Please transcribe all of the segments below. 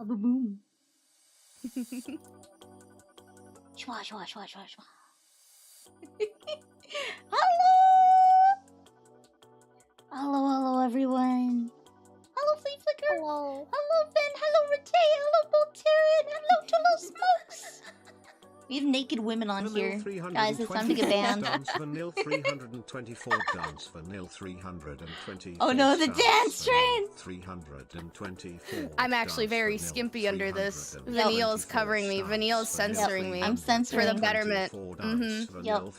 Boom. Shwa, shwa, shwa, shwa, shwa. Hello! Hello, hello, everyone. Hello, Flea Flicker. Hello. Hello, Finn. Hello, Rete. Hello, Voltarian. Hello, Tolo Smokes. We have naked women on here. Guys, it's time to get banned. Vanille 324 dance Vanille 320. Oh no, the dance train! 324. I'm actually very skimpy under this. Vanille's covering me. Vanille's censoring me. I'm censoring for the betterment. Yep.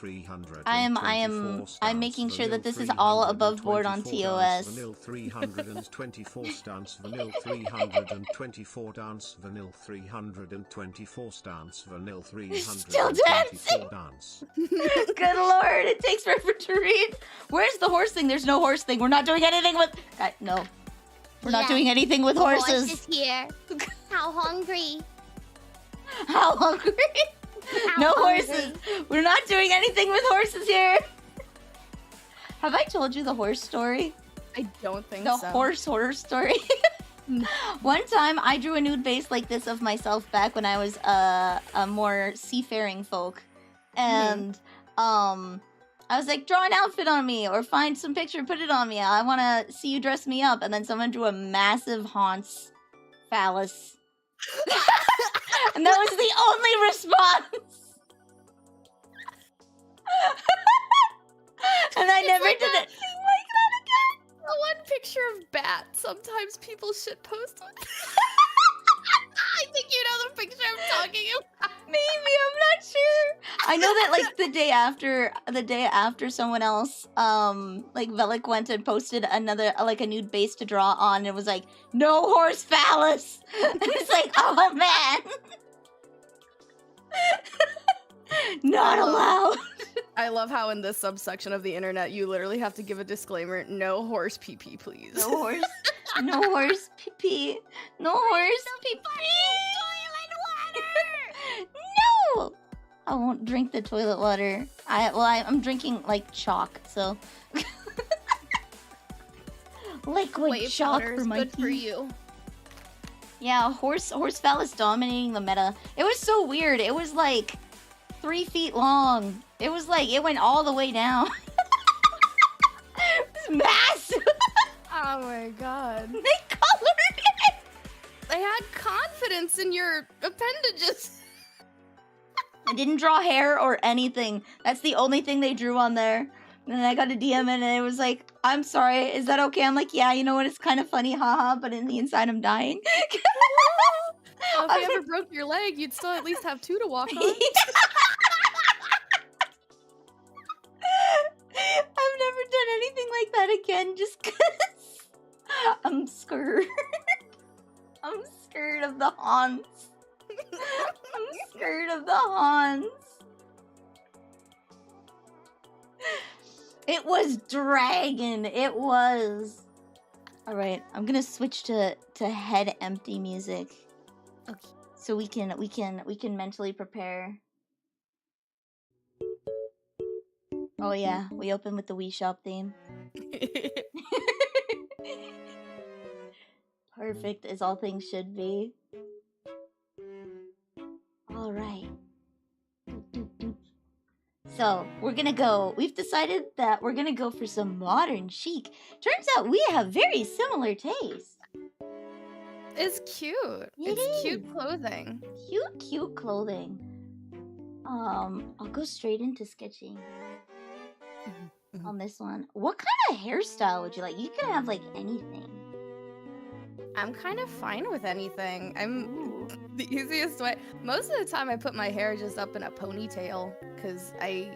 I'm making sure that this is all above board on TOS. Vanille 324 stance Vanille 324 dance Vanille 324 stance Vanille 324 Still dancing! Dance. Good lord, it takes forever to read. Where's the horse thing? There's no horse thing. We're not doing anything with... no. We're not doing anything with horses. Horse is here. How hungry? How hungry? No horses. We're not doing anything with horses here. Have I told you the horse story? I don't think so. The horse horror story? One time I drew a nude face like this of myself back when I was a more seafaring folk. And I was like, draw an outfit on me or find some picture, put it on me. I want to see you dress me up. And then someone drew a massive Hans phallus. And that was the only response. And I never did it. The one picture of Bat, sometimes people shitpost on. I think you know the picture I'm talking about. Maybe, I'm not sure. I know that like the day after someone else, like Velik went and posted another like a nude base to draw on, and it was like, no horse phallus. And it's like, oh man. Not allowed. I love how in this subsection of the internet you literally have to give a disclaimer: no horse pee-pee, please. No horse. No horse pee-pee. No horse pee-pee. Toilet water. No. I won't drink the toilet water. I'm drinking like chalk, so liquid Wave chalk for my good teeth. for you. Yeah, horse phallus dominating the meta. It was so weird. It was like 3 feet long. It was like it went all the way down. It was massive. Oh my god. They colored it. They had confidence in your appendages. I didn't draw hair or anything. That's the only thing they drew on there. And then I got a DM and it was like, I'm sorry, is that okay? I'm like, yeah, you know what? It's kind of funny, haha, but in the inside I'm dying. Well, if you ever broke your leg, you'd still at least have 2 to walk on. I've never done anything like that again just because I'm scared. I'm scared of the Hans. I'm scared of the Hans. It was dragon. It was. All right, I'm gonna switch to head empty music. Okay. So we can mentally prepare. Oh yeah, we open with the Wii Shop theme. Perfect, as all things should be. All right. So we've decided that we're gonna go for some modern chic. Turns out we have very similar tastes. It's cute. It's cute clothing. Cute clothing. I'll go straight into sketching on this one. What kind of hairstyle would you like? You can have like anything. I'm kind of fine with anything. I'm the easiest way. Most of the time I put my hair just up in a ponytail because I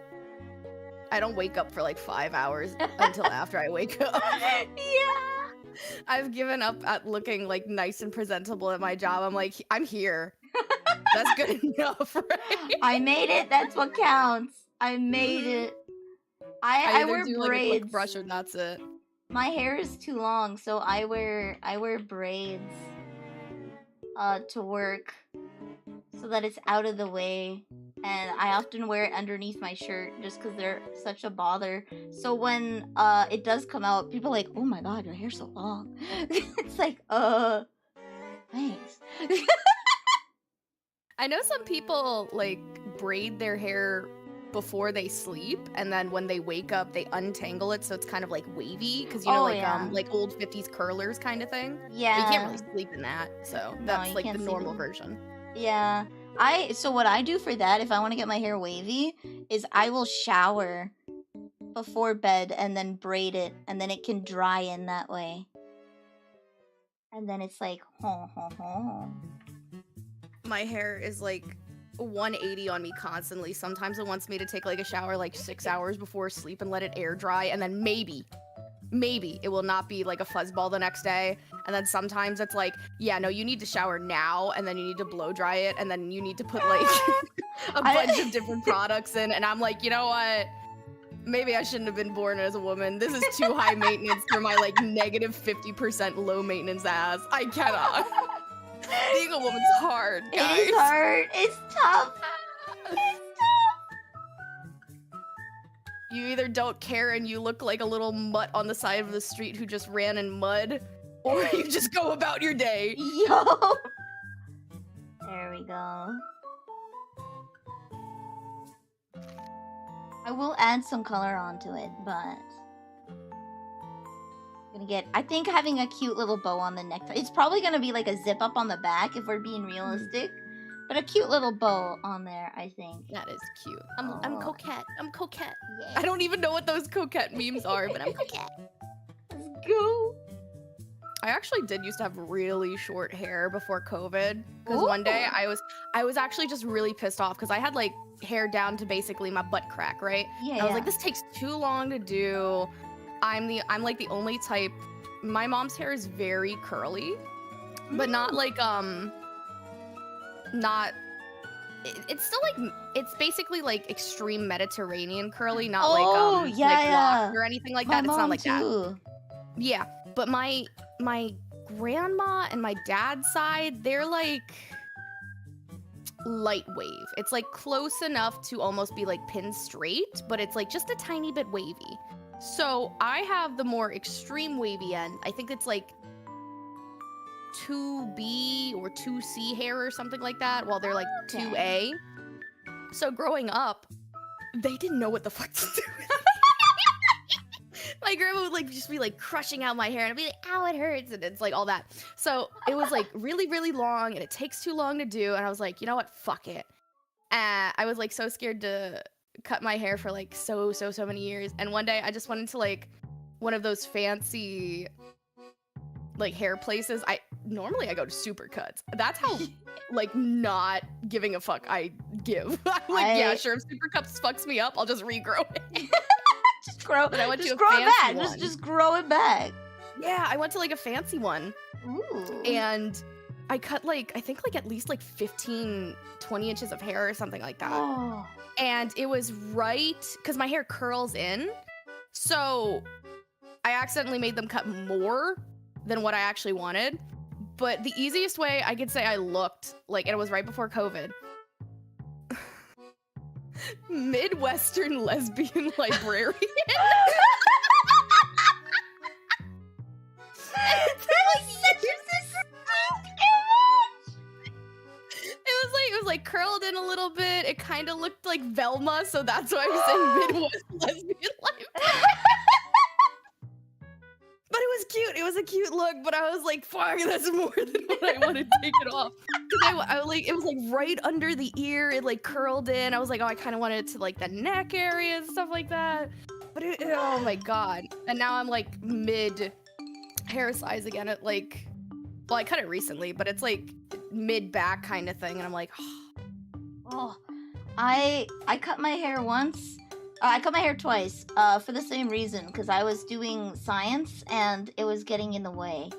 don't wake up for like 5 hours until after I wake up. Yeah. I've given up at looking like nice and presentable at my job. I'm like, I'm here. That's good enough, right? I made it. That's what counts. I made it. I wear do braids. Like a quick brush and that's it. My hair is too long, so I wear braids to work so that it's out of the way. And I often wear it underneath my shirt just because they're such a bother. So when it does come out, people are like, oh my god, your hair's so long. It's like, Thanks. I know some people like braid their hair before they sleep, and then when they wake up, they untangle it so it's kind of like wavy, because you know, like old 50s curlers kind of thing. Yeah. But you can't really sleep in that, so that's like the normal version. Yeah. So what I do for that, if I want to get my hair wavy, is I will shower before bed and then braid it, and then it can dry in that way. And then it's like, ho, ho, ho. My hair is like 180 on me constantly. Sometimes it wants me to take like a shower like 6 hours before sleep and let it air dry, and then maybe it will not be like a fuzzball the next day. And then sometimes it's like, yeah, no, you need to shower now, and then you need to blow dry it, and then you need to put like a bunch of different products in, and I'm like, you know what? Maybe I shouldn't have been born as a woman. This is too high maintenance for my like negative 50% low maintenance ass. I cannot. Being a woman's hard, guys. It is hard. It's tough. It's tough. You either don't care and you look like a little mutt on the side of the street who just ran in mud, or you just go about your day. Yo. There we go. I will add some color onto it, but I think having a cute little bow on the neck. It's probably gonna be like a zip up on the back if we're being realistic, but a cute little bow on there, I think. That is cute. I'm coquette. I'm coquette. Yeah. I don't even know what those coquette memes are, but I'm coquette. Let's go. I actually did used to have really short hair before COVID, because one day I was actually just really pissed off because I had like hair down to basically my butt crack, right? Yeah. And I was like, this takes too long to do. I'm like the only type. My mom's hair is very curly, but not like not. It's still like, it's basically like extreme Mediterranean curly, not like locked or anything like that. It's not like that. Yeah, but my grandma and my dad's side, they're like light wave. It's like close enough to almost be like pin straight, but it's like just a tiny bit wavy. So I have the more extreme wavy end. I think it's like 2B or 2C hair or something like that, while they're like 2A. So growing up, they didn't know what the fuck to do. My grandma would like just be like crushing out my hair, and I'd be like, ow, it hurts, and it's like all that. So it was like really, really long, and it takes too long to do, and I was like, you know what, fuck it. I was like so scared to cut my hair for like so many years, and one day I just went into like one of those fancy like hair places. Normally I go to Supercuts. That's how like not giving a fuck I give. I'm like, yeah, sure, if Supercuts fucks me up, I'll just regrow it. Just grow it back. One. Just grow it back. Yeah, I went to like a fancy one. Ooh. And I cut like, I think like at least like 15, 20 inches of hair or something like that. Oh. And it was right, because my hair curls in. So I accidentally made them cut more than what I actually wanted. But the easiest way I could say I looked, like, and it was right before COVID. Midwestern lesbian librarian. It was like curled in a little bit. It kind of looked like Velma, so that's why I'm saying Midwest lesbian librarian. But it was cute. It was a cute look, but I was like, fuck, that's more than what I want to take it off. Because I like, it was like right under the ear. It like curled in. I was like, oh, I kind of wanted it to like the neck area and stuff like that. But oh my God. And now I'm like mid hair size again at like, well, I cut it recently, but it's like mid back kind of thing. And I'm like, oh, I cut my hair once. I cut my hair twice, for the same reason, because I was doing science and it was getting in the way.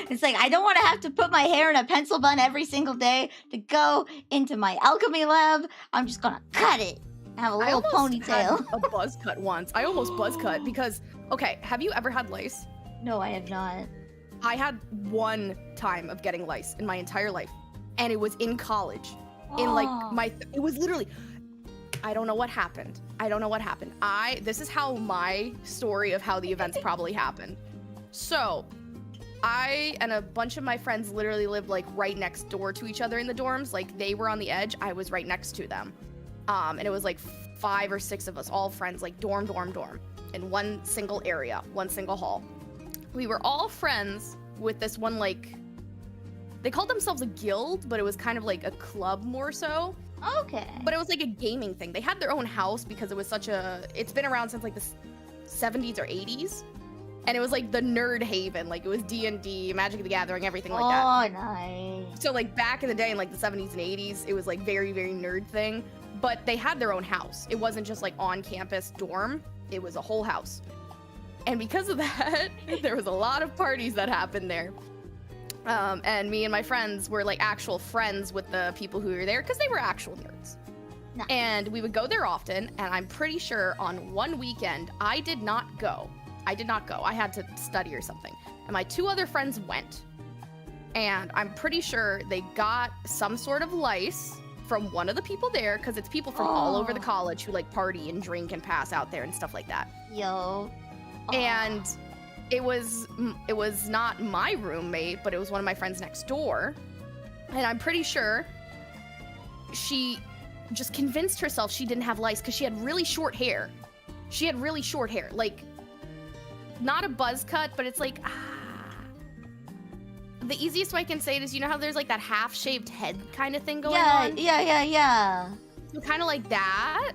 It's like, I don't want to have to put my hair in a pencil bun every single day to go into my alchemy lab. I'm just gonna cut it. Have a little ponytail. Had a buzz cut once. I almost buzz cut because, okay, have you ever had lice? No, I have not. I had one time of getting lice in my entire life, and it was in college. In like it was literally, I don't know what happened. This is how my story of how the events probably happened. So, I and a bunch of my friends literally lived like right next door to each other in the dorms. Like they were on the edge, I was right next to them. And it was like 5 or 6 of us, all friends, like dorm, in one single area, one single hall. We were all friends with this one, like, they called themselves a guild, but it was kind of like a club more so. Okay. But it was like a gaming thing. They had their own house because it was it's been around since like the 70s or 80s. And it was like the nerd haven. Like it was D&D, Magic the Gathering, everything like that. Oh, nice. So like back in the day in like the 70s and 80s, it was like very, very nerd thing. But they had their own house. It wasn't just like on campus dorm. It was a whole house. And because of that, there was a lot of parties that happened there. And me and my friends were like actual friends with the people who were there because they were actual nerds. Nice. And we would go there often. And I'm pretty sure on one weekend, I did not go. I had to study or something. And my 2 other friends went. And I'm pretty sure they got some sort of lice from one of the people there, because it's people from all over the college who like party and drink and pass out there and stuff like that. Yo. And it was not my roommate, but it was one of my friends next door. And I'm pretty sure she just convinced herself she didn't have lice because she had really short hair. Like, not a buzz cut, but it's like, the easiest way I can say it is, you know how there's like that half-shaved head kind of thing going on? Yeah. So kind of like that.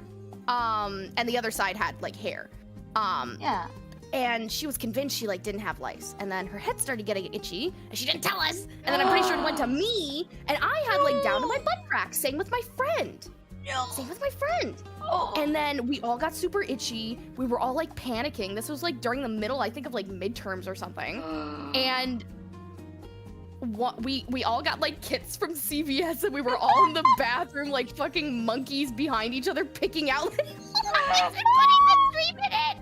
And the other side had like hair. Yeah. And she was convinced she like didn't have lice. And then her head started getting itchy, and she didn't tell us. And then I'm pretty sure it went to me, and I had like down to my butt crack. Same with my friend. And then we all got super itchy. We were all like panicking. This was like during the middle, I think, of like midterms or something. And we all got like kits from CVS, and we were all in the bathroom like fucking monkeys behind each other, picking out like lice and putting the cream in it.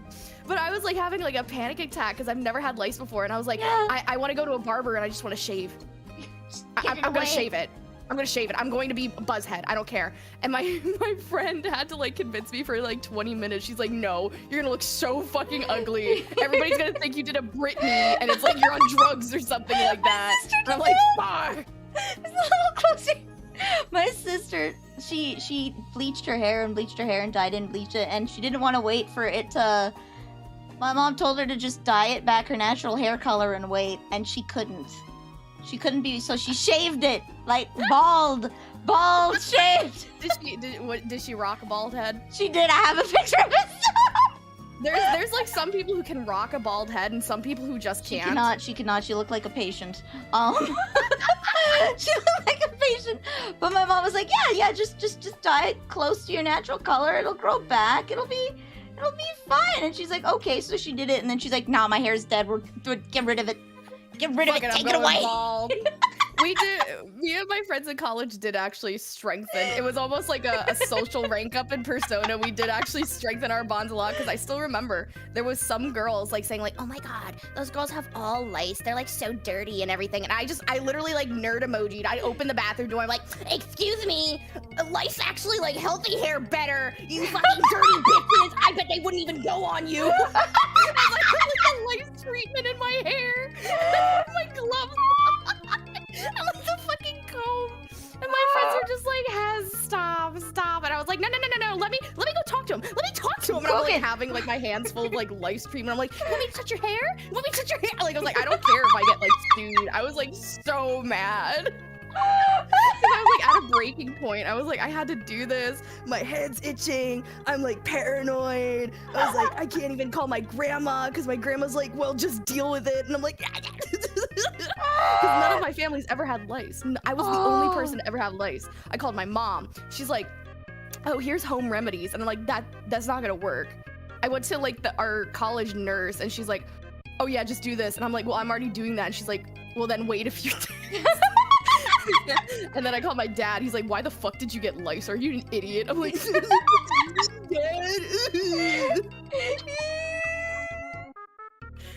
But I was like having like a panic attack because I've never had lice before, and I was like, I want to go to a barber and I just want to shave. I'm gonna shave it. I'm going to be Buzzhead. I don't care. And my friend had to like convince me for like 20 minutes. She's like, no, you're gonna look so fucking ugly. Everybody's gonna think you did a Britney, and it's like you're on drugs or something like that. And I'm like, fuck. It's a little closer. My sister, she bleached her hair and dyed it and bleached it, and she didn't want to wait for it to. My mom told her to just dye it back her natural hair color and wait, and she couldn't. So she shaved it, like bald shaved. Did she rock a bald head? She did. I have a picture of it. There's like some people who can rock a bald head and some people who just can't. She cannot. She looked like a patient. She looked like a patient. But my mom was like, yeah, just dye it close to your natural color. It'll grow back. It'll be fine. And she's like, okay. So she did it, and then she's like, nah, my hair is dead. Get rid of it. Get rid of it. Take it away. Me and my friends in college did actually strengthen. It was almost like a social rank up in Persona. We did actually strengthen our bonds a lot, because I still remember there was some girls like saying like, oh my god, those girls have all lice. They're like so dirty and everything. And I literally like nerd emoji'd. I opened the bathroom door. I'm like, excuse me, lice actually like healthy hair better. You fucking dirty bitches. I bet they wouldn't even go on you. I was like a lice treatment in my hair. My glove. I like the fucking comb. And my friends were just like, stop. And I was like, no. Let me go talk to him. And I'm like having like my hands full of like lice treatment. I'm like, let me touch your hair? Like, I was like, I don't care if I get like sued. I was like so mad. I was like at a breaking point. I was like, I had to do this. My head's itching. I'm like paranoid. I was like, I can't even call my grandma because my grandma's like, well, just deal with it. And I'm like, because none of my family's ever had lice. I was the only person to ever have lice. I called my mom. She's like, oh, here's home remedies. And I'm like, that's not gonna work. I went to like our college nurse, and she's like, oh yeah, just do this. And I'm like, well, I'm already doing that. And she's like, well, then wait a few days. And then I called my dad. He's like, why the fuck did you get lice? Are you an idiot? I'm like, Dad.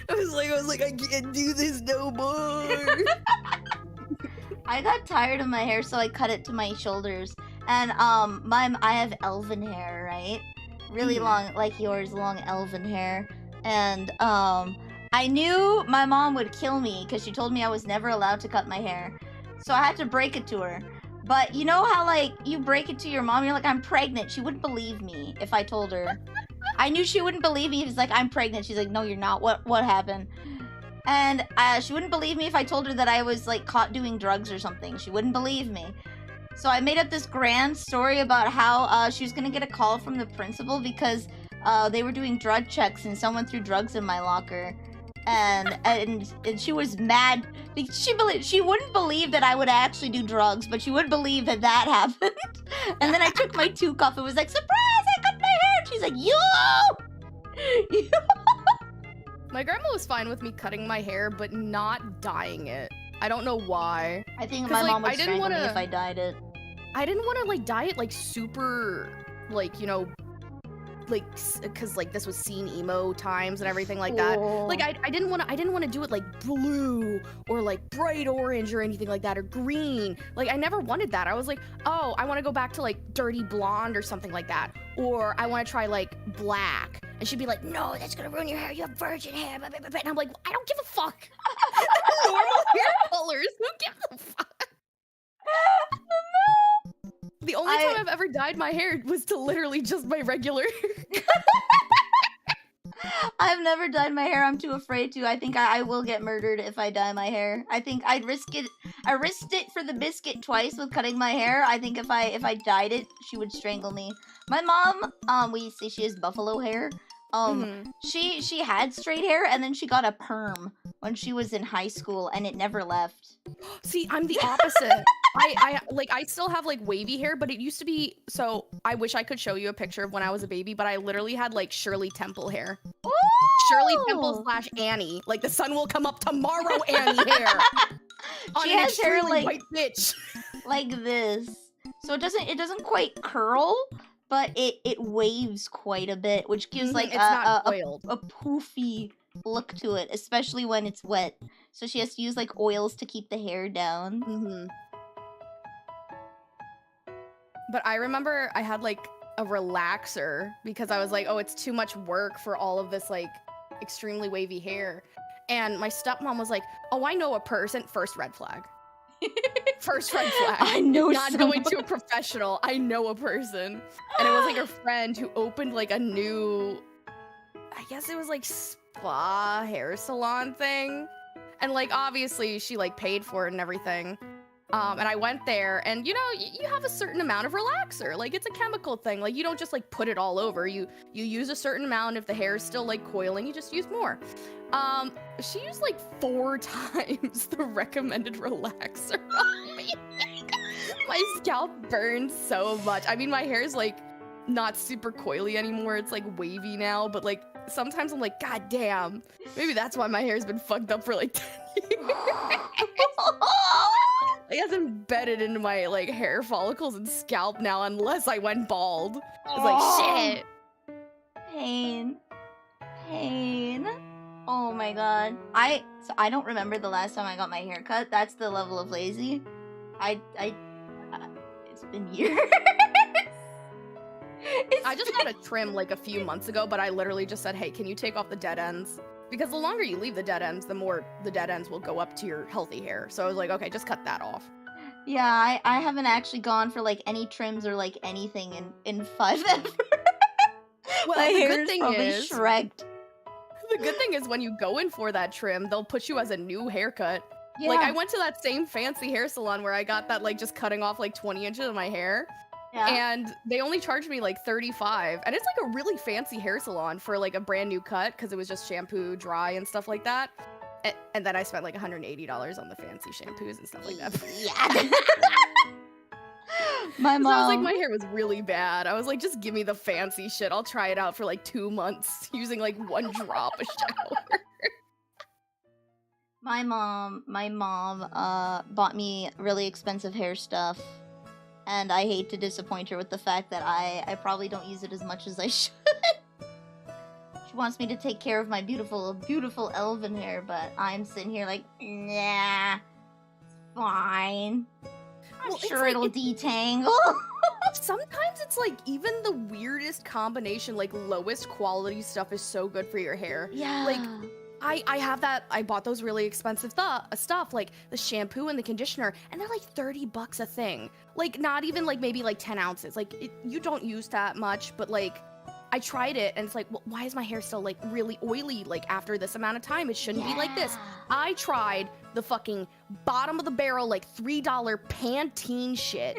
I was like, I can't do this no more. I got tired of my hair, so I cut it to my shoulders. And I have elven hair, right? Really long, like yours, long elven hair. And I knew my mom would kill me because she told me I was never allowed to cut my hair. So I had to break it to her. But you know how, like, you break it to your mom, you're like, I'm pregnant. She wouldn't believe me if I told her. I knew she wouldn't believe me if it's like, I'm pregnant. She's like, no, you're not. What happened? And she wouldn't believe me if I told her that I was, like, caught doing drugs or something. She wouldn't believe me. So I made up this grand story about how she was going to get a call from the principal because they were doing drug checks and someone threw drugs in my locker. And she was mad. She wouldn't believe that I would actually do drugs, but she would believe that happened. And then I took my toque off. It was like, surprise, I cut my hair. And she's like, you. My grandma was fine with me cutting my hair, but not dyeing it. I don't know why. I think my mom would strangle me if I dyed it. I didn't want to, like, dye it, like, super, like, you know, like, because, like, this was scene emo times and everything like that. Like, I didn't want to do it, like, blue or, like, bright orange or anything like that, or green. Like, I never wanted that. I was like, oh, I want to go back to, like, dirty blonde or something like that. Or I want to try, like, black. And she'd be like, no, that's going to ruin your hair. You have virgin hair. And I'm like, I don't give a fuck. Normal hair colors. Who gives a fuck? The only time I've ever dyed my hair was to literally just my regular hair. I've never dyed my hair. I'm too afraid to. I think I will get murdered if I dye my hair. I think I'd risk it. I risked it for the biscuit twice with cutting my hair. I think if I dyed it, she would strangle me. My mom, we say she has buffalo hair. She had straight hair and then she got a perm when she was in high school and it never left. See, I'm the opposite. I still have, like, wavy hair, but it used to be, so I wish I could show you a picture of when I was a baby, but I literally had, like, Shirley Temple hair. Ooh! Shirley Temple / Annie. Like, the sun will come up tomorrow, Annie hair. She has hair like white bitch. Like this. So it doesn't quite curl, but it waves quite a bit, which gives like a poofy look to it, especially when it's wet. So she has to use like oils to keep the hair down. But I remember I had like a relaxer because I was like, oh, it's too much work for all of this like extremely wavy hair. And my stepmom was like, oh, I know a person. First red flag. First red flag. I know Not going to a professional. I know a person. And it was like her friend who opened like a new, I guess it was like spa hair salon thing. And like obviously she like paid for it and everything. And I went there and you know, you have a certain amount of relaxer. Like it's a chemical thing. Like you don't just like put it all over. You use a certain amount. If the hair is still like coiling, you just use more. She used like 4 times the recommended relaxer on me. My scalp burned so much. I mean, my hair is like not super coily anymore. It's like wavy now, but like sometimes I'm like, God damn, maybe that's why my hair's been fucked up for like 10 years. Like it's embedded into my like hair follicles and scalp now unless I went bald. It's like shit. Pain. Oh my god. So I don't remember the last time I got my hair cut. That's the level of lazy. It's been years. I just got a trim like a few months ago, but I literally just said, hey, can you take off the dead ends? Because the longer you leave the dead ends, the more the dead ends will go up to your healthy hair. So I was like, okay, just cut that off. Yeah, I haven't actually gone for like any trims or like anything in 5 ever. Well, my the hair good is thing probably is shreked. The good thing is when you go in for that trim, they'll put you as a new haircut. Yeah. Like I went to that same fancy hair salon where I got that like just cutting off like 20 inches of my hair. Yeah. And they only charged me like $35. And it's like a really fancy hair salon for like a brand new cut because it was just shampoo, dry, and stuff like that. And then I spent like $180 on the fancy shampoos and stuff like that. Yeah. My mom. I was like, my hair was really bad. I was like, just give me the fancy shit. I'll try it out for like 2 months using like 1 drop a shower. My mom bought me really expensive hair stuff. And I hate to disappoint her with the fact that I probably don't use it as much as I should. She wants me to take care of my beautiful, beautiful elven hair, but I'm sitting here like, nah, it's fine. I'm sure like, it'll detangle. Sometimes it's like even the weirdest combination, like lowest quality stuff is so good for your hair. Yeah. Like I have that. I bought those really expensive stuff, like the shampoo and the conditioner, and they're like $30 a thing. Like not even like maybe like 10 ounces. Like you don't use that much, but like I tried it and it's like, well, why is my hair still like really oily like after this amount of time? It shouldn't be like this. I tried the fucking bottom of the barrel like $3 Pantene shit.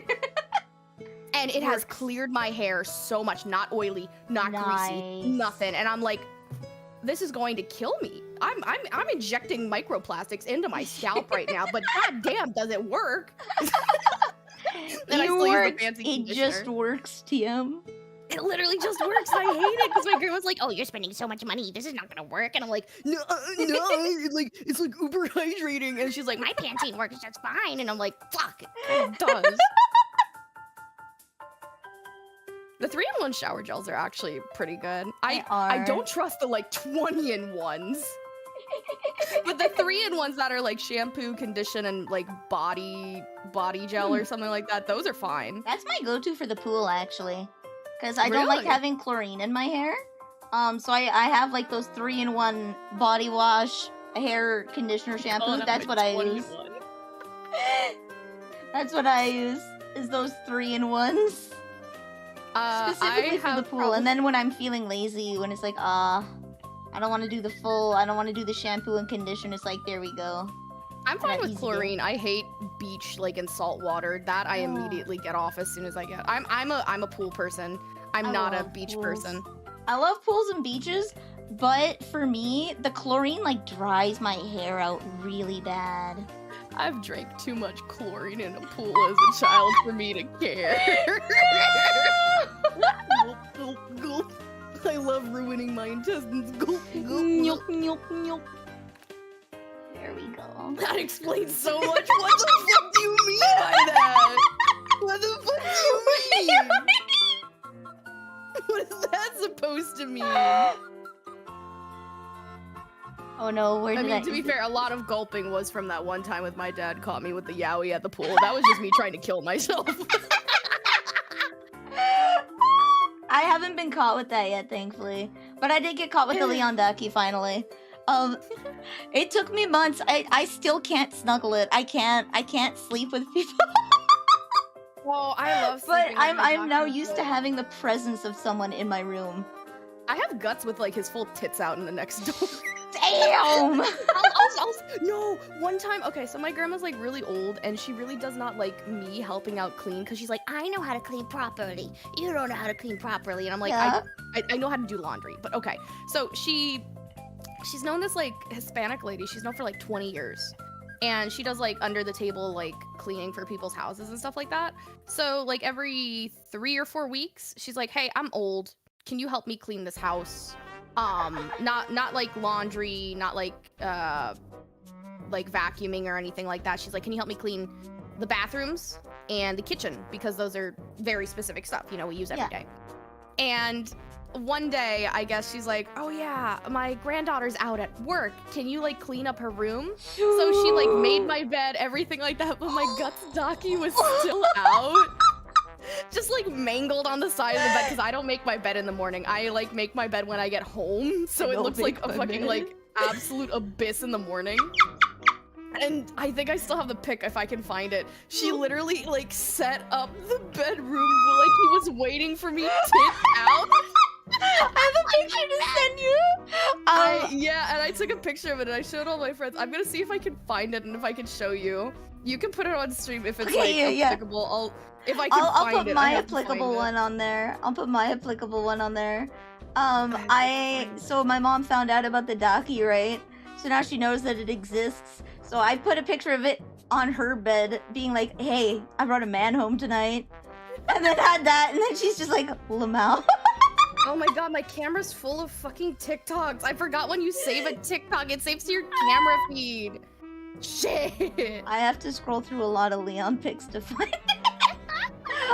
And it has cleared my hair so much. Not oily, not greasy, nothing. And I'm like, this is going to kill me. I'm injecting microplastics into my scalp right now, but goddamn, does it work? It just works, TM. It literally just works. I hate it because my grandma's like, "Oh, you're spending so much money. This is not gonna work." And I'm like, "No, like it's like uber hydrating." And she's like, "My Pantene works just fine." And I'm like, "Fuck, it does." The 3-in-1 shower gels are actually pretty good. I don't trust the like 20-in-1s. But the 3-in-1s that are like shampoo, condition, and like body gel or something like that, those are fine. That's my go-to for the pool, actually. Because I don't like having chlorine in my hair. So I have like those 3-in-1 body wash, hair conditioner, shampoo. That's what I use. That's what I use, is those 3-in-1s. Specifically for the pool. And then when I'm feeling lazy, when it's like, I don't want to do I don't want to do the shampoo and condition, it's like, there we go. I'm fine with chlorine. I hate beach, like, in salt water. That I immediately get off as soon as I get. I'm a pool person. I'm not a beach person. I love pools and beaches, but for me, the chlorine like dries my hair out really bad. I've drank too much chlorine in a pool as a child for me to care. I love ruining my intestines. There we go. That explains so much. What the fuck do you mean by that? What the fuck do you mean? What is that supposed to mean? Oh no, where did I... to be fair, a lot of gulping was from that one time with my dad caught me with the yowie at the pool. That was just me trying to kill myself. I haven't been caught with that yet, thankfully. But I did get caught with the Leon Ducky, finally. It took me months. I still can't snuggle it. I can't sleep with people. Well, I love sleeping. But I'm now used to having the presence of someone in my room. I have Guts with like his full tits out in the next door. Damn! No, one time, okay, so my grandma's like really old and she really does not like me helping out clean because she's like, I know how to clean properly. You don't know how to clean properly. And I'm like, I know how to do laundry, but okay. So she's known this like Hispanic lady. She's known for like 20 years. And she does like under the table like cleaning for people's houses and stuff like that. So like every 3 or 4 weeks, she's like, hey, I'm old. Can you help me clean this house? Not like laundry, not like vacuuming or anything like that. She's like, can you help me clean the bathrooms and the kitchen? Because those are very specific stuff, you know, we use every day. And one day, I guess she's like, oh yeah, my granddaughter's out at work. Can you like clean up her room? So she like made my bed, everything like that, but my Guts Docky was still out. Just like mangled on the side of the bed because I don't make my bed in the morning. I like make my bed when I get home, so it looks like a fucking like absolute abyss in the morning. And I think I still have the pic if I can find it. She literally like set up the bedroom like he was waiting for me tit out. I have a picture to send you. Yeah, and I took a picture of it and I showed all my friends. I'm gonna see if I can find it and if I can show you. You can put it on stream if it's applicable. I'll put my applicable one on there. I'll put my applicable one on there. So my mom found out about the docu, right? So now she knows that it exists. So I put a picture of it on her bed, being like, hey, I brought a man home tonight. And then had that, and then she's just like, Lamau. Oh my god, my camera's full of fucking TikToks. I forgot when you save a TikTok, it saves to your camera feed. Shit. I have to scroll through a lot of Leon pics to find it.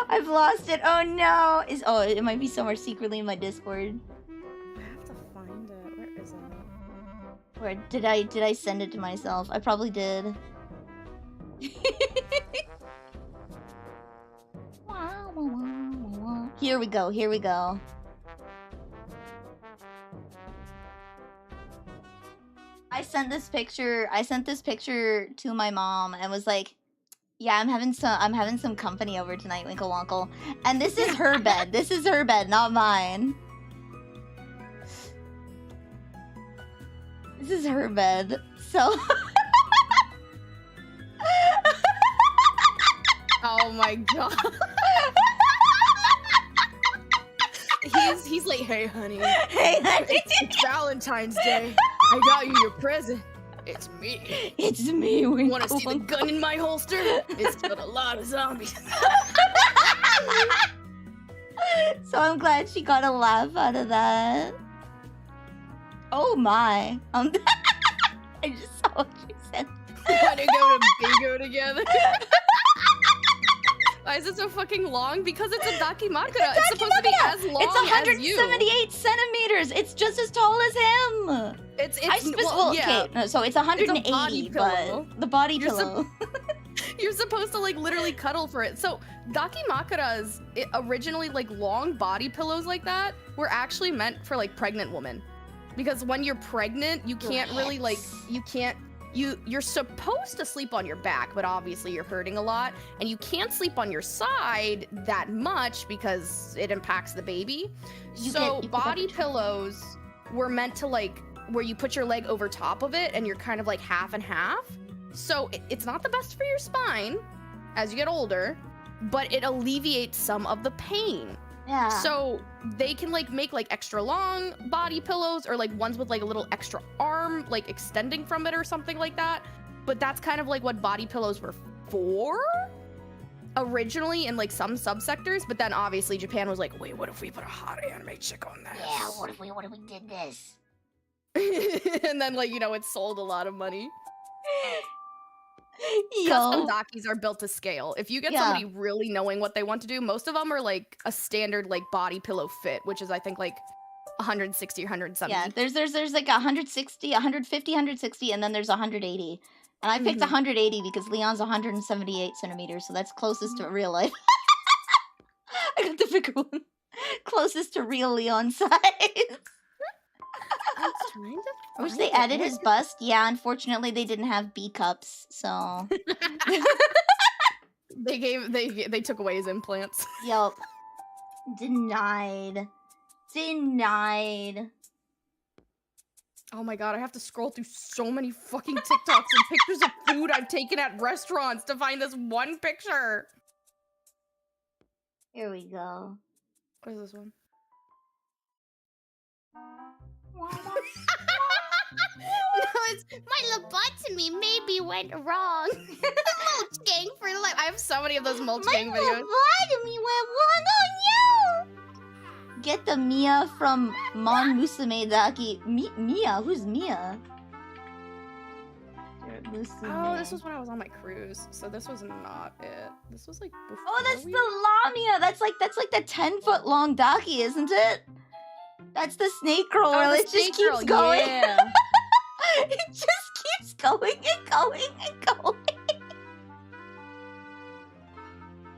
I've lost it. Oh no. It might be somewhere secretly in my Discord. I have to find it. Where is it? Where did I send it to myself? I probably did. Here we go. Here we go. sent this picture to my mom and was like, yeah, I'm having some company over tonight, Winkle Wonkle. And this is her bed. This is her bed, not mine. This is her bed. So Oh my god. He's like, hey honey. Hey, honey. It's Valentine's Day. I got you your present. It's me. It's me, Winkle. Want to see the gun in my holster? It's got a lot of zombies. So I'm glad she got a laugh out of that. Oh my. I just saw what you said. Wanna go to bingo together? Why is it so fucking long? Because it's a dakimakura. It's supposed to be as long it's 178 as you. centimeters. It's just as tall as him. Okay, no, so it's 180, but the body pillow. You're supposed to like literally cuddle for it. So dakimakuras, originally like long body pillows like that, were actually meant for like pregnant women, because when you're pregnant, you can't really like you're supposed to sleep on your back, but obviously you're hurting a lot, and you can't sleep on your side that much because it impacts the baby. So body pillows were meant to like where you put your leg over top of it and you're kind of like half and half. So it's not the best for your spine as you get older, but it alleviates some of the pain. Yeah. So they can like make like extra long body pillows, or like ones with like a little extra arm like extending from it or something like that. But that's kind of like what body pillows were for originally in like some subsectors. But then obviously Japan was like, wait, what if we put a hot anime chick on this? Yeah, what if we did this? And then like, you know, it sold a lot of money. Yo. Custom dakis are built to scale. If you get somebody really knowing what they want to do, most of them are like a standard like body pillow fit, which is I think like 160 or 170. Yeah, there's like 160, 150, 160, and then there's 180. And I picked 180 because Leon's 178 centimeters, so that's closest to real life. I got the bigger one. Closest to real Leon size. I wish they added his bust. Yeah, unfortunately they didn't have B cups, so they took away his implants. Yup. Denied. Oh my god, I have to scroll through so many fucking TikToks and pictures of food I've taken at restaurants to find this one picture. Here we go. What is this one? No, it's my lobotomy maybe went wrong. Mulch gang for life. I have so many of those mulch gang videos. My lobotomy went wrong. Oh no! Get the Mia from Mon Musume Daki. Mia? Who's Mia? Oh, this was when I was on my cruise, so this was not it. This was like before. Oh, that's the Lamia. That's like the 10-foot long Daki, isn't it? That's the snake girl. Oh, it just keeps going. Yeah. It just keeps going and going and going.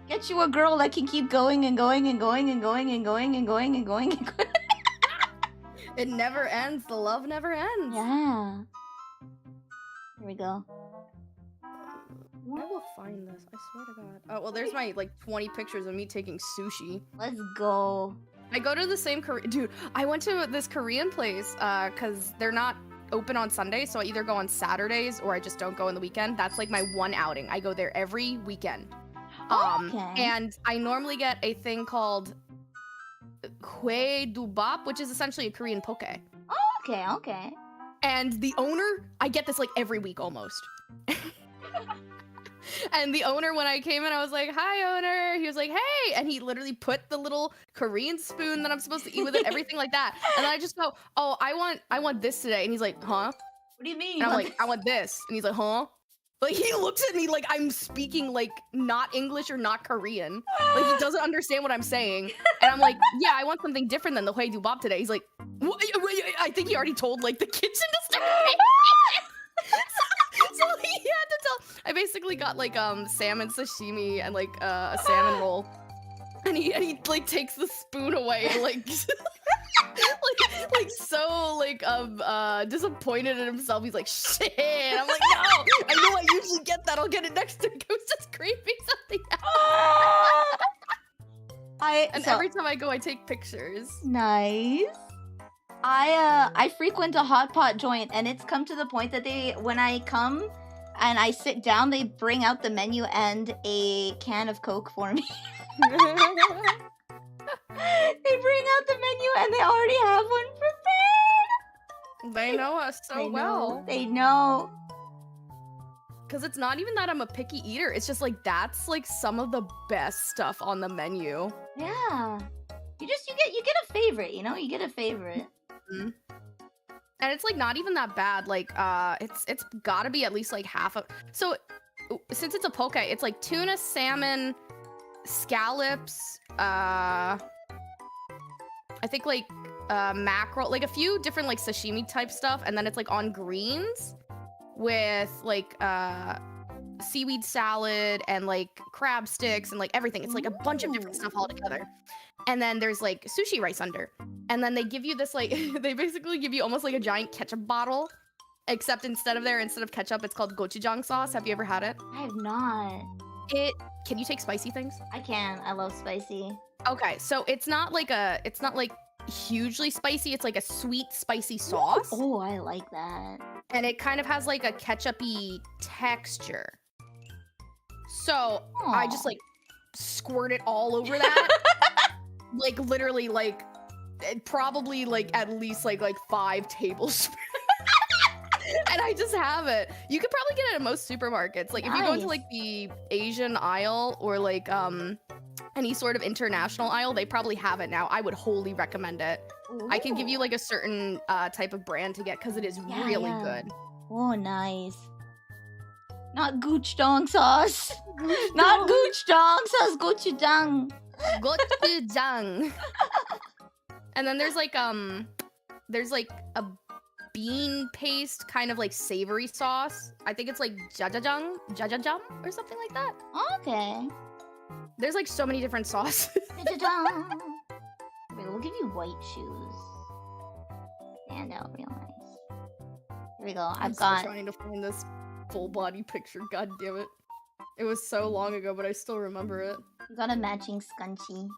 Get you a girl that can keep going and going and going and going and going and going and going and going. It never ends. The love never ends. Yeah. Here we go. I will find this. I swear to God. Oh well, there's my like 20 pictures of me taking sushi. Let's go. I go to the same dude. I went to this Korean place because they're not open on Sundays, so I either go on Saturdays or I just don't go on the weekend. That's like my one outing. I go there every weekend. Okay. And I normally get a thing called Vtuber, which is essentially a Korean poke. Oh, okay. And the owner, I get this like every week almost. And the owner, when I came in, I was like, "Hi, owner." He was like, "Hey," and he literally put the little Korean spoon that I'm supposed to eat with it, everything like that. And then I just go, "Oh, I want this today." And he's like, "Huh?" What do you mean? And I'm like, "I want this." And he's like, "Huh?" Like he looks at me like I'm speaking like not English or not Korean. Like he doesn't understand what I'm saying. And I'm like, "Yeah, I want something different than the Vtuber today." He's like, "What? I think he already told like the kitchen to start." So he had to tell. I basically got like salmon sashimi and like a salmon roll, and he like takes the spoon away like. like so like disappointed in himself. He's like, shit. I'm like, no, I know I usually get that. I'll get it next to Ghost is creeping something out. Every time I go, I take pictures. Nice. I frequent a hot pot joint, and it's come to the point that when I come and I sit down, they bring out the menu and a can of Coke for me. They bring out the menu and they already have one prepared. They know us so well. They know. Because it's not even that I'm a picky eater. It's just like that's like some of the best stuff on the menu. Yeah. You get a favorite, you know? You get a favorite. Mm-hmm. And it's like not even that bad. Like it's gotta be at least like half of. So since it's a poke, it's like tuna, salmon, scallops, I think like mackerel, like a few different like sashimi type stuff, and then it's like on greens with like seaweed salad and like crab sticks and like everything. It's like a bunch of different stuff all together. And then there's like sushi rice under. And then they give you this like they basically give you almost like a giant ketchup bottle, except instead of ketchup, it's called gochujang sauce. Have you ever had it? I have not. Can you take spicy things? I can. I love spicy. Okay, so it's not like hugely spicy. It's like a sweet spicy sauce. Oh, I like that. And it kind of has like a ketchup-y texture. So I just like squirt it all over that. Like literally like probably like at least like 5 tablespoons. And I just have it. You could probably get it at most supermarkets. Like if you go into like the Asian aisle or like any sort of international aisle, they probably have it now. I would wholly recommend it. Ooh. I can give you like a certain type of brand to get because it is really good. Oh, nice. Not gochujang sauce. Not gochujang sauce. Gochujang. Gochujang. And then there's like a bean paste kind of like savory sauce. I think it's like jajajang or something like that. Okay. There's like so many different sauces. Jajajang. We'll give you white shoes. Stand out real nice. Here we go. I'm still trying to find this full body picture. God damn it. It was so long ago, but I still remember it. You got a matching scrunchie.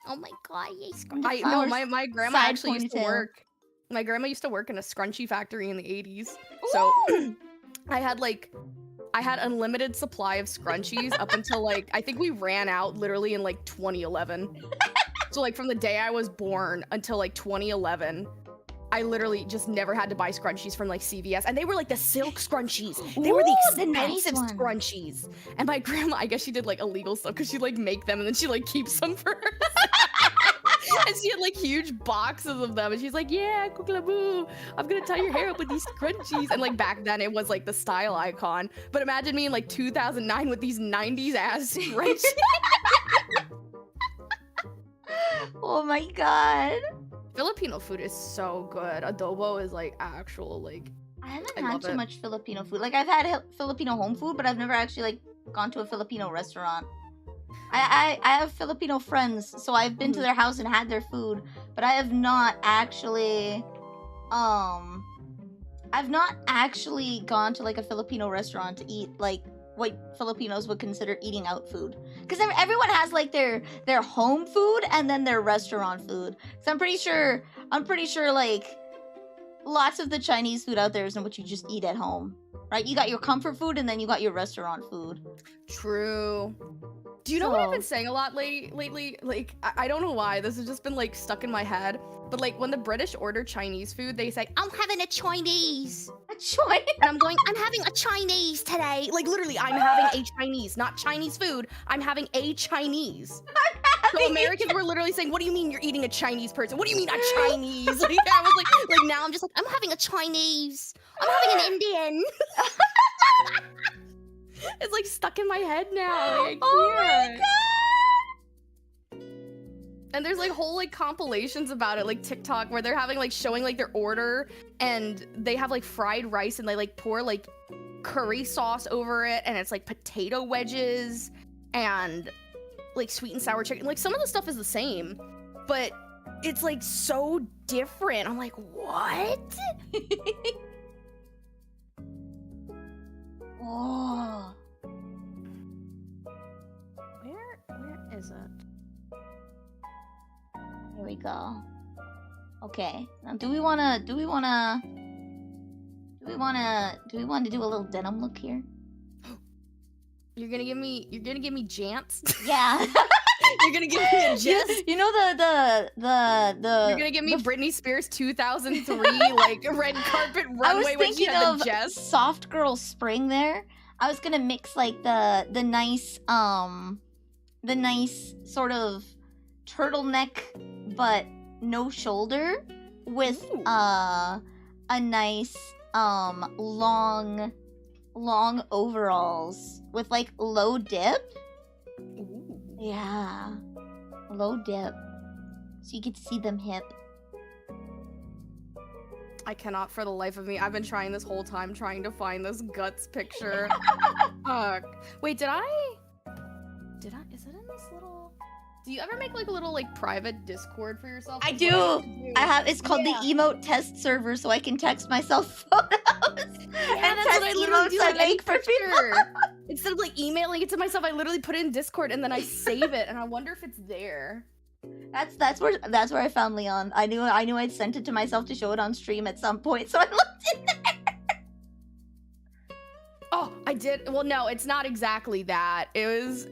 Oh my god, yay, scrunchie. I know, my grandma actually used to work. My grandma used to work in a scrunchie factory in the 80s. So I had unlimited supply of scrunchies up until like, I think we ran out literally in like 2011. So like from the day I was born until like 2011, I literally just never had to buy scrunchies from like CVS. And they were like the silk scrunchies. They were the expensive scrunchies. And my grandma, I guess she did like illegal stuff because she'd like make them and then she like keeps them for herself. And she had like huge boxes of them. And she's like, yeah, Kuklaboo, I'm gonna tie your hair up with these scrunchies. And like back then it was like the style icon. But imagine me in like 2009 with these 90s ass scrunchies. Oh my god. Filipino food is so good. Adobo is like actual like. I haven't had too much Filipino food. Like I've had Filipino home food, but I've never actually like gone to a Filipino restaurant. I have Filipino friends, so I've been to their house and had their food, but I have not actually gone to like a Filipino restaurant to eat like what Filipinos would consider eating out food. Because everyone has like their home food and then their restaurant food. So I'm pretty sure like lots of the Chinese food out there isn't what you just eat at home, right? You got your comfort food and then you got your restaurant food. True. Do you know what I've been saying a lot lately? Like, I don't know why. This has just been, like, stuck in my head. But, like, when the British order Chinese food, they say, I'm having a Chinese. A Chinese? And I'm going, I'm having a Chinese today. Like, literally, I'm having a Chinese. Not Chinese food. I'm having a Chinese. So Americans were literally saying, what do you mean you're eating a Chinese person? What do you mean a Chinese? Like, I was like now I'm just like, I'm having a Chinese. I'm having an Indian. It's like stuck in my head now. Like, oh my god! And there's like whole like compilations about it, like TikTok, where they're having like showing like their order, and they have like fried rice, and they like pour like curry sauce over it, and it's like potato wedges and like sweet and sour chicken. Like some of the stuff is the same, but it's like so different. I'm like, what? Oh. Where is it? Here we go. Okay. Now do we want to do a little denim look here? You're gonna give me jants? Yeah. You're gonna give me a jest? You know the You're gonna give me Britney Spears 2003 like red carpet I was runway when she thinking had of the jest? soft girl spring there. I was gonna mix like the nice sort of turtleneck but no shoulder with Ooh. a nice long overalls with like low dip. Ooh. Yeah, low dip, so you get to see them hip. I cannot for the life of me. I've been trying this whole time trying to find this guts picture. Wait, is it in this little... Do you ever make like a little like private Discord for yourself? I That's do. what I do. I have. It's called Yeah. the emote test server, so I can text myself photos Yeah, and that's test what I literally emotes do I with any make for people. picture. Instead of like emailing it to myself, I literally put it in Discord and then I save it, and I wonder if it's there. That's where I found Leon. I knew I'd sent it to myself to show it on stream at some point, so I looked in there. Oh, I did. Well, no, it's not exactly that. It was...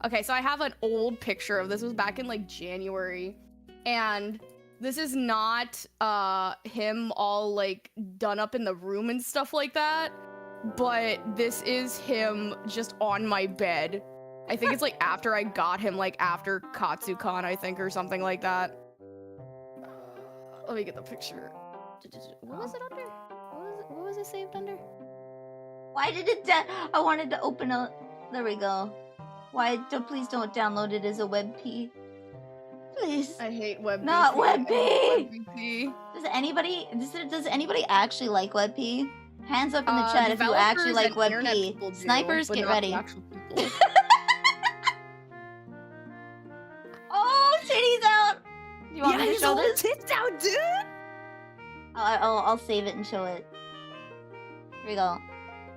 Okay, so I have an old picture of this. It was back in like January. And this is not him all like done up in the room and stuff like that. But this is him just on my bed. I think it's like after I got him, like after Katsucon, I think, or something like that. Let me get the picture. What was it under? What was it saved under? Why did it? I wanted to open a. There we go. Why? Please don't download it as a WebP. Please. I hate WebP. Not WebP. WebP. Does anybody actually like WebP? Hands up in the chat if you actually like developers and internet people WebP. do, Snipers, but get not ready. the actual people. Oh, titties out! Do you want me to his show whole this? tits out, dude. I'll save it and show it. Here we go.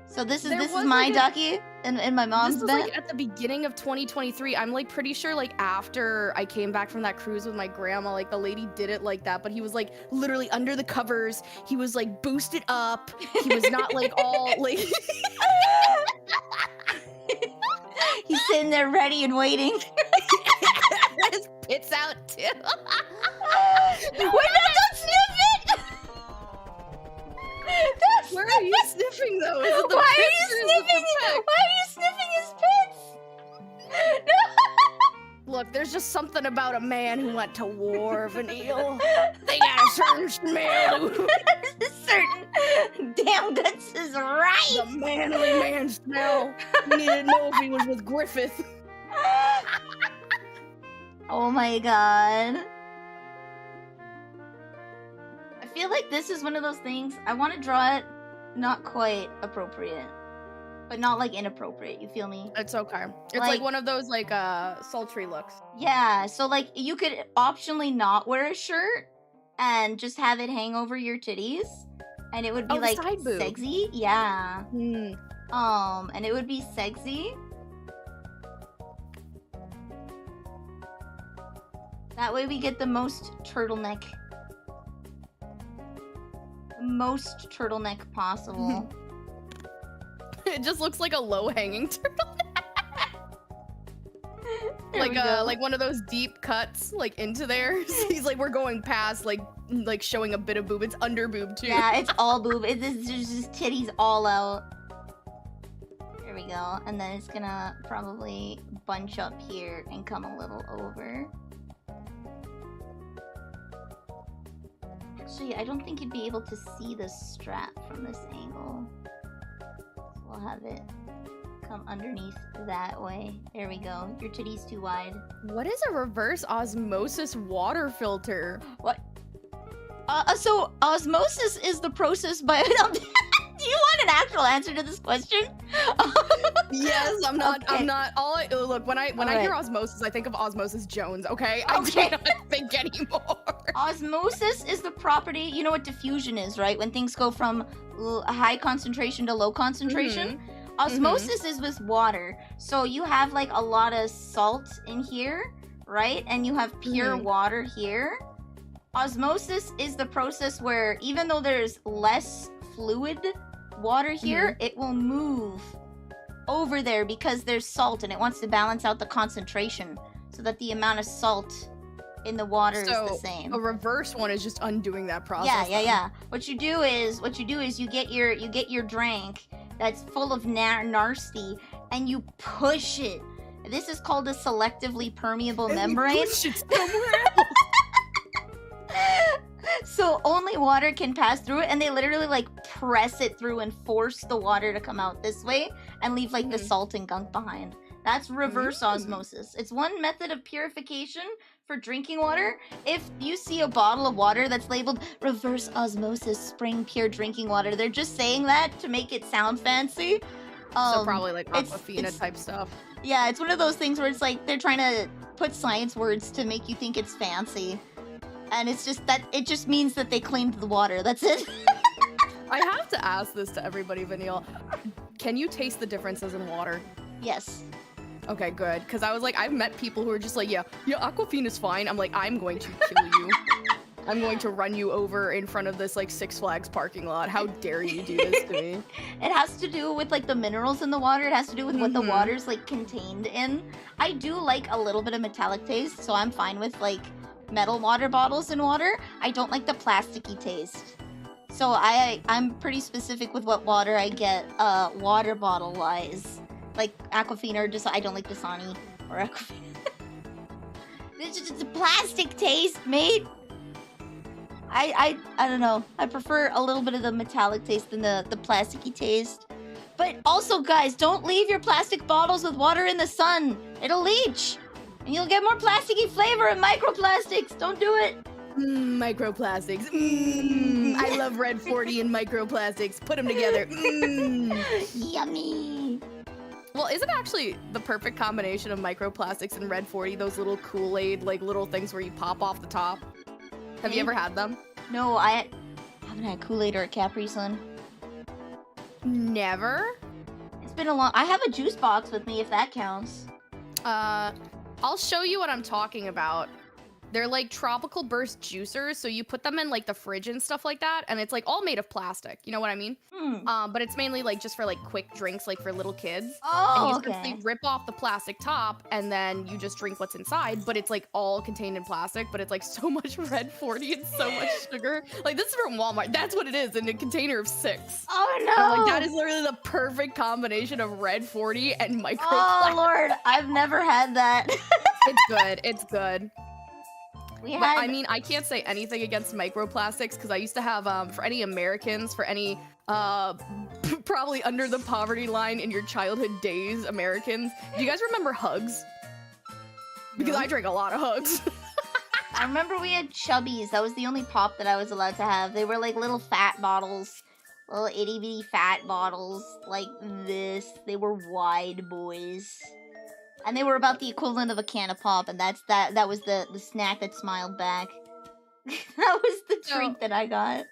So this is There this is was, my like, ducky in my mom's This was bed. like at the beginning of 2023. I'm like pretty sure like after I came back from that cruise with my grandma, like the lady did it like that, but he was like literally under the covers. He was like boosted up. He was not like all like He's sitting there ready and waiting. his pits out too. Wait, no, don't sniff it! Don't Where sniff are you it! sniffing though? Is it the Why are pits you or is it the sniffing? peck? Why are you sniffing his pits? No. Look, there's just something about a man who went to war, Vanille. They got a certain smell. Certain damn guts is right. The manly man smell. You need to know if he was with Griffith. Oh my god. I feel like this is one of those things. I want to draw it not quite appropriate, but not like inappropriate. You feel me? It's okay. It's Like- like one of those like sultry looks. Yeah. So like you could optionally not wear a shirt and just have it hang over your titties, and it would be Oh, the like side boob. sexy. Yeah. Hmm. And it would be sexy. That way we get the most turtleneck. The most turtleneck possible. It just looks like a low-hanging turtle. There we go. Like one of those deep cuts like into there. He's like, we're going past like showing a bit of boob. It's under boob too. Yeah, it's all boob. It's just titties all out. There we go. And then it's gonna probably bunch up here and come a little over. Actually, I don't think you'd be able to see the strap from this angle. So we'll have it come underneath that way. There we go. Your titty's too wide. What is a reverse osmosis water filter? What? So osmosis is the process by... Do you want an actual answer to this question? Yes, I'm not. Okay. I'm not. Look, when I Alright. hear osmosis, I think of Osmosis Jones. Okay, Okay. I do not think anymore. Osmosis is the property. You know what diffusion is, right? When things go from a high concentration to low concentration. Osmosis is with water. So you have like a lot of salt in here, right? And you have pure water here. Osmosis is the process where even though there's less fluid water here, it will move over there because there's salt and it wants to balance out the concentration so that the amount of salt in the water is the same. A reverse one is just undoing that process. Yeah. What you do is you get your drink that's full of nasty and you push it. This is called a selectively permeable membrane. Push it somewhere else. So only water can pass through it, and they literally like press it through and force the water to come out this way and leave like the salt and gunk behind. That's reverse osmosis. It's one method of purification for drinking water. If you see a bottle of water that's labeled reverse osmosis spring pure drinking water, they're just saying that to make it sound fancy. So probably like it's- Aquafina type stuff. Yeah, it's one of those things where it's like they're trying to put science words to make you think it's fancy. And it's just that it just means that they claimed the water. That's it. I have to ask this to everybody, Vanille. Can you taste the differences in water? Yes. Okay, good. Because I was like, I've met people who are just like, yeah, Aquafina's fine. I'm like, I'm going to kill you. I'm going to run you over in front of this like Six Flags parking lot. How dare you do this to me? It has to do with like the minerals in the water. It has to do with what the water's like contained in. I do like a little bit of metallic taste, so I'm fine with like metal water bottles in water. I don't like the plasticky taste. So I'm pretty specific with what water I get water bottle wise. Like Aquafina or just I don't like Dasani or Aquafina. It's just a plastic taste, mate. I don't know. I prefer a little bit of the metallic taste than the plasticky taste. But also, guys, don't leave your plastic bottles with water in the sun. It'll leach. And you'll get more plasticky flavor and microplastics. Don't do it. Microplastics. I love Red 40 and microplastics. Put them together. Yummy. Well, isn't actually the perfect combination of microplastics and Red 40 those little Kool-Aid, like little things where you pop off the top? Have you ever had them? No, I haven't had Kool-Aid or a Capri Sun. Never? It's been a long... I have a juice box with me, if that counts. I'll show you what I'm talking about. They're like tropical burst juicers, so you put them in like the fridge and stuff like that, and it's like all made of plastic. You know what I mean? But it's mainly like just for like quick drinks, like for little kids. Oh, and you simply rip off the plastic top, and then you just drink what's inside. But it's like all contained in plastic. But it's like so much Red 40 and so much sugar. Like this is from Walmart. That's what it is in a container of 6. Oh no! And, like that is literally the perfect combination of Red 40 and microplastics. Oh Lord, I've never had that. It's good. It's good. But I mean, I can't say anything against microplastics because I used to have, for any Americans, for any, probably under the poverty line in your childhood days, Americans, do you guys remember Hugs? Because I drank a lot of Hugs. I remember we had Chubbies. That was the only pop that I was allowed to have. They were like little fat bottles. Little itty bitty fat bottles like this. They were wide boys. And they were about the equivalent of a can of pop, and that was the snack that smiled back. That was the treat that I got.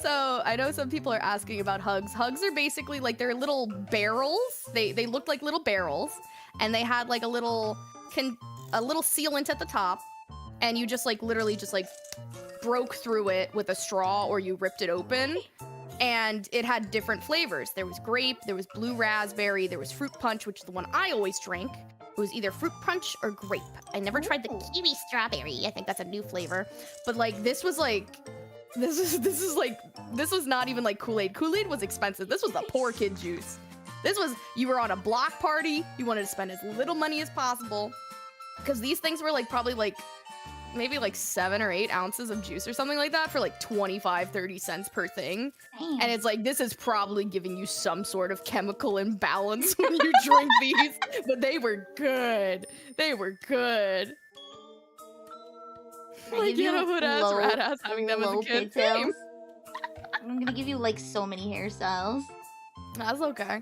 So, I know some people are asking about Hugs. Hugs are basically like they're little barrels. They looked like little barrels, and they had like a little sealant at the top, and you just like literally just like broke through it with a straw or you ripped it open. And it had different flavors. There was grape, there was blue raspberry, there was fruit punch, which is the one I always drank. It was either fruit punch or grape. I never tried the kiwi strawberry. I think that's a new flavor. But like this was not even like Kool-Aid. Kool-Aid was expensive. This was the poor kid juice. This was, you were on a block party, you wanted to spend as little money as possible. Because these things were like probably like maybe like 7 or 8 ounces of juice or something like that for like 25-30 cents per thing. Damn. And it's like, this is probably giving you some sort of chemical imbalance when you drink these, but they were good. They were good. Like, you know, hood ass, rat ass having them as a kid. Same. I'm gonna give you like so many hairstyles. That's okay.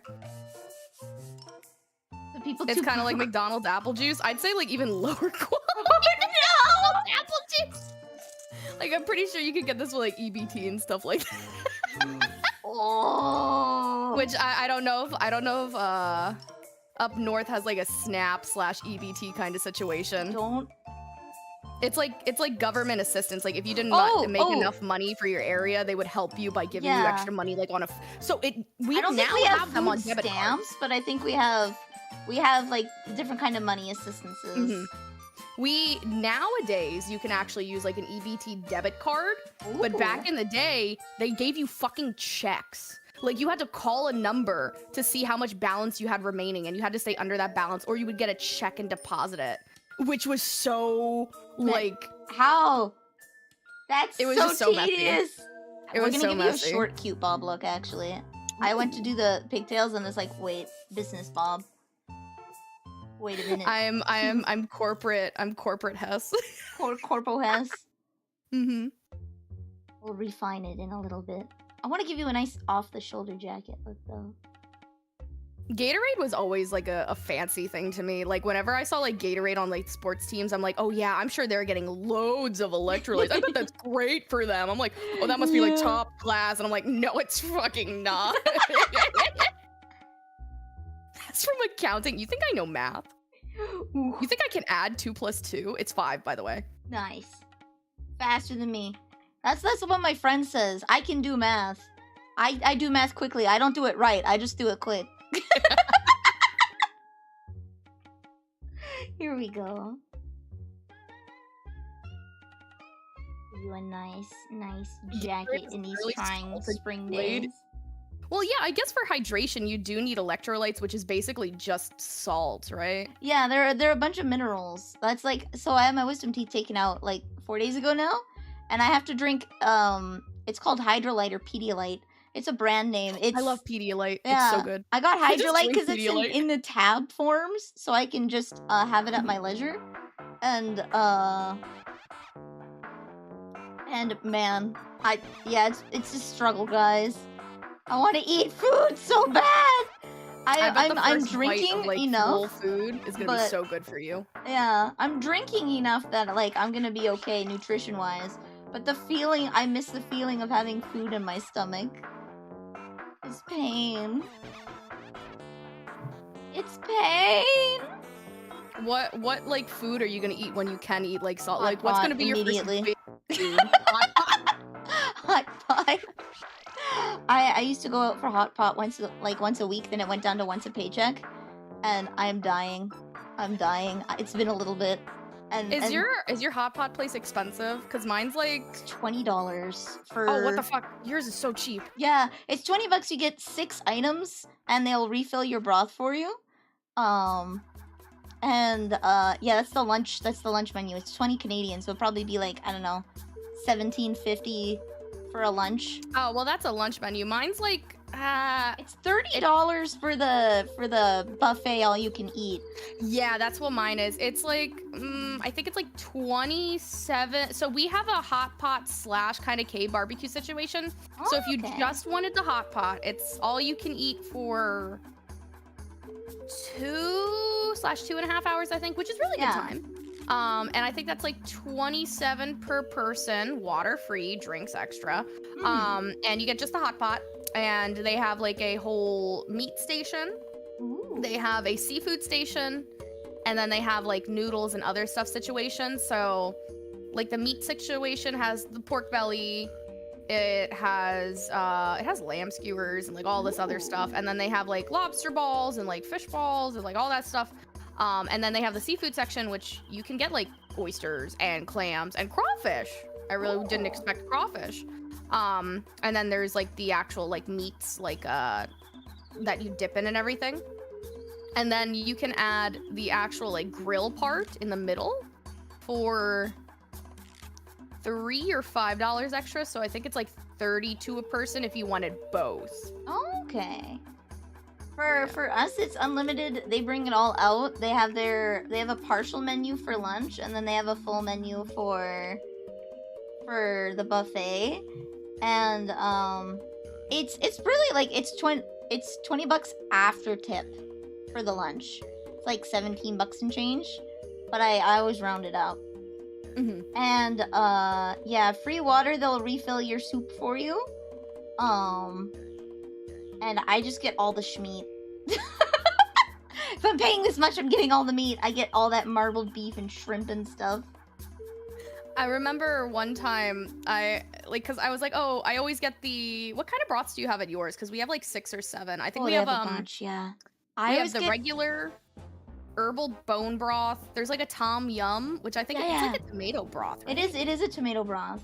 The people It's too kind of like broke. McDonald's apple juice. I'd say like even lower quality. No, apple juice. Like I'm pretty sure you could get this with like EBT and stuff like that. Oh. Which I don't know if up north has like a SNAP / EBT kind of situation. Don't. It's like government assistance. Like if you didn't Oh, make oh. enough money for your area, they would help you by giving you Yeah. extra money like on a. So it we I don't now think we have them on food debit stamps, cards. but I think we have like different kind of money assistances. Mhm. We nowadays you can actually use like an EBT debit card, but back in the day they gave you fucking checks. Like you had to call a number to see how much balance you had remaining, and you had to stay under that balance, or you would get a check and deposit it, which was so like How? That's It was so just so messy. tedious. It We're was gonna so give messy. you a short, cute bob look. Actually, I went to do the pigtails, and it's like, wait, business bob. Wait a minute. I'm corporate Hess. Corpo has. Mm-hmm. We'll refine it in a little bit. I want to give you a nice off-the-shoulder jacket look, though. Gatorade was always like a fancy thing to me. Like whenever I saw like Gatorade on like sports teams, I'm like, oh yeah, I'm sure they're getting loads of electrolytes. I bet that's great for them. I'm like, oh, that must be like Yeah. top class. And I'm like, no, it's fucking not. That's from accounting. You think I know math? Ooh, You think I can add 2 + 2? It's 5, by the way. nice. Faster than me. That's what my friend says. I can do math. I do math quickly. I don't do it right. I just do it quick. Here we go. Give you a nice jacket in these really trying salted spring Gatorade. days. Well, yeah, I guess for hydration, you do need electrolytes, which is basically just salt, right? Yeah, there are a bunch of minerals. That's like, so I had my wisdom teeth taken out like 4 days ago now, and I have to drink it's called Hydrolyte or Pedialyte. It's a brand name. It's I love Pedialyte. Yeah. It's so good. I got I just Hydrolyte drink because it's Pedialyte. in the tab forms, so I can just have it at my leisure. And man, it's a struggle, guys. I want to eat food so bad. I bet the I'm first bite drinking of, like, enough. full food is gonna be but- so good for you. Yeah, I'm drinking enough that like I'm gonna be okay nutrition wise. But the feeling, I miss the feeling of having food in my stomach. It's pain. It's pain. What like food are you gonna eat when you can eat like salt? Hot Like what's pot gonna be your first immediately. big food? Hot pot? Hot pot. I used to go out for hot pot once a week, then it went down to once a paycheck, and I'm dying. It's been a little bit. And Is your hot pot place expensive? Cause mine's like $20 for? oh what the fuck? Yours is so cheap. Yeah, it's $20. You get 6 items, and they'll refill your broth for you. Yeah, that's the lunch. That's the lunch menu. It's 20 Canadian, so it'll probably be like, I don't know, $17.50 for a lunch. Oh well, that's a lunch menu. Mine's like It's $30 for the buffet, all you can eat. yeah, that's what mine is. It's like I think it's like 27. So we have a hot pot / kind of K barbecue situation. So if you Okay. just wanted the hot pot, it's all you can eat for 2 / 2.5 hours, I think, which is really Yeah. good time. And I think that's like 27 per person, water free, drinks extra. And you get just the hot pot, and they have like a whole meat station. Ooh. They have a seafood station, and then they have like noodles and other stuff situations. So like the meat situation has the pork belly, it has lamb skewers and like all this other stuff, and then they have like lobster balls and like fish balls and like all that stuff. And then they have the seafood section, which you can get like oysters and clams and crawfish. I really didn't expect crawfish. And then there's like the actual like meats like that you dip in and everything. And then you can add the actual like grill part in the middle for $3 or $5 extra. So I think it's like $32 a person if you wanted both. Okay. For us, it's unlimited. They bring it all out. They have a partial menu for lunch, and then they have a full menu for the buffet. and it's really like it's 20 bucks after tip for the lunch. It's like 17 bucks and change, but I always round it up. And yeah, free water. They'll refill your soup for you. And I just get all the schmeat. If I'm paying this much, I'm getting all the meat. I get all that marbled beef and shrimp and stuff. I remember one time because I was like, oh, I always get what kind of broths do you have at yours? Because we have like 6 or 7. I think we have a bunch, yeah. We have the regular herbal bone broth. There's like a tom yum, which I think it's like a tomato broth. Right? It is a tomato broth.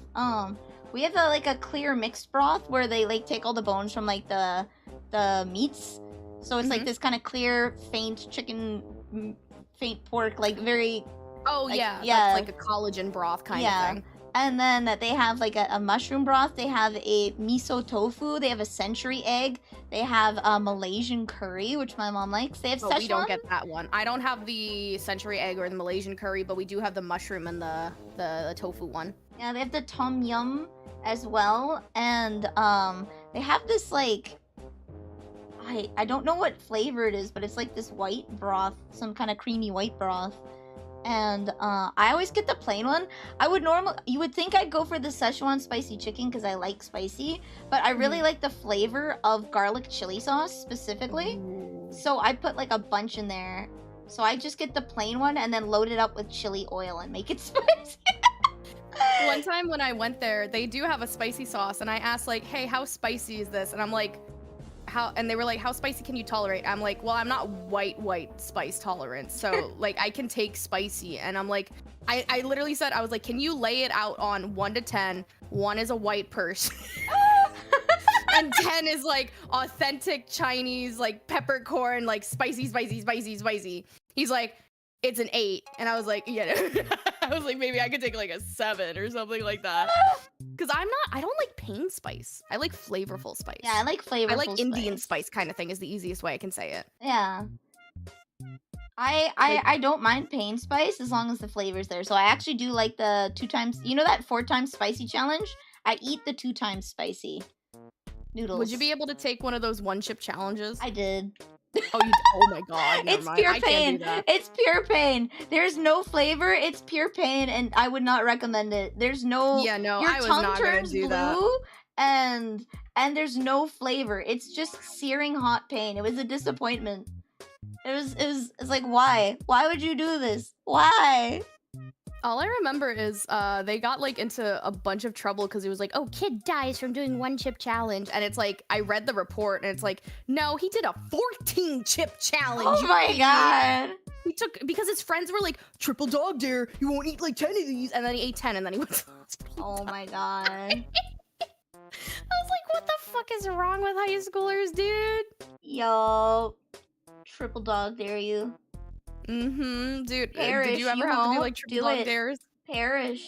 We have like a clear mixed broth where they like take all the bones from like the meats. So it's like this kind of clear, faint chicken, faint pork, like very. Oh like, that's like a collagen broth kind of thing. And then they have like a mushroom broth. They have a miso tofu. They have a century egg. They have a Malaysian curry, which my mom likes. They have Szechuan. We don't get that one. I don't have the century egg or the Malaysian curry, but we do have the mushroom and the tofu one. Yeah, they have the tom yum as well. And they have this like, I don't know what flavor it is, but it's like this white broth, some kind of creamy white broth. And I always get the plain one. You would think I'd go for the Szechuan spicy chicken because I like spicy, but I really like the flavor of garlic chili sauce specifically. So I put like a bunch in there. So I just get the plain one and then load it up with chili oil and make it spicy. One time when I went there, they do have a spicy sauce, and I asked like, hey, how spicy is this? And I'm like, and they were like, how spicy can you tolerate? I'm like, well, I'm not white spice tolerant, so like I can take spicy. And I'm like, I literally said, I was like, can you lay it out on 1 to 10? 1 is a white person and 10 is like authentic Chinese like peppercorn, like spicy. He's like, it's an 8. And I was like, yeah. I was like, maybe I could take like a 7 or something like that. Because I don't like pain spice. I like flavorful spice. Yeah, I like flavorful I like Indian spice kind of thing is the easiest way I can say it. Yeah. I don't mind pain spice as long as the flavor's there. So I actually do like the 2 times, you know that 4 times spicy challenge? I eat the 2 times spicy noodles. Would you be able to take one of those 1 chip challenges? I did. Oh my god. It's pure pain. It's pure pain. There's no flavor. It's pure pain, and I would not recommend it. There's no. Yeah, no, your I was tongue not turns gonna do blue, that. And there's no flavor. It's just searing hot pain. It was a disappointment. It's like, why? Why would you do this? Why? All I remember is they got like into a bunch of trouble because it was like, oh, kid dies from doing 1 chip challenge. And it's like, I read the report and it's like, no, he did a 14 chip challenge. Oh my god. He took, because his friends were like, triple dog dare, you won't eat like 10 of these. And then he ate 10 and then he went to the hospital. Oh my god. I was like, what the fuck is wrong with high schoolers, dude? Yo, triple dog dare you. Dude, Perish, did you ever have to do like triple dog dares? Perish.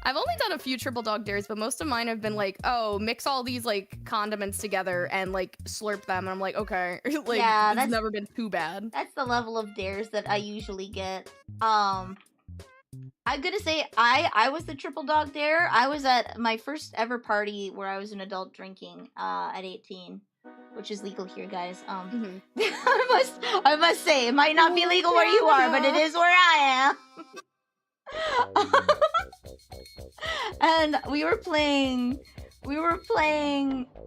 I've only done a few triple dog dares, but most of mine have been like, oh, mix all these like condiments together and like slurp them. And I'm like, okay, like yeah, it's never been too bad. That's the level of dares that I usually get. I'm gonna say I was the triple dog dare. I was at my first ever party where I was an adult drinking at 18. Which is legal here, guys. I must say, it might not be legal where you are, but it is where I am. And we were playing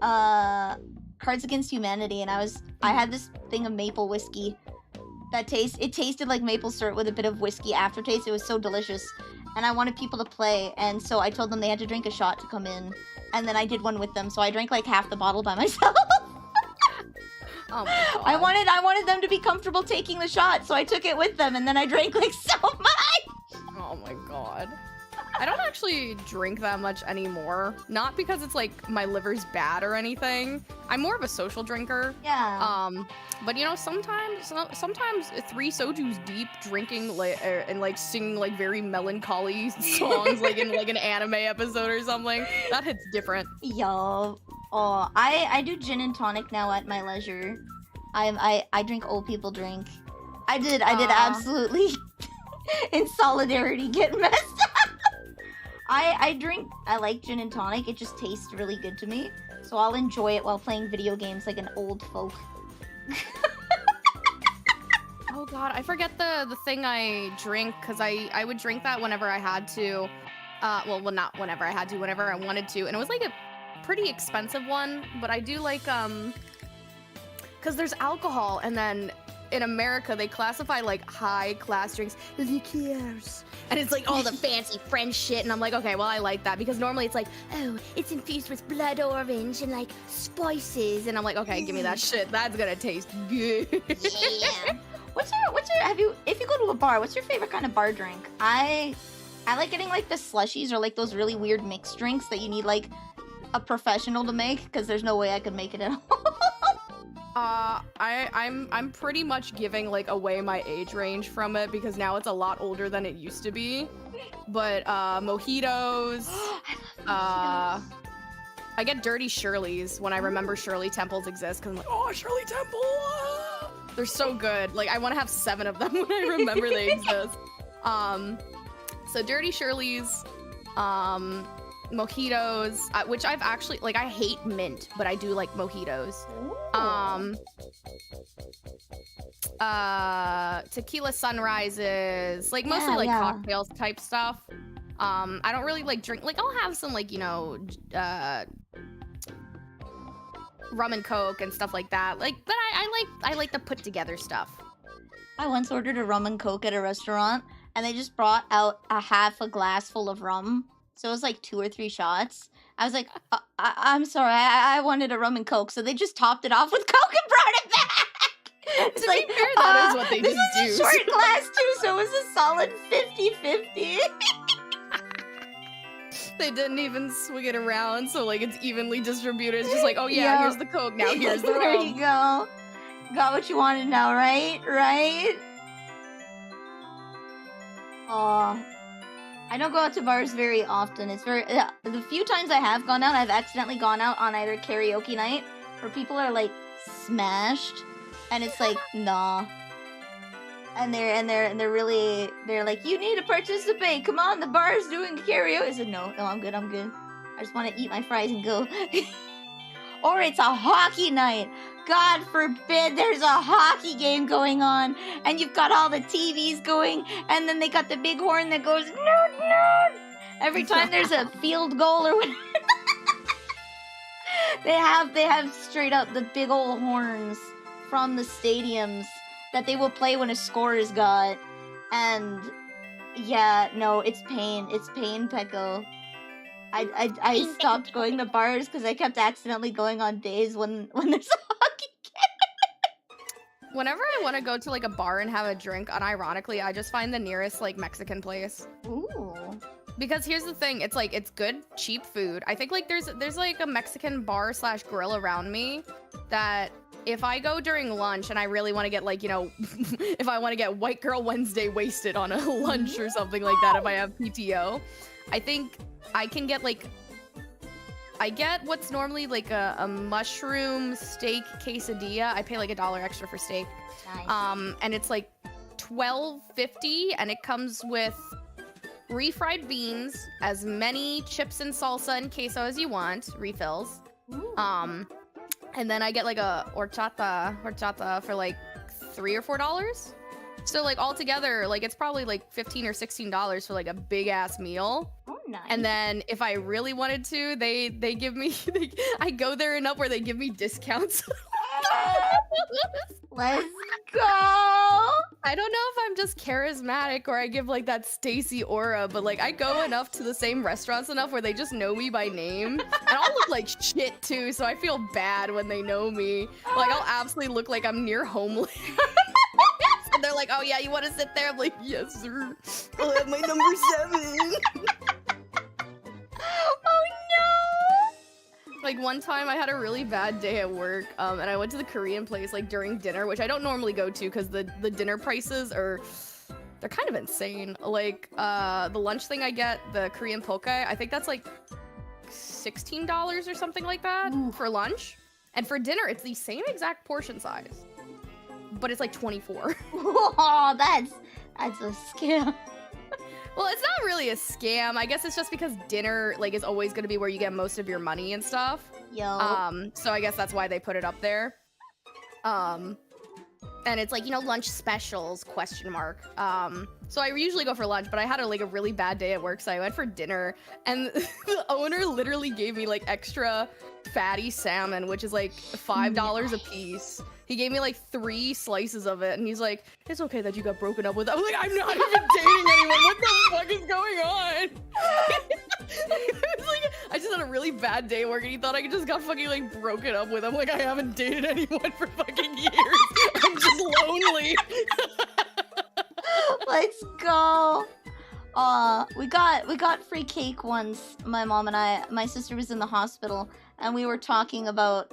Cards Against Humanity, and I had this thing of maple whiskey that tasted like maple syrup with a bit of whiskey aftertaste. It was so delicious, and I wanted people to play, and so I told them they had to drink a shot to come in, and then I did one with them, so I drank like half the bottle by myself. Oh my god. I wanted them to be comfortable taking the shot, so I took it with them, and then I drank like so much. Oh my god. I don't actually drink that much anymore. Not because it's like my liver's bad or anything. I'm more of a social drinker. Yeah. But you know, sometimes 3 sojus deep, drinking and like singing like very melancholy songs, like in like an anime episode or something, that hits different. Yo. Oh, I do gin and tonic now at my leisure. I drink old people drink. I did absolutely in solidarity get messed up. I like gin and tonic. It just tastes really good to me. So I'll enjoy it while playing video games like an old folk. Oh god, I forget the thing I drink, because I would drink that whenever I had to. Well, not whenever I had to, whenever I wanted to. And it was like a pretty expensive one, but I do like, because there's alcohol, and then in America, they classify like high class drinks, liqueurs. And it's like all the fancy French shit, and I'm like, okay, well, I like that, because normally it's like, oh, it's infused with blood orange and like spices, and I'm like, okay, give me that shit. That's gonna taste good. Yeah. If you go to a bar, what's your favorite kind of bar drink? I like getting like the slushies or like those really weird mixed drinks that you need like a professional to make, because there's no way I could make it at all. I'm pretty much giving like away my age range from it, because now it's a lot older than it used to be. But mojitos, I get dirty Shirleys when I remember Shirley Temples exist, because I'm like, oh, Shirley Temple! They're so good. Like, I want to have 7 of them when I remember they exist. So dirty Shirleys, mojitos, which I've actually, like, I hate mint, but I do like mojitos. Tequila sunrises, like mostly like cocktails type stuff. I don't really like drink, like I'll have some like, you know, rum and coke and stuff like that. Like, but I like the put together stuff. I once ordered a rum and coke at a restaurant, and they just brought out a half a glass full of rum. So it was like 2 or 3 shots. I was like, I'm sorry, I wanted a rum and coke. So they just topped it off with coke and brought it back. It's to like, be fair, that is what they just do. This is a short glass too, so it was a solid 50-50. They didn't even swing it around, so like it's evenly distributed. It's just like, oh yeah, here's the coke, now here's the rum. There you go. Got what you wanted now, right? Right? Aw. I don't go out to bars very often. It's very the few times I have gone out, I've accidentally gone out on either karaoke night where people are like smashed, and it's like nah. And they're like, you need to participate. Come on, the bar is doing karaoke. I said no, I'm good. I just want to eat my fries and go. Or it's a hockey night. God forbid there's a hockey game going on, and you've got all the TVs going, and then they got the big horn that goes no every time there's a field goal or whatever. they have straight up the big old horns from the stadiums that they will play when a score is got. And yeah, no, it's pain, Pecco. I stopped going to bars because I kept accidentally going on days when there's a hockey game. Whenever I want to go to like a bar and have a drink, unironically, I just find the nearest like Mexican place. Ooh. Because here's the thing, it's like, it's good, cheap food. I think like there's like a Mexican bar / grill around me that if I go during lunch and I really want to get like, you know, if I want to get White Girl Wednesday wasted on a lunch or something like that, if I have PTO, I think I can get like, I get what's normally like a mushroom steak quesadilla. I pay like $1 extra for steak. Nice. And it's like $12.50, and it comes with refried beans, as many chips and salsa and queso as you want, refills. Ooh. And then I get like a horchata for like $3 or $4. So like altogether, like it's probably like $15 or $16 for like a big ass meal. Oh, nice. And then if I really wanted to, they give me, I go there enough where they give me discounts. Let's go. I don't know if I'm just charismatic or I give like that Stacy aura, but like I go enough to the same restaurants enough where they just know me by name. And I'll look like shit too, so I feel bad when they know me. Like I'll absolutely look like I'm near homeless. And they're like, oh yeah, you want to sit there? I'm like, yes sir. I'll have my number 7. Oh no! Like one time I had a really bad day at work, and I went to the Korean place like during dinner, which I don't normally go to because the dinner prices they're kind of insane. Like the lunch thing I get, the Korean poke, I think that's like $16 or something like that for lunch. And for dinner, it's the same exact portion size, but it's like 24. Oh, that's a scam. Well, it's not really a scam. I guess it's just because dinner like is always going to be where you get most of your money and stuff. Yo. So I guess that's why they put it up there. And it's like, you know, lunch specials, ? So I usually go for lunch, but I had a really bad day at work, so I went for dinner, and the owner literally gave me like extra fatty salmon, which is like $5 a piece. He gave me like 3 slices of it, and he's like, "It's okay that you got broken up with." I was like, "I'm not even dating anyone. What the fuck is going on?" Like, I just had a really bad day at work, and he thought I just got fucking like broken up with. I'm like, I haven't dated anyone for fucking years. I'm just lonely. Let's go. We got free cake once. My mom and I. My sister was in the hospital, and we were talking about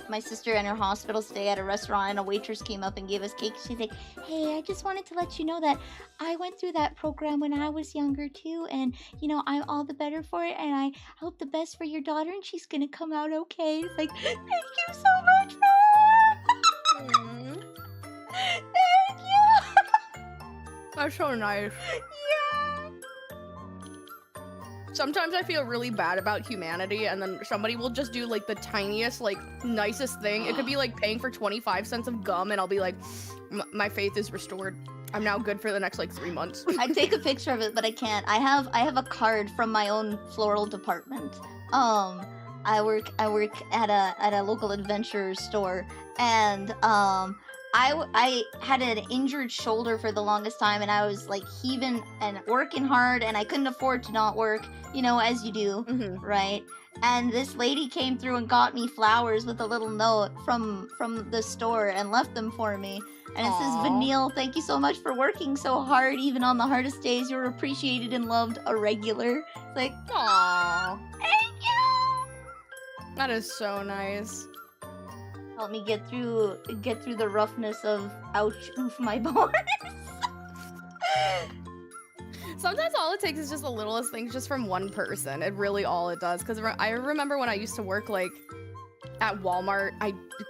my sister and her hospital stay at a restaurant, and a waitress came up and gave us cake. She's like, "Hey, I just wanted to let you know that I went through that program when I was younger too, and you know, I'm all the better for it, and I hope the best for your daughter, and she's gonna come out okay." It's like, thank you so much, Mom. Thank you. That's so nice. Yeah. Sometimes I feel really bad about humanity, and then somebody will just do like the tiniest, like nicest thing. It could be like paying for 25 cents of gum, and I'll be like, my faith is restored. I'm now good for the next like 3 months. I'd take a picture of it, but I can't. I have a card from my own floral department. I work at a local adventure store, and I had an injured shoulder for the longest time, and I was like heaving and working hard, and I couldn't afford to not work, you know, as you do, right? And this lady came through and got me flowers with a little note from the store and left them for me. And it says, "Vanille, thank you so much for working so hard, even on the hardest days. You're appreciated and loved, a regular." It's like, Aww. Thank you. That is so nice. Help me get through the roughness of ouch, oof, my bones. Sometimes all it takes is just the littlest things just from one person. It really all it does. Because I remember when I used to work like at Walmart.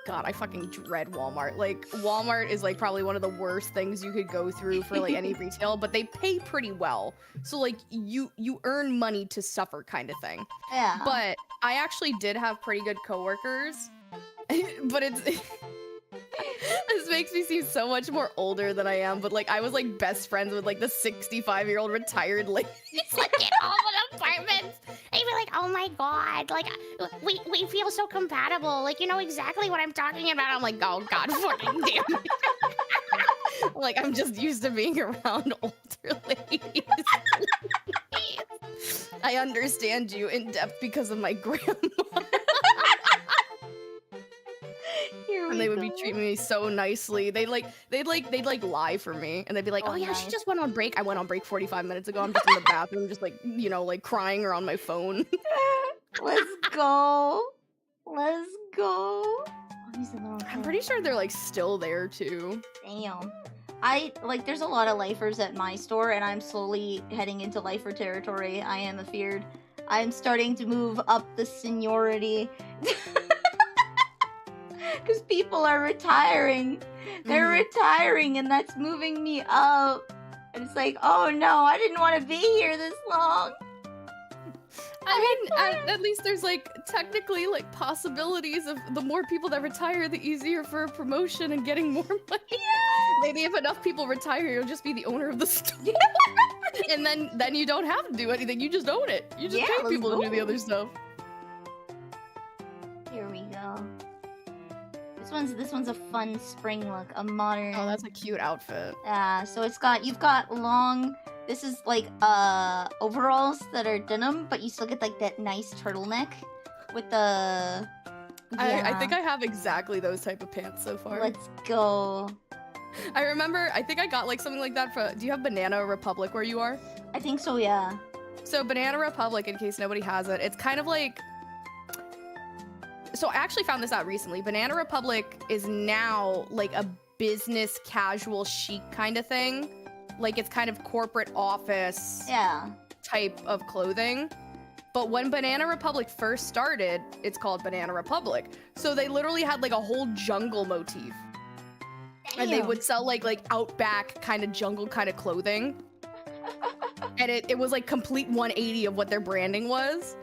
God, I fucking dread Walmart. Like, Walmart is like probably one of the worst things you could go through for like any retail, but they pay pretty well. So like you earn money to suffer kind of thing. Yeah. But I actually did have pretty good coworkers. But it's this makes me seem so much more older than I am, but like I was like best friends with like the 65-year-old retired lady. It's like in all the apartments. And you'd be like, "Oh my god, like we feel so compatible. Like, you know exactly what I'm talking about." I'm like, "Oh god, fucking damn it." Like, I'm just used to being around older ladies. I understand you in depth because of my grandma. And they would be treating me so nicely. They'd lie for me, and they'd be like, "Oh yeah, nice. she just went on break. I went on break 45 minutes ago. I'm just in the bathroom, just like, you know, like crying or on my phone." Let's go. Let's go. I'm pretty sure they're like still there too. Damn. There's a lot of lifers at my store, and I'm slowly heading into lifer territory. I am afeared. I'm starting to move up the seniority. Because people are retiring. They're retiring, and that's moving me up. And it's like, oh no, I didn't want to be here this long. I mean, at least there's like technically like possibilities of the more people that retire, the easier for a promotion and getting more money. Yeah. Maybe if enough people retire, you'll just be the owner of the store. And then you don't have to do anything. You just own it. You just pay people to do the other stuff. Here we go. This one's a fun spring look, a modern. Oh, that's a cute outfit. Yeah, so you've got long. This is like overalls that are denim, but you still get like that nice turtleneck with the. Yeah. I think I have exactly those type of pants so far. Let's go. I remember. I think I got like something like that for. Do you have Banana Republic where you are? I think so. Yeah. So Banana Republic, in case nobody has it, it's kind of like. So I actually found this out recently. Banana Republic is now like a business casual chic kind of thing. Like it's kind of corporate office type of clothing. But when Banana Republic first started, it's called Banana Republic. So they literally had like a whole jungle motif. Damn. And they would sell like outback kind of jungle kind of clothing. and it was like complete 180 of what their branding was.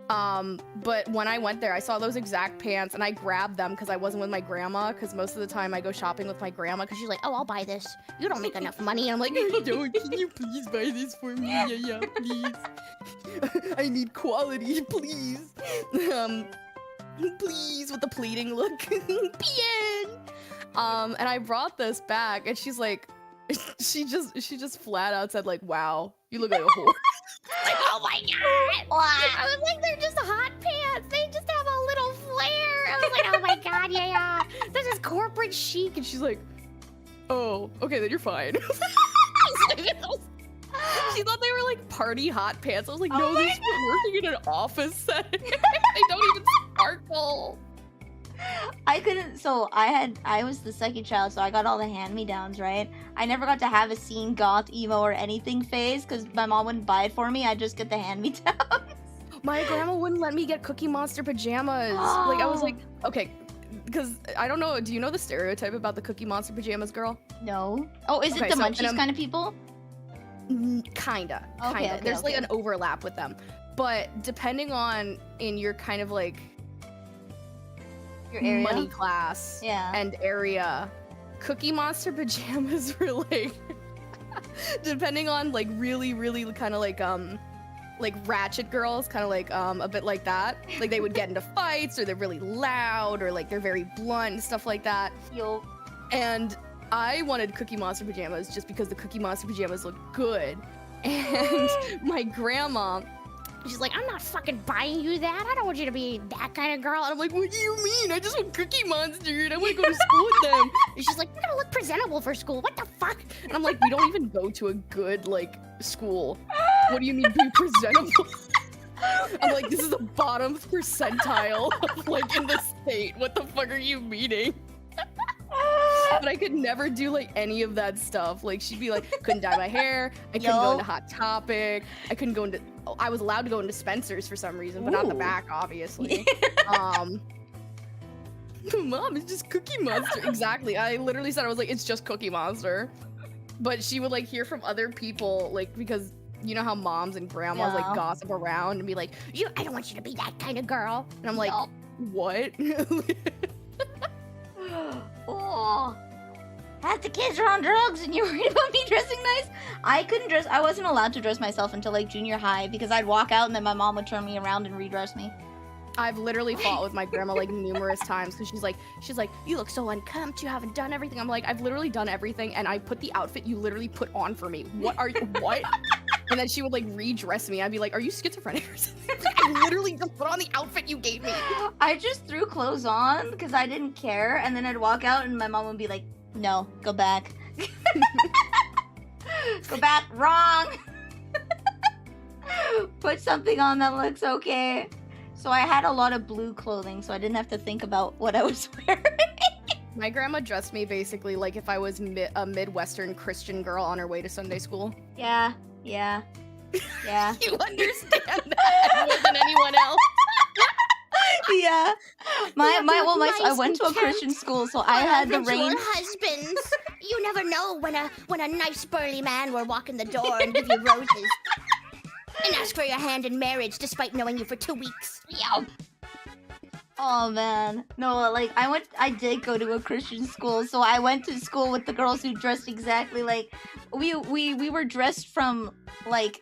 But when I went there, I saw those exact pants and I grabbed them because I wasn't with my grandma, because most of the time I go shopping with my grandma because she's like, Oh, I'll buy this. You don't make enough money. And I'm like, I don't. Can you please buy this for me? Yeah, please. I need quality, please. Please, with the pleading look. Bien. And I brought this back, and she's like, she just flat out said like, "Wow, you look like a whore." like, oh my god. I was like, they're just hot pants. They just have a little flare. I was like, oh my god, yeah. This is corporate chic. And she's like, "Oh, okay, then you're fine." She thought they were like party hot pants. I was like, no, these are working in an office setting. They don't even sparkle. I couldn't, so I was the second child, so I got all the hand-me-downs, right? I never got to have a scene, goth, emo, or anything phase, because my mom wouldn't buy it for me. I just get the hand-me-downs. My grandma wouldn't let me get Cookie Monster pajamas. Like, I was like, okay, because I don't know, do you know the stereotype about the Cookie Monster pajamas girl? No. Oh, is it the munchies kind of people? Kinda. Okay, There's like an overlap with them. But depending on in your kind of like Your area? money class and area, Cookie Monster pajamas were like depending on like really kind of like ratchet girls, kind of like a bit like that. Like they would get into fights, or they're really loud, or like they're very blunt, stuff like that. Yo. And I wanted Cookie Monster pajamas just because the Cookie Monster pajamas looked good. And my grandma, she's like, I'm not fucking buying you that. I don't want you to be that kind of girl. And I'm like, what do you mean? I just want Cookie Monster and I want to go to school with them. And she's like, you're gonna look presentable for school. What the fuck? And I'm like, we don't even go to a good, like, school. What do you mean be presentable? I'm like, this is the bottom percentile of, like, in the state. What the fuck are you meaning? But I could never do like any of that stuff. Like she'd be like, couldn't dye my hair. I couldn't go into Hot Topic. I couldn't go into. I was allowed to go into Spencer's for some reason, but not the back, obviously. Mom, it's just Cookie Monster. Exactly. I literally said, I was like, it's just Cookie Monster. But she would like hear from other people, like, because you know how moms and grandmas like gossip around and be like, I don't want you to be that kind of girl. And I'm like, what? Oh, half the kids are on drugs and you're worried about me dressing nice? I couldn't dress, I wasn't allowed to dress myself until like junior high because I'd walk out and then my mom would turn me around and redress me. I've literally fought with my grandma like numerous times because she's like, you look so unkempt, you haven't done everything. I'm like, I've literally done everything and I put the outfit you literally put on for me. What? And then she would like redress me. I'd be like, are you schizophrenic or something? I literally just put on the outfit you gave me. I just threw clothes on because I didn't care, and then I'd walk out and my mom would be like, no, go back. Go back, wrong. Put something on that looks okay. So I had a lot of blue clothing, so I didn't have to think about what I was wearing. My grandma dressed me basically like if I was a Midwestern Christian girl on her way to Sunday school. Yeah. You understand that more than anyone else. Yeah. I went to a Christian school, so I had the range. Husbands, you never know when a nice burly man will walk in the door and give you roses and ask for your hand in marriage, despite knowing you for 2 weeks. Yo. Oh man, no, like I did go to a Christian school, so I went to school with the girls who dressed exactly like we were dressed from like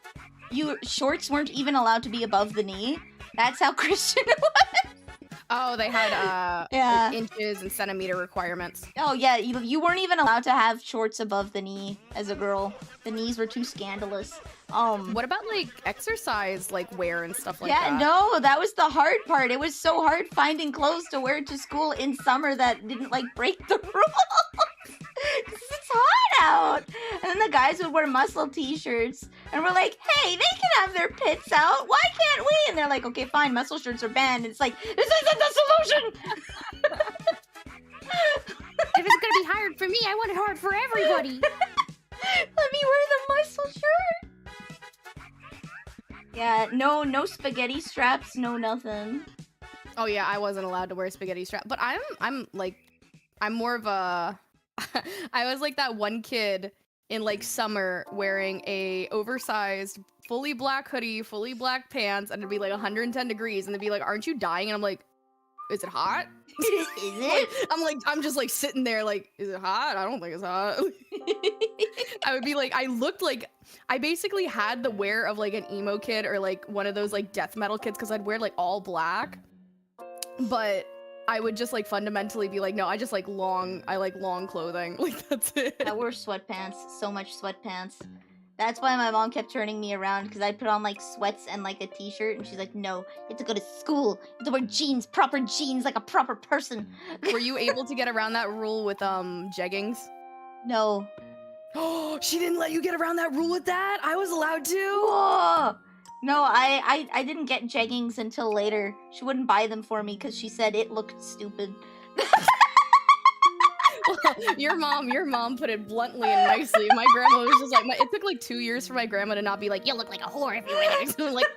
shorts weren't even allowed to be above the knee. That's how Christian it was. Oh, they had inches and centimeter requirements. Oh yeah, you weren't even allowed to have shorts above the knee as a girl. The knees were too scandalous. What about like exercise like wear and stuff like that? Yeah, no, that was the hard part. It was so hard finding clothes to wear to school in summer that didn't like break the rules. 'Cause it's hot out. And then the guys would wear muscle t-shirts and we're like, hey, they can have their pits out. Why can't we? And they're like, okay, fine, muscle shirts are banned. And it's like, this isn't the solution. If it's gonna be hard for me, I want it hard for everybody. Let me wear the muscle shirt. Yeah, no spaghetti straps, no nothing. Oh yeah, I wasn't allowed to wear spaghetti strap, but I'm more of a I was like that one kid in like summer wearing a oversized, fully black hoodie, fully black pants, and it'd be like 110 degrees, and they'd be like, "Aren't you dying?" And I'm like, "Is it hot?" Is it? I'm just like sitting there like, "Is it hot? I don't think it's hot." I would be like, I basically had the wear of like an emo kid or like one of those like death metal kids because I'd wear like all black, but I would just like fundamentally be like, no, I like long clothing. Like that's it. I wore sweatpants, so much sweatpants. That's why my mom kept turning me around because I'd put on like sweats and like a t-shirt, and she's like, "No, you have to go to school. You have to wear jeans, proper jeans, like a proper person." Were you able to get around that rule with jeggings? No. Oh, she didn't let you get around that rule with that? I was allowed to. Whoa. No, I didn't get jeggings until later. She wouldn't buy them for me because she said it looked stupid. Your mom put it bluntly and nicely. My grandma was just like, it took like 2 years for my grandma to not be like, "You look like a whore if you wear that." So like,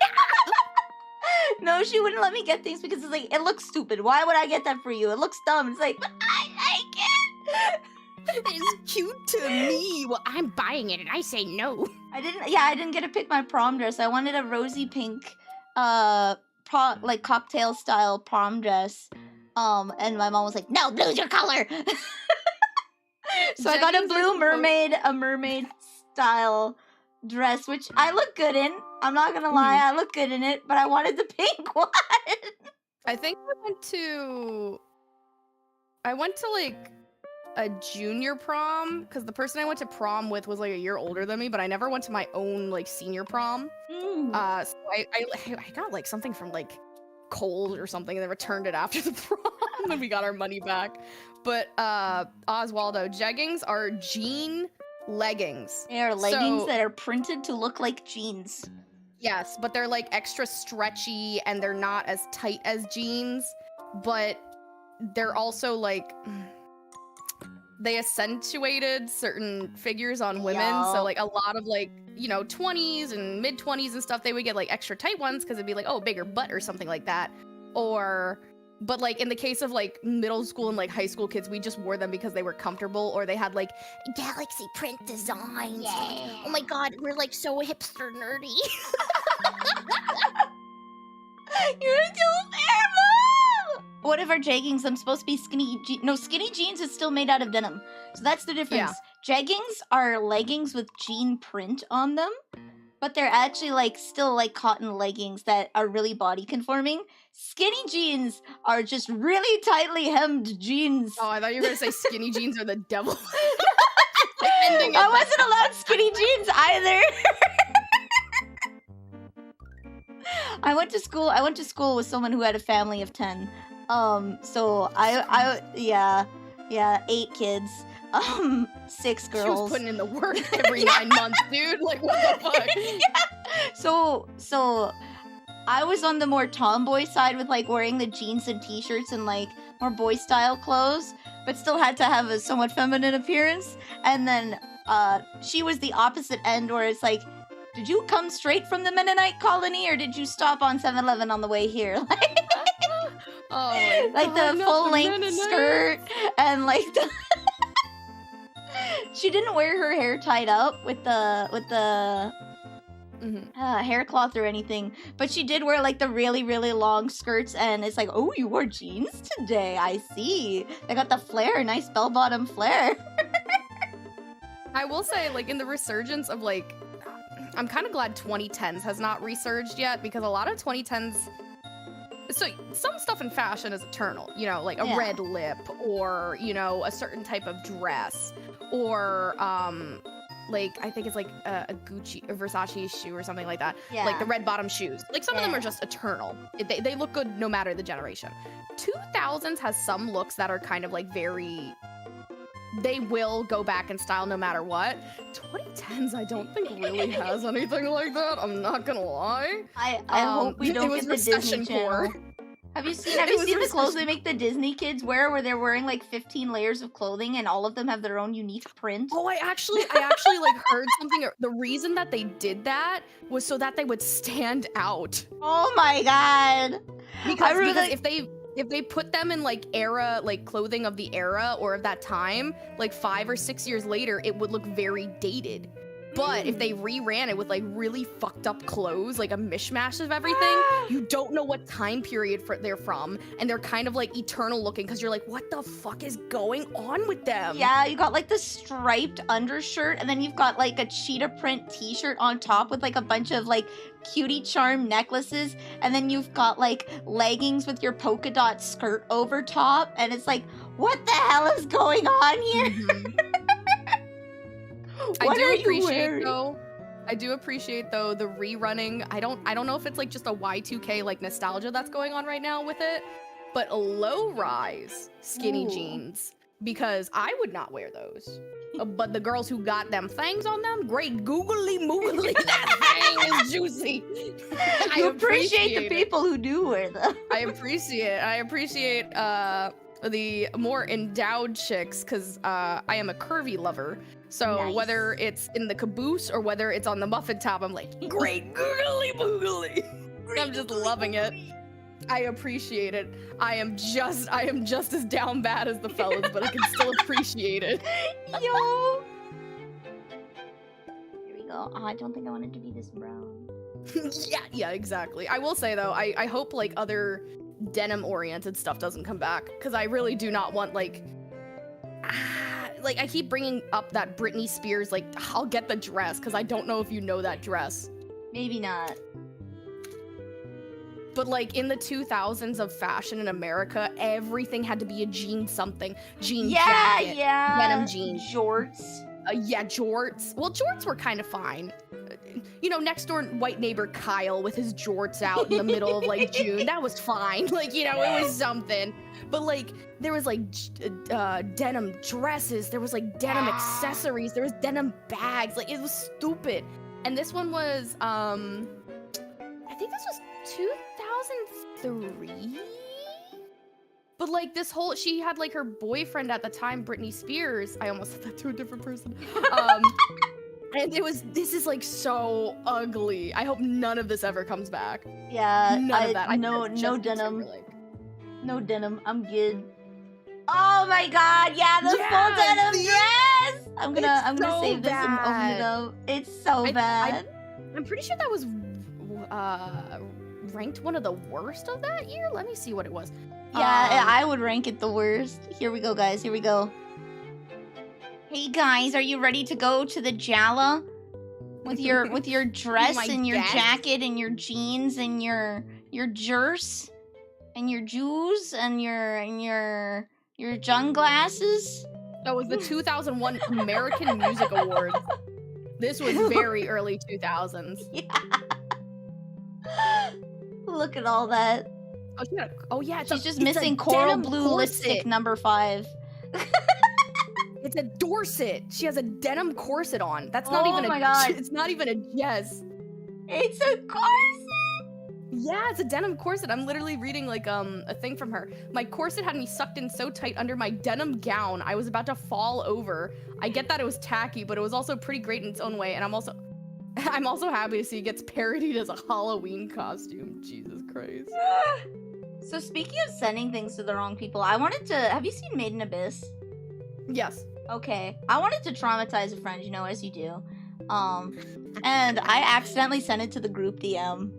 no, she wouldn't let me get things because it's like, it looks stupid. Why would I get that for you? It looks dumb. It's like, but I like it. it's cute to me. Well, I'm buying it, and I say no. I didn't get to pick my prom dress. I wanted a rosy pink, like cocktail style prom dress. And my mom was like, "No, blue's your color." So I got a blue mermaid style dress, which I look good in. I'm not gonna lie, I look good in it, but I wanted the pink one. I think I went to like a junior prom because the person I went to prom with was like a year older than me, but I never went to my own like senior prom. So I got like something from like Kohl's or something, and they returned it after the prom, and we got our money back. But Oswaldo, jeggings are jean leggings. They are leggings that are printed to look like jeans. Yes, but they're like extra stretchy and they're not as tight as jeans, but they're also like, they accentuated certain figures on women. Yup. So like a lot of like, 20s and mid 20s and stuff, they would get like extra tight ones because it'd be like, oh, bigger butt or something like that. But like in the case of like middle school and like high school kids, we just wore them because they were comfortable, or they had like Galaxy print designs. Yeah. Oh my god, we're like so hipster nerdy. You're too fair, Mom! What if our jeggings, I'm supposed to be skinny jeans? No, skinny jeans is still made out of denim. So that's the difference. Yeah. Jeggings are leggings with jean print on them, but they're actually like still like cotton leggings that are really body conforming. Skinny jeans are just really tightly hemmed jeans. Oh, I thought you were gonna say skinny jeans are the devil. I wasn't allowed skinny jeans either. I went to school with someone who had a family of 10. So I 8 kids. 6 girls. She was putting in the work every 9 months, dude. Like, what the fuck? Yeah. So I was on the more tomboy side with like wearing the jeans and t-shirts and like more boy style clothes, but still had to have a somewhat feminine appearance. And then she was the opposite end, where it's like, did you come straight from the Mennonite colony, or did you stop on 7-Eleven on the way here? Like the full length skirt and like the she didn't wear her hair tied up with the hair cloth or anything, but she did wear like the really, really long skirts, and it's like, oh, you wore jeans today. I see. They got the flare, nice bell bottom flare. I will say, like, in the resurgence of like, I'm kind of glad 2010s has not resurged yet, because a lot of 2010s. So some stuff in fashion is eternal, like a red lip, or a certain type of dress, or like I think it's like a Gucci or Versace shoe or something like that. Yeah. Like the red bottom shoes. Like some of them are just eternal. They look good no matter the generation. 2000s has some looks that are kind of like very, they will go back in style no matter what. 2010s I don't think really has anything like that. I'm not gonna lie. I hope we don't get the Disney Channel. Have you seen the clothes they make the Disney kids wear, where they're wearing like 15 layers of clothing and all of them have their own unique print? Oh, I actually like heard something. The reason that they did that was so that they would stand out. Oh my god. Because if they put them in like era, like clothing of the era or of that time, like 5 or 6 years later, it would look very dated. But if they reran it with like really fucked up clothes, like a mishmash of everything, you don't know what time period they're from, and they're kind of like eternal looking because you're like, what the fuck is going on with them? Yeah, you got like the striped undershirt, and then you've got like a cheetah print t-shirt on top with like a bunch of like cutie charm necklaces, and then you've got like leggings with your polka dot skirt over top, and it's like, what the hell is going on here? I do appreciate though the rerunning. I don't know if it's like just a Y2K like nostalgia that's going on right now with it, but low rise skinny jeans, because I would not wear those. But the girls who got them things on them, great googly moogly, that thing is juicy. I appreciate the people who do wear them. I appreciate the more endowed chicks, because I am a curvy lover. So Nice. whether it's in the caboose or whether it's on the muffin top, I'm like, great googly boogly. I'm just loving it. I appreciate it. I am just as down bad as the fellas, but I can still appreciate it. Yo. Here we go. Oh, I don't think I wanted to be this brown. yeah, exactly. I will say though, I hope like other denim oriented stuff doesn't come back, because I really do not want like I keep bringing up that Britney Spears, like, I'll get the dress, because I don't know if you know that dress. Maybe not. But, like, in the 2000s of fashion in America, everything had to be a jean something. Jean jacket, denim jeans. Jorts. Yeah, jorts. Well, jorts were kind of fine. You know, next door white neighbor Kyle with his jorts out in the middle of, like, June. That was fine. Like, you know, it was something. But, like, there was, like, denim dresses. There was, like, denim accessories. There was denim bags. Like, it was stupid. And this one was, I think this was 2003? But, like, this whole, she had, like, her boyfriend at the time, Britney Spears. I almost said that to a different person. And this is, like, so ugly. I hope none of this ever comes back. Yeah, None of that. No denim. No denim. I'm good. Oh my god, yeah, the full denim dress! I'm gonna save this and open it up. It's so bad. I'm pretty sure that was ranked one of the worst of that year. Let me see what it was. Yeah, I would rank it the worst. Here we go, guys. Here we go. Hey guys, are you ready to go to the Jala with your dress and your jacket and your jeans and your jers and your Jews and your sunglasses? That was the 2001 American Music Awards. This was very early 2000s. Yeah. Look at all that. Oh yeah, she's just missing coral blue lipstick number 5. It's a Dorset. She has a denim corset on. That's not even it's not even a yes. It's a corset. Yeah, it's a denim corset. I'm literally reading like a thing from her. My corset had me sucked in so tight under my denim gown, I was about to fall over. I get that it was tacky, but it was also pretty great in its own way, and I'm also happy to see it gets parodied as a Halloween costume. Jesus Christ. So speaking of sending things to the wrong people, I wanted to, have you seen Made in Abyss? Yes. Okay. I wanted to traumatize a friend, you know, as you do. And I accidentally sent it to the group DM.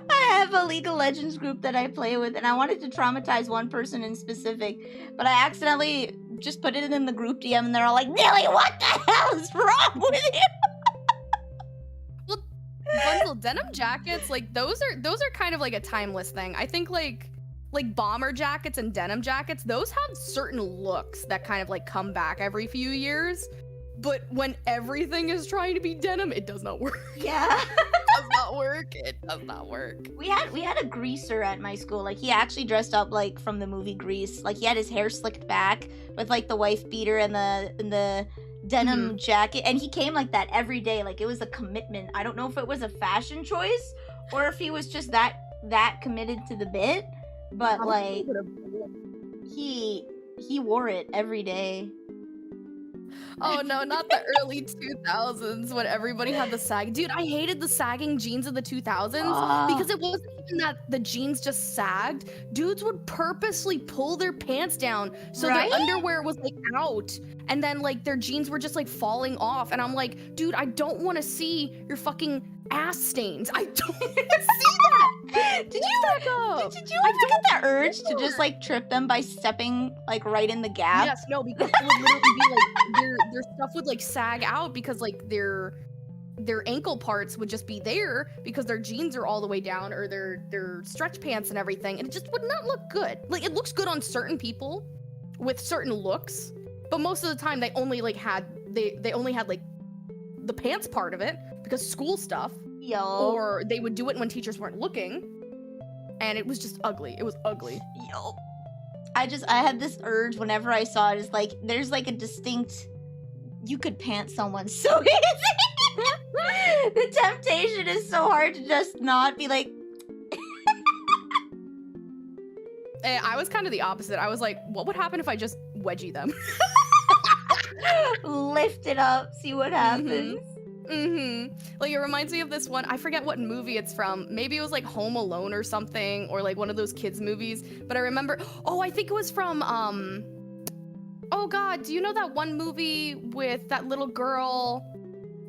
I have a League of Legends group that I play with, and I wanted to traumatize one person in specific, but I accidentally just put it in the group DM, and they're all like, Millie, what the hell is wrong with you? Well, bundle denim jackets, like those are kind of like a timeless thing. I think like bomber jackets and denim jackets, those have certain looks that kind of like come back every few years. But when everything is trying to be denim, it does not work. Yeah. It does not work. We had a greaser at my school. Like, he actually dressed up like from the movie Grease. Like, he had his hair slicked back with like the wife beater and the denim jacket, and he came like that every day. Like, it was a commitment. I don't know if it was a fashion choice or if he was just that committed to the bit, but like he wore it every day. Oh no, not the early 2000s when everybody had the sag. Dude, I hated the sagging jeans of the 2000s because it wasn't even that the jeans just sagged. Dudes would purposely pull their pants down so Right? their underwear was like out, and then like their jeans were just like falling off. And I'm like, dude, I don't want to see your fucking ass stains. I don't want to see that. Did you Back up. Did you ever get that urge to just like trip them by stepping like right in the gap? Yes, no, because it would literally be like their stuff would like sag out because like their ankle parts would just be there because their jeans are all the way down, or their stretch pants and everything, and it just would not look good. Like, it looks good on certain people with certain looks, but most of the time they only like had they only had like the pants part of it because school stuff, Yo. or they would do it when teachers weren't looking, and it was just ugly. It was ugly. Yo. I had this urge whenever I saw it. It's like there's like a distinct, you could pant someone so easy. The temptation is so hard to just not be like. I was kind of the opposite. I was like, what would happen if I just wedgie them? Lift it up, see what happens. Like, it reminds me of this one. I forget what movie it's from. Maybe it was like Home Alone or something, or like one of those kids movies. But I remember. Oh, I think it was from. Oh God, do you know that one movie with that little girl?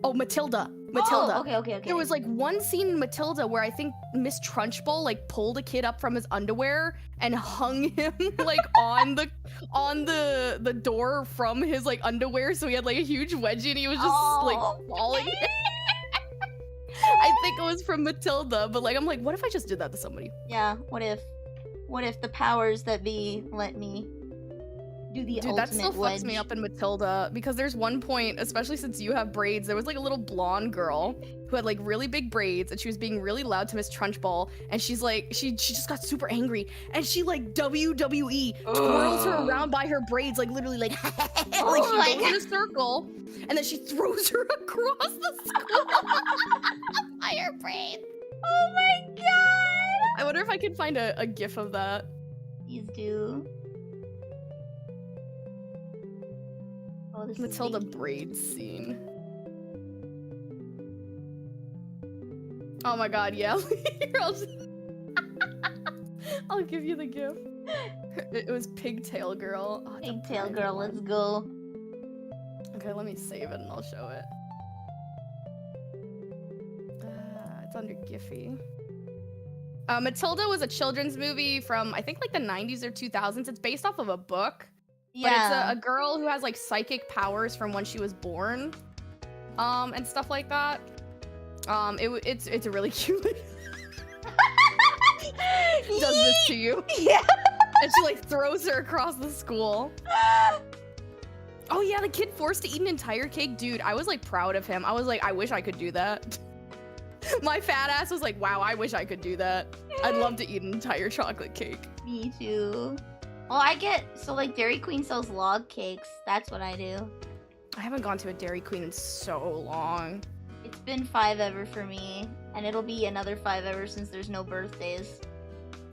Oh, Matilda. Matilda. Oh, okay. There was like one scene in Matilda where I think Miss Trunchbull like pulled a kid up from his underwear and hung him like on the door from his like underwear, so he had like a huge wedgie and he was just like falling. I think it was from Matilda, but like I'm like, what if I just did that to somebody? Yeah, what if the powers that be let me do the Dude, ultimate that still wedge. fucks me up in Matilda, because there's one point, especially since you have braids, there was like a little blonde girl who had like really big braids, and she was being really loud to Miss Trunchbull, and she's like, she just got super angry, and she like WWE twirls her around by her braids, like literally like, like she goes in a circle, and then she throws her across the school by her braids. Oh my god! I wonder if I could find a gif of that. Please do. Oh, this Matilda is braids scene. Oh my god, yeah. Here, I'll give you the gif. It was Pigtail Girl. Oh, Pigtail Girl, let's go. Okay, let me save it and I'll show it. It's under Giphy. Matilda was a children's movie from, I think, like the 90s or 2000s. It's based off of a book. Yeah. But it's a girl who has like psychic powers from when she was born, and stuff like that. It's a really cute. Does this to you? Yeah. And she like throws her across the school. Oh yeah, the kid forced to eat an entire cake. Dude, I was like proud of him. I was like, I wish I could do that. My fat ass was like, wow, I wish I could do that. I'd love to eat an entire chocolate cake. Me too. Well, so like Dairy Queen sells log cakes. That's what I do. I haven't gone to a Dairy Queen in so long. It's been 5 ever for me, and it'll be another 5 ever since there's no birthdays.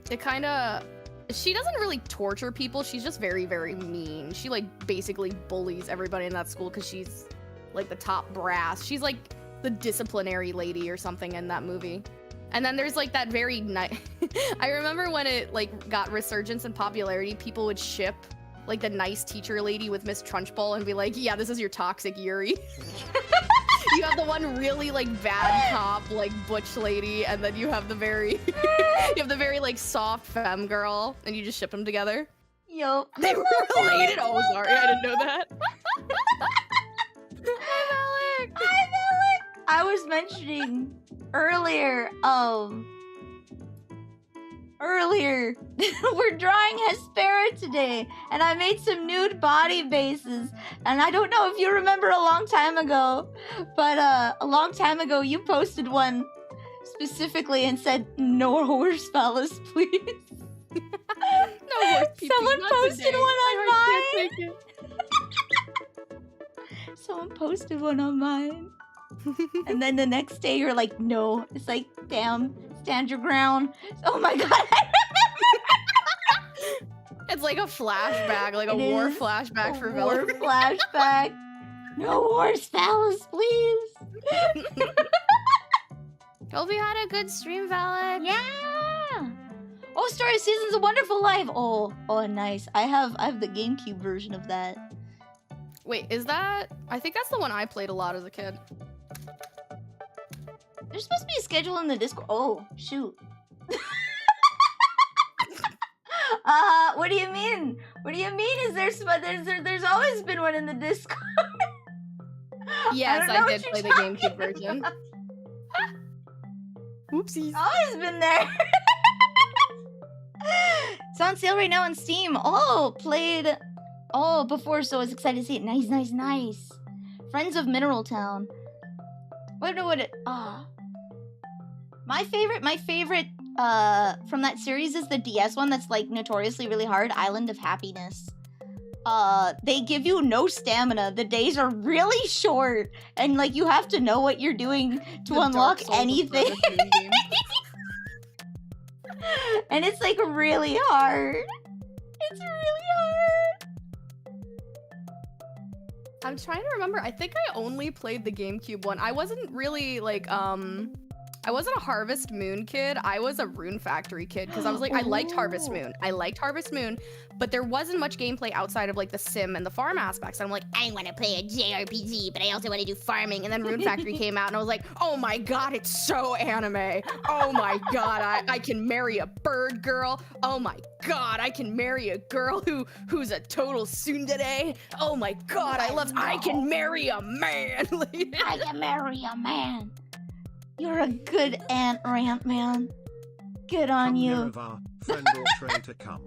It kinda... She doesn't really torture people, she's just very, very mean. She like basically bullies everybody in that school because she's like the top brass. She's like the disciplinary lady or something in that movie. And then there's like that very nice... I remember when it like got resurgence in popularity, people would ship like the nice teacher lady with Miss Trunchbull and be like, yeah, this is your toxic Yuri. You have the one really like bad cop, like butch lady, and then you have the very like soft femme girl, and you just ship them together. Yo. They were related. Oh, sorry, I didn't know that. Hi, Malik. I was mentioning earlier, we're drawing Hespera today, and I made some nude body bases, and I don't know if you remember a long time ago, but a long time ago you posted one specifically and said, no horse phallus, please. No horse pee-pee, Someone not posted today. one on My heart mine. can't take Someone posted one on mine. And then the next day you're like, no. It's like, damn, stand your ground. Oh my god. It's like a flashback, like a war flashback for war Velvet. flashback. No more spells, please. Hope you had a good stream, Valak. Yeah. Oh, Story of Seasons, A Wonderful Life. Oh, nice. I have the GameCube version of that. Wait, is that? I think that's the one I played a lot as a kid. There's supposed to be a schedule in the Discord. Oh, shoot. What do you mean? What do you mean? Is there's always been one in the Discord? Yes, I did play the GameCube version. Oopsies. Always been there. It's on sale right now on Steam. Oh, played before, so I was excited to see it. Nice. Friends of Mineral Town. I don't know what it. My favorite from that series is the DS one that's like notoriously really hard, Island of Happiness. They give you no stamina. The days are really short, and like you have to know what you're doing to unlock anything. And it's like really hard. It's really hard. I'm trying to remember. I think I only played the GameCube one. I wasn't really like I wasn't a Harvest Moon kid. I was a Rune Factory kid because I was like, I liked Harvest Moon. But there wasn't much gameplay outside of like the sim and the farm aspects. And I'm like, I want to play a JRPG, but I also want to do farming. and then Rune Factory came out and I was like, oh my god, it's so anime. Oh my god, I can marry a bird girl. Oh my god, I can marry a girl who's a total tsundere. Oh my god, I can marry a man. I can marry a man. You're a good Aunt Rant man. Good on you. Miravar, friend or traitor, come.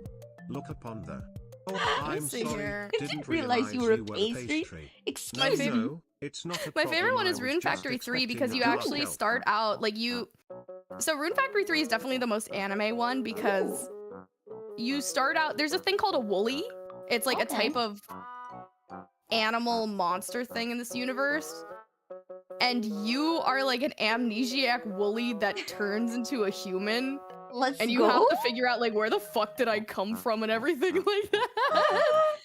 Look upon the. Oh, I'm see sorry. here. Didn't realize you were a pastry. pastry. Excuse My me. favorite- No, it's not a My favorite problem, one I is was Rune just Factory 3 because expecting you that. actually start out like you. So Rune Factory 3 is definitely the most anime one because you start out. There's a thing called a woolly. It's like a type of animal monster thing in this universe. And you are like an amnesiac woolly that turns into a human. Let's And you go. have to figure out like where the fuck did I come from and everything like that.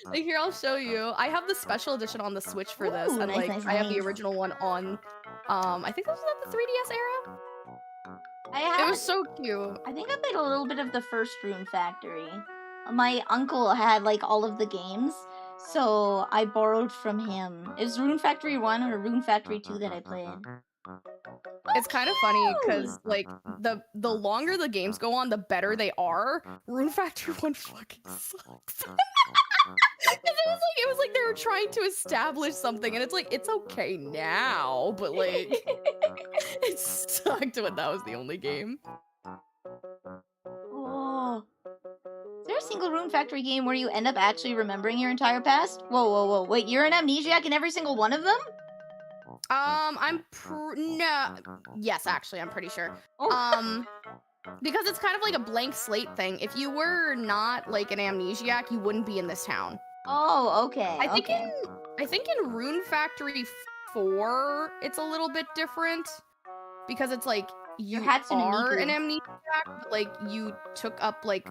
Like here, I'll show you. I have the special edition on the Switch for this, Ooh, and nice, like nice, I have the nice. original one on. I think this was at the 3DS era. I It was so cute. I think I played a little bit of the first Rune Factory. My uncle had like all of the games, so I borrowed from him. It was Rune Factory 1 or Rune Factory 2 that I played. It's kind of funny because like the longer the games go on, the better they are. Rune Factory 1 fucking sucks. It was like they were trying to establish something, and it's like it's okay now, but like it sucked when that was the only game. Oh. Is there a single Rune Factory game where you end up actually remembering your entire past? Whoa. Wait, you're an amnesiac in every single one of them? Yes, actually, I'm pretty sure. Oh. Because it's kind of like a blank slate thing. If you were not like an amnesiac, you wouldn't be in this town. Oh, okay. I think okay. in Rune Factory 4, it's a little bit different because it's like you Hatsune are Miku. an amnesiac, but like you took up like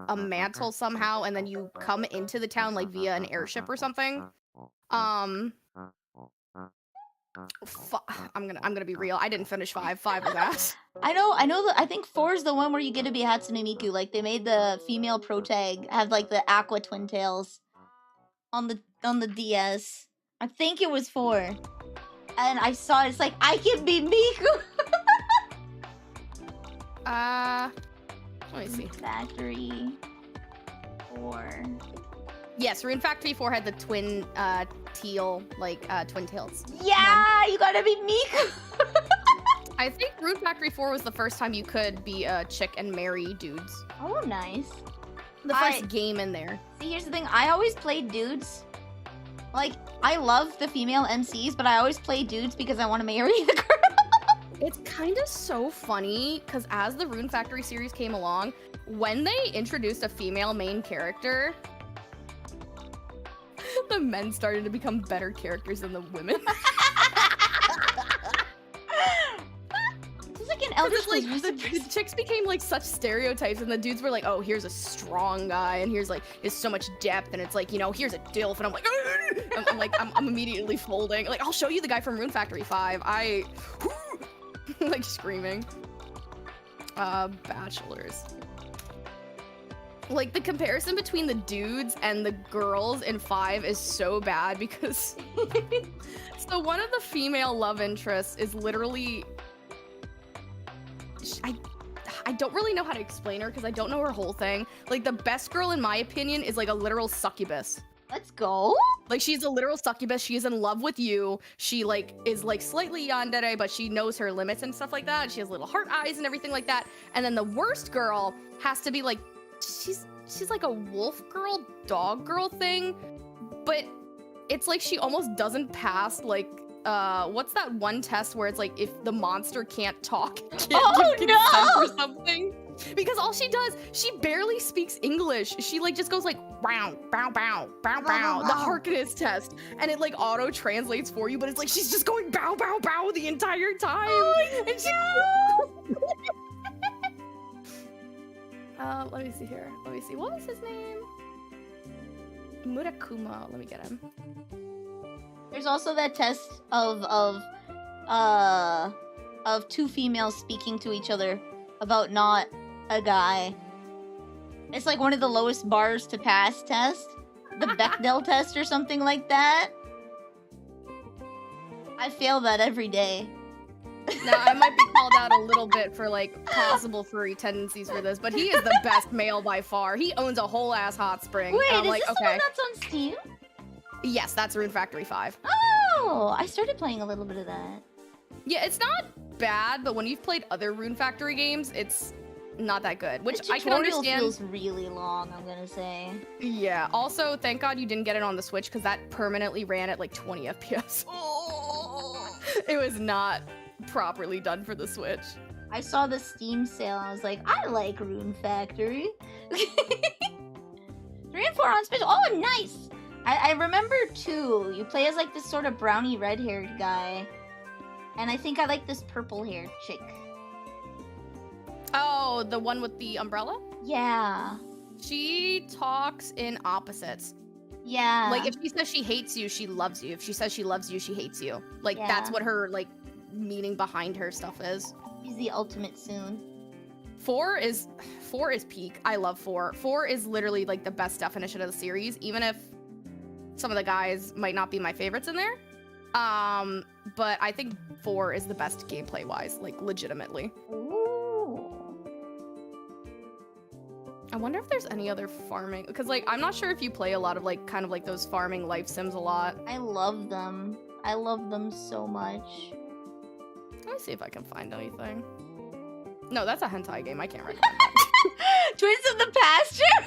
a mantle somehow, and then you come into the town like via an airship or something. I'm gonna be real. I didn't finish 5. 5 was ass. I know. I think 4 is the one where you get to be Hatsune Miku. Like they made the female protag have like the Aqua Twin Tails on the DS. I think it was 4, and I saw it's like I can be Miku. Let me see. Factory 4. Yes, Rune Factory 4 had the twin teal, like twin tails. Yeah, you gotta be Miku. I think Rune Factory 4 was the first time you could be a chick and marry dudes. Oh, nice. The first game in there. See, here's the thing. I always played dudes. Like, I love the female MCs, but I always play dudes because I want to marry the girl. It's kind of so funny because as the Rune Factory series came along, when they introduced a female main character, the men started to become better characters than the women. It's like an Elder It's like Scrolls the chicks became like such stereotypes, and the dudes were like, oh, here's a strong guy, and here's like, there's so much depth, and it's like, you know, here's a dilf, and I'm like, I'm immediately folding. Like, I'll show you the guy from Rune Factory 5. Like screaming. Bachelors. Like, the comparison between the dudes and the girls in 5 is so bad because so one of the female love interests is literally I don't really know how to explain her because I don't know her whole thing. Like, the best girl in my opinion is like a literal succubus. Let's go. Like, she's a literal succubus. She is in love with you. She like is like slightly yandere, but she knows her limits and stuff like that. She has little heart eyes and everything like that. And then the worst girl has to be like she's like a wolf girl, dog girl thing, but it's like she almost doesn't pass like what's that one test where it's like if the monster can't talk, can't give consent or something? Because all she does, she barely speaks English. She like just goes like bow bow bow bow bow, the Harkness test, and it like auto translates for you, but it's like she's just going bow bow bow the entire time. And she let me see here. Let me see. What was his name? Murakuma. Let me get him. There's also that test of two females speaking to each other about not a guy. It's like one of the lowest bars to pass test. The Bechdel test or something like that. I fail that every day. Now, I might be called out a little bit for, like, possible furry tendencies for this, but he is the best male by far. He owns a whole ass hot spring. Wait, I'm is like, this the one that's on Steam? Yes, that's Rune Factory 5. Oh, I started playing a little bit of that. Yeah, it's not bad, but when you've played other Rune Factory games, it's not that good, which I can understand. Feels really long, I'm gonna say. Yeah, also, thank God you didn't get it on the Switch, because that permanently ran at, like, 20 FPS. Oh. It was not properly done for the Switch. I saw the Steam sale, I was like, I like Rune Factory. 3 and 4 on special. Oh, nice! I remember 2. You play as like this sort of brownie red-haired guy. And I think I like this purple-haired chick. Oh, the one with the umbrella? Yeah. She talks in opposites. Yeah. Like, if she says she hates you, she loves you. If she says she loves you, she hates you. Like, that's what her, like, meaning behind her stuff is. She's the ultimate soon. 4 is peak. I love 4. 4 is literally, like, the best definition of the series, even if some of the guys might not be my favorites in there. But I think 4 is the best gameplay-wise, like, legitimately. Ooh. I wonder if there's any other farming, because, like, I'm not sure if you play a lot of, like, kind of like those farming life sims a lot. I love them. I love them so much. Let me see if I can find anything. No, that's a hentai game. I can't recommend that. Twins of the Pasture?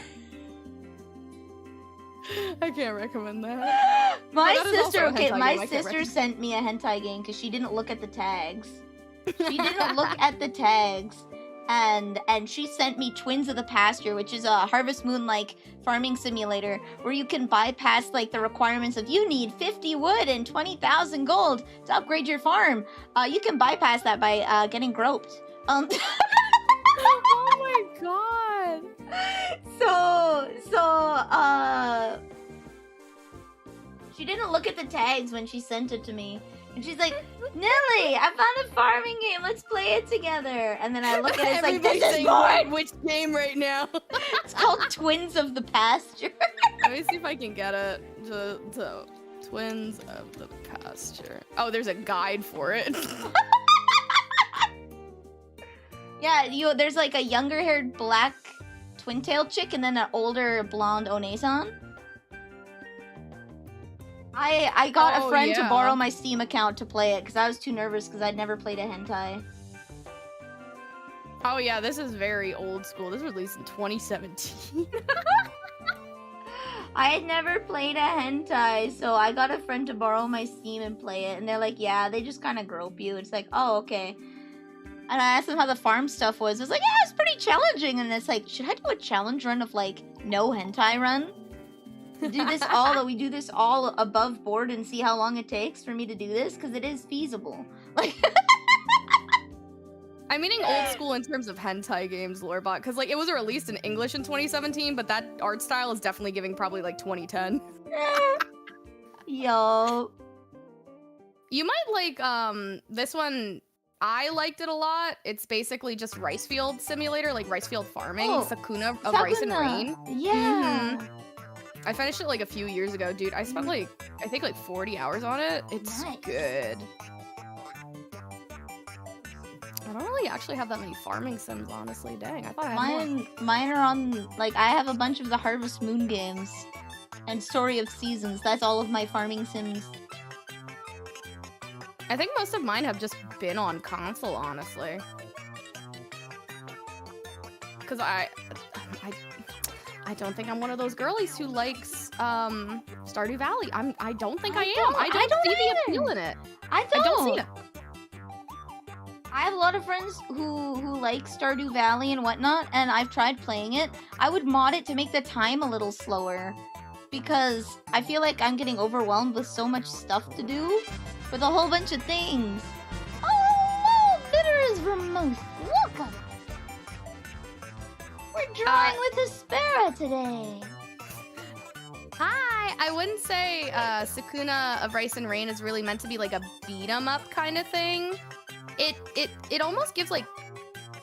I can't recommend that. My that sister, okay, my sister recommend. sent me a hentai game because she didn't look at the tags. She didn't look at the tags. And she sent me Twins of the Pasture, which is a Harvest Moon-like farming simulator where you can bypass like the requirements of you need 50 wood and 20,000 gold to upgrade your farm. You can bypass that by getting groped. Oh my god. She didn't look at the tags when she sent it to me. And she's like, Nelly, I found a farming game. Let's play it together. And then I look at it, it's like, this is boring. Which game right now? It's called Twins of the Pasture. Let me see if I can get it. The Twins of the Pasture. Oh, there's a guide for it. Yeah, there's like a younger-haired black twin-tailed chick and then an older blonde Onesan. I got a friend to borrow my Steam account to play it because I was too nervous because I'd never played a hentai. Oh yeah, this is very old school. This was released in 2017. I had never played a hentai, so I got a friend to borrow my Steam and play it, and they're like, yeah, they just kind of grope you. It's like, oh, okay. And I asked them how the farm stuff was. It was like, yeah, it's pretty challenging. And it's like, should I do a challenge run of, like, no hentai run? We do this all above board and see how long it takes for me to do this? Because it is feasible. Like, I'm meaning old school in terms of hentai games, Lorebot, because, like, it was released in English in 2017, but that art style is definitely giving probably, like, 2010. Yo. You might like this one. I liked it a lot. It's basically just rice field simulator, like rice field farming. Oh, Sakuna of Rice and Rain. Yeah. I finished it like a few years ago, dude. I spent like I think like 40 hours on it. It's Nice. good. I don't really actually have that many farming sims, honestly. Dang, I thought I had more. Mine are on, like, I have a bunch of the Harvest Moon games and Story of Seasons. That's all of my farming sims. I think most of mine have just been on console, honestly. Because I don't think I'm one of those girlies who likes Stardew Valley. I don't think I am. I don't see the appeal in it. I I don't see it. I have a lot of friends who like Stardew Valley and whatnot, and I've tried playing it. I would mod it to make the time a little slower, because I feel like I'm getting overwhelmed with so much stuff to do, with a whole bunch of things. Oh, Bitter is remote. Welcome. We're drawing with Aspera today. Hi! I wouldn't say Sakuna of Rice and Rain is really meant to be like a beat 'em up kind of thing. It almost gives like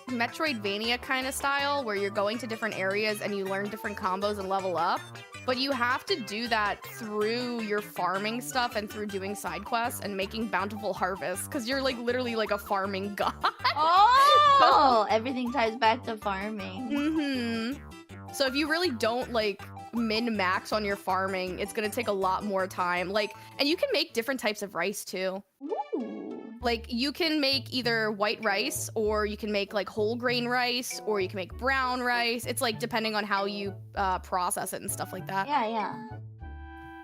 Metroidvania kind of style where you're going to different areas and you learn different combos and level up. But you have to do that through your farming stuff and through doing side quests and making bountiful harvests, because you're like literally like a farming god. Oh, everything ties back to farming. Mm-hmm. So if you really don't like min-max on your farming, it's gonna take a lot more time. Like, and you can make different types of rice too. Ooh. Like, you can make either white rice, or you can make like whole grain rice, or you can make brown rice. It's like depending on how you process it and stuff like that. Yeah.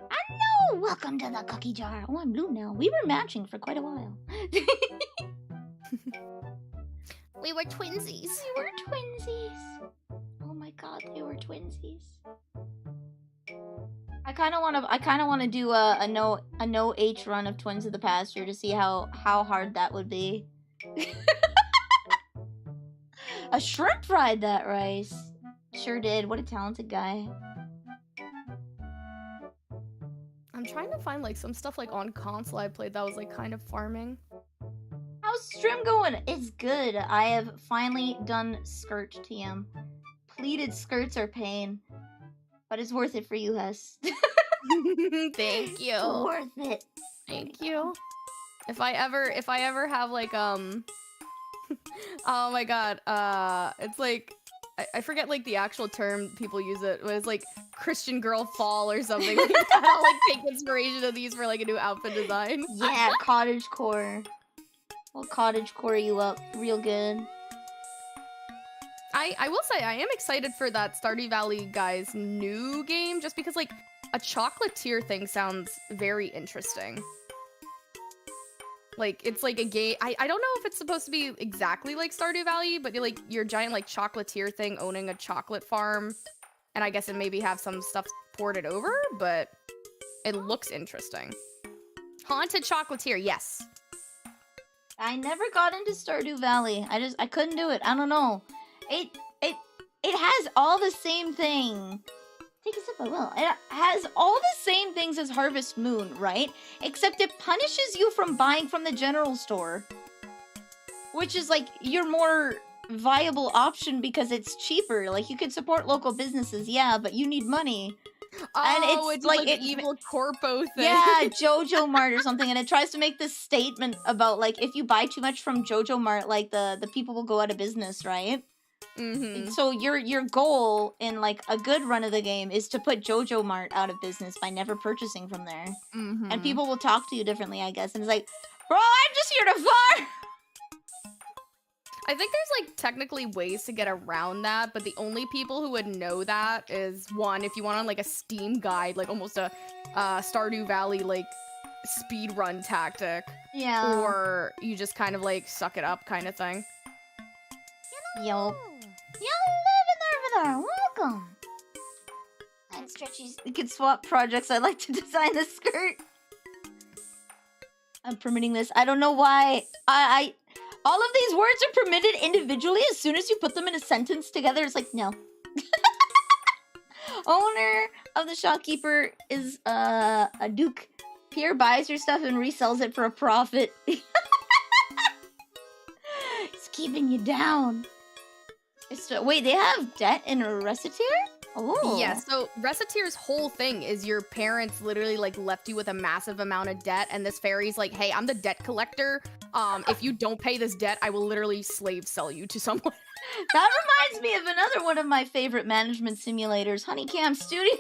Hello, welcome to the cookie jar. Oh, I'm blue now. We were matching for quite a while. We were twinsies. We were twinsies. Oh my god, they were twinsies. I kind of want to do a no H run of Twins of the Pasture to see how hard that would be. A shrimp fried that rice. Sure did. What a talented guy. I'm trying to find like some stuff like on console I played that was like kind of farming. How's stream going? It's good. I have finally done skirt TM. Pleated skirts are pain, but it's worth it for you, Hess. Thank you. It's worth it. Thank you. If I ever have like oh my god, it's like I forget like the actual term people use it, but it's like Christian girl fall or something like that. I'll like take inspiration of these for like a new outfit design. Yeah, cottagecore. We'll cottagecore you up real good. I will say I am excited for that Stardew Valley guy's new game, just because like a chocolatier thing sounds very interesting. Like, it's like a game. I don't know if it's supposed to be exactly like Stardew Valley, but like your giant like chocolatier thing owning a chocolate farm, and I guess it maybe have some stuff ported over, but it looks interesting. Haunted chocolatier, yes. I never got into Stardew Valley. I couldn't do it. I don't know. It has all the same thing. Take a sip, I will. It has all the same things as Harvest Moon, right? Except it punishes you from buying from the general store. Which is like your more viable option because it's cheaper. Like, you could support local businesses, yeah, but you need money. Oh, it's like an evil corpo thing. Yeah, Jojo Mart or something, and it tries to make this statement about like if you buy too much from Jojo Mart, like the people will go out of business, right? Mm-hmm. So your goal in like a good run of the game is to put Jojo Mart out of business by never purchasing from there. Mm-hmm. And people will talk to you differently, I guess. And it's like, bro, I'm just here to farm. I think there's like technically ways to get around that, but the only people who would know that is one, if you want on like a Steam guide, like almost a Stardew Valley like speed run tactic. Yeah. Or you just kind of like suck it up kind of thing. Yo, over there. Welcome. And Stretchy's. You can swap projects. I'd like to design the skirt. I'm permitting this. I don't know why. I all of these words are permitted individually. As soon as you put them in a sentence together, it's like, no. Owner of the shopkeeper is a duke Pierre buys your stuff and resells it for a profit. It's keeping you down. Wait, they have debt in a reciteer? Oh. Yeah, so Reciteer's whole thing is your parents literally like left you with a massive amount of debt, and this fairy's like, hey, I'm the debt collector. If you don't pay this debt, I will literally slave sell you to someone. That reminds me of another one of my favorite management simulators, Honeycam Studio.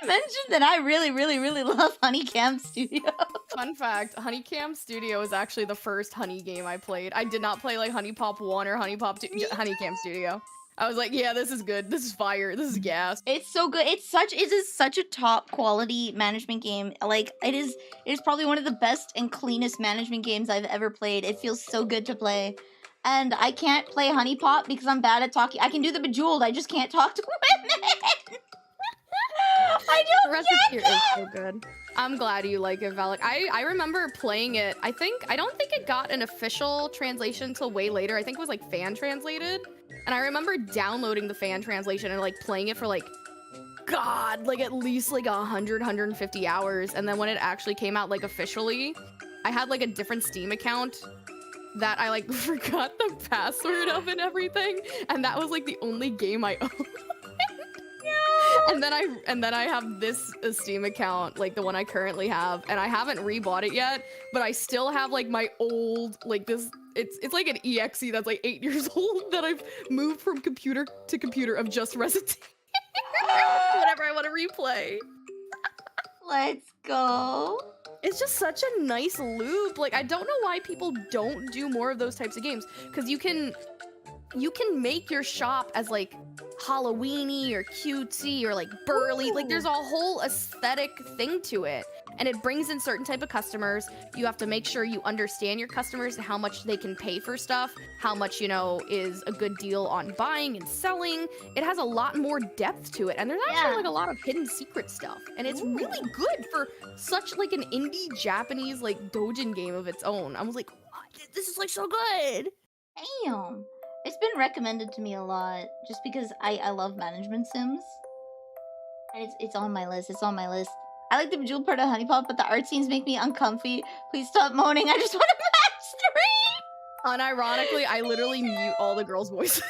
I mentioned that I really, really, really love Honeycam Studio. Fun fact, Honeycam Studio is actually the first Honey game I played. I did not play like Honey Pop 1 or Honey Pop 2, Honeycam Studio. I was like, yeah, this is good. This is fire. This is gas. It's so good. It is such a top quality management game. Like it is probably one of the best and cleanest management games I've ever played. It feels so good to play. And I can't play Honey Pop because I'm bad at talking. I can do the Bejeweled, I just can't talk to women. I don't Reciteer get is it. so good. I'm glad you like it, Valak. I remember playing it. I don't think it got an official translation till way later. I think it was like fan translated. And I remember downloading the fan translation and like playing it for like, God, like at least like 150 hours. And then when it actually came out like officially, I had like a different Steam account that I like forgot the password of and everything. And that was like the only game I owned. And then I have this Steam account, like the one I currently have, and I haven't rebought it yet, but I still have like my old, like this, it's like an EXE that's like 8 years old that I've moved from computer to computer of just Resident whenever I want to replay. Let's go. It's just such a nice loop. Like, I don't know why people don't do more of those types of games, because you can make your shop as like Halloweeny or cutesy or like burly. Like there's a whole aesthetic thing to it, and it brings in certain type of customers. You have to make sure you understand your customers and how much they can pay for stuff, how much, you know, is a good deal on buying and selling. It has a lot more depth to it, and there's actually like a lot of hidden secret stuff, and it's really good for such like an indie Japanese like doujin game of its own. I was like, what? This is like so good. Damn. It's been recommended to me a lot just because I love management sims. And it's on my list. It's on my list. I like the Bejeweled part of Honey Pop, but the art scenes make me uncomfy. Please stop moaning. I just want to match 3. Unironically, I literally mute all the girls' voices.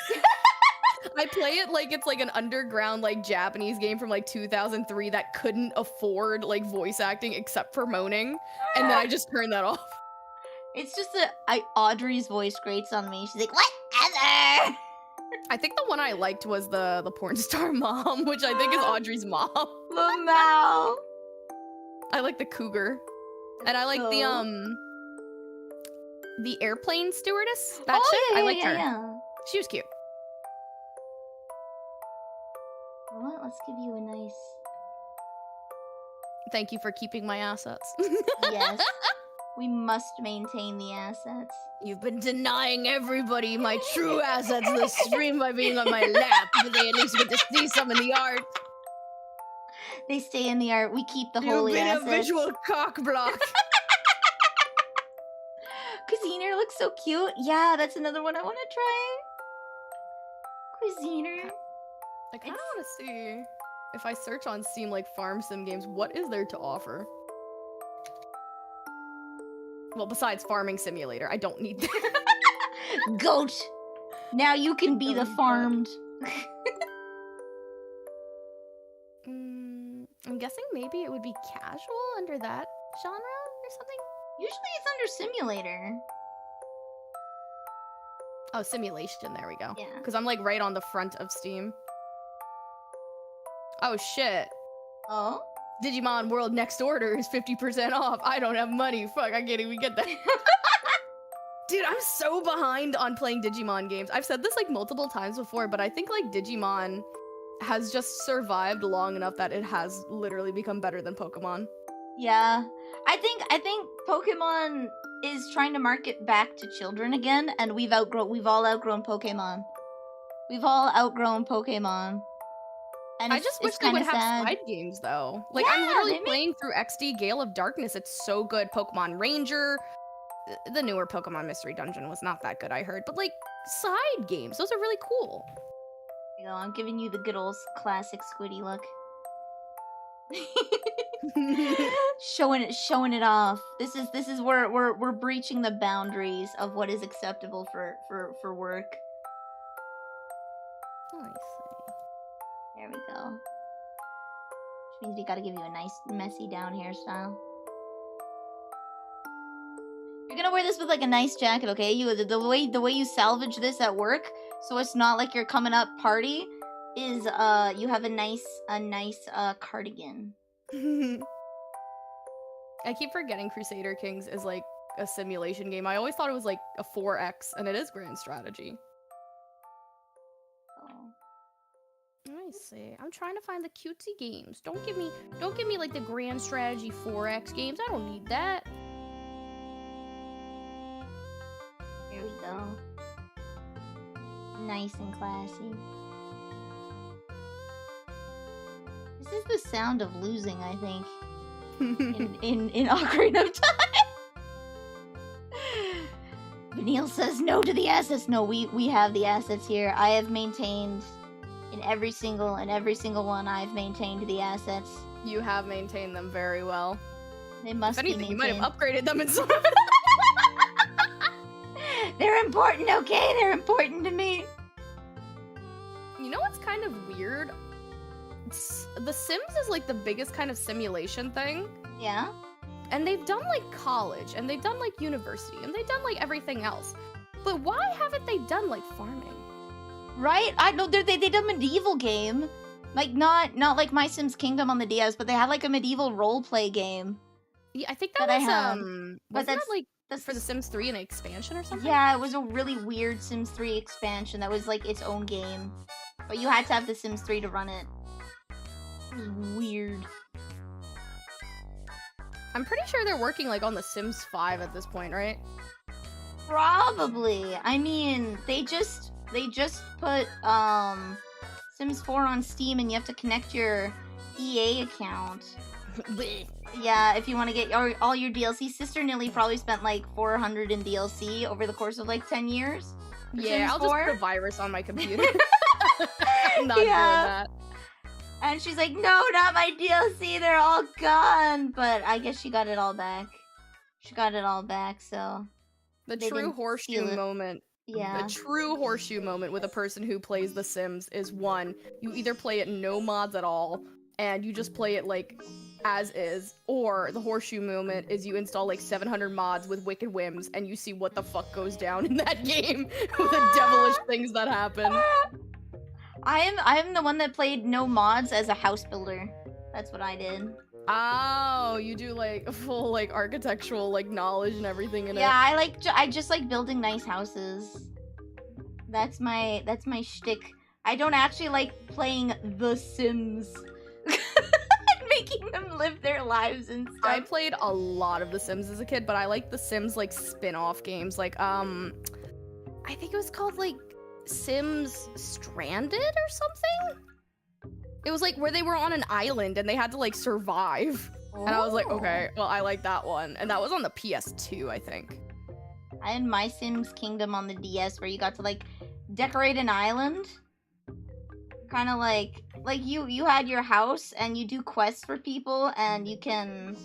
I play it like it's like an underground like Japanese game from like 2003 that couldn't afford like voice acting except for moaning, and then I just turn that off. It's just that Audrey's voice grates on me. She's like, whatever. I think the one I liked was the porn star mom, which I think is Audrey's mom. Lamau. I like the cougar, and I like the airplane stewardess. That shit. Yeah, I liked her. Yeah. She was cute. You know what? Let's give you a nice. Thank you for keeping my assets. Yes. We must maintain the assets. You've been denying everybody my true assets this stream by being on my lap, but they at least get to see some of the art. They stay in the art. We keep the holy assets. You've been a visual cock block. Cuisiner looks so cute. Yeah, that's another one I want to try. Cuisiner. I kind of want to see if I search on Steam like farm sim games, what is there to offer? Well, besides farming simulator, I don't need that. Goat. Now you can be the farmed. I'm guessing maybe it would be casual under that genre or something? Usually it's under simulator. Oh, simulation, there we go. Yeah. Because I'm like right on the front of Steam. Oh shit. Oh? Digimon World Next Order is 50% off. I don't have money. Fuck, I can't even get that. Dude, I'm so behind on playing Digimon games. I've said this like multiple times before, but I think like Digimon has just survived long enough that it has literally become better than Pokemon. Yeah. I think Pokemon is trying to market back to children again, and we've all outgrown Pokemon. We've all outgrown Pokemon. And I just wish they would have side games though. Like, Yeah, I'm literally playing through XD Gale of Darkness. It's so good. Pokemon Ranger. The newer Pokemon Mystery Dungeon was not that good, I heard. But like, side games, those are really cool. You know, I'm giving you the good old classic Squiddy look. showing it off. This is where we're breaching the boundaries of what is acceptable for work. Oh, I see. There we go. Which means we gotta give you a nice messy down hairstyle. You're gonna wear this with like a nice jacket, okay? The way you salvage this at work, so it's not like you're coming up party, is you have a nice cardigan. I keep forgetting Crusader Kings is like a simulation game. I always thought it was like a 4X, and it is grand strategy. Oh. I see. I'm trying to find the cutesy games. Don't give me like the grand strategy 4X games. I don't need that. Here we go. Nice and classy. This is the sound of losing, I think. in Ocarina of Time. Vanille says no to the assets. No, we have the assets here. I have maintained in every single one. I've maintained the assets. You have maintained them very well. They must if anything, be you maintained. might have upgraded them in some. They're important, okay? They're important to me. You know what's kind of weird? The Sims is like the biggest kind of simulation thing. Yeah. And they've done like college, and they've done like university, and they've done like everything else. But why haven't they done like farming? Right? I know they did a medieval game. Like not like My Sims Kingdom on the DS, but they had like a medieval roleplay game. Yeah, I think that That I was had. wasn't But that like that's for the Sims 3 an expansion or something? Yeah, it was a really weird Sims 3 expansion that was like its own game. But you had to have the Sims 3 to run it. It was weird. I'm pretty sure they're working like on the Sims 5 at this point, right? Probably. I mean, they just put Sims 4 on Steam, and you have to connect your EA account. Yeah, if you want to get all your DLC. Sister Nilly probably spent like 400 in DLC over the course of like 10 years. Yeah, Sims I'll 4. just put a virus on my computer. I'm not doing that. And she's like, no, not my DLC, they're all gone. But I guess she got it all back. So The they true didn't horseshoe steal it. moment. Yeah. The true horseshoe moment with a person who plays The Sims is one, you either play it no mods at all, and you just play it like as is, or the horseshoe moment is you install like 700 mods with wicked whims and you see what the fuck goes down in that game with the devilish things that happen. I am the one that played no mods as a house builder. That's what I did. Oh, you do like full like architectural like knowledge and everything in Yeah, it. I just like building nice houses. That's my shtick. I don't actually like playing The Sims. Making them live their lives and stuff. I played a lot of The Sims as a kid, but I like The Sims like spin-off games. Like I think it was called like Sims Stranded or something. It was like where they were on an island and they had to like survive. And I was like, okay, well I like that one. And that was on the PS2, I think. I had My Sims Kingdom on the DS where you got to like decorate an island. Kind of like you had your house and you do quests for people and you can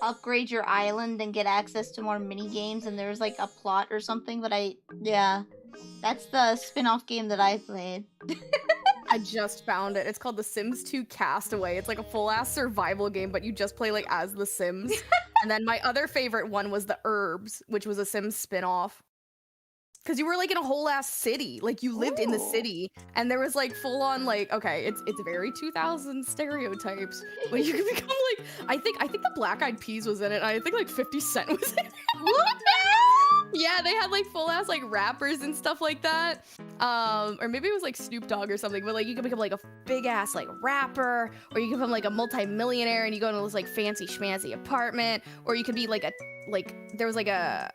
upgrade your island and get access to more mini games, and there was like a plot or something, but that's the spin-off game that I played. I just found it. It's called The Sims 2 Castaway. It's like a full-ass survival game, but you just play like as the Sims. And then my other favorite one was The Herbs, which was a Sims spin-off. Because you were like in a whole ass city, like you lived in the city, and there was like full on like, okay, it's very 2000 stereotypes, but you can become like, I think the Black Eyed Peas was in it, and I think like 50 Cent was in it. Yeah, they had like full ass like rappers and stuff like that, or maybe it was like Snoop Dogg or something. But like you can become like a big ass like rapper, or you can become like a multi-millionaire and you go into this like fancy schmancy apartment, or you could be like there was like a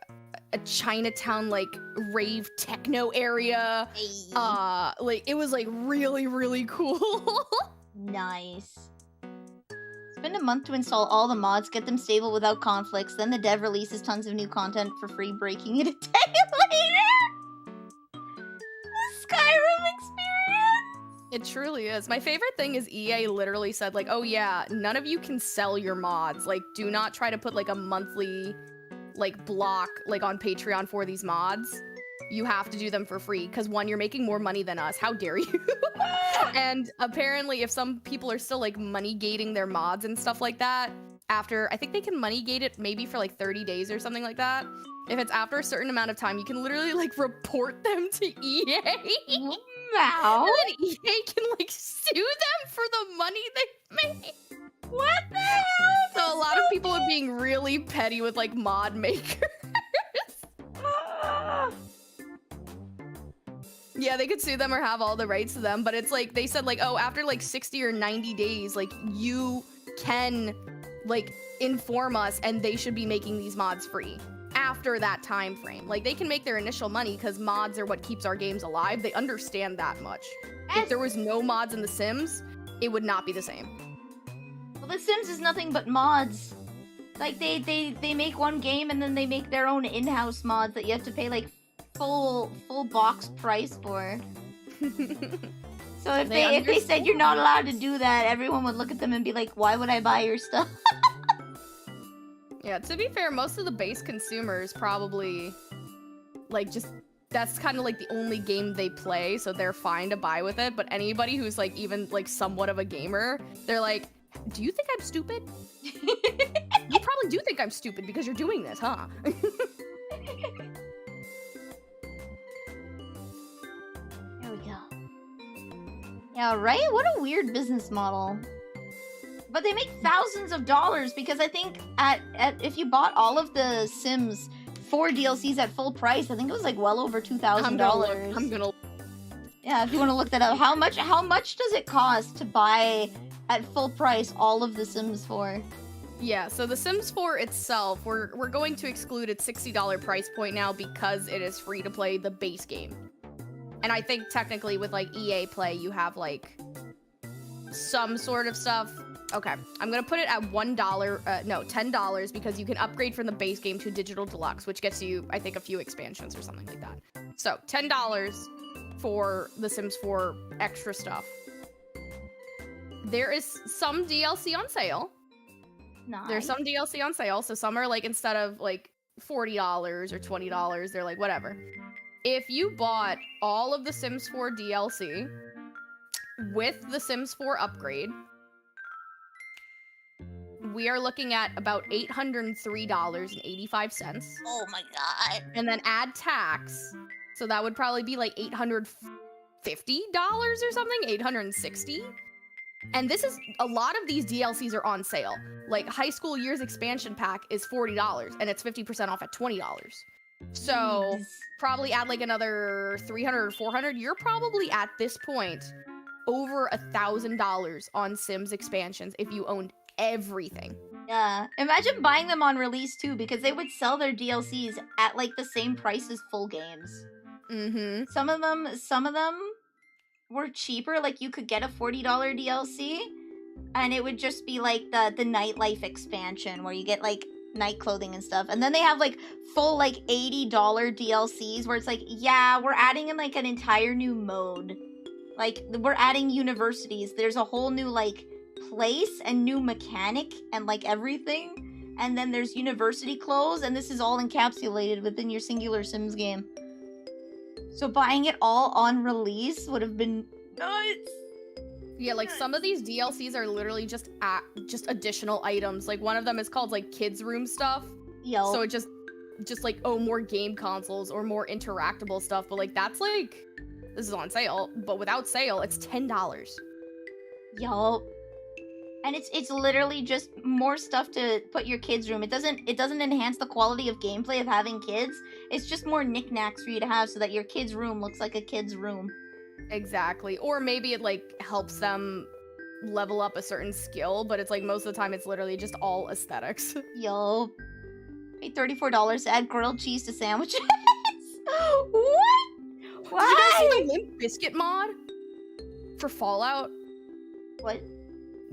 Chinatown like rave techno area. Like it was like really, really cool. Nice. Spend a month to install all the mods, get them stable without conflicts, then the dev releases tons of new content for free, breaking it a day later. Skyrim experience. It truly is. My favorite thing is EA literally said, like, oh yeah, none of you can sell your mods. Like, do not try to put, like, a monthly, like, block, like, on Patreon for these mods. You have to do them for free, because one, you're making more money than us. How dare you? And apparently, if some people are still, like, money gating their mods and stuff like that, after, I think they can money gate it maybe for, like, 30 days or something like that. If it's after a certain amount of time, you can literally, like, report them to EA. Wow. And then EA can, like, sue them for the money they made. What the hell? So a lot of people are being really petty with, like, mod makers. Yeah, they could sue them or have all the rights to them, but it's like, they said, like, oh, after, like, 60 or 90 days, like, you can, like, inform us, and they should be making these mods free. After that time frame. Like, they can make their initial money because mods are what keeps our games alive. They understand that much. If there was no mods in The Sims, it would not be the same. Well, The Sims is nothing but mods. Like, they make one game and then they make their own in-house mods that you have to pay, like, full box price for. So if they said you're not allowed to do that, everyone would look at them and be like, why would I buy your stuff? Yeah, to be fair, most of the base consumers probably, like, just, that's kind of, like, the only game they play, so they're fine to buy with it, but anybody who's, like, even, like, somewhat of a gamer, they're like, do you think I'm stupid? You probably do think I'm stupid because you're doing this, huh? There we go. Yeah, right? What a weird business model. But they make thousands of dollars because I think if you bought all of the Sims 4 DLCs at full price, I think it was like well over $2,000. I'm gonna. Yeah, if you want to look that up, how much does it cost to buy at full price all of the Sims 4? Yeah, so the Sims 4 itself, we're going to exclude its $60 price point now because it is free to play the base game. And I think technically with, like, EA Play, you have, like, some sort of stuff. Okay, I'm gonna put it at $10 because you can upgrade from the base game to Digital Deluxe, which gets you, I think, a few expansions or something like that. So, $10 for The Sims 4 extra stuff. There is some DLC on sale. Nice. There's some DLC on sale, so some are, like, instead of, like, $40 or $20, they're like, whatever. If you bought all of The Sims 4 DLC with The Sims 4 upgrade, we are looking at about $803.85. Oh my god. And then add tax, so that would probably be like $850 or something, $860. And this is, a lot of these DLCs are on sale. Like, High School Years expansion pack is $40, and it's 50% off at $20. So, probably add like another $300 or $400. You're probably at this point over $1,000 on Sims expansions if you owned everything. Yeah, imagine buying them on release too, because they would sell their DLCs at like the same price as full games. Mm-hmm. Some of them were cheaper. Like, you could get a $40 DLC, and it would just be like the nightlife expansion where you get like night clothing and stuff. And then they have like full like $80 DLCs where it's like, yeah, we're adding in like an entire new mode. Like, we're adding universities. There's a whole new like place and new mechanic and like everything. And then there's university clothes, and this is all encapsulated within your singular Sims game. So buying it all on release would have been nuts. Yeah, like some of these DLCs are literally just additional items. Like one of them is called like kids room stuff. Yo. So it just like, oh, more game consoles or more interactable stuff. But like, that's like, this is on sale, but without sale, it's $10. Yo. And it's literally just more stuff to put your kids' room. It doesn't enhance the quality of gameplay of having kids. It's just more knickknacks for you to have so that your kid's room looks like a kid's room. Exactly. Or maybe it like helps them level up a certain skill, but it's like most of the time it's literally just all aesthetics. Yo. Paid $34 to add grilled cheese to sandwiches. What? Why? Did you guys see the Limp Biscuit mod for Fallout? What?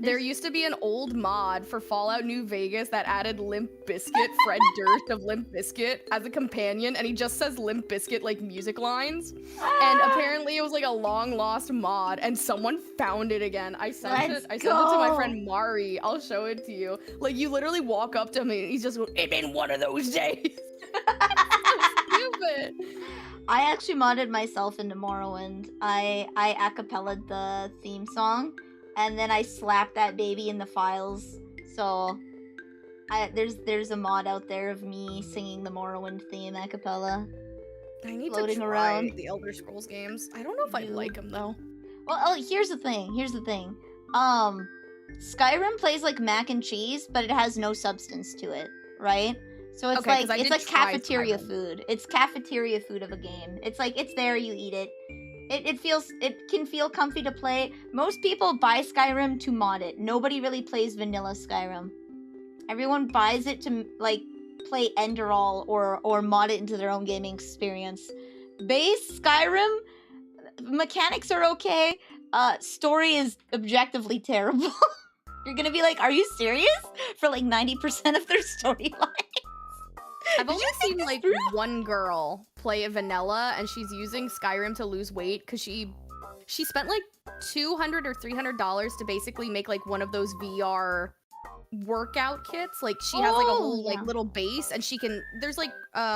There used to be an old mod for Fallout New Vegas that added Limp Bizkit, Fred Durst of Limp Bizkit, as a companion, and he just says Limp Bizkit like music lines. And apparently it was like a long lost mod, and someone found it again. I sent it to my friend Mari. I'll show it to you. Like, you literally walk up to him and he's just going, "It's been one of those days." So stupid. I actually modded myself into Morrowind. I acapella'd the theme song, and then I slapped that baby in the files. So there's a mod out there of me singing the Morrowind theme a cappella. I need floating to try around. the Elder Scrolls games. I don't know if I'd like them though. Well, here's the thing. Skyrim plays like mac and cheese, but it has no substance to it, right? So it's Okay, 'cause I it's did like try cafeteria Skyrim. food. It's cafeteria food of a game. It's like it's there, you eat it. It can feel comfy to play. Most people buy Skyrim to mod it. Nobody really plays vanilla Skyrim. Everyone buys it to like play Enderall or mod it into their own gaming experience. Base Skyrim mechanics are okay. Story is objectively terrible. You're gonna be like, are you serious? For like 90% of their storyline. I've only seen like one girl play a vanilla, and she's using Skyrim to lose weight because she spent like $200 or $300 to basically make like one of those VR workout kits. Like she has like a whole like little base, and there's like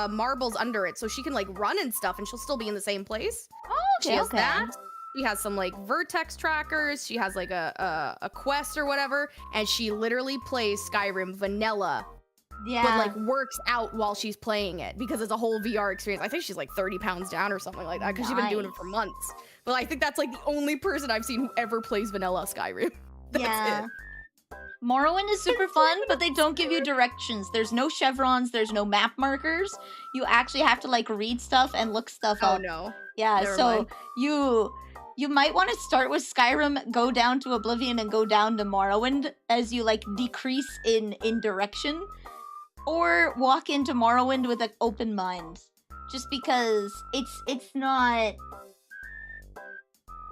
marbles under it, so she can like run and stuff, and she'll still be in the same place. She has that. She has some like vertex trackers. She has like a quest or whatever, and she literally plays Skyrim vanilla. Yeah. But like works out while she's playing it because it's a whole VR experience. I think she's like 30 pounds down or something like that because she's been doing it for months. But I think that's like the only person I've seen who ever plays vanilla Skyrim. That's it. Morrowind is super fun, but they don't give you directions. There's no chevrons, there's no map markers. You actually have to like read stuff and look stuff up. Oh no. Yeah, Never so mind. you might want to start with Skyrim, go down to Oblivion, and go down to Morrowind as you like decrease in direction. Or walk into Morrowind with an open mind. Just because it's not...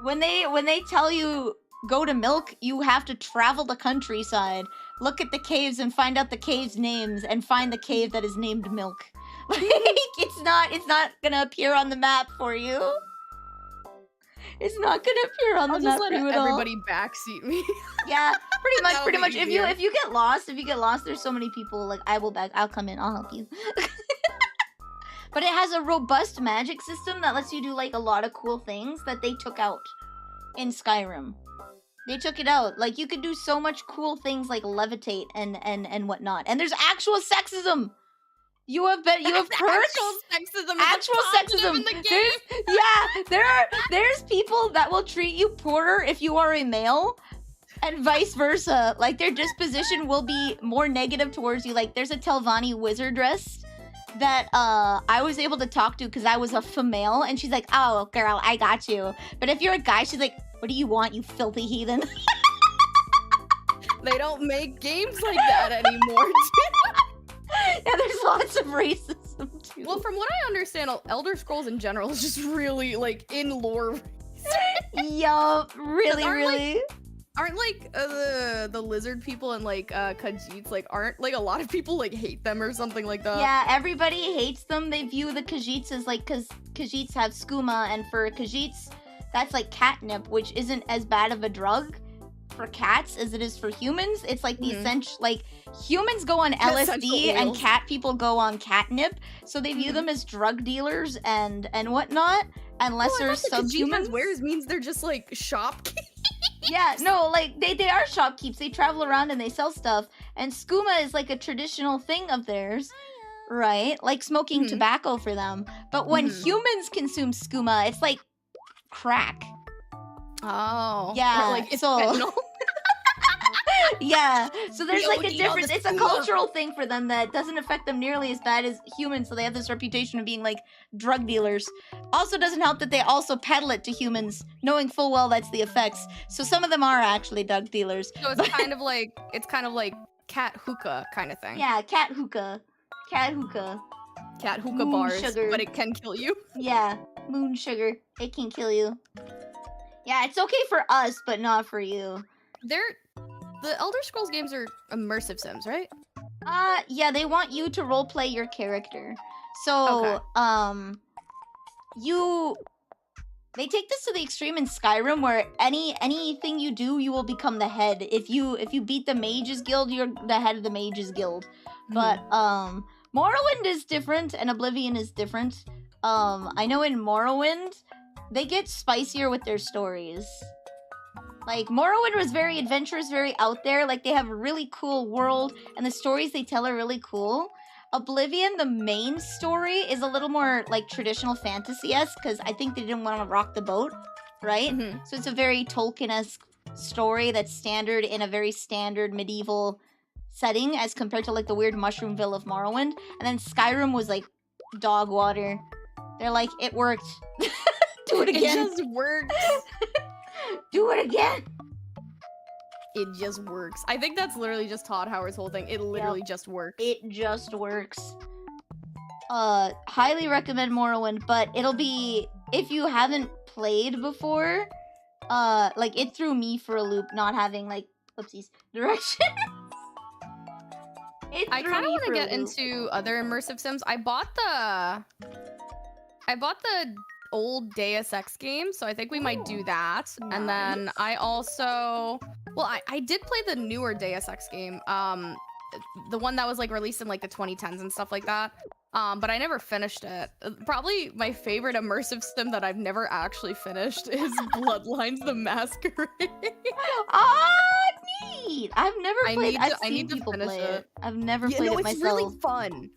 When they tell you go to Milk, you have to travel the countryside, look at the caves and find out the caves' names, and find the cave that is named Milk. Like, it's not gonna appear on the map for you. It's not gonna appear on the map for you at all. Everybody backseat me. Yeah, pretty much. That'll be easier. If you get lost, there's so many people. Like I'll come in. I'll help you. But it has a robust magic system that lets you do like a lot of cool things that they took out in Skyrim. They took it out. Like you could do so much cool things like levitate and whatnot. And there's actual sexism. You have perks. Actual sexism. In the game. There's people that will treat you poorer if you are a male, and vice versa. Like their disposition will be more negative towards you. Like there's a Telvanni wizardress that I was able to talk to because I was a female, and she's like, "Oh, girl, I got you." But if you're a guy, she's like, "What do you want, you filthy heathen?" They don't make games like that anymore. Yeah, there's lots of racism too. Well, from what I understand, Elder Scrolls in general is just really like in lore. Yup, really. Aren't like the lizard people and like Khajiits, like aren't like a lot of people like hate them or something like that? Yeah, everybody hates them. They view the Khajiits as like, because Khajiits have skooma, and for Khajiits, that's like catnip, which isn't as bad of a drug for cats as it is for humans. It's like the essential, like humans go on LSD and cat people go on catnip, so they view them as drug dealers and whatnot, and lesser subhumans. Wares means they're just like shopkeepers. Yeah, no, like they are shopkeepers. They travel around and they sell stuff, and skooma is like a traditional thing of theirs, right? Like smoking tobacco for them. But when humans consume skooma, it's like crack. Oh. Yeah, or like it's so fentanyl. yeah, so there's like a VOD, difference. It's a skooma. cultural thing for them that doesn't affect them nearly as bad as humans, so they have this reputation of being like drug dealers. Also doesn't help that they also peddle it to humans, knowing full well that's the effects. So some of them are actually drug dealers. So it's kind of like cat hookah kind of thing. Yeah, cat hookah. Cat hookah. Cat hookah Moon bars, sugar. but it can kill you. Yeah, moon sugar. It can kill you. Yeah, it's okay for us, but not for you. the Elder Scrolls games are immersive sims, right? Yeah, they want you to roleplay your character. So, they take this to the extreme in Skyrim, where anything you do, you will become the head. If you beat the Mages Guild, you're the head of the Mages Guild. But Morrowind is different, and Oblivion is different. I know in Morrowind, they get spicier with their stories. Like, Morrowind was very adventurous, very out there. Like, they have a really cool world, and the stories they tell are really cool. Oblivion, the main story, is a little more, like, traditional fantasy-esque, because I think they didn't want to rock the boat, right? So it's a very Tolkien-esque story that's standard in a very standard medieval setting, as compared to, like, the weird Mushroomville of Morrowind. And then Skyrim was, like, dog water. They're like, it worked. Do it again. It just works. Do it again. It just works. I think that's literally just Todd Howard's whole thing. It literally just works. It just works. Highly recommend Morrowind, but it'll be, if you haven't played before, like, it threw me for a loop not having, like, oopsies, direction. I kind of want to get into other immersive sims. I bought the old Deus Ex game, so I think we might do that. Nice. And then I also, well, I did play the newer Deus Ex game, the one that was like released in like the 2010s and stuff like that. But I never finished it. Probably my favorite immersive sim that I've never actually finished is Bloodlines: The Masquerade. Ah, neat! I've never played. I've I seen need to people finish play it. it. I've never played it myself. It's really fun.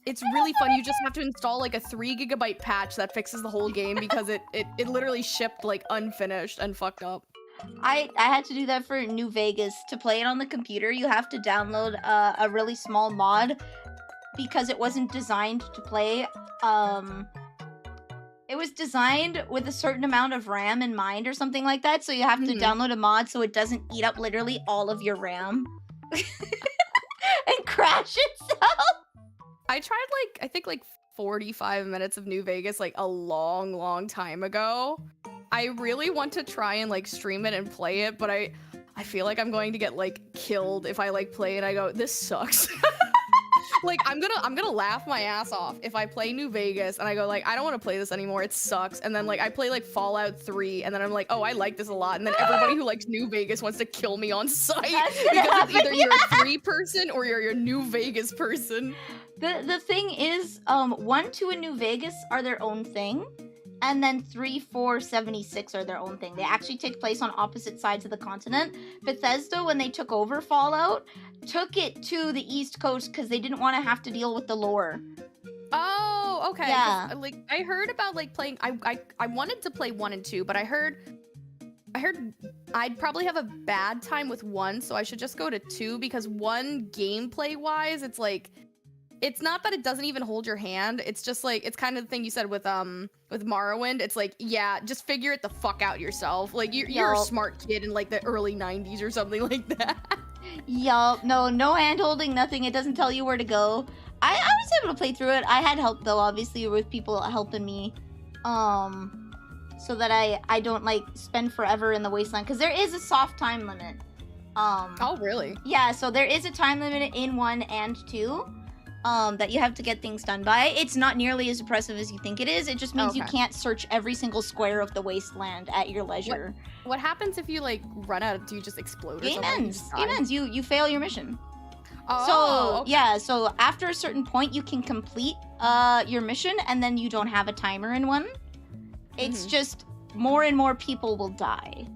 It's really fun. You just have to install like a 3 GB patch that fixes the whole game because it literally shipped like unfinished and fucked up. I had to do that for New Vegas. To play it on the computer, you have to download a really small mod because it wasn't designed to play. It was designed with a certain amount of RAM in mind or something like that, so you have to download a mod so it doesn't eat up literally all of your RAM and crash itself. I tried I think 45 minutes of New Vegas like a long time ago. I really want to try and like stream it and play it, but I feel like I'm going to get like killed if I like play it. I go, this sucks. Like I'm gonna laugh my ass off if I play New Vegas and I go like, I don't want to play this anymore. It sucks. And then like I play like Fallout 3 and then I'm like, oh, I like this a lot. And then everybody who likes New Vegas wants to kill me on site because it's either you're a 3 person or you're a New Vegas person. The thing is, 1, 2, and New Vegas are their own thing, and then 3, 4, 76 are their own thing. They actually take place on opposite sides of the continent. Bethesda, when they took over Fallout, took it to the East Coast because they didn't want to have to deal with the lore. Oh, okay. Yeah. Like I heard about like playing. I wanted to play 1 and 2, but I heard I'd probably have a bad time with 1, so I should just go to 2 because 1 gameplay wise, it's like. It's not that it doesn't even hold your hand. It's just like it's kind of the thing you said with Morrowind. It's like, yeah, just figure it the fuck out yourself. Like you're a smart kid in like the early 90s or something like that. Yup. No hand holding, nothing. It doesn't tell you where to go. I was able to play through it. I had help though, obviously, with people helping me. So that I don't like spend forever in the wasteland. Because there is a soft time limit. Oh really? Yeah, so there is a time limit in 1 and 2. That you have to get things done by. It's not nearly as oppressive as you think it is. It just means you can't search every single square of the wasteland at your leisure. What happens if you like run out? Do you just explode or Game something? ends. Game ends. You fail your mission. Oh, so okay. yeah, so after a certain point you can complete your mission and then you don't have a timer in 1. It's just more and more people will die.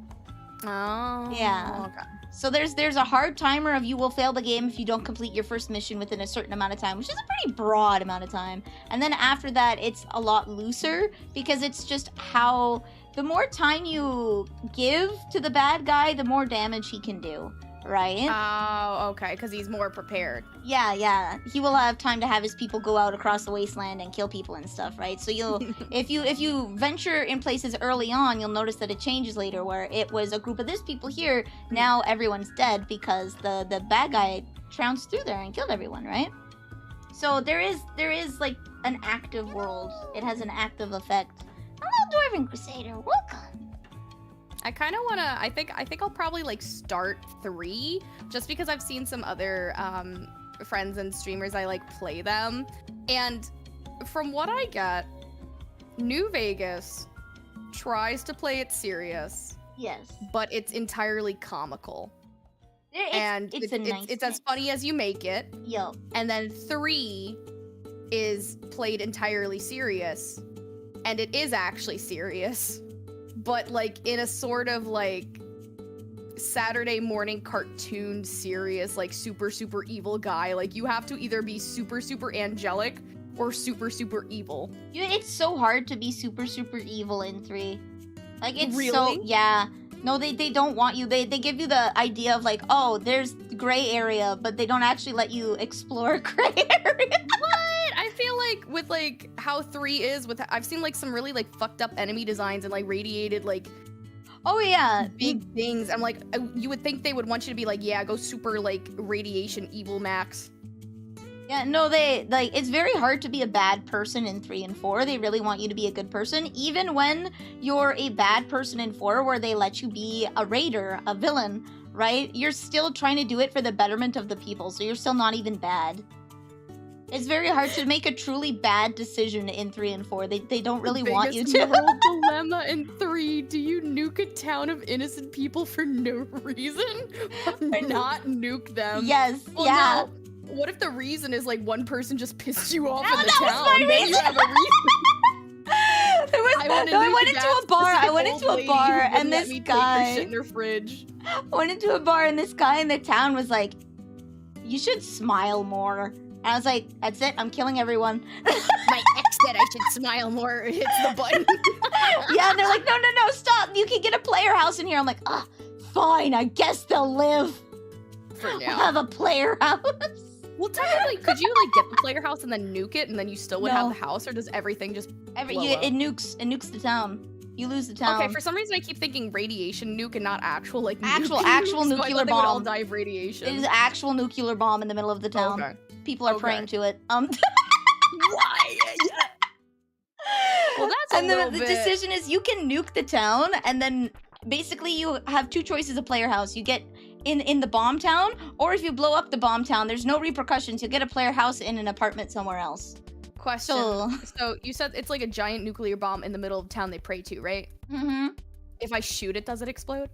Oh. Yeah. Okay. So there's a hard timer of you will fail the game if you don't complete your first mission within a certain amount of time, which is a pretty broad amount of time. And then after that, it's a lot looser because it's just how the more time you give to the bad guy, the more damage he can do, right? Oh, okay, because he's more prepared. Yeah. He will have time to have his people go out across the wasteland and kill people and stuff, right? So you'll if you venture in places early on, you'll notice that it changes later where it was a group of this people here, now everyone's dead because the bad guy trounced through there and killed everyone, right? So there is like an active world. It has an active effect. Hello, Dwarven Crusader. Welcome. I kind of want to, I think I'll probably like start 3 just because I've seen some other friends and streamers I like play them. And from what I get, New Vegas tries to play it serious. Yes. But it's entirely comical. It's as funny as you make it. Yup. And then 3 is played entirely serious. And it is actually serious. But like in a sort of like Saturday morning cartoon serious, like super, super evil guy. Like you have to either be super, super angelic or super, super evil. It's so hard to be super, super evil in 3. Like it's really? so, yeah. No, they don't want you. They give you the idea of like, oh, there's gray area, but they don't actually let you explore gray area. What? I feel like with like how 3 is with, I've seen like some really like fucked up enemy designs and like radiated like, oh yeah, big things. I'm like, you would think they would want you to be like, yeah, go super like radiation evil max. Yeah, no, they, like, it's very hard to be a bad person in 3 and 4. They really want you to be a good person, even when you're a bad person in 4, where they let you be a raider, a villain, right? You're still trying to do it for the betterment of the people, so you're still not even bad. It's very hard to make a truly bad decision in 3 and 4. They don't really want you to. Moral dilemma in 3. Do you nuke a town of innocent people for no reason? Or not nuke them? Yes, well, yeah. No. What if the reason is like one person just pissed you off in the that town? Was my Then you have a reason. I went into a bar. I went into a bar, and this guy. Shit in their fridge. I went into a bar, and this guy in the town was like, "You should smile more." And I was like, "That's it. I'm killing everyone." My ex said I should smile more. Hits the button. Yeah, and they're like, "No, stop. You can get a player house in here." I'm like, fine. I guess they'll live. For now. We'll have a player house. Well, technically, could you like get the player house and then nuke it, and then you still would have the house, or does everything just blow up? It nukes the town. You lose the town. Okay, for some reason I keep thinking radiation nuke and not actual like actual nuke. nuclear So I thought bomb. they would all die of radiation. It is actual nuclear bomb in the middle of the town. Okay. People are praying to it. Why? Well, that's and the decision is you can nuke the town, and then basically you have 2 choices of player house. You get in the bomb town, or if you blow up the bomb town, there's no repercussions. You'll get a player house in an apartment somewhere else. Question. So you said it's like a giant nuclear bomb in the middle of town they pray to, right? Mm-hmm. If I shoot it, does it explode?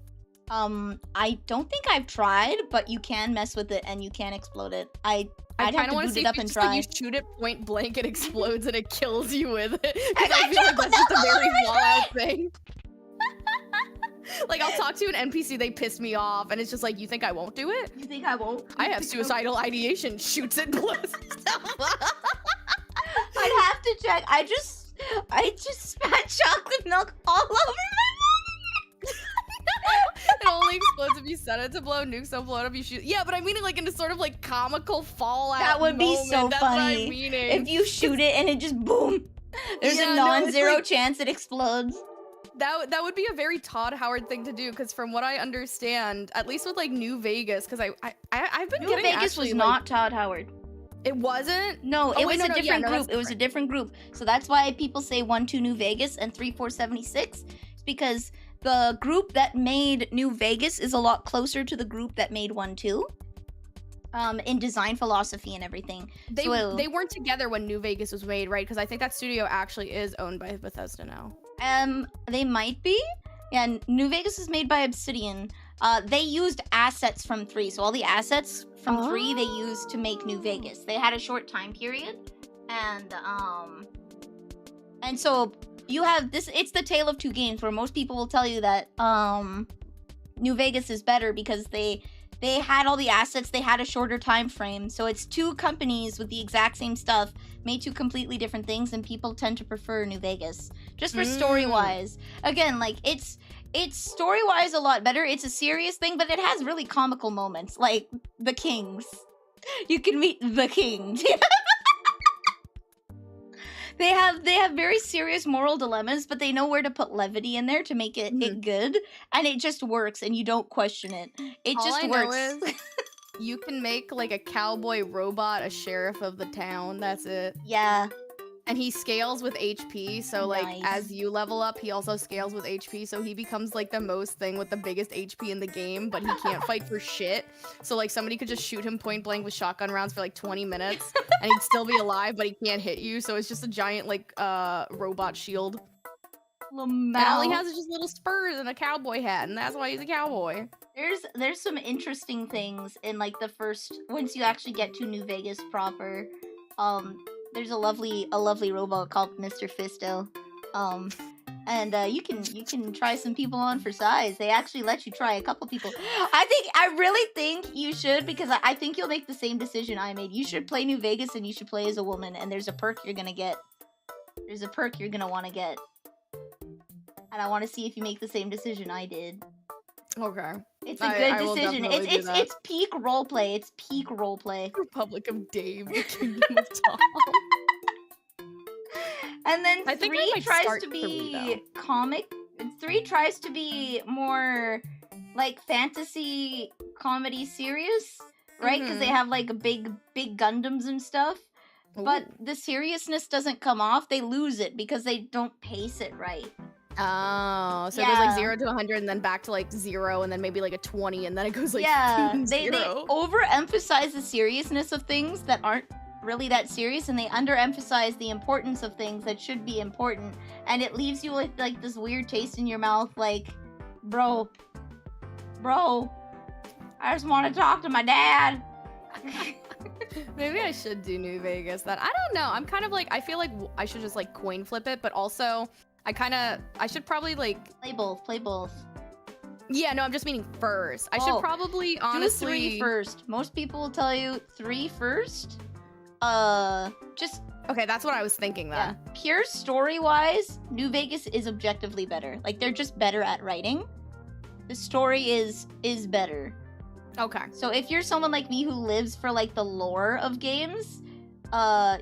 I don't think I've tried, but you can mess with it and you can explode it. I'd have to boot it up and try. Like, you shoot it point blank, it explodes and it kills you with it. Because I I feel like that's just a very my Fallout thing. Like, I'll talk to an NPC, they piss me off, and it's just like, you think I won't do it? You think I won't? I have suicidal ideation, shoots it, blows stuff up. I'd have to check. I just spat chocolate milk all over my It only explodes if you set it to blow, nukes don't blow it up, you shoot. Yeah, but I mean it like in a sort of like comical Fallout That would be moment. so That's funny. What I'm meaning. If you shoot it and it just boom. There's Yeah, a no, it's non-zero like- chance it explodes. That would be a very Todd Howard thing to do, because from what I understand, at least with like New Vegas, because I've been New getting Vegas actually, was like, not Todd Howard. It wasn't? No, it was a different yeah, group. It was a different group. So that's why people say 1-2 New Vegas and 3-4-76. It's because the group that made New Vegas is a lot closer to the group that made 1-2. In design philosophy and everything. They weren't together when New Vegas was made, right? Because I think that studio actually is owned by Bethesda now. They might be. Yeah, New Vegas is made by Obsidian. They used assets from 3. So all the assets from 3 they used to make New Vegas. They had a short time period. And so you have this, it's the tale of 2 games, where most people will tell you that New Vegas is better because they had all the assets, they had a shorter time frame. So it's 2 companies with the exact same stuff made 2 completely different things, and people tend to prefer New Vegas. Just for story-wise. Again, like, it's story-wise a lot better. It's a serious thing, but it has really comical moments, like the kings. You can meet the kings. They have very serious moral dilemmas, but they know where to put levity in there to make it good, and it just works, and you don't question it. It All just I works. know is you can make like a cowboy robot a sheriff of the town. That's it. Yeah. And he scales with HP, so like Nice. as you level up, he also scales with HP, so he becomes like the most thing with the biggest HP in the game, but he can't fight for shit. So like somebody could just shoot him point blank with shotgun rounds for like 20 minutes, and he'd still be alive, but he can't hit you. So it's just a giant like robot shield. And all he has is just little spurs and a cowboy hat, and that's why he's a cowboy. There's some interesting things in like the first once you actually get to New Vegas proper. There's a lovely robot called Mr. Fisto. And you can try some people on for size. They actually let you try a couple people. I really think you should, because I think you'll make the same decision I made. You should play New Vegas and you should play as a woman, and there's a perk you're gonna get. There's a perk you're gonna want to get. And I want to see if you make the same decision I did. Okay. It's a good will decision. definitely do that. It's peak roleplay. It's peak roleplay. Republic of Dave, the Kingdom of Tom. And then I think I 3 might tries start to 3, be comic. 3 tries to be more like fantasy comedy serious, right? Because they have like big Gundams and stuff. But the seriousness doesn't come off. They lose it because they don't pace it right. Oh, so it goes like 0 to 100 and then back to like 0 and then maybe like a 20 and then it goes like they 0. overemphasize the seriousness of things that aren't really that serious, and they underemphasize the importance of things that should be important, and it leaves you with like this weird taste in your mouth like, bro, I just want to talk to my dad. Maybe I should do New Vegas then. I don't know. I'm kind of like, I feel like I should just like coin flip it, but also I should probably like Play both. Yeah, no, I'm just meaning first. I should probably honestly do 3 first. Most people will tell you 3 first. Just okay, that's what I was thinking then. Yeah. Pure story-wise, New Vegas is objectively better. Like they're just better at writing. The story is better. Okay. So if you're someone like me who lives for like the lore of games,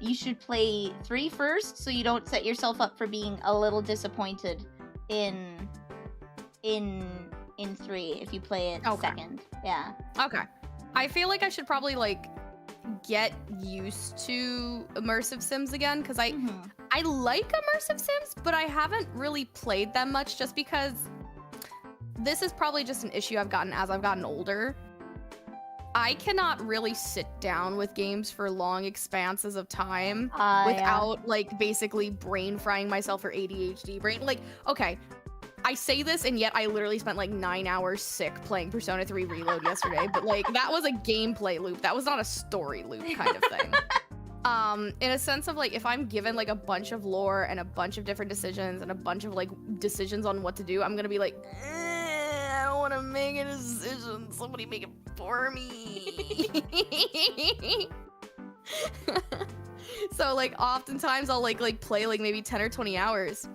you should play 3 first, so you don't set yourself up for being a little disappointed in 3 if you play it second. Yeah. Okay. I feel like I should probably like get used to immersive sims again, because I like immersive sims, but I haven't really played them much, just because this is probably just an issue I've gotten as I've gotten older. I cannot really sit down with games for long expanses of time without like basically brain frying myself for ADHD brain. Like, okay, I say this and yet I literally spent like 9 hours sick playing Persona 3 Reload yesterday, but like that was a gameplay loop. That was not a story loop kind of thing. In a sense of like, if I'm given like a bunch of lore and a bunch of different decisions and a bunch of like decisions on what to do, I'm gonna be like, I don't want to make a decision. Somebody make it for me. So like oftentimes I'll like play like maybe 10 or 20 hours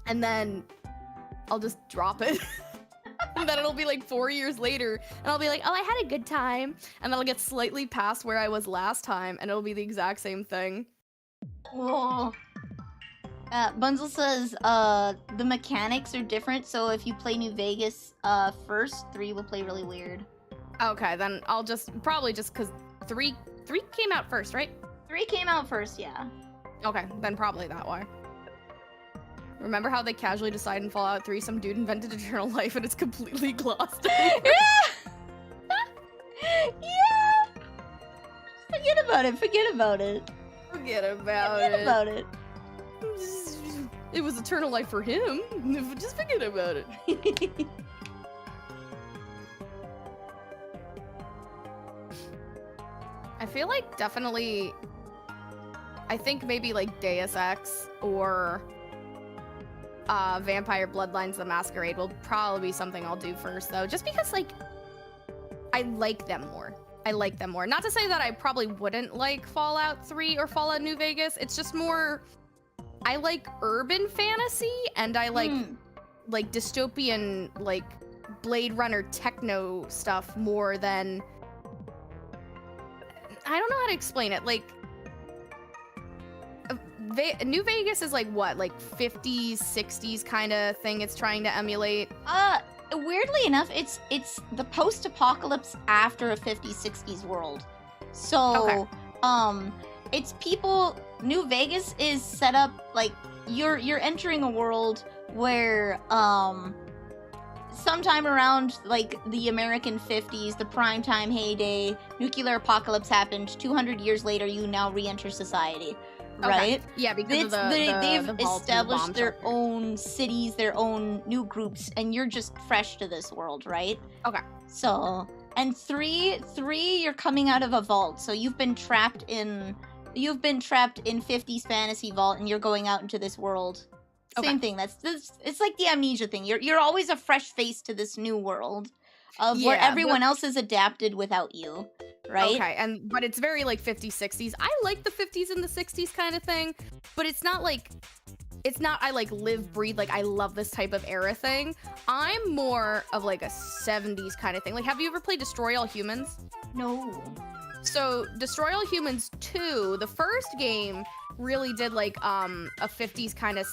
and then I'll just drop it. And then it'll be like 4 years later and I'll be like, oh, I had a good time. And then I'll get slightly past where I was last time and it'll be the exact same thing. Whoa. Bunzel says, the mechanics are different, so if you play New Vegas, first, 3 will play really weird. Okay, then I'll probably just, because 3 came out first, right? 3 came out first, yeah. Okay, then probably that way. Remember how they casually decide in Fallout 3 some dude invented eternal life and it's completely glossed over? Yeah! Forget about it. Forget about it. It was eternal life for him. Just forget about it. I feel like definitely, I think maybe like Deus Ex or Vampire Bloodlines The Masquerade will probably be something I'll do first though, just because like, I like them more. Not to say that I probably wouldn't like Fallout 3 or Fallout New Vegas, it's just more, I like urban fantasy and I like dystopian, like Blade Runner techno stuff more than, I don't know how to explain it. Like, New Vegas is like what, like 50s, 60s kind of thing it's trying to emulate? Weirdly enough, it's the post-apocalypse after a 50s, 60s world. So, it's people New Vegas is set up like you're entering a world where sometime around like the American 50s, the primetime heyday, nuclear apocalypse happened. 200 years later, you now re-enter society, right? Okay. Yeah, because of they've the vault and the established bomb their shelter. own cities, their own new groups, and you're just fresh to this world, right? Okay. So, and three, you're coming out of a vault, so you've been trapped in 50's fantasy vault, and you're going out into this world. Same thing. It's like the amnesia thing. You're always a fresh face to this new world of where everyone else is adapted without you, right? Okay, but it's very like 50s, 60s. I like the 50s and the 60s kind of thing, but it's not I like live, breathe, like I love this type of era thing. I'm more of like a 70s kind of thing. Like, have you ever played Destroy All Humans? No. So Destroy All Humans 2, the first game really did like a 50s kind of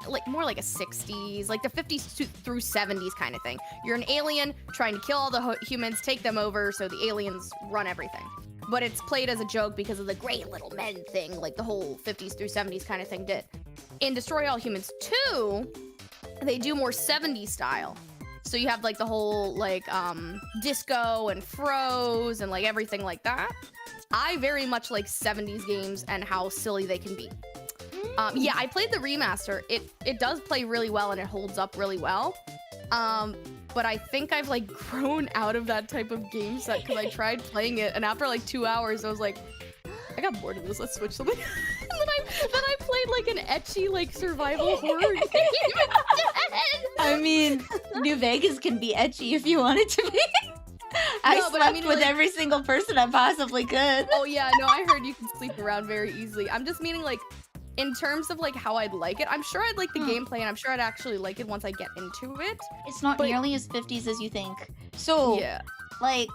like more like a 60s, like the 50s through 70s kind of thing. You're an alien trying to kill all the humans, take them over so the aliens run everything. But it's played as a joke because of the great little men thing, like the whole 50s through 70s kind of thing did. In Destroy All Humans 2, they do more 70s style. So you have like the whole like disco and froze and like everything like that. I very much like 70s games and how silly they can be. Yeah, I played the remaster. It does play really well and it holds up really well. But I think I've like grown out of that type of game set because I tried playing it and after like 2 hours I was like, I got bored of this. Let's switch something. And then I played like an ecchi like survival horror game. I mean, New Vegas can be ecchi if you want it to be. I slept with every single person I possibly could. Oh yeah, no, I heard you can sleep around very easily. I'm just meaning like, in terms of like how I'd like it, I'm sure I'd like the gameplay and I'm sure I'd actually like it once I get into it. It's not nearly as 50s as you think. So, yeah, like,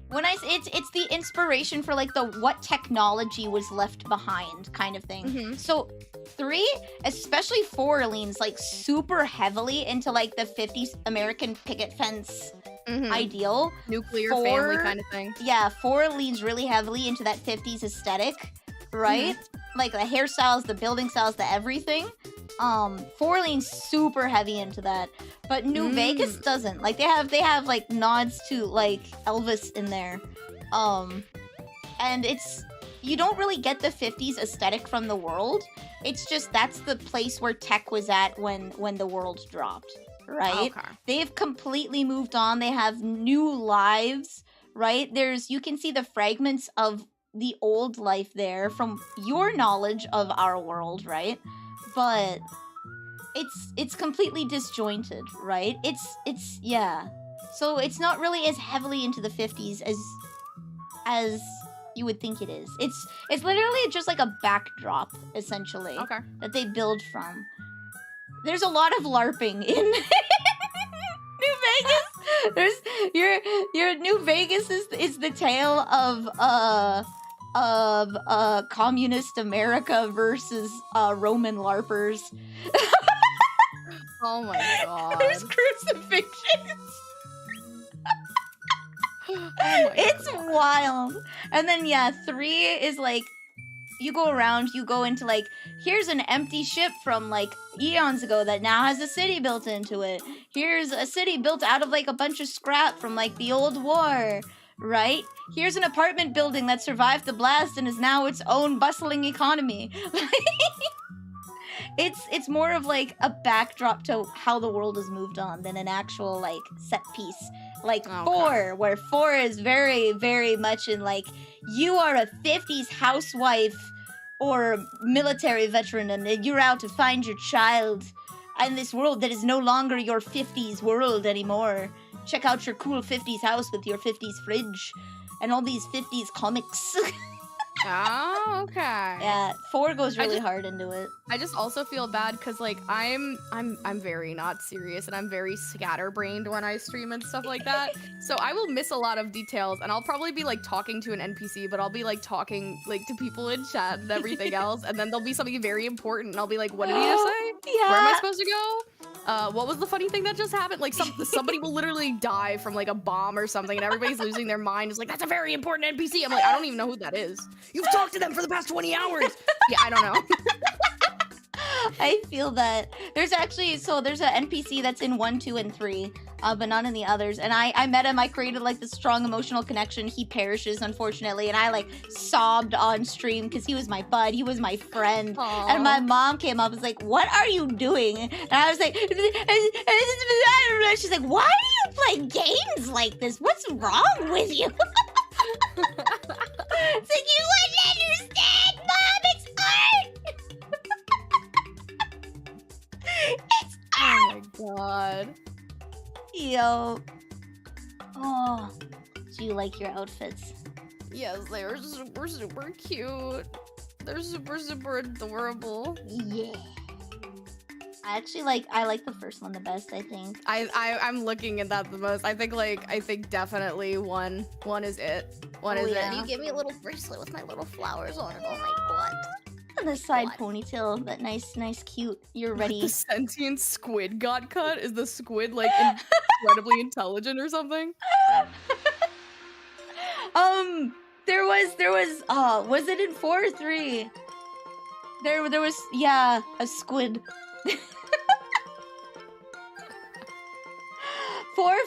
when it's the inspiration for like the what technology was left behind kind of thing. Mm-hmm. So 3, especially 4, leans like super heavily into like the 50s American picket fence ideal. Nuclear family kind of thing. Yeah, 4 leans really heavily into that 50s aesthetic, right? Like the hairstyles, the building styles, the everything. 4 leans super heavy into that, but New Vegas doesn't. Like they have like nods to like Elvis in there, and you don't really get the 50s aesthetic from the world. It's just that's the place where tech was at when the world dropped, right? Okay. They've completely moved on. They have new lives, right? You can see the fragments of the old life there from your knowledge of our world, right? But it's completely disjointed, right? It's yeah. So it's not really as heavily into the 50s as you would think it is. It's literally just like a backdrop, essentially. Okay. That they build from. There's a lot of LARPing in New Vegas. Your New Vegas is the tale of communist America versus Roman LARPers. Oh my god. There's crucifixions. It's wild. And then yeah, 3 is like you go around, you go into like, here's an empty ship from like eons ago that now has a city built into it. Here's a city built out of like a bunch of scrap from like the old war, right? Here's an apartment building that survived the blast and is now its own bustling economy. It's more of like a backdrop to how the world has moved on than an actual like set piece. Like 4, where 4 is very, very much in like, you are a 50s housewife or military veteran and you're out to find your child in this world that is no longer your 50s world anymore. Check out your cool 50s house with your 50s fridge and all these 50s comics. Oh, okay. Yeah, 4 goes really hard into it. I just also feel bad because like I'm very not serious and I'm very scatterbrained when I stream and stuff like that. So I will miss a lot of details and I'll probably be like talking to an NPC, but I'll be like talking like to people in chat and everything else, and then there'll be something very important and I'll be like, what did he just say? Yeah. Where am I supposed to go? What was the funny thing that just happened? Like somebody will literally die from like a bomb or something, and everybody's losing their mind. It's like, that's a very important NPC. I'm like, I don't even know who that is. You've talked to them for the past 20 hours. Yeah, I don't know. I feel that. There's actually, so there's an NPC that's in 1, 2, and 3, but not in the others. And I met him, I created like this strong emotional connection. He perishes, unfortunately, and I like sobbed on stream because he was my bud, he was my friend. Aww. And my mom came up and was like, what are you doing? And I was like, she's like, why do you play games like this? What's wrong with you? It's like, you wouldn't understand, Mom, it's art! It's Oh my god. Yo. Oh. Do you like your outfits? Yes, they're super, super cute. They're super, super adorable. Yeah. I like the first one the best, I think. I'm looking at that the most. I think definitely one is it. One is yeah. it. You give me a little bracelet with my little flowers on it. Oh my god. And the side What? ponytail, that nice, cute. You're ready. The sentient squid got cut? Is the squid like incredibly intelligent or something? Was it in 4 or 3? There was, yeah, a squid.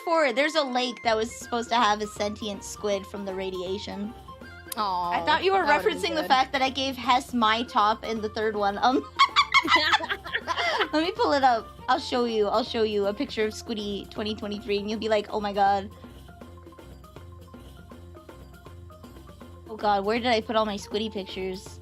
4, there's a lake that was supposed to have a sentient squid from the radiation. Aww, I thought you were that would've referencing been the good. fact that I gave Hess my top in the 3rd one. Let me pull it up. I'll show you a picture of Squiddy 2023 and you'll be like, oh my god. Oh god, where did I put all my Squiddy pictures?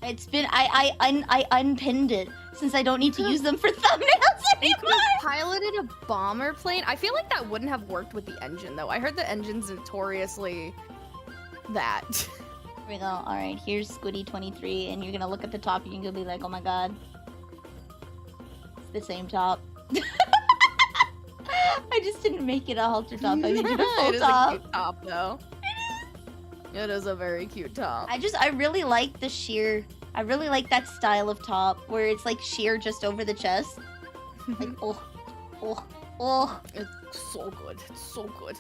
It's been, I unpinned it since I don't need to use them for thumbnails You could anymore. have piloted a bomber plane. I feel like that wouldn't have worked with the engine though. I heard the engine's notoriously that. Here we go. Alright, here's Squiddy 23 and you're gonna look at the top and you're gonna be like, oh my god. It's the same top. I just didn't make it a halter top. I made it a full It is top. a cute top though. It is a very cute top. I really like the sheer. I really like that style of top where it's like sheer just over the chest. Like, oh. It's so good. It's so good.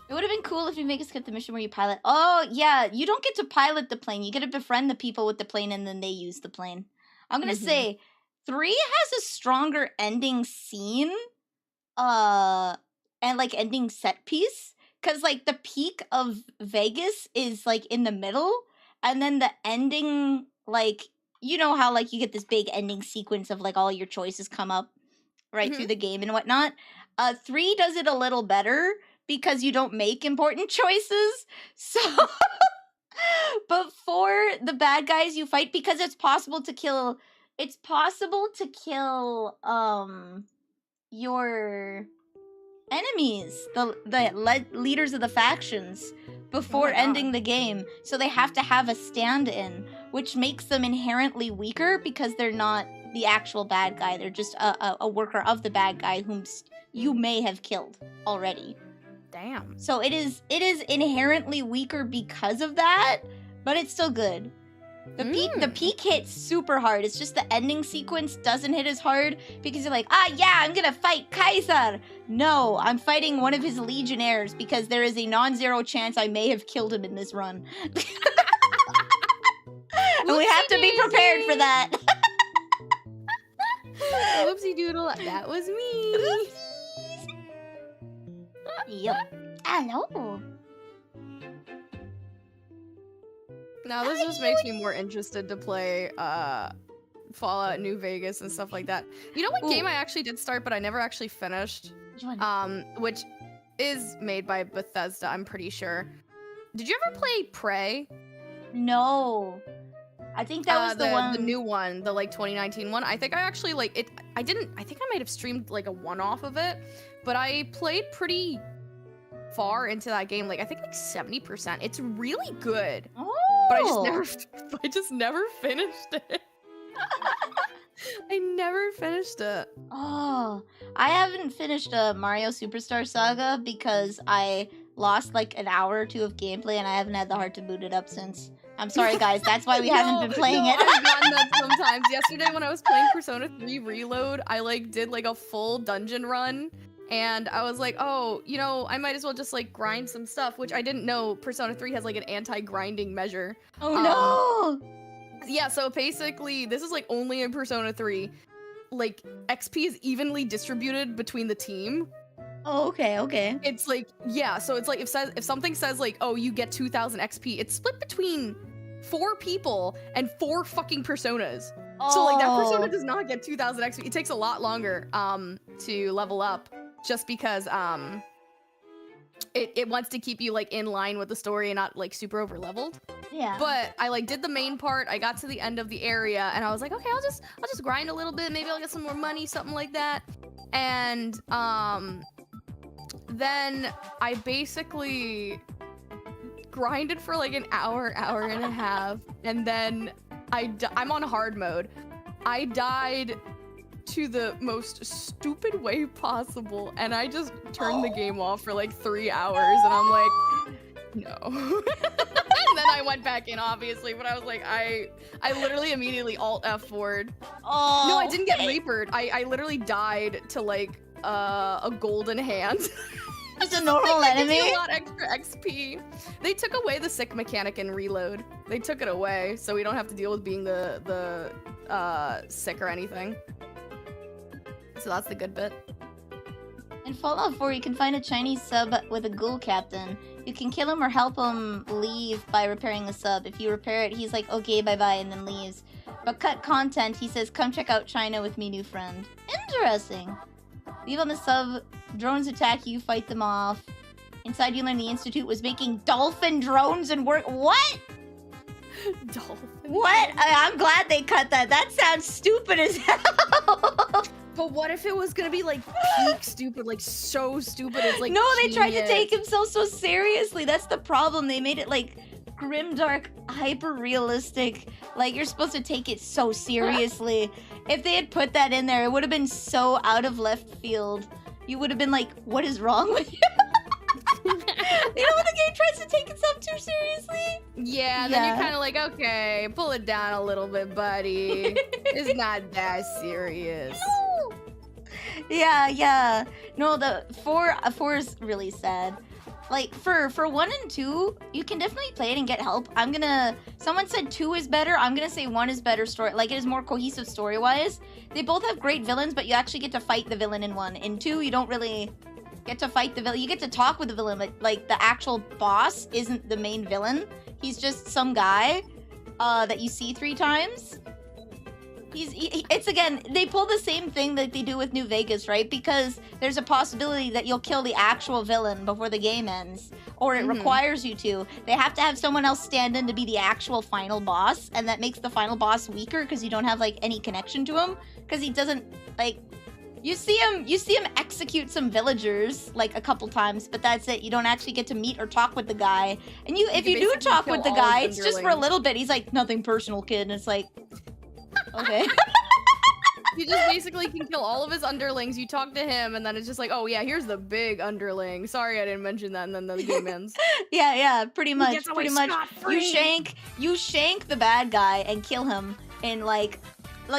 It would have been cool if you make us skip the mission where you pilot. Oh, yeah, you don't get to pilot the plane. You get to befriend the people with the plane and then they use the plane. I'm gonna say 3 has a stronger ending scene. And like ending set piece. Cause like the peak of Vegas is like in the middle. And then the ending, like, you know how like you get this big ending sequence of like all your choices come up right through the game and whatnot. 3 does it a little better because you don't make important choices. So, but 4, the bad guys you fight because it's possible to kill. It's possible to kill your enemies, the leaders of the factions, before ending the game. So they have to have a stand-in, which makes them inherently weaker because they're not the actual bad guy. They're just a worker of the bad guy whom you may have killed already. Damn. So it is inherently weaker because of that, but it's still good. The peak hits super hard. It's just the ending sequence doesn't hit as hard because you're like, I'm gonna fight Kaiser. No, I'm fighting one of his legionnaires because there is a non-zero chance I may have killed him in this run. And we have to be prepared for that. Whoopsie doodle, that was me. Yep. Hello. Now this just makes me more interested to play Fallout New Vegas and stuff like that. You know what game I actually did start but I never actually finished? Which one? Which is made by Bethesda, I'm pretty sure. Did you ever play Prey? No. I think that was the one. The new one, the like 2019 one. I think I actually like it. I think I might have streamed like a one-off of it, but I played pretty far into that game. Like I think like 70%. It's really good. Oh. But I just never finished it. I never finished it. Oh, I haven't finished Mario Superstar Saga because I lost like an hour or two of gameplay, and I haven't had the heart to boot it up since. I'm sorry, guys. That's why we haven't been playing it. I've gotten that sometimes. Yesterday when I was playing Persona 3 Reload, I like did like a full dungeon run, and I was like, oh, you know, I might as well just like grind some stuff, which I didn't know Persona 3 has like an anti-grinding measure. Oh no! Yeah, so basically, this is like only in Persona 3. Like, XP is evenly distributed between the team. Oh, okay. It's like, yeah, so it's like if something says like, oh, you get 2,000 XP, it's split between 4 people and 4 fucking personas. Oh. So like that persona does not get 2,000 XP. It takes a lot longer to level up, just because it wants to keep you like in line with the story and not like super over leveled. Yeah. But I like did the main part. I got to the end of the area and I was like, okay, I'll just grind a little bit. Maybe I'll get some more money, something like that. And then I basically grinded for like an hour and a half, and then I'm on hard mode. I died to the most stupid way possible, and I just turned the game off for like 3 hours, and I'm like, no. And then I went back in, obviously, but I was like, I literally immediately alt F forward. Oh. No, I didn't get Reapered. I literally died to like a golden hand. Just a normal enemy? A lot extra XP. They took away the sick mechanic in Reload. They took it away, so we don't have to deal with being the sick or anything. So that's the good bit. In Fallout 4, you can find a Chinese sub with a ghoul captain. You can kill him or help him leave by repairing the sub. If you repair it, he's like, okay, bye-bye, and then leaves. But cut content, he says, come check out China with me, new friend. Interesting. Leave on the sub, drones attack you, fight them off. Inside you learn the Institute was making dolphin drones and work- What? Dolphin? What? I'm glad they cut that. That sounds stupid as hell. But what if it was gonna be like peak stupid, like so stupid it's like No, they tried to genius. take himself so seriously. That's the problem. They made it like grimdark, hyper-realistic. Like, you're supposed to take it so seriously. If they had put that in there, it would have been so out of left field. You would have been like, what is wrong with you? You know when the game tries to take itself too seriously? Yeah, then you're kind of like, okay, pull it down a little bit, buddy. It's not that serious. No. Yeah. No, the 4 is really sad. Like, for 1 and 2, you can definitely play it and get help. Someone said 2 is better. I'm gonna say 1 is better story. Like, it is more cohesive story-wise. They both have great villains, but you actually get to fight the villain in 1. In 2, you don't really get to fight the villain. You get to talk with the villain, but, like, the actual boss isn't the main villain. He's just some guy that you see 3 times. It's again, they pull the same thing that they do with New Vegas, right? Because there's a possibility that you'll kill the actual villain before the game ends, or it requires you to. They have to have someone else stand in to be the actual final boss, and that makes the final boss weaker because you don't have like any connection to him, because he doesn't like. You see him execute some villagers like a couple times, but that's it. You don't actually get to meet or talk with the guy. And if you do talk with the guy, it's just for a little bit. He's like, nothing personal, kid, and it's like, okay. You just basically can kill all of his underlings. You talk to him, and then it's just like, oh yeah, here's the big underling. Sorry, I didn't mention that, and then the game ends. Yeah, pretty much. Pretty much. You shank the bad guy and kill him, and like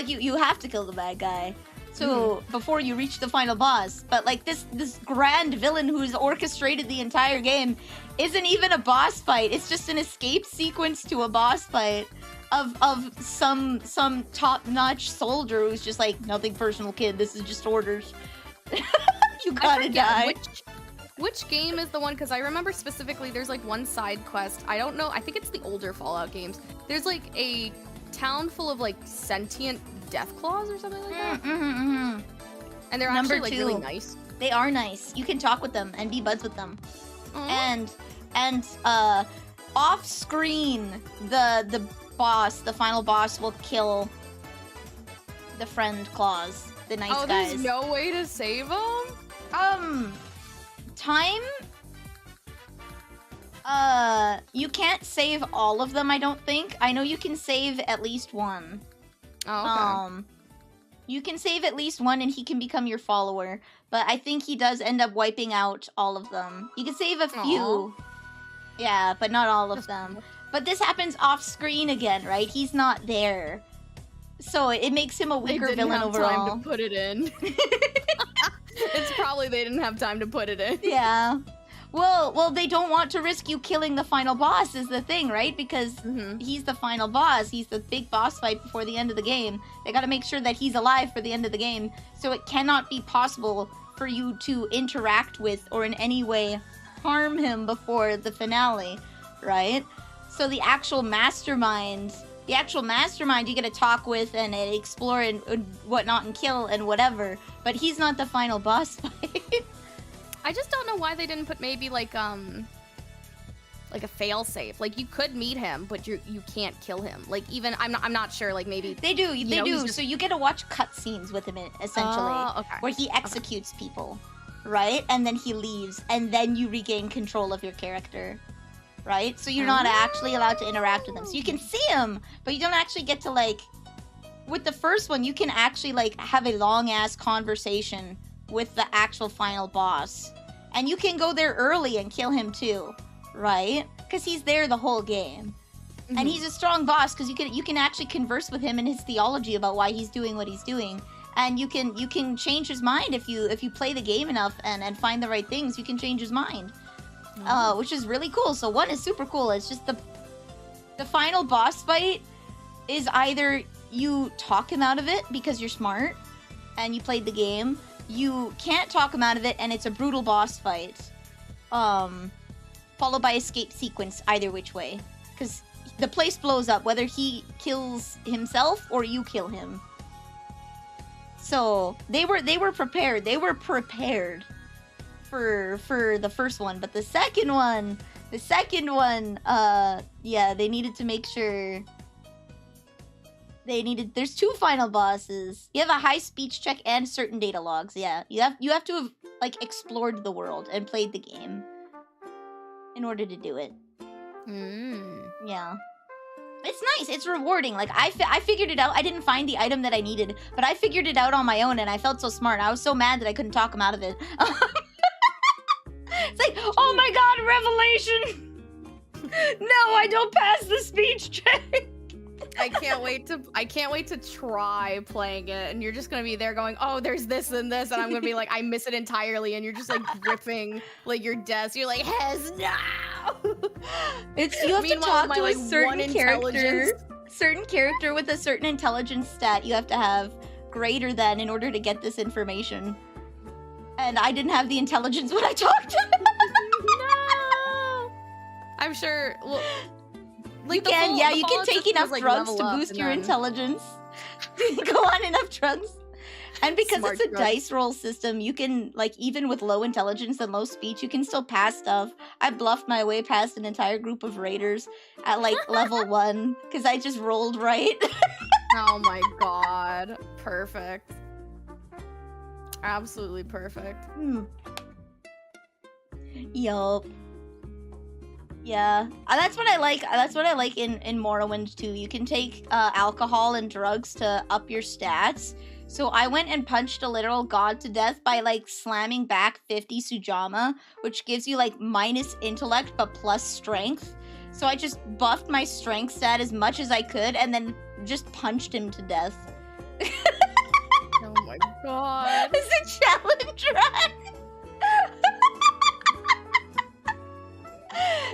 you have to kill the bad guy. So before you reach the final boss, but like this grand villain who's orchestrated the entire game isn't even a boss fight. It's just an escape sequence to a boss fight of some top-notch soldier who's just like, nothing personal, kid. This is just orders. You gotta die. Which game is the one? Because I remember specifically there's like one side quest. I don't know. I think it's the older Fallout games. There's like a town full of like sentient death claws or something like that. And they're actually like really nice. They are nice. You can talk with them and be buds with them. And off screen, the boss, the final boss, will kill the friend claws, the nice guys. Oh, there's no way to save them? Time. You can't save all of them, I don't think. I know you can save at least one. Oh, okay. You can save at least one and he can become your follower. But I think he does end up wiping out all of them. You can save a few. Aw. Yeah, but not all of them. But this happens off screen again, right? He's not there. So it makes him a They weaker didn't villain have overall. time to put it in. It's probably they didn't have time to put it in. Yeah. Well, they don't want to risk you killing the final boss is the thing, right? Because he's the final boss. He's the big boss fight before the end of the game. They got to make sure that he's alive for the end of the game. So it cannot be possible for you to interact with or in any way harm him before the finale, right? So the actual mastermind you get to talk with and explore and whatnot and kill and whatever. But he's not the final boss fight. I just don't know why they didn't put maybe like a fail safe. Like you could meet him, but you can't kill him. Like even I'm not sure. Like maybe They do. Just... So you get to watch cutscenes with him essentially, okay. where he executes people, right? And then he leaves, and then you regain control of your character, right? So you're not actually allowed to interact with him. So you can see him, but you don't actually get to like. With the first one, you can actually like have a long ass conversation with the actual final boss, and you can go there early and kill him too, right? Because he's there the whole game. And he's a strong boss because you can actually converse with him and his theology about why he's doing what he's doing, and you can change his mind if you play the game enough and find the right things. You can change his mind, which is really cool. So one is super cool. It's just the final boss fight is either you talk him out of it because you're smart and you played the game. You can't talk him out of it, and it's a brutal boss fight, followed by escape sequence either which way, because the place blows up whether he kills himself or you kill him. So they were prepared. They were prepared for the first one, but the second one, yeah, they needed to make sure. There's two final bosses. You have a high speech check and certain data logs. Yeah, you have to have like explored the world and played the game in order to do it. Yeah, it's nice. It's rewarding. Like I figured it out. I didn't find the item that I needed, but I figured it out on my own, and I felt so smart. I was so mad that I couldn't talk him out of it. It's like, oh my god, revelation! No, I don't pass the speech check. I can't wait to try playing it, and you're just gonna be there going, oh, there's this and this, and I'm gonna be like, I miss it entirely, and you're just like gripping like your desk. You're like, Hes, no. You have to talk to a certain character with a certain intelligence stat. You have to have greater than in order to get this information. And I didn't have the intelligence when I talked to him. No. I'm sure. Well, like you can take enough drugs to boost your intelligence. Go on enough drugs. And because Smart it's a drugs. dice roll system, you can, like, even with low intelligence and low speech, you can still pass stuff. I bluffed my way past an entire group of raiders at, like, level 1, because I just rolled right. Oh my god. Perfect. Absolutely perfect. Yup. Yeah, that's what I like. That's what I like in Morrowind too. You can take alcohol and drugs to up your stats. So I went and punched a literal god to death by like slamming back 50 Sujama, which gives you like minus intellect but plus strength. So I just buffed my strength stat as much as I could and then just punched him to death. Oh my god. It's a challenge run.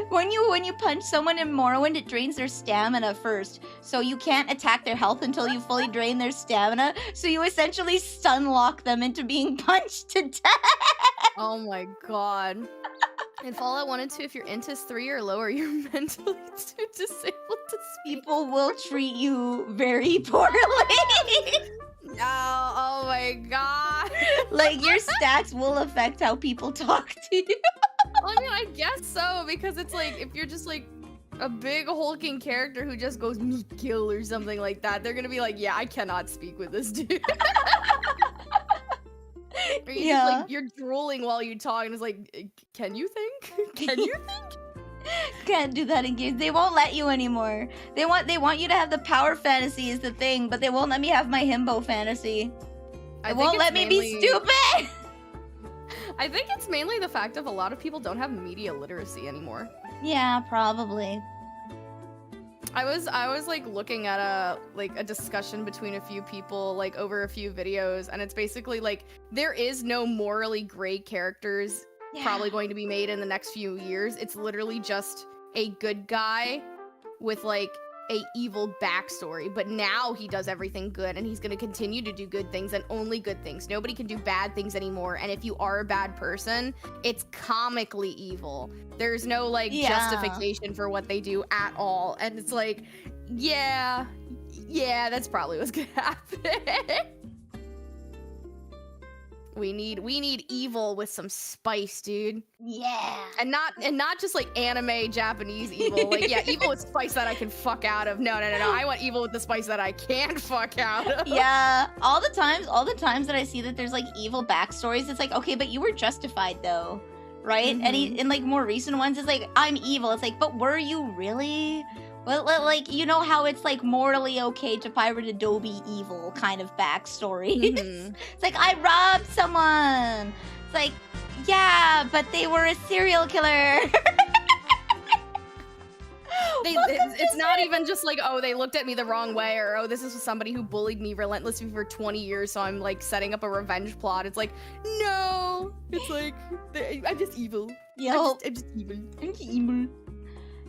When you punch someone in Morrowind, it drains their stamina first. So you can't attack their health until you fully drain their stamina. So you essentially stun lock them into being punched to death. Oh my god. In Fallout 1 and 2, if you're Intis 3 or lower, you're mentally too disabled to speak. People will treat you very poorly. Oh my god. Like, your stats will affect how people talk to you. Well, I mean, I guess so, because it's like, if you're just like a big hulking character who just goes me kill or something like that, they're gonna be like, yeah, I cannot speak with this dude. Or you just like, you're drooling while you talk, and it's like, can you think? Can you think? Can't do that in games. They won't let you anymore. They want you to have the power fantasy is the thing, but they won't let me have my himbo fantasy. They won't let me be stupid. I think it's mainly the fact of a lot of people don't have media literacy anymore. Yeah, probably. I was like looking at a discussion between a few people like over a few videos, and it's basically like there is no morally gray characters probably going to be made in the next few years. It's literally just a good guy with like a evil backstory, but now he does everything good, and he's going to continue to do good things and only good things. Nobody can do bad things anymore, and if you are a bad person, it's comically evil. There's no like justification for what they do at all, and it's like, yeah, that's probably what's gonna happen. We need evil with some spice, dude. Yeah. And not just like anime Japanese evil. Like, yeah, evil with spice that I can fuck out of. No. I want evil with the spice that I can't fuck out of. Yeah. All the times that I see that there's like evil backstories, it's like, okay, but you were justified though, right? Mm-hmm. And in like more recent ones, it's like, I'm evil. It's like, but were you really? Well, like, you know how it's like morally okay to pirate Adobe evil kind of backstory. Mm-hmm. It's like, I robbed someone. It's like, yeah, but they were a serial killer. It's not even just like, oh, they looked at me the wrong way, or oh, this is somebody who bullied me relentlessly for 20 years, so I'm like setting up a revenge plot. It's like, no, it's like, I'm just evil. Yo, I'm just evil. I'm evil.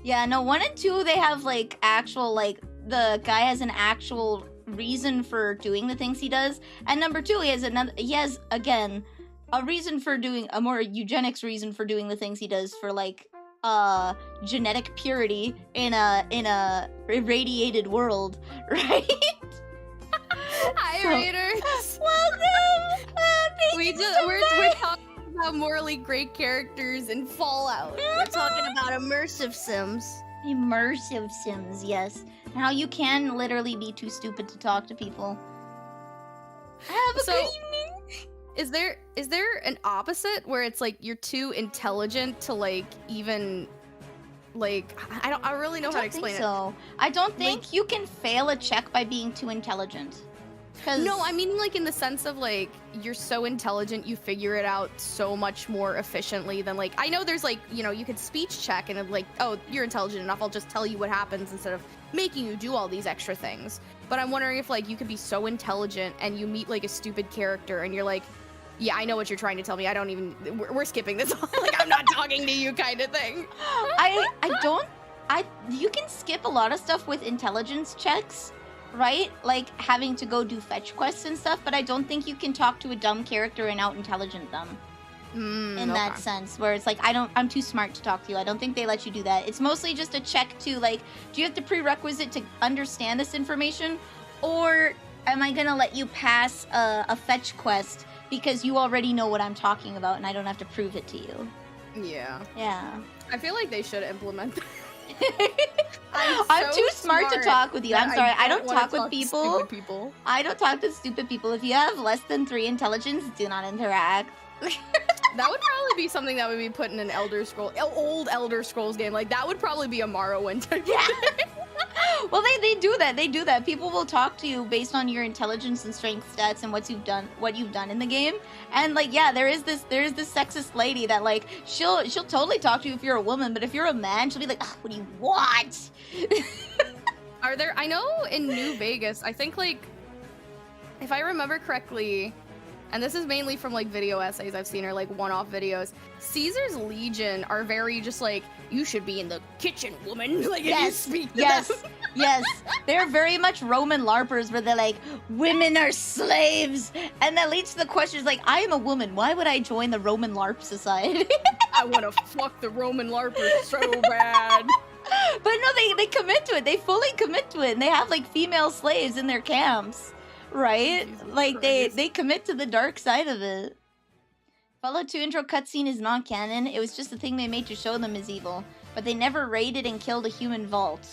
Yeah, no, 1 and 2, they have like actual, like, the guy has an actual reason for doing the things he does, and number 2, he has again a reason for doing a more eugenics reason for doing the things he does for like genetic purity in a irradiated world, right? Hi, Raiders. Welcome. We're talking about morally great characters in Fallout. We're talking about immersive sims. Immersive sims, yes. And how you can literally be too stupid to talk to people. Have a good evening. Is there an opposite where it's like you're too intelligent to like even like I don't really know how to explain it. So I don't think you can fail a check by being too intelligent. No, I mean like in the sense of like you're so intelligent you figure it out so much more efficiently than like I know there's like, you know, you could speech check and it's like, oh, you're intelligent enough, I'll just tell you what happens instead of making you do all these extra things. But I'm wondering if like you could be so intelligent and you meet like a stupid character and you're like, yeah, I know what you're trying to tell me. I don't even we're skipping this. Like I'm not talking to you kind of thing. You can skip a lot of stuff with intelligence checks, right? Like having to go do fetch quests and stuff, but I don't think you can talk to a dumb character and out intelligent them. In that sense, where it's like I'm too smart to talk to you. I don't think they let you do that. It's mostly just a check to like, do you have the prerequisite to understand this information, or am I gonna let you pass a fetch quest because you already know what I'm talking about and I don't have to prove it to you? Yeah. Yeah. I feel like they should implement that. I'm too smart to talk with you. I'm sorry. I don't talk with people. Stupid people. I don't talk to stupid people. If you have less than 3 intelligence, do not interact. That would probably be something that would be put in an old Elder Scrolls game. Like that would probably be a Morrowind type of thing. Well, they do that. They do that. People will talk to you based on your intelligence and strength stats and what you've done in the game. And like, yeah, there is this sexist lady that like she'll totally talk to you if you're a woman, but if you're a man, she'll be like, what do you want? Are there? I know in New Vegas, I think like, if I remember correctly, and this is mainly from like video essays I've seen or like one-off videos, Caesar's Legion are very just like, you should be in the kitchen, woman. Like, yes, you speak to yes, them. yes. They're very much Roman LARPers where they're like, women are slaves. And that leads to the question is like, I am a woman. Why would I join the Roman LARP society? I want to fuck the Roman LARPers so bad. But no, they commit to it. They fully commit to it. And they have like female slaves in their camps. Right? Jesus like Christ. they commit to the dark side of it. Fallout 2 intro cutscene is non-canon. It was just a thing they made to show them as evil. But they never raided and killed a human vault.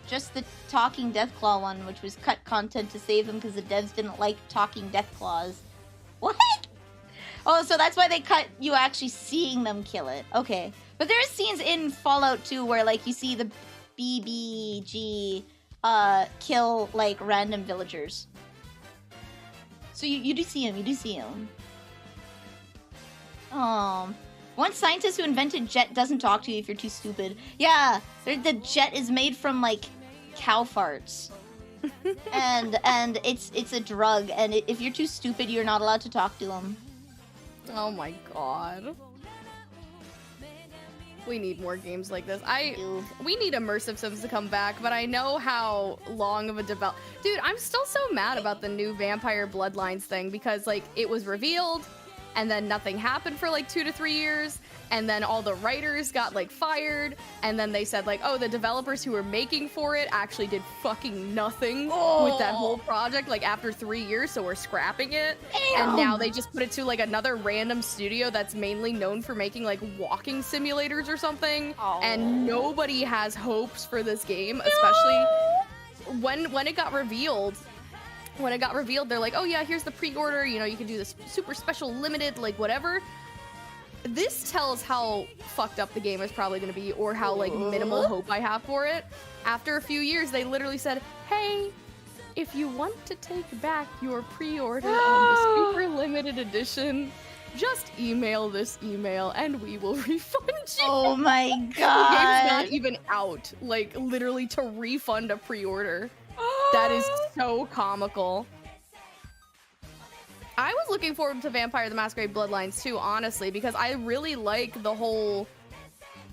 Just the talking Deathclaw one, which was cut content to save them because the devs didn't like talking Deathclaws. What? Oh, so that's why they cut you actually seeing them kill it. Okay. But there's scenes in Fallout 2 where, like, you see the BBG kill, like, random villagers. So you do see him, you do see him. One scientist who invented jet doesn't talk to you if you're too stupid. Yeah, the jet is made from, like, cow farts. and it's a drug, and if you're too stupid, you're not allowed to talk to him. Oh my god. We need more games like this. We need immersive sims to come back, but I know how long of a Dude, I'm still so mad about the new Vampire Bloodlines thing because, like, it was revealed and then nothing happened for like 2 to 3 years, and then all the writers got like fired, and then they said like, oh, the developers who were making for it actually did fucking nothing with that whole project like after 3 years, so we're scrapping it. Damn. And now they just put it to like another random studio that's mainly known for making like walking simulators or something. And nobody has hopes for this game, especially when it got revealed. When it got revealed, they're like, oh yeah, here's the pre-order, you know, you can do this super special limited, like whatever. This tells how fucked up the game is probably going to be, or how like minimal hope I have for it. After a few years, they literally said, hey, if you want to take back your pre-order on the super limited edition, just email this email and we will refund you. Oh my The game's god. not even out, like literally to refund a pre-order. That is so comical. I was looking forward to Vampire the Masquerade Bloodlines too, honestly, because I really like the whole...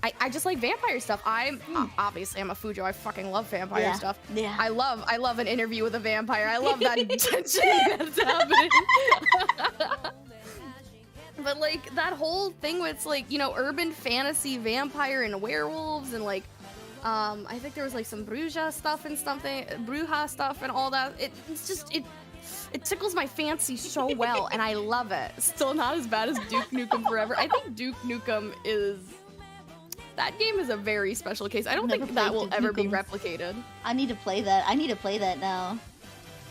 I just like vampire stuff. Obviously, I'm a Fujo. I fucking love vampire stuff. Yeah. I love an interview with a vampire. I love that tension that's happening. But like that whole thing with like, you know, urban fantasy vampire and werewolves and like I think there was like some Bruja stuff and Bruja stuff and all that. It's just it tickles my fancy so well, and I love it. Still not as bad as Duke Nukem Forever. I think Duke Nukem that game is a very special case. I don't think that will ever be replicated. I need to play that. I need to play that now.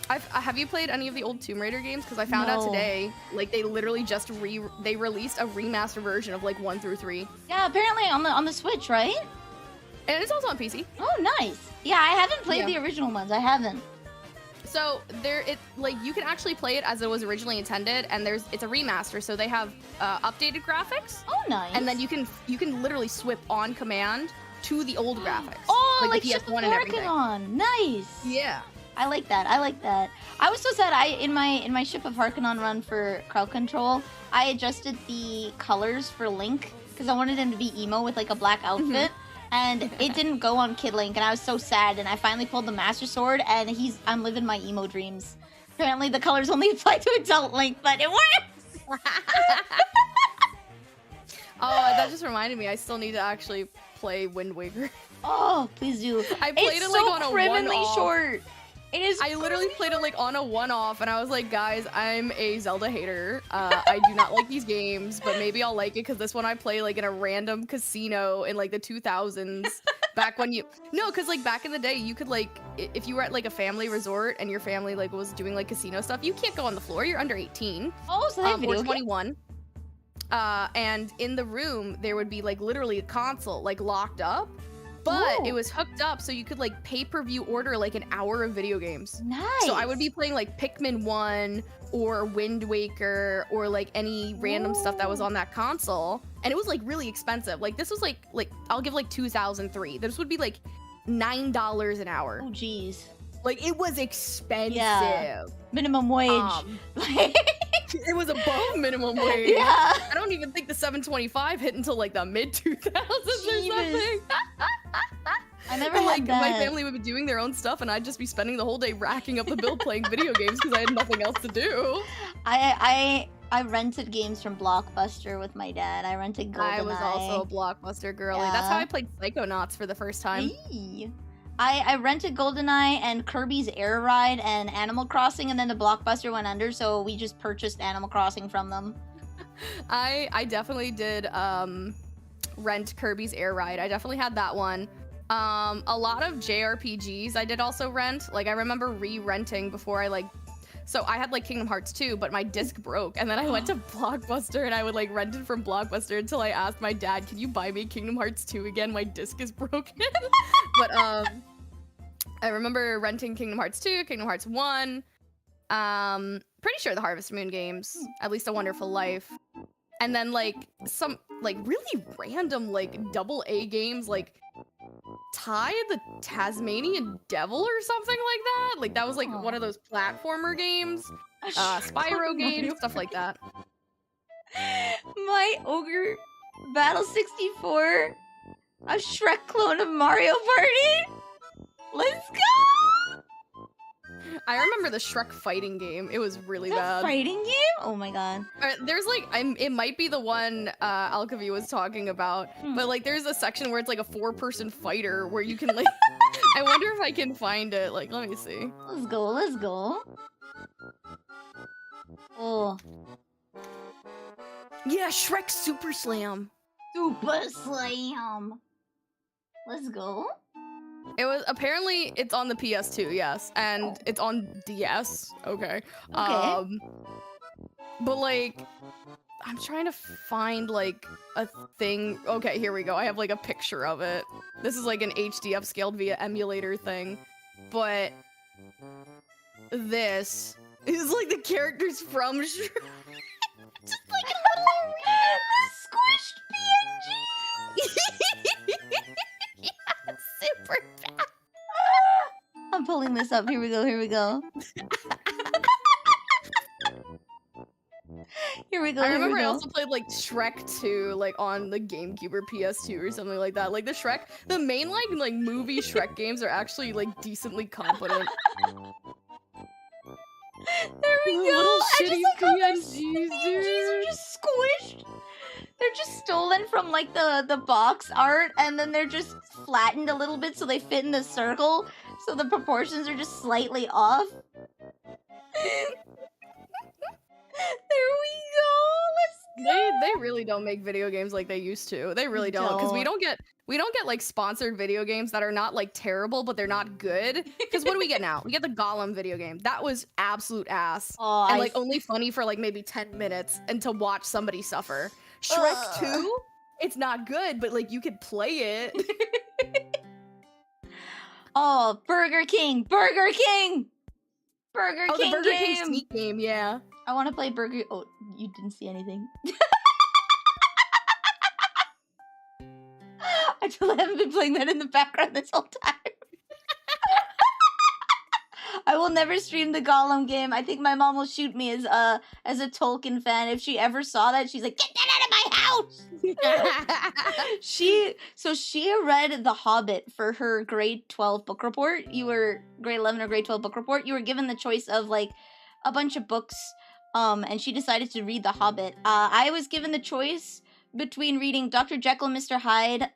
Have you played any of the old Tomb Raider games? Because I found out today, like they literally just they released a remastered version of like 1 through 3. Yeah, apparently on the Switch, right? And it's also on PC. Oh, nice. Yeah, I haven't played the original ones. I haven't. So like you can actually play it as it was originally intended, and it's a remaster, so they have updated graphics. Oh, nice. And then you can literally swip on command to the old graphics. Oh, like the ship PS1 and everything. Harkonnen. Nice. Yeah. I like that. I like that. I was so sad. In my Ship of Harkonnen run for crowd control, I adjusted the colors for Link because I wanted him to be emo with like a black outfit. And it didn't go on Kid Link, and I was so sad. And I finally pulled the Master Sword, and I'm living my emo dreams. Apparently, the colors only apply to adult Link, but it works. Oh, that just reminded me. I still need to actually play Wind Waker. Oh, please do. I played it like on a one-off. Short. It is. I literally played it like on a one-off, and I was like, guys, I'm a Zelda hater. I do not like these games, but maybe I'll like it because this one I play like in a random casino in like the 2000s. Back when because like back in the day, you could like, if you were at like a family resort and your family like was doing like casino stuff, you can't go on the floor. You're under 18. Oh, so they have video or 21. And in the room, there would be like literally a console like locked up. But it was hooked up so you could like pay-per-view order like an hour of video games. Nice. So I would be playing like Pikmin 1 or Wind Waker or like any random stuff that was on that console. And it was like really expensive. Like this was like I'll give like 2003. This would be like $9 an hour. Oh jeez. Like it was expensive. Yeah. Minimum wage. It was above minimum wage. Yeah. I don't even think the $7.25 hit until like the mid 2000s or something. I never had that. My family would be doing their own stuff, and I'd just be spending the whole day racking up the bill playing video games because I had nothing else to do. I rented games from Blockbuster with my dad. I rented GoldenEye. I was also a Blockbuster girly. Yeah. That's how I played Psychonauts for the first time. Eee. I rented GoldenEye and Kirby's Air Ride and Animal Crossing, and then the Blockbuster went under, so we just purchased Animal Crossing from them. I definitely did rent Kirby's Air Ride. I definitely had that one. A lot of JRPGs I did also rent. Like I remember re-renting before I like So I had like Kingdom Hearts 2, but my disc broke, and then I went to Blockbuster and I would like rent it from Blockbuster until I asked my dad, "Can you buy me Kingdom Hearts 2 again? My disc is broken." But I remember renting Kingdom Hearts 2, Kingdom Hearts 1. Pretty sure the Harvest Moon games, at least A Wonderful Life. And then like some like really random like double A games like Ty the Tasmanian Devil or something like that. Like that was like one of those platformer games. Spyro games, stuff like that. My Ogre Battle 64, a Shrek clone of Mario Party. Let's go! I remember the Shrek fighting game. It was really bad. Fighting game? Oh my god. There's like, it might be the one Alkavi was talking about, but like there's a section where it's like a 4-person fighter where you can like, I wonder if I can find it. Like, let me see. Let's go, let's go. Oh. Yeah, Shrek Super Slam. Super Slam. Let's go. It was apparently it's on the PS2, yes, and it's on DS. Okay. But like, I'm trying to find like a thing. Okay, here we go. I have like a picture of it. This is like an HD upscaled via emulator thing, but this is like the characters from Shrek. Just like a little squished PNG. Yeah, super bad. I'm pulling this up. Here we go. Here we go. Here we go. I remember I also played like Shrek 2 like on the GameCube or PS2 or something like that. Like the main like movie Shrek games are actually like decently competent. There we go. Little shitty PNGs, dude. dude. Are just squished. They're just stolen from like the box art, and then they're just flattened a little bit so they fit in the circle, so the proportions are just slightly off. There we go. Let's go. They really don't make video games like they used to. They really don't, because we don't get like sponsored video games that are not like terrible, but they're not good. Because what do we get now? We get the Gollum video game. That was absolute ass, and like only funny for like maybe 10 minutes, and to watch somebody suffer. Shrek 2, it's not good, but like you could play it. Oh, Burger King, Burger King, Burger King. The Burger game. King Sneak game, yeah. I want to play Burger. Oh, you didn't see anything. I totally haven't been playing that in the background this whole time. I will never stream the Gollum game. I think my mom will shoot me as a Tolkien fan. If she ever saw that, she's like, "Get that out of my house!" She read The Hobbit for her grade 12 book report. You were grade 11 or grade 12 book report. You were given the choice of like a bunch of books, and she decided to read The Hobbit. I was given the choice between reading Dr. Jekyll and Mr. Hyde,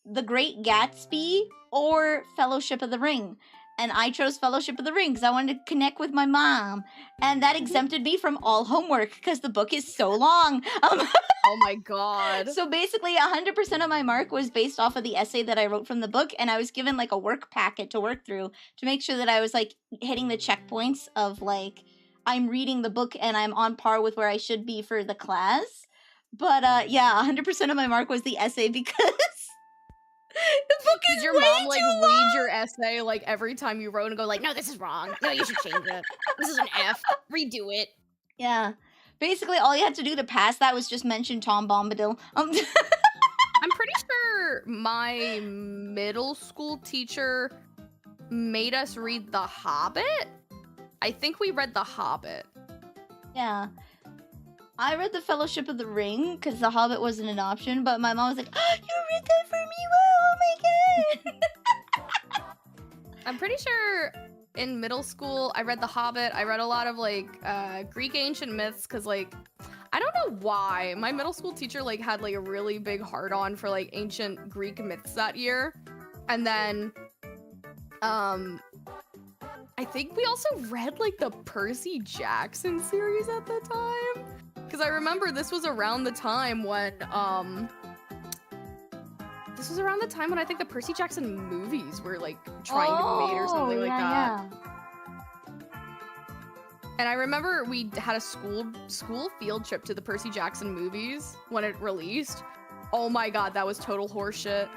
The Great Gatsby, or Fellowship of the Ring. And I chose Fellowship of the Ring because I wanted to connect with my mom. And that exempted me from all homework because the book is so long. Oh my god. So basically 100% of my mark was based off of the essay that I wrote from the book. And I was given like a work packet to work through to make sure that I was like hitting the checkpoints of like, I'm reading the book and I'm on par with where I should be for the class. But yeah, 100% of my mark was the essay because... the book is Did your mom like read your essay like every time you wrote and go like, "No, this is wrong. No, you should change it. This is an F. Redo it." Yeah. Basically, all you had to do to pass that was just mention Tom Bombadil. I'm pretty sure my middle school teacher made us read The Hobbit. I think we read The Hobbit. Yeah. I read The Fellowship of the Ring because The Hobbit wasn't an option, but my mom was like, "Oh, you read that for me? Wow, oh my god!" I'm pretty sure in middle school I read The Hobbit. I read a lot of like Greek ancient myths because like I don't know why my middle school teacher like had like a really big hard-on for like ancient Greek myths that year, and then I think we also read like the Percy Jackson series at the time. Because I remember this was around the time when, I think the Percy Jackson movies were, like, trying to be made or something like that. And I remember we had a school field trip to the Percy Jackson movies when it released. Oh my god, that was total horseshit.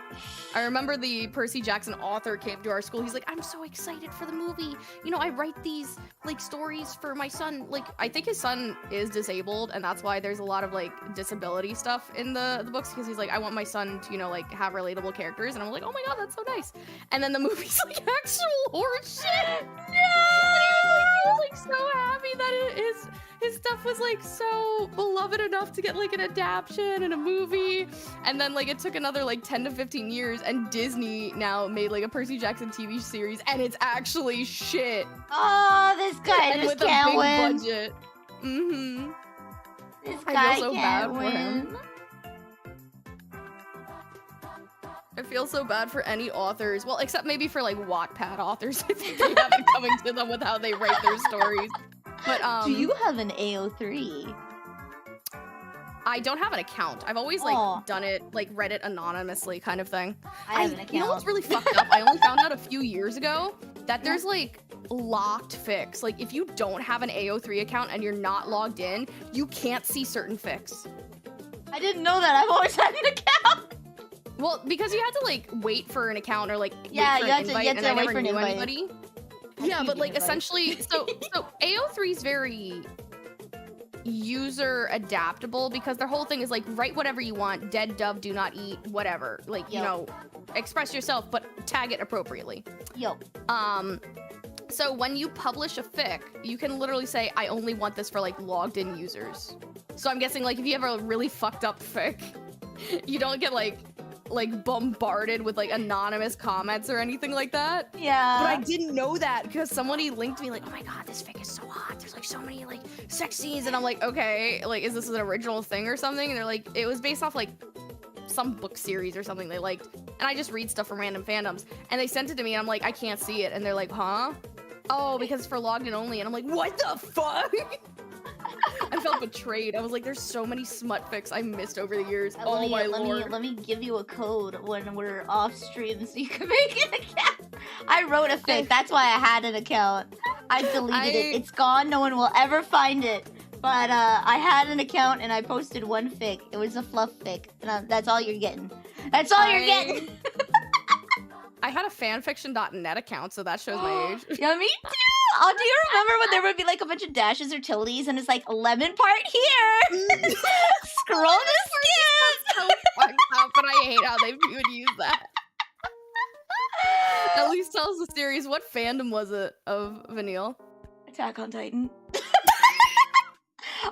I remember the Percy Jackson author came to our school. He's like, I'm so excited for the movie. You know, I write these like stories for my son. Like, I think his son is disabled, and that's why there's a lot of like disability stuff in the books, because he's like, I want my son to, you know, like have relatable characters. And I'm like, oh my god, that's so nice. And then the movie's like actual horseshit. He was like so happy that his stuff was like so beloved enough to get like an adaptation and a movie. And then like it took another like 10 to 15 years, and Disney now made like a Percy Jackson TV series, and it's actually shit. Oh, this guy And just with can't a big win. budget. Mm-hmm. This I guy feel so can't bad for win. him. I feel so bad for any authors. Well, except maybe for like Wattpad authors. I think they have it coming to them with how they write their stories. But Do you have an AO3? I don't have an account. I've always like done it, like read it anonymously kind of thing. I have an account. You know what's really fucked up? I only found out a few years ago that there's like locked fics. Like if you don't have an AO3 account and you're not logged in, you can't see certain fics. I didn't know that. I've always had an account. Well, because you had to like wait for an account or like Yeah, wait for you an had to- invite, you had and to I wait never for an knew invite. anybody. How Yeah, do you but get like invited? essentially, so AO3 is very user adaptable, because their whole thing is like write whatever you want, dead dove do not eat, whatever, like you Yep. know, express yourself but tag it appropriately. Yo. So when you publish a fic, you can literally say, I only want this for like logged in users. So I'm guessing like if you have a really fucked up fic, you don't get like bombarded with like anonymous comments or anything like that. Yeah. But I didn't know that because somebody linked me like, oh my god, this fic is so hot. There's like so many like sex scenes, and I'm like, okay, like is this an original thing or something? And they're like, it was based off like some book series or something they liked. And I just read stuff from random fandoms. And they sent it to me and I'm like, I can't see it. And they're like, huh? Oh, because it's for logged in only. And I'm like, what the fuck? I felt betrayed. I was like, there's so many smut fics I missed over the years. Oh my lord. Let me give you a code when we're off stream so you can make an account. I wrote a fic. That's why I had an account. I deleted it. It's gone. No one will ever find it. But I had an account and I posted one fic. It was a fluff fic. And that's all you're getting. That's all you're getting. I had a fanfiction.net account, so that shows my age. Yeah, me too. Oh, do you remember when there would be like a bunch of dashes or tildes and it's like lemon part here? Scroll to skip. So fucked up, but I hate how they would use that. At least tell us the series. What fandom was it of Vanille? Attack on Titan.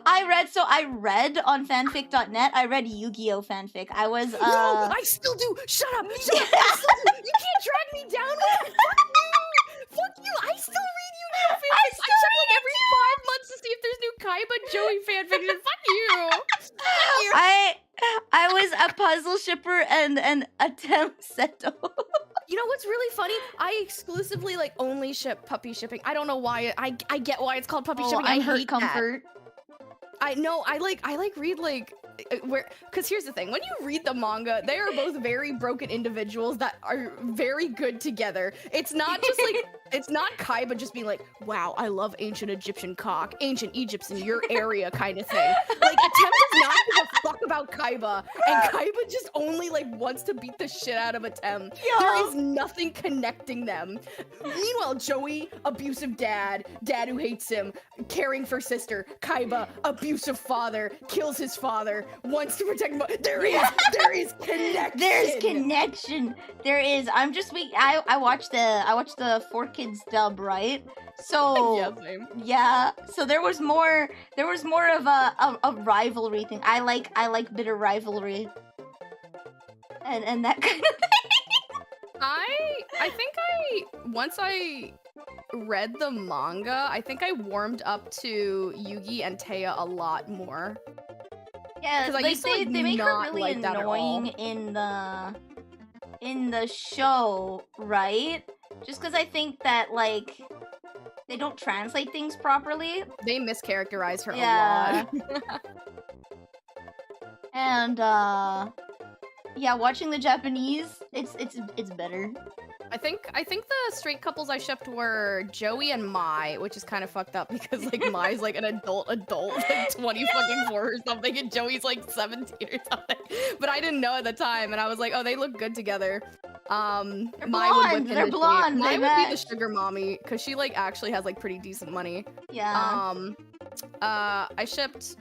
I read on fanfic.net. I read Yu-Gi-Oh fanfic. I was No, I still do. Shut up. Shut up. I still do. You can't drag me down with that. Fuck you. I still read Yu-Gi-Oh fanfics. I check like every 5 months to see if there's new Kaiba Joey fanfiction. Fuck you. Fuck you. I was a puzzle shipper and a Tem Seto. You know what's really funny? I exclusively like only ship puppy shipping. I don't know why. I get why it's called puppy shipping. I hate comfort. that. I know. I read like where, because here's the thing: when you read the manga, they are both very broken individuals that are very good together. It's not just like it's not Kaiba just being like, "Wow, I love ancient Egyptian cock, ancient Egypt's in your area" kind of thing. Like Atem does not give a fuck about Kaiba, and Kaiba just only like wants to beat the shit out of Atem. There is nothing connecting them. Meanwhile, Joey, abusive dad who hates him, caring for sister. Kaiba, abusive father, kills his father, wants to protect him. There is connection. There's connection. There is. I'm just wait. I watched the 4Kids dub, right? So Yeah, same. yeah. So there was more of a rivalry thing. I like bitter rivalry. And that kind of thing. I think once I read the manga, I think I warmed up to Yugi and Taya a lot more. Yeah, 'Cause I like used to, like, they make her not really like that at all. annoying in the show, right? Just because I think that like they don't translate things properly. They mischaracterize her Yeah. a lot. And Yeah, watching the Japanese, it's better. I think the straight couples I shipped were Joey and Mai, which is kind of fucked up because like Mai's like an adult, like 20 fucking 4 or something, and Joey's like 17 or something. But I didn't know at the time, and I was like, oh, they look good together. They're blonde. They're blonde. Mai They would be the match. sugar mommy because she like actually has like pretty decent money. Yeah. I shipped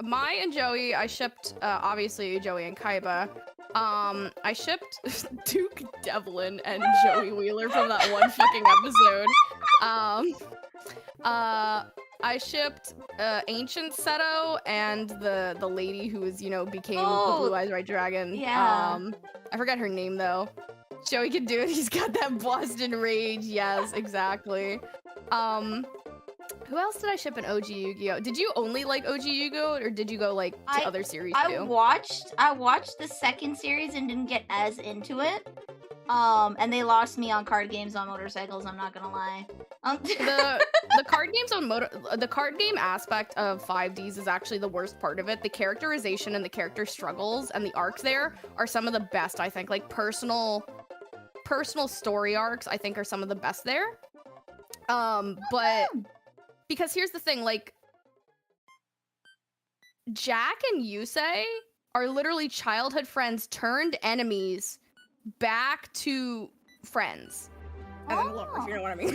Mai and Joey. I shipped obviously Joey and Kaiba. I shipped Duke Devlin and Joey Wheeler from that one fucking episode. I shipped Ancient Seto and the lady who was, you know, became the Blue Eyes White Dragon. Yeah. I forgot her name though. Joey can do it. He's got that Boston rage. Yes, exactly. Who else did I ship in OG Yu-Gi-Oh? Did you only like OG Yu-Gi-Oh, or did you go like to other series too? I watched the second series and didn't get as into it. And they lost me on card games on motorcycles, I'm not gonna lie. The card games on the card game aspect of 5Ds is actually the worst part of it. The characterization and the character struggles and the arcs there are some of the best, I think. Like personal story arcs, I think, are some of the best there. But because here's the thing, like Jack and Yusei are literally childhood friends turned enemies back to friends. And then lovers, you know what I mean?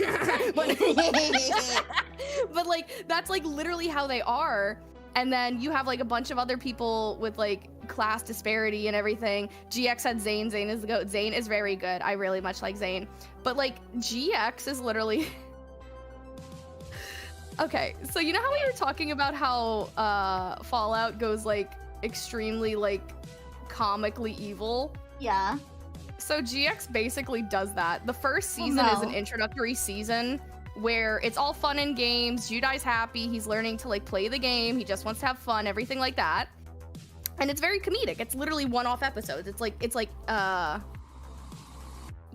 But like that's like literally how they are. And then you have like a bunch of other people with like class disparity and everything. GX had Zane. Zane is the GOAT. Zane is very good. I really much like Zane. But like GX is literally okay, so you know how we were talking about how Fallout goes like extremely like comically evil? Yeah. So GX basically does that. The first season is an introductory season where it's all fun and games. Judai's happy. He's learning to like play the game. He just wants to have fun, everything like that. And it's very comedic. It's literally one-off episodes. It's like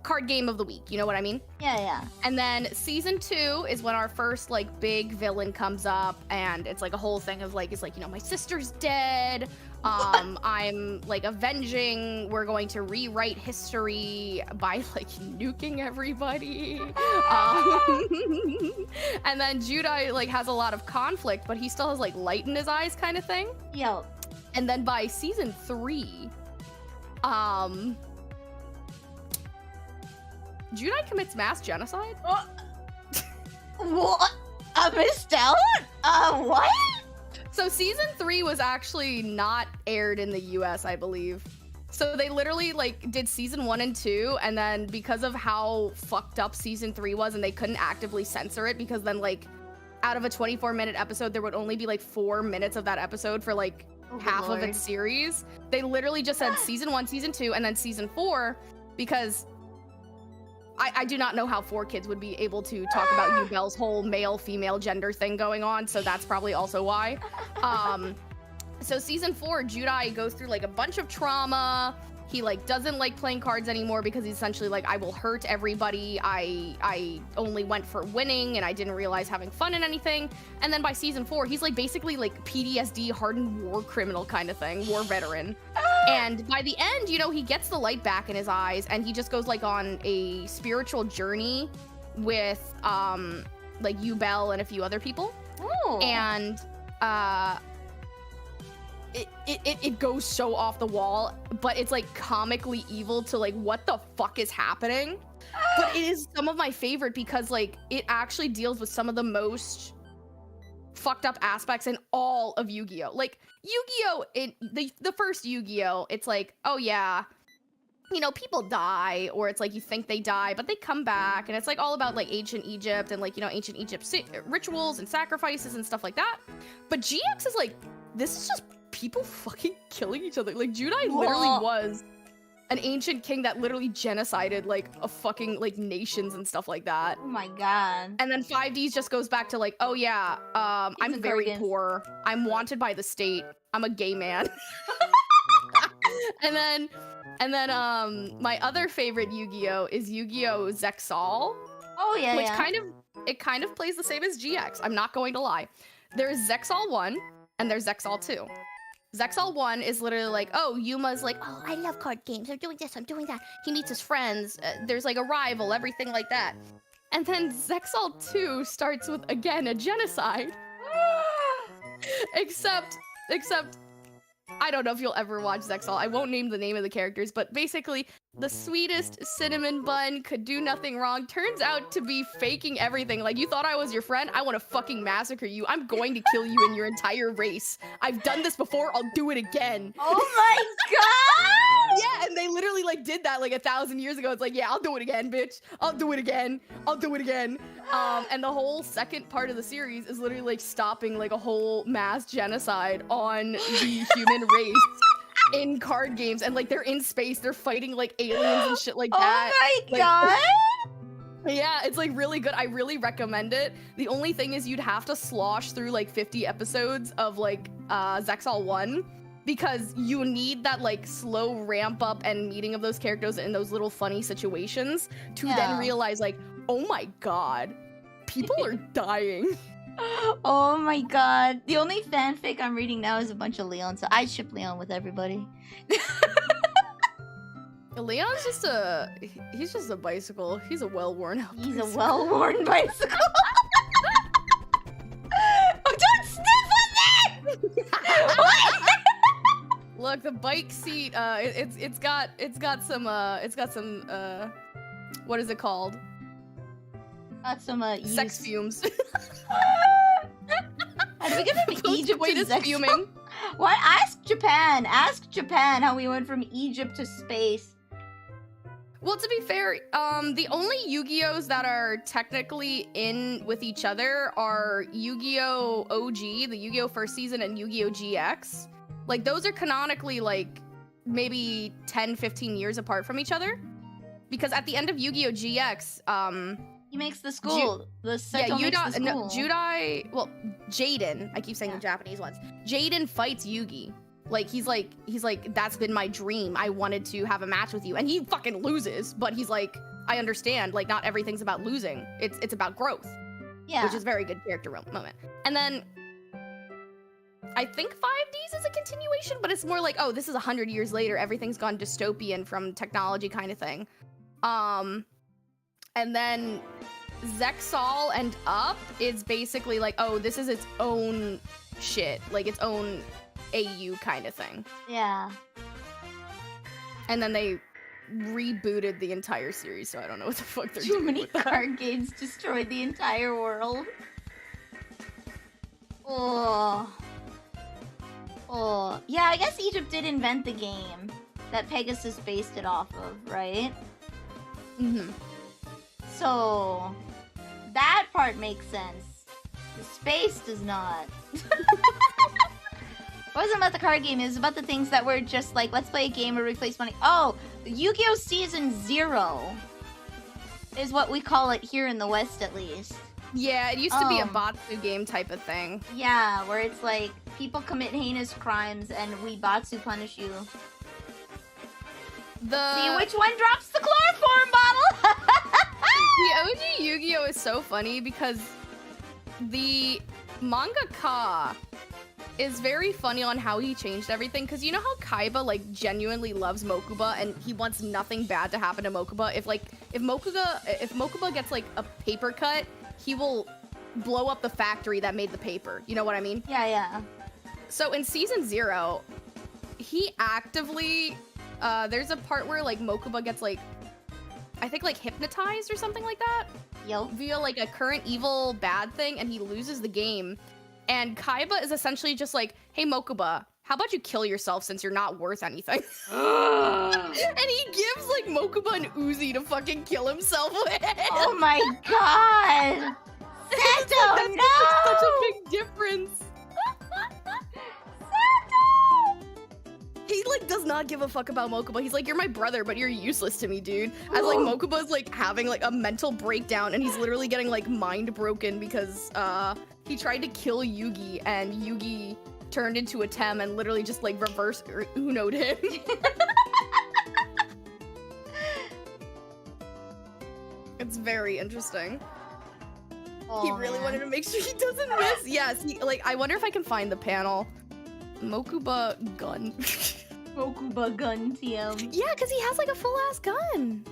card game of the week, you know what I mean? Yeah. And then season 2 is when our first like big villain comes up, and it's like a whole thing of like, it's like, you know, my sister's dead. I'm like avenging. We're going to rewrite history by like nuking everybody. And then Judai like has a lot of conflict, but he still has like light in his eyes, kind of thing. Yo. And then by season 3, Judai commits mass genocide? What? I missed out? What? So season 3 was actually not aired in the US, I believe. So they literally like did season 1 and 2, and then because of how fucked up season 3 was, and they couldn't actively censor it because then like out of a 24-minute episode, there would only be like 4 minutes of that episode for like half of its series. They literally just said season 1, season 2, and then season 4 because I do not know how 4Kids would be able to talk about Yubel's whole male-female gender thing going on, so that's probably also why. So season 4, Judai goes through like a bunch of trauma. He like doesn't like playing cards anymore because he's essentially like, I will hurt everybody. I only went for winning and I didn't realize having fun in anything. And then by season 4, he's like basically like PTSD hardened war criminal kind of thing, war veteran. And by the end, you know, he gets the light back in his eyes and he just goes like on a spiritual journey with like Yubel and a few other people. Oh. And it goes so off the wall, but it's like comically evil to like what the fuck is happening. But it is some of my favorite because like it actually deals with some of the most fucked up aspects in all of Yu-Gi-Oh! Like Yu-Gi-Oh! In the first Yu-Gi-Oh! It's like, oh yeah, you know, people die, or it's like you think they die, but they come back, and it's like all about like ancient Egypt and like, you know, ancient Egypt rituals and sacrifices and stuff like that. But GX is like, this is just people fucking killing each other. Like Judai literally was an ancient king that literally genocided like a fucking like nations and stuff like that. Oh my god. And then 5Ds just goes back to like, oh yeah, I'm very poor. I'm wanted by the state. I'm a gay man. and then my other favorite Yu-Gi-Oh! Is Yu-Gi-Oh! Zexal. Oh yeah, which kind of plays the same as GX. I'm not going to lie. There's Zexal 1 and there's Zexal 2. Zexal 1 is literally like, oh, Yuma's like, oh, I love card games. I'm doing this, I'm doing that. He meets his friends. There's like a rival, everything like that. And then Zexal 2 starts with, again, a genocide. except, I don't know if you'll ever watch Zexal. I won't name the name of the characters, but basically, the sweetest cinnamon bun could do nothing wrong. Turns out to be faking everything. Like, you thought I was your friend? I want to fucking massacre you. I'm going to kill you and your entire race. I've done this before. I'll do it again. Oh my god! Yeah, and they literally like did that like 1,000 years ago. It's like, yeah, I'll do it again, bitch. I'll do it again. I'll do it again. And the whole second part of the series is literally like stopping like a whole mass genocide on the human race in card games. And like they're in space, they're fighting like aliens and shit like that. Oh my like, god! Yeah, it's like really good. I really recommend it. The only thing is you'd have to slosh through like 50 episodes of like Zexal 1 because you need that like slow ramp up and meeting of those characters in those little funny situations to then realize like, oh my god, people are dying. Oh my god. The only fanfic I'm reading now is a bunch of Leon, so I ship Leon with everybody. Leon's just he's just a bicycle. He's a well-worn out He's bicycle. a well-worn bicycle. Oh, don't sniff on that! Look, the bike seat, it's got some what is it called? Got some Sex fumes. How do we get from Egypt to Coitus Zexal? fuming. What? Ask Japan. Ask Japan how we went from Egypt to space. Well, to be fair, the only Yu-Gi-Ohs that are technically in with each other are Yu-Gi-Oh! OG, the Yu-Gi-Oh! First Season, and Yu-Gi-Oh! GX. Like, those are canonically, like, maybe 10, 15 years apart from each other. Because at the end of Yu-Gi-Oh! GX, He makes the school. The Seto makes the school. No, Judai, well, Jaden, I keep saying the Japanese ones. Jaden fights Yugi. Like, he's like, that's been my dream. I wanted to have a match with you. And he fucking loses, but he's like, I understand, like, not everything's about losing. It's about growth. Yeah. Which is a very good character moment. And then, I think 5Ds is a continuation, but it's more like, oh, this is 100 years later, everything's gone dystopian from technology kind of thing. And then Zexal and Up is basically like, oh, this is its own shit, like its own AU kind of thing. Yeah. And then they rebooted the entire series, so I don't know what the fuck they're Too doing many with that. card games destroyed the entire world. Oh. Oh. Yeah, I guess Egypt did invent the game that Pegasus based it off of, right? Mm-hmm. So, that part makes sense. The space does not. It wasn't about the card game, it was about the things that were just like, let's play a game where we place money. Oh, Yu-Gi-Oh! Season 0 is what we call it here in the West, at least. Yeah, it used to be a Batsu game type of thing. Yeah, where it's like, people commit heinous crimes and we Batsu punish you. See which one drops the chloroform bottle! The OG Yu-Gi-Oh! Is so funny because the mangaka is very funny on how he changed everything. Because you know how Kaiba like genuinely loves Mokuba and he wants nothing bad to happen to Mokuba. If Mokuba gets like a paper cut, he will blow up the factory that made the paper. You know what I mean? Yeah, yeah. So in season 0, he actively there's a part where like Mokuba gets like, I think like hypnotized or something like that. Yo. Via like a current evil bad thing, and he loses the game. And Kaiba is essentially just like, hey Mokuba, how about you kill yourself since you're not worth anything? And he gives like Mokuba an Uzi to fucking kill himself with. Oh my god! Seto, no! Such a big difference. He like does not give a fuck about Mokuba. He's like, you're my brother, but you're useless to me, dude. As like Mokuba's like having like a mental breakdown, and he's literally getting like mind broken because he tried to kill Yugi, and Yugi turned into a Tem and literally just like reverse Uno'd him. It's very interesting. Oh, he really wanted to make sure he doesn't miss. Yes, like I wonder if I can find the panel. Mokuba gun. Mokuba gun TM. Yeah, because he has like a full-ass gun.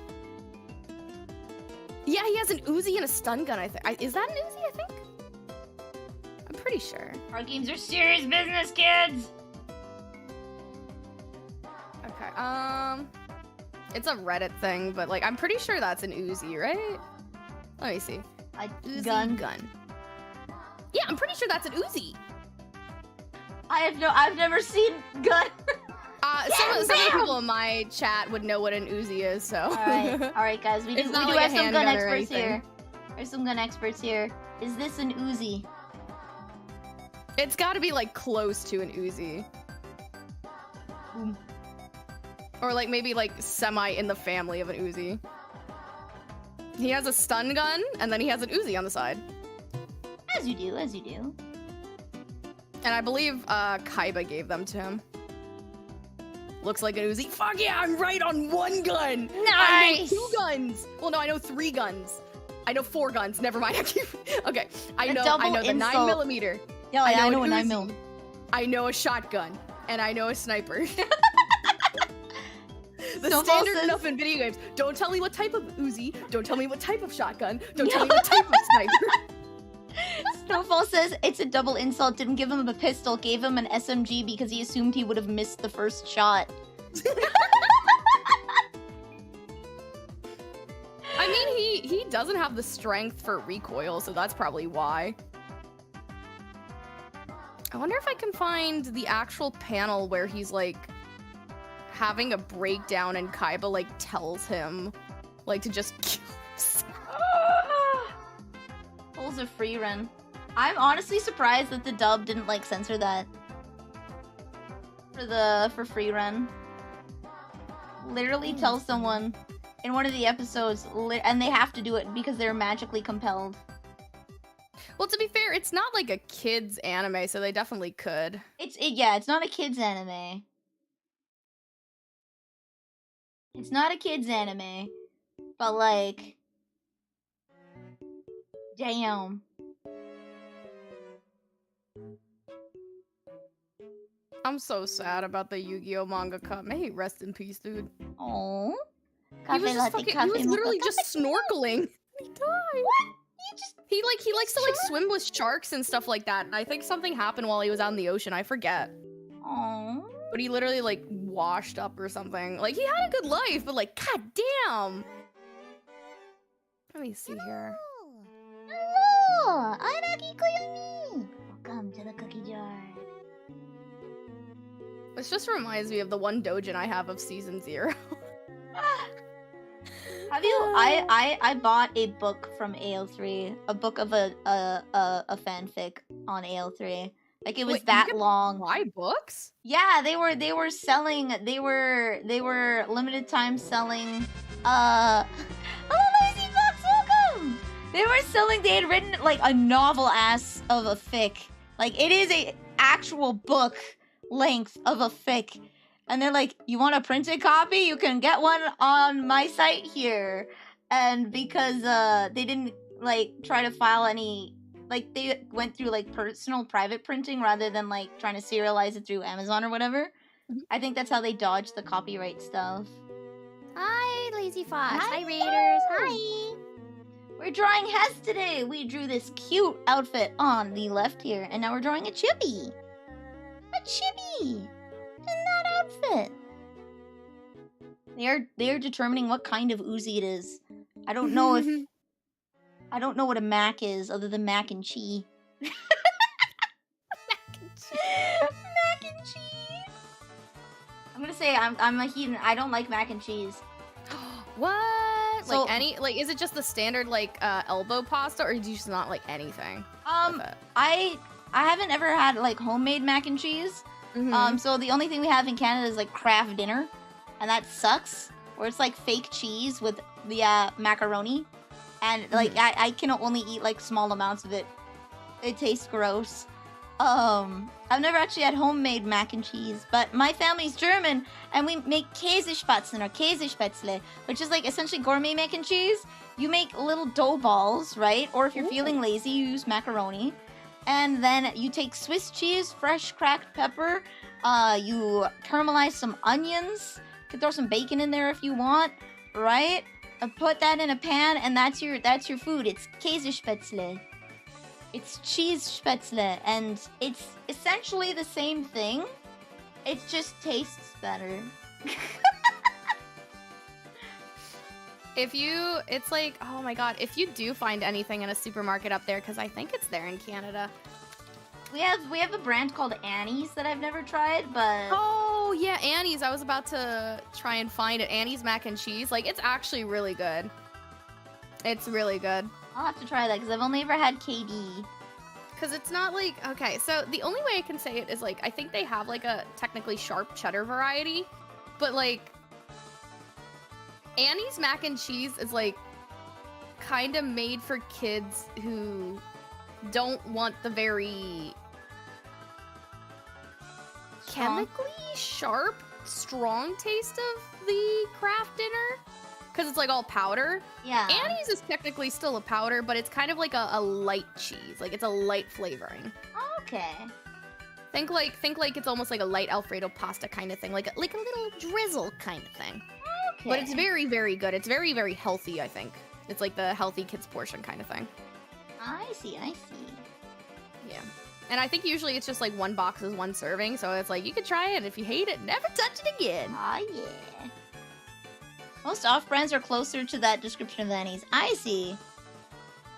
Yeah, he has an Uzi and a stun gun, I think. Is that an Uzi, I think? I'm pretty sure. Our games are serious business, kids! Okay, it's a Reddit thing, but like, I'm pretty sure that's an Uzi, right? Let me see. A Uzi gun. Yeah, I'm pretty sure that's an Uzi. I've never seen gun. Some of the people in my chat would know what an Uzi is, so. Alright, guys, we do It's not have like a some gun handgun or experts anything. here. There's some gun experts here. Is this an Uzi? It's gotta be like close to an Uzi. Boom. Or like maybe like semi in the family of an Uzi. He has a stun gun, and then he has an Uzi on the side. As you do, as you do. And I believe Kaiba gave them to him. Looks like an Uzi. Fuck yeah, I'm right on one gun! I know Nice! 2 guns! Well, no, I know 3 guns. I know 4 guns, never mind. Okay, I A know double the insult. 9mm. Yeah, I know a an 9mm. Uzi. I know a shotgun. And I know a sniper. The Snowball standard says- enough in video games. Don't tell me what type of Uzi. Don't tell me what type of shotgun. Don't tell me what type of sniper. Snowfall says it's a double insult. Didn't give him a pistol, gave him an SMG because he assumed he would have missed the first shot. I mean, he doesn't have the strength for recoil, so that's probably why. I wonder if I can find the actual panel where he's like having a breakdown and Kaiba like tells him like to just kill himself. Pulls a free run. I'm honestly surprised that the dub didn't like censor that for free run. Literally tell someone in one of the episodes, and they have to do it because they're magically compelled. Well, to be fair, it's not like a kid's anime, so they definitely could. Yeah, it's not a kids anime. It's not a kids anime, but like, damn. I'm so sad about the Yu-Gi-Oh manga cut. May he rest in peace, dude. Oh. He was literally just snorkeling. He died. What? He likes to like swim with sharks and stuff like that. And I think something happened while he was out in the ocean. I forget. Oh. But he literally like washed up or something. Like he had a good life, but like god damn. Let me see here. Hello, Araki Koyomi. Welcome to the cookie jar. This just reminds me of the one doujin I have of season 0. Have you? I bought a book from AO3, a book of a fanfic on AO3. Like it was Wait, that you can long. Buy books? Yeah, they were selling. They were limited time selling. Hello, Lazy Fox, welcome. They were selling. They had written like a novel ass of a fic. Like it is a actual book length of a fic. And they're like, you want a printed copy? You can get one on my site here. And because they didn't like try to file any, like they went through like personal private printing rather than like trying to serialize it through Amazon or whatever. I think that's how they dodged the copyright stuff. Hi, Lazy Fox. Hi, Hello. Raiders. Hi. We're drawing Hes today. We drew this cute outfit on the left here, and now we're drawing a chibi. A chibi. In that outfit. They're determining what kind of Uzi it is. I don't know if I don't know what a mac is other than mac and cheese. Mac and cheese. I'm gonna say I'm a heathen. I don't like mac and cheese. What? So- like is it just the standard like elbow pasta, or do you just not like anything? with it? I haven't ever had like homemade mac and cheese. Mhm. So the only thing we have in Canada is like Kraft Dinner, and that sucks. Where it's like fake cheese with the macaroni, and like I can only eat like small amounts of it. It tastes gross. I've never actually had homemade mac and cheese, but my family's German, and we make Käsespätzle or Käsespätzle, which is like essentially gourmet mac and cheese. You make little dough balls, right? Or if you're feeling lazy, you use macaroni. And then you take Swiss cheese, fresh cracked pepper, you caramelize some onions. You can throw some bacon in there if you want, right? Put that in a pan, and that's your food. It's Käsespätzle. It's cheese spätzle, and it's essentially the same thing. It just tastes better. It's like, oh my god, if you do find anything in a supermarket up there, because I think it's there in Canada. We have a brand called Annie's that I've never tried, but... Oh, yeah, Annie's. I was about to try and find it. Annie's mac and cheese. Like, it's actually really good. It's really good. I'll have to try that, because I've only ever had KD. Because it's not like... Okay, so the only way I can say it is, like, I think they have, like, a technically sharp cheddar variety. But, like, Annie's mac and cheese is, like, kind of made for kids who don't want the very... chemically sharp, strong taste of the Kraft Dinner. Because it's like all powder. Yeah. Annie's is technically still a powder, but it's kind of like a light cheese. Like it's a light flavoring. Okay. Think like it's almost like a light Alfredo pasta kind of thing. Like a little drizzle kind of thing. Okay. But it's very, very good. It's very, very healthy, I think. It's like the healthy kids portion kind of thing. I see. Yeah. And I think usually it's just like one box is one serving, so it's like you could try it, and if you hate it, never touch it again. Ah, yeah. Most off-brands are closer to that description of Annie's. I see.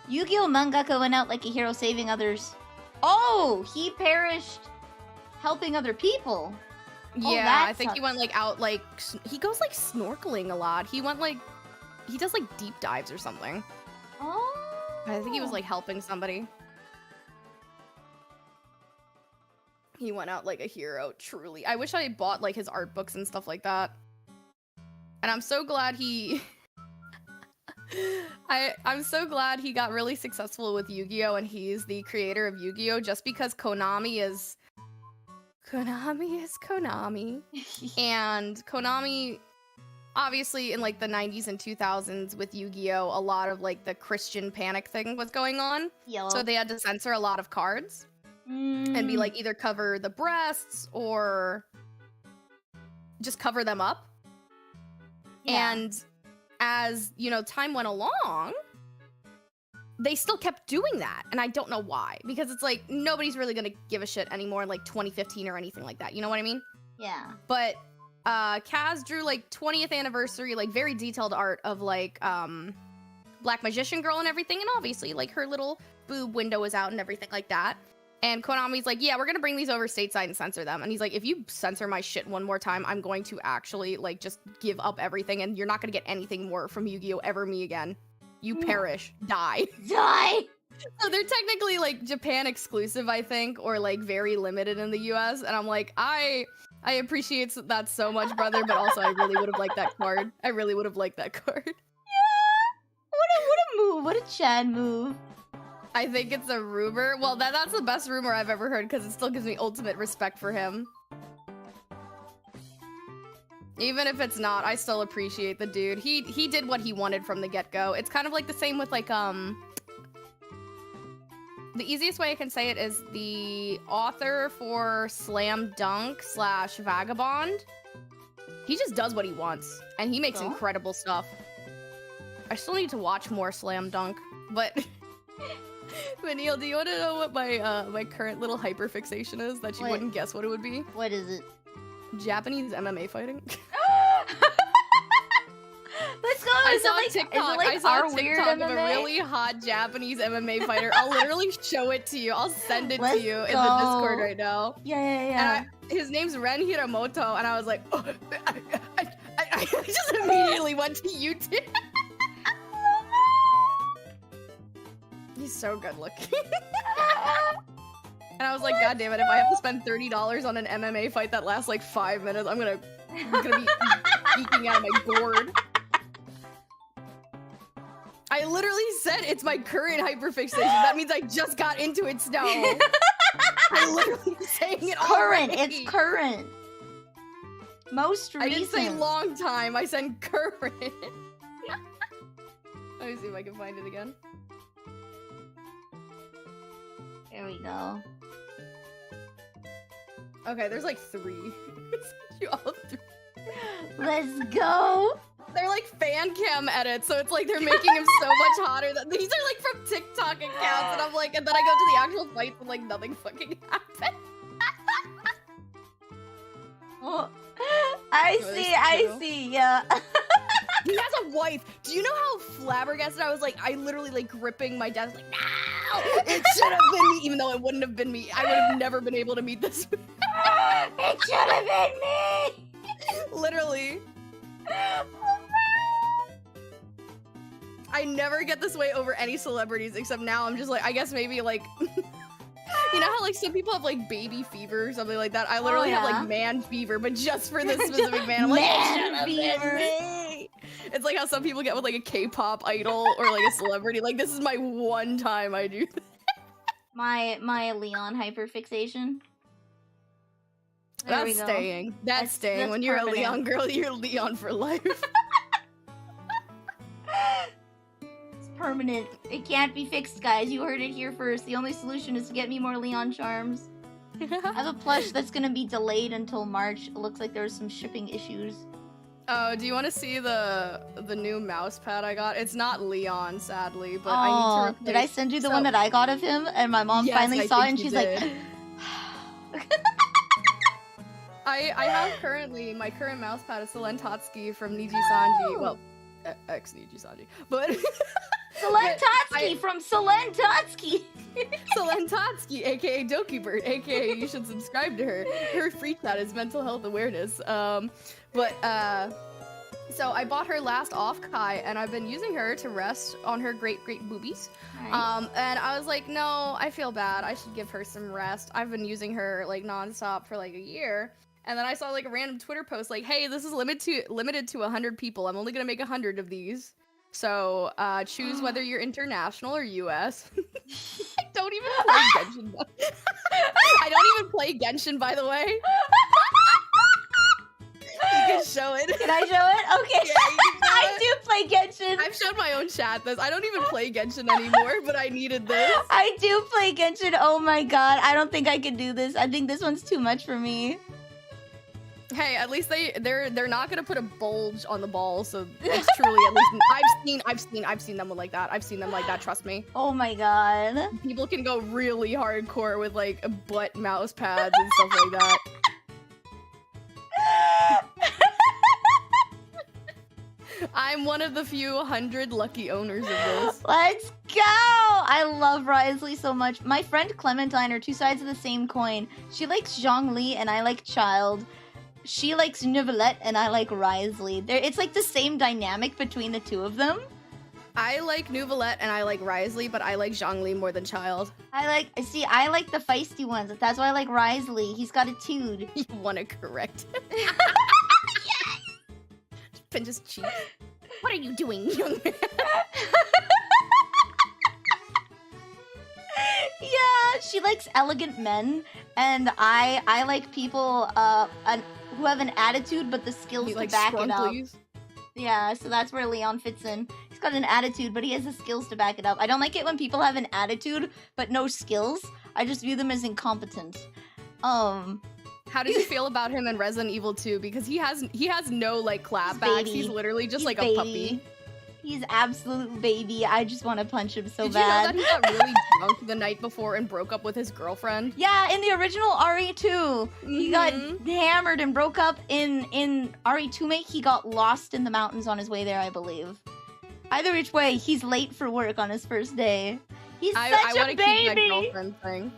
Yu-Gi-Oh! Mangaka went out like a hero saving others. Oh, he perished helping other people. Yeah, I think he went like out like he goes like snorkeling a lot. He went like he does like deep dives or something. Oh. I think he was like helping somebody. He went out like a hero, truly. I wish I had bought like his art books and stuff like that. And I'm so glad he I'm so glad he got really successful with Yu-Gi-Oh! And he's the creator of Yu-Gi-Oh! Just because Konami is Konami. And Konami, obviously in like the 90s and 2000s with Yu-Gi-Oh! A lot of like the Christian panic thing was going on. Yellow. So they had to censor a lot of cards. And be like either cover the breasts or just cover them up. Yeah. And as, you know, time went along, they still kept doing that. And I don't know why. Because it's like, nobody's really going to give a shit anymore in like 2015 or anything like that. You know what I mean? Yeah. But Kaz drew like 20th anniversary, like very detailed art of like Black Magician Girl and everything. And obviously like her little boob window was out and everything like that. And Konami's like, yeah, we're gonna bring these over stateside and censor them. And he's like, if you censor my shit one more time, I'm going to actually, like, just give up everything. And you're not gonna get anything more from Yu-Gi-Oh! Ever me again. You perish. Die. Die! So they're technically, like, Japan exclusive, I think. Or, like, very limited in the US. And I'm like, I appreciate that so much, brother. But also, I really would have liked that card. I really would have liked that card. Yeah! What a move. What a Chad move. I think it's a rumor. Well, that's the best rumor I've ever heard because it still gives me ultimate respect for him. Even if it's not, I still appreciate the dude. He did what he wanted from the get-go. It's kind of like the same with like the easiest way I can say it is the author for Slam Dunk / Vagabond. He just does what he wants and he makes incredible stuff. I still need to watch more Slam Dunk, but Vanille, do you want to know what my my current little hyperfixation is that you wouldn't guess what it would be? What is it? Japanese MMA fighting. Let's go. I saw a TikTok. Like I saw a weird TikTok of MMA? a really hot Japanese MMA fighter. I'll literally show it to you. I'll send it to you in the go. Discord right now. Yeah. And his name's Ren Hiramoto, and I was like, oh, I just immediately went to YouTube. He's so good looking. And I was like, God damn it, if I have to spend $30 on an MMA fight that lasts like 5 minutes, I'm gonna be geeking out of my gourd. I literally said it's my current hyperfixation. That means I just got into it, Snow. I literally saying it current. already. It's current. Most recent. I didn't say long time. I said current. Let me see if I can find it again. There we go. Okay, there's like 3. You all 3. Let's go. They're like fan cam edits, so it's like they're making him so much hotter. These are like from TikTok accounts, and I'm like, and then I go to the actual fights and like nothing fucking happens. Oh, I see, yeah. He has a wife. Do you know how flabbergasted I was? Like, I literally like gripping my desk, like, no, it should have been me, even though it wouldn't have been me. I would have never been able to meet this. It should have been me. Literally. I never get this way over any celebrities, except now I'm just like, I guess maybe like, you know how like some people have like baby fever or something like that? I literally have like man fever, but just for this specific man. I'm like, Man fever. It's like how some people get with like a K-pop idol or like a celebrity. Like, this is my one time I do this. My Leon hyperfixation. There That's we go. staying. That's staying. that's When you're permanent. a Leon girl, you're Leon for life. It's permanent. It can't be fixed, guys. You heard it here first. The only solution is to get me more Leon charms. I have a plush that's gonna be delayed until March. It looks like there's some shipping issues. Oh, do you want to see the new mouse pad I got? It's not Leon, sadly, but Oh, I need to replace... did I send you the So- one that I got of him? And my mom Yes, finally I saw it think and you she's did. like... I have currently, my current mouse pad is Selentatsky from Niji Sanji. Well, ex Niji Sanji. But... Selentatsky from Selentatsky! Selentatsky, aka Doki Bird, aka you should subscribe to her. Her free chat is mental health awareness. So I bought her last off Kai, and I've been using her to rest on her great boobies. Nice. And I was like, no, I feel bad. I should give her some rest. I've been using her like nonstop for like a year. And then I saw like a random Twitter post like, hey, this is limited to 100 people. I'm only gonna make 100 of these. So choose whether you're international or US. I don't even play Genshin. I don't even play Genshin, by the way. You can show it. Can I show it? Okay. Yeah, you can show I it. do play Genshin. I've shown my own chat this. I don't even play Genshin anymore, but I needed this. I do play Genshin. Oh my god. I don't think I can do this. I think this one's too much for me. Hey, at least they're not gonna put a bulge on the ball, so it's truly at least I've seen them like that. I've seen them like that, trust me. Oh my god. People can go really hardcore with like butt mouse pads and stuff like that. I'm one of the few 100 lucky owners of this. Let's go! I love Risley so much. My friend Clementine are two sides of the same coin. She likes Zhongli and I like Child. She likes Neuvillette and I like Risley. It's like the same dynamic between the two of them. I like Neuvillette and I like Risley, but I like Zhongli more than Child. I like the feisty ones. That's why I like Risley. He's got a tude. You want to correct. Pinch his cheek. What are you doing, young man? Yeah, she likes elegant men, and I like people who have an attitude but the skills You to like back it up. scrunglies? Yeah, so that's where Leon fits in. He's got an attitude, but he has the skills to back it up. I don't like it when people have an attitude but no skills. I just view them as incompetent. How did you feel about him in Resident Evil 2? Because he has no like clapbacks. He's literally just He's like baby. a puppy. He's absolute baby. I just want to punch him so Did bad. you know that he got really drunk the night before and broke up with his girlfriend? Yeah, in the original RE2, he got Mhm. hammered and broke up. In RE2 Make, he got lost in the mountains on his way there, I believe. Either which way, he's late for work on his first day. He's I such want a to keep that baby! girlfriend thing.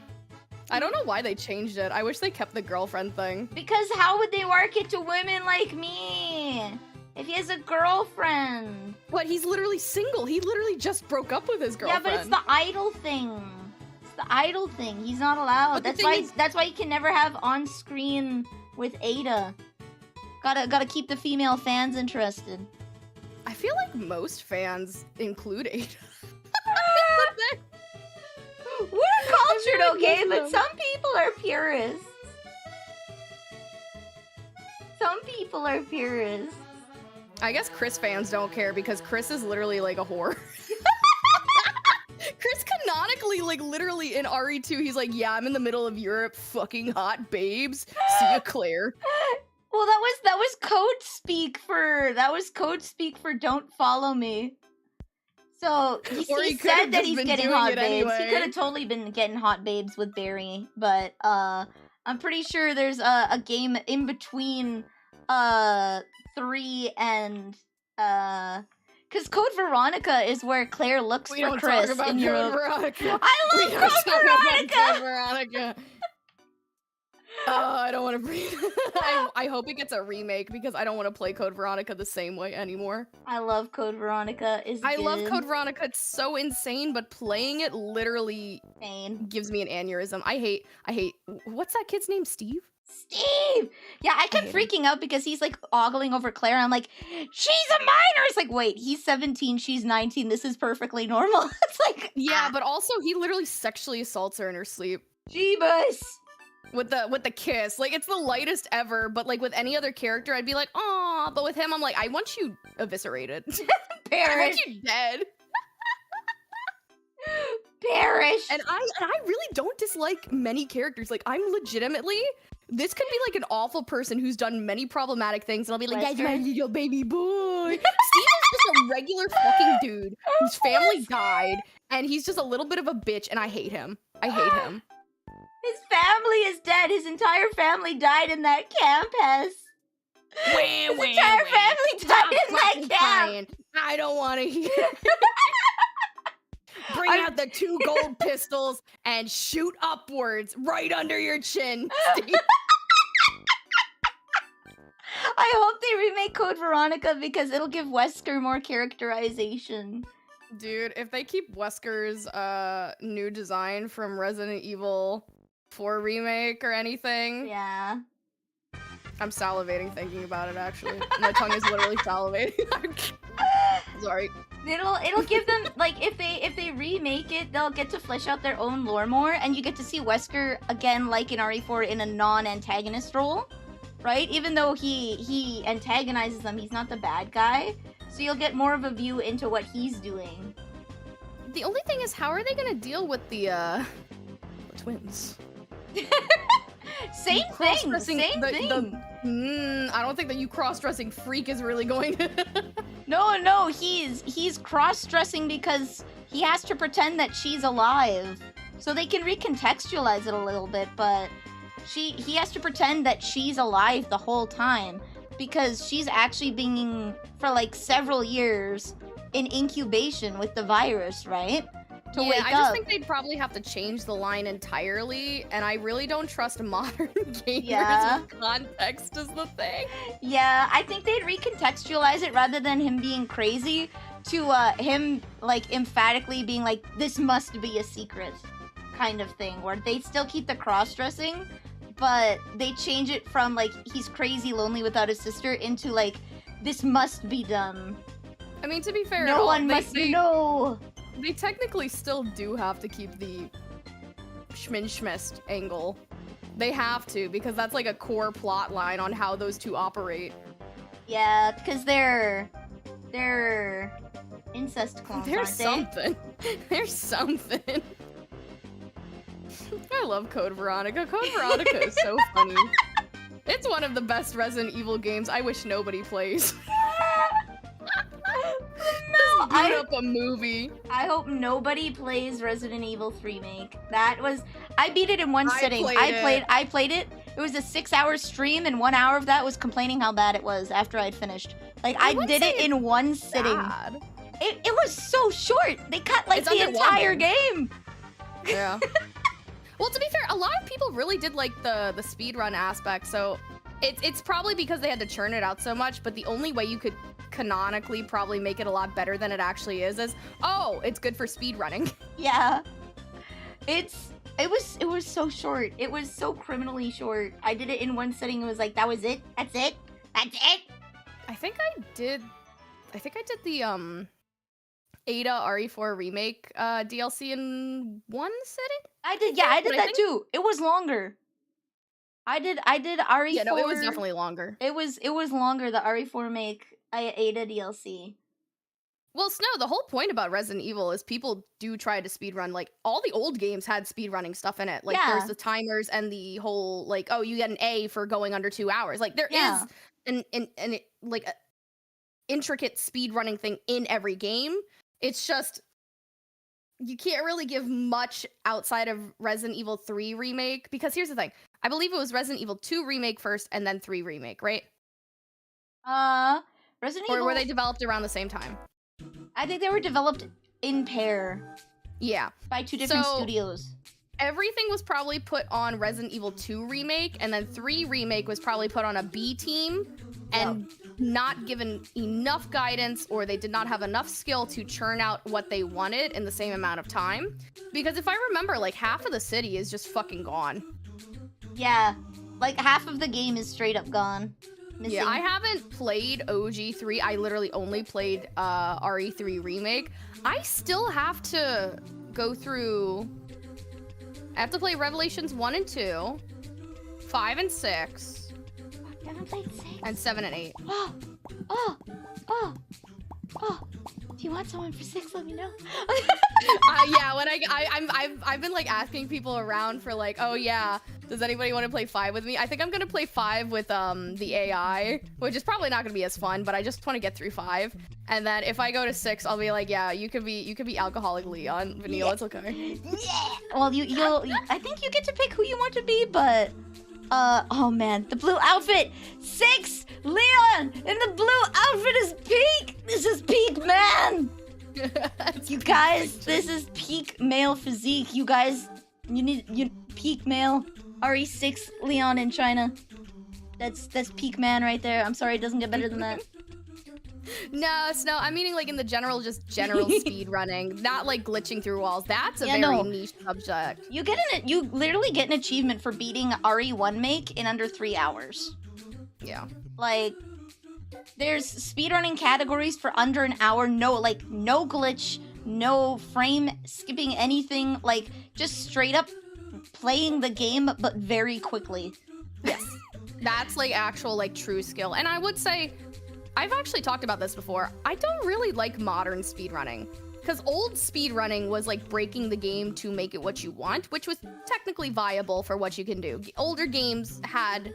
I don't know why they changed it. I wish they kept the girlfriend thing. Because how would they market it to women like me? If he has a girlfriend. What? He's literally single. He literally just broke up with his girlfriend. Yeah, but it's the idol thing. It's the idol thing. He's not allowed. But the thing is- That's why he can never have on screen with Ada. Gotta keep the female fans interested. I feel like most fans include Ada. We're cultured, really okay? love But them. some people are purists. Some people are purists. I guess Chris fans don't care because Chris is literally like a whore. Chris canonically literally in RE2, he's like, yeah, I'm in the middle of Europe, fucking hot babes. See ya, Claire. Well, that was code speak for don't follow me. So he said that he's getting hot babes. He could have totally been getting hot babes with Barry, but I'm pretty sure there's a game in between 3 and because Code Veronica is where Claire looks for Chris in Europe. Veronica. I love Code Veronica. Veronica. Oh, I don't want to breathe. I hope it gets a remake because I don't want to play Code Veronica the same way anymore. I love Code Veronica. I love Code Veronica. It's so insane, but playing it literally gives me an aneurysm. I hate. What's that kid's name? Steve? Steve! Yeah, I kept freaking out because he's like ogling over Claire. I'm like, she's a minor! It's like, wait, he's 17, she's 19. This is perfectly normal. It's like, yeah, but also he literally sexually assaults her in her sleep. Jeebus! With the kiss. Like, it's the lightest ever, but like with any other character, I'd be like, aw, but with him, I'm like, I want you eviscerated. I want you dead. Perish. And I really don't dislike many characters. Like, I'm legitimately, this could be like an awful person who's done many problematic things, and I'll be like, that's my little baby boy. Steve is just a regular fucking dude whose family died, and he's just a little bit of a bitch, and I hate him. I hate him. His family is dead. His entire family died in that campus. His entire family died in that camp. I don't want to hear. Bring out the 2 gold pistols and shoot upwards right under your chin, Steve. I hope they remake Code Veronica because it'll give Wesker more characterization. Dude, if they keep Wesker's new design from Resident Evil 4 remake or anything, yeah, I'm salivating thinking about it. Actually, my tongue is literally salivating. Sorry. It'll give them, like, if they remake it, they'll get to flesh out their own lore more, and you get to see Wesker again, like in RE4, in a non-antagonist role, right? Even though he antagonizes them, he's not the bad guy. So you'll get more of a view into what he's doing. The only thing is, how are they gonna deal with the twins? Same thing. I don't think that you cross-dressing freak is really going to. No, he's cross-dressing because he has to pretend that she's alive. So they can recontextualize it a little bit, but he has to pretend that she's alive the whole time because she's actually being, for like several years, in incubation with the virus, right? I just think they'd probably have to change the line entirely, and I really don't trust modern gamers with context is the thing. Yeah, I think they'd recontextualize it rather than him being crazy to him, like, emphatically being like, this must be a secret kind of thing, where they still keep the cross-dressing, but they change it from, like, he's crazy lonely without his sister into, like, this must be done. I mean, to be fair, no one must know. They technically still do have to keep the Schminschmest angle. They have to, because that's like a core plot line on how those two operate. Yeah, because they're incest clones, There's aren't something. There's something. I love Code Veronica. Code Veronica is so funny. It's one of the best Resident Evil games I wish nobody plays. No, I hope a movie. I hope nobody plays Resident Evil 3 remake. I beat it in one sitting. I played it. It was a 6-hour stream, and 1 hour of that was complaining how bad it was after I'd finished. Like, I did it in one sitting. It was so short. They cut like the entire game. Yeah. Well, to be fair, a lot of people really did like the speedrun aspect, so it's probably because they had to churn it out so much, but the only way you could canonically probably make it a lot better than it actually is, oh, it's good for speedrunning. Yeah. It was so short. It was so criminally short. I did it in one sitting. It was like, that was it? That's it? That's it? I think I did the Ada RE4 remake DLC in one sitting? I did that too. It was longer. I did RE4. Yeah, no, it was definitely longer. It was longer, the RE4 make Ada DLC. Well, Snow, the whole point about Resident Evil is people do try to speedrun. Like, all the old games had speedrunning stuff in it. Like, Yeah. there's the timers and the whole, like, oh, you get an A for going under 2 hours. Like, there is like, a intricate speedrunning thing in every game. It's just, you can't really give much outside of Resident Evil 3 Remake. Because here's the thing. I believe it was Resident Evil 2 Remake first and then 3 Remake, right? Resident Or Evil... were they developed around the same time? I think they were developed in pair. Yeah. By two different studios. Everything was probably put on Resident Evil 2 Remake, and then 3 Remake was probably put on a B team and not given enough guidance, or they did not have enough skill to churn out what they wanted in the same amount of time. Because if I remember, like, half of the city is just fucking gone. Yeah. Like, half of the game is straight up gone. Missing. Yeah, I haven't played OG3. I literally only played RE3 Remake. I still have to go through... I have to play Revelations 1 and 2, 5 and 6, You haven't played 6? and 7 and 8. Oh. Do you want someone for 6? Let me know. Yeah, when I've been like asking people around for like, oh yeah, does anybody want to play 5 with me? I think I'm gonna play 5 with the AI, which is probably not gonna be as fun, but I just want to get through 5. And then if I go to 6, I'll be like, yeah, you could be alcoholic Leon, Vanille, it's okay. Yeah. Well, I think you get to pick who you want to be, but oh man, the blue outfit. 6, Leon, and the blue outfit is peak. This is peak man. You guys, this is peak male physique. You guys, you peak male. RE6 Leon in China. That's peak man right there. I'm sorry, it doesn't get better than that. No, Snow, I'm meaning like in the general speed running, not like glitching through walls. That's a very niche subject. You literally get an achievement for beating RE1 make in under 3 hours. Yeah. Like, there's speedrunning categories for under an hour, no glitch, no frame skipping anything, like, just straight up playing the game, but very quickly. Yes. That's, like, actual, like, true skill. And I would say, I've actually talked about this before, I don't really like modern speedrunning. Because old speedrunning was, like, breaking the game to make it what you want, which was technically viable for what you can do. Older games had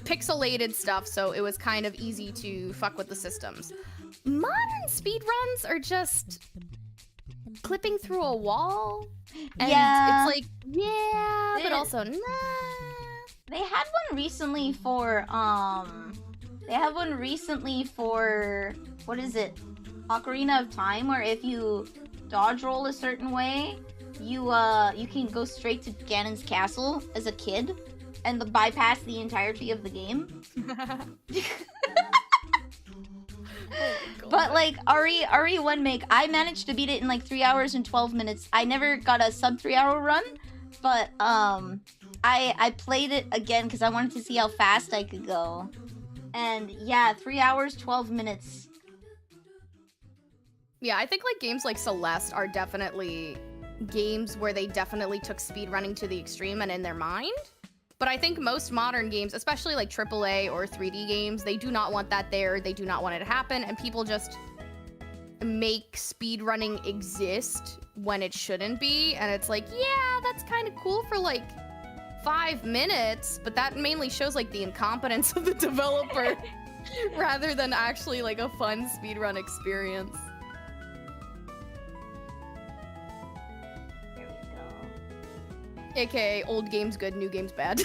pixelated stuff, so it was kind of easy to fuck with the systems. Modern speedruns are just clipping through a wall, and it's like, yeah, but also nah. They had one recently for what is it? Ocarina of Time, where if you dodge roll a certain way, you can go straight to Ganon's castle as a kid and bypass the entirety of the game. But like RE1 make, I managed to beat it in like 3 hours and 12 minutes. I never got a sub 3 hour run, but I played it again because I wanted to see how fast I could go. And yeah, 3 hours, 12 minutes. Yeah, I think like games like Celeste are definitely games where they definitely took speedrunning to the extreme and in their mind. But I think most modern games, especially like AAA or 3D games, they do not want that there. They do not want it to happen. And people just make speedrunning exist when it shouldn't be. And it's like, yeah, that's kind of cool for like 5 minutes. But that mainly shows like the incompetence of the developer rather than actually like a fun speedrun experience. AKA old game's good, new game's bad.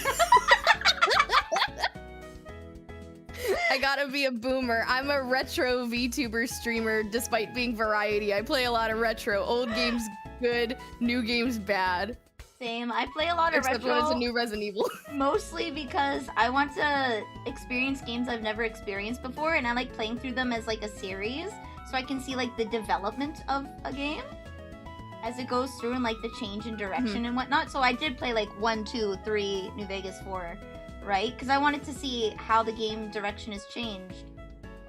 I gotta be a boomer. I'm a retro VTuber streamer despite being variety. I play a lot of retro. Old game's good, new game's bad. Same. I play a lot of retro. Except when it's a new Resident Evil. Mostly because I want to experience games I've never experienced before, and I like playing through them as like a series, so I can see like the development of a game as it goes through and like the change in direction and whatnot. So I did play like 1, 2, 3, New Vegas 4, right? Because I wanted to see how the game direction has changed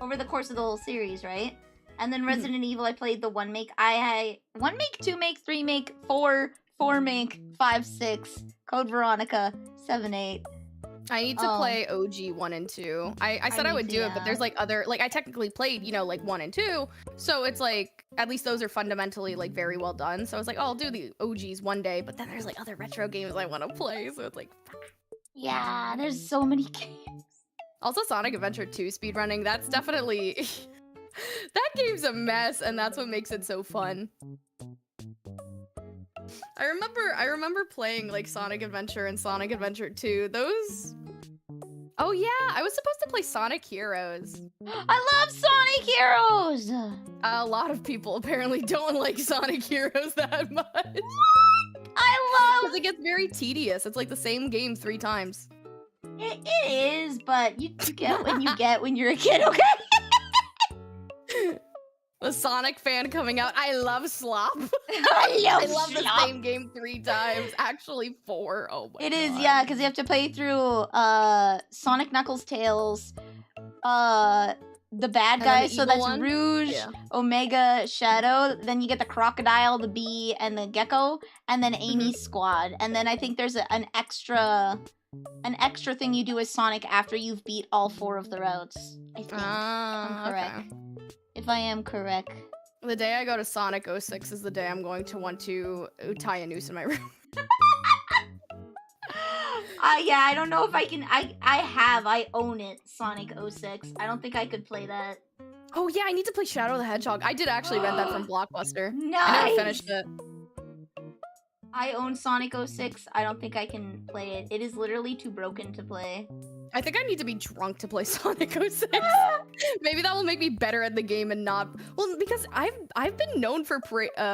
over the course of the whole series, right? And then Resident Evil, I played the 1 make. I 1 make, 2 make, 3 make, 4 make, 5, 6, Code Veronica, 7, 8. I need to play OG 1 and 2. I said I would do it, but there's like other, like I technically played, you know, like 1 and 2. So it's like, at least those are fundamentally like very well done. So I was like, oh, I'll do the OGs one day, but then there's like other retro games I want to play. So it's like, Yeah, there's so many games. also Sonic Adventure 2 speedrunning, that's definitely, that game's a mess and that's what makes it so fun. I remember playing like Sonic Adventure and Sonic Adventure 2. Those. Oh yeah, I was supposed to play Sonic Heroes. I love Sonic Heroes. A lot of people apparently don't like Sonic Heroes that much. I love. Because it gets very tedious. It's like the same game 3 times. It is, but you get what you get when you're a kid, okay? The Sonic fan coming out. I love Slop. I love the Slop. same game 3 times. Actually 4. Oh my god. It is, yeah, because you have to play through Sonic, Knuckles, Tails, the bad guys, so that's one? Rouge, Yeah. Omega, Shadow, then you get the Crocodile, the Bee, and the Gecko, and then Amy's squad. And then I think there's an extra thing you do as Sonic after you've beat all 4 of the routes. I think. I'm correct. Okay. If I am correct. The day I go to Sonic 06 is the day I'm going to want to tie a noose in my room. Yeah, I don't know if I can. I own it, Sonic 06. I don't think I could play that. Oh yeah, I need to play Shadow the Hedgehog. I did actually rent that from Blockbuster. Nice. I never finished it. I own Sonic 06. I don't think I can play it. It is literally too broken to play. I think I need to be drunk to play Sonic 06. Maybe that will make me better at the game and not. Well, because I've been known for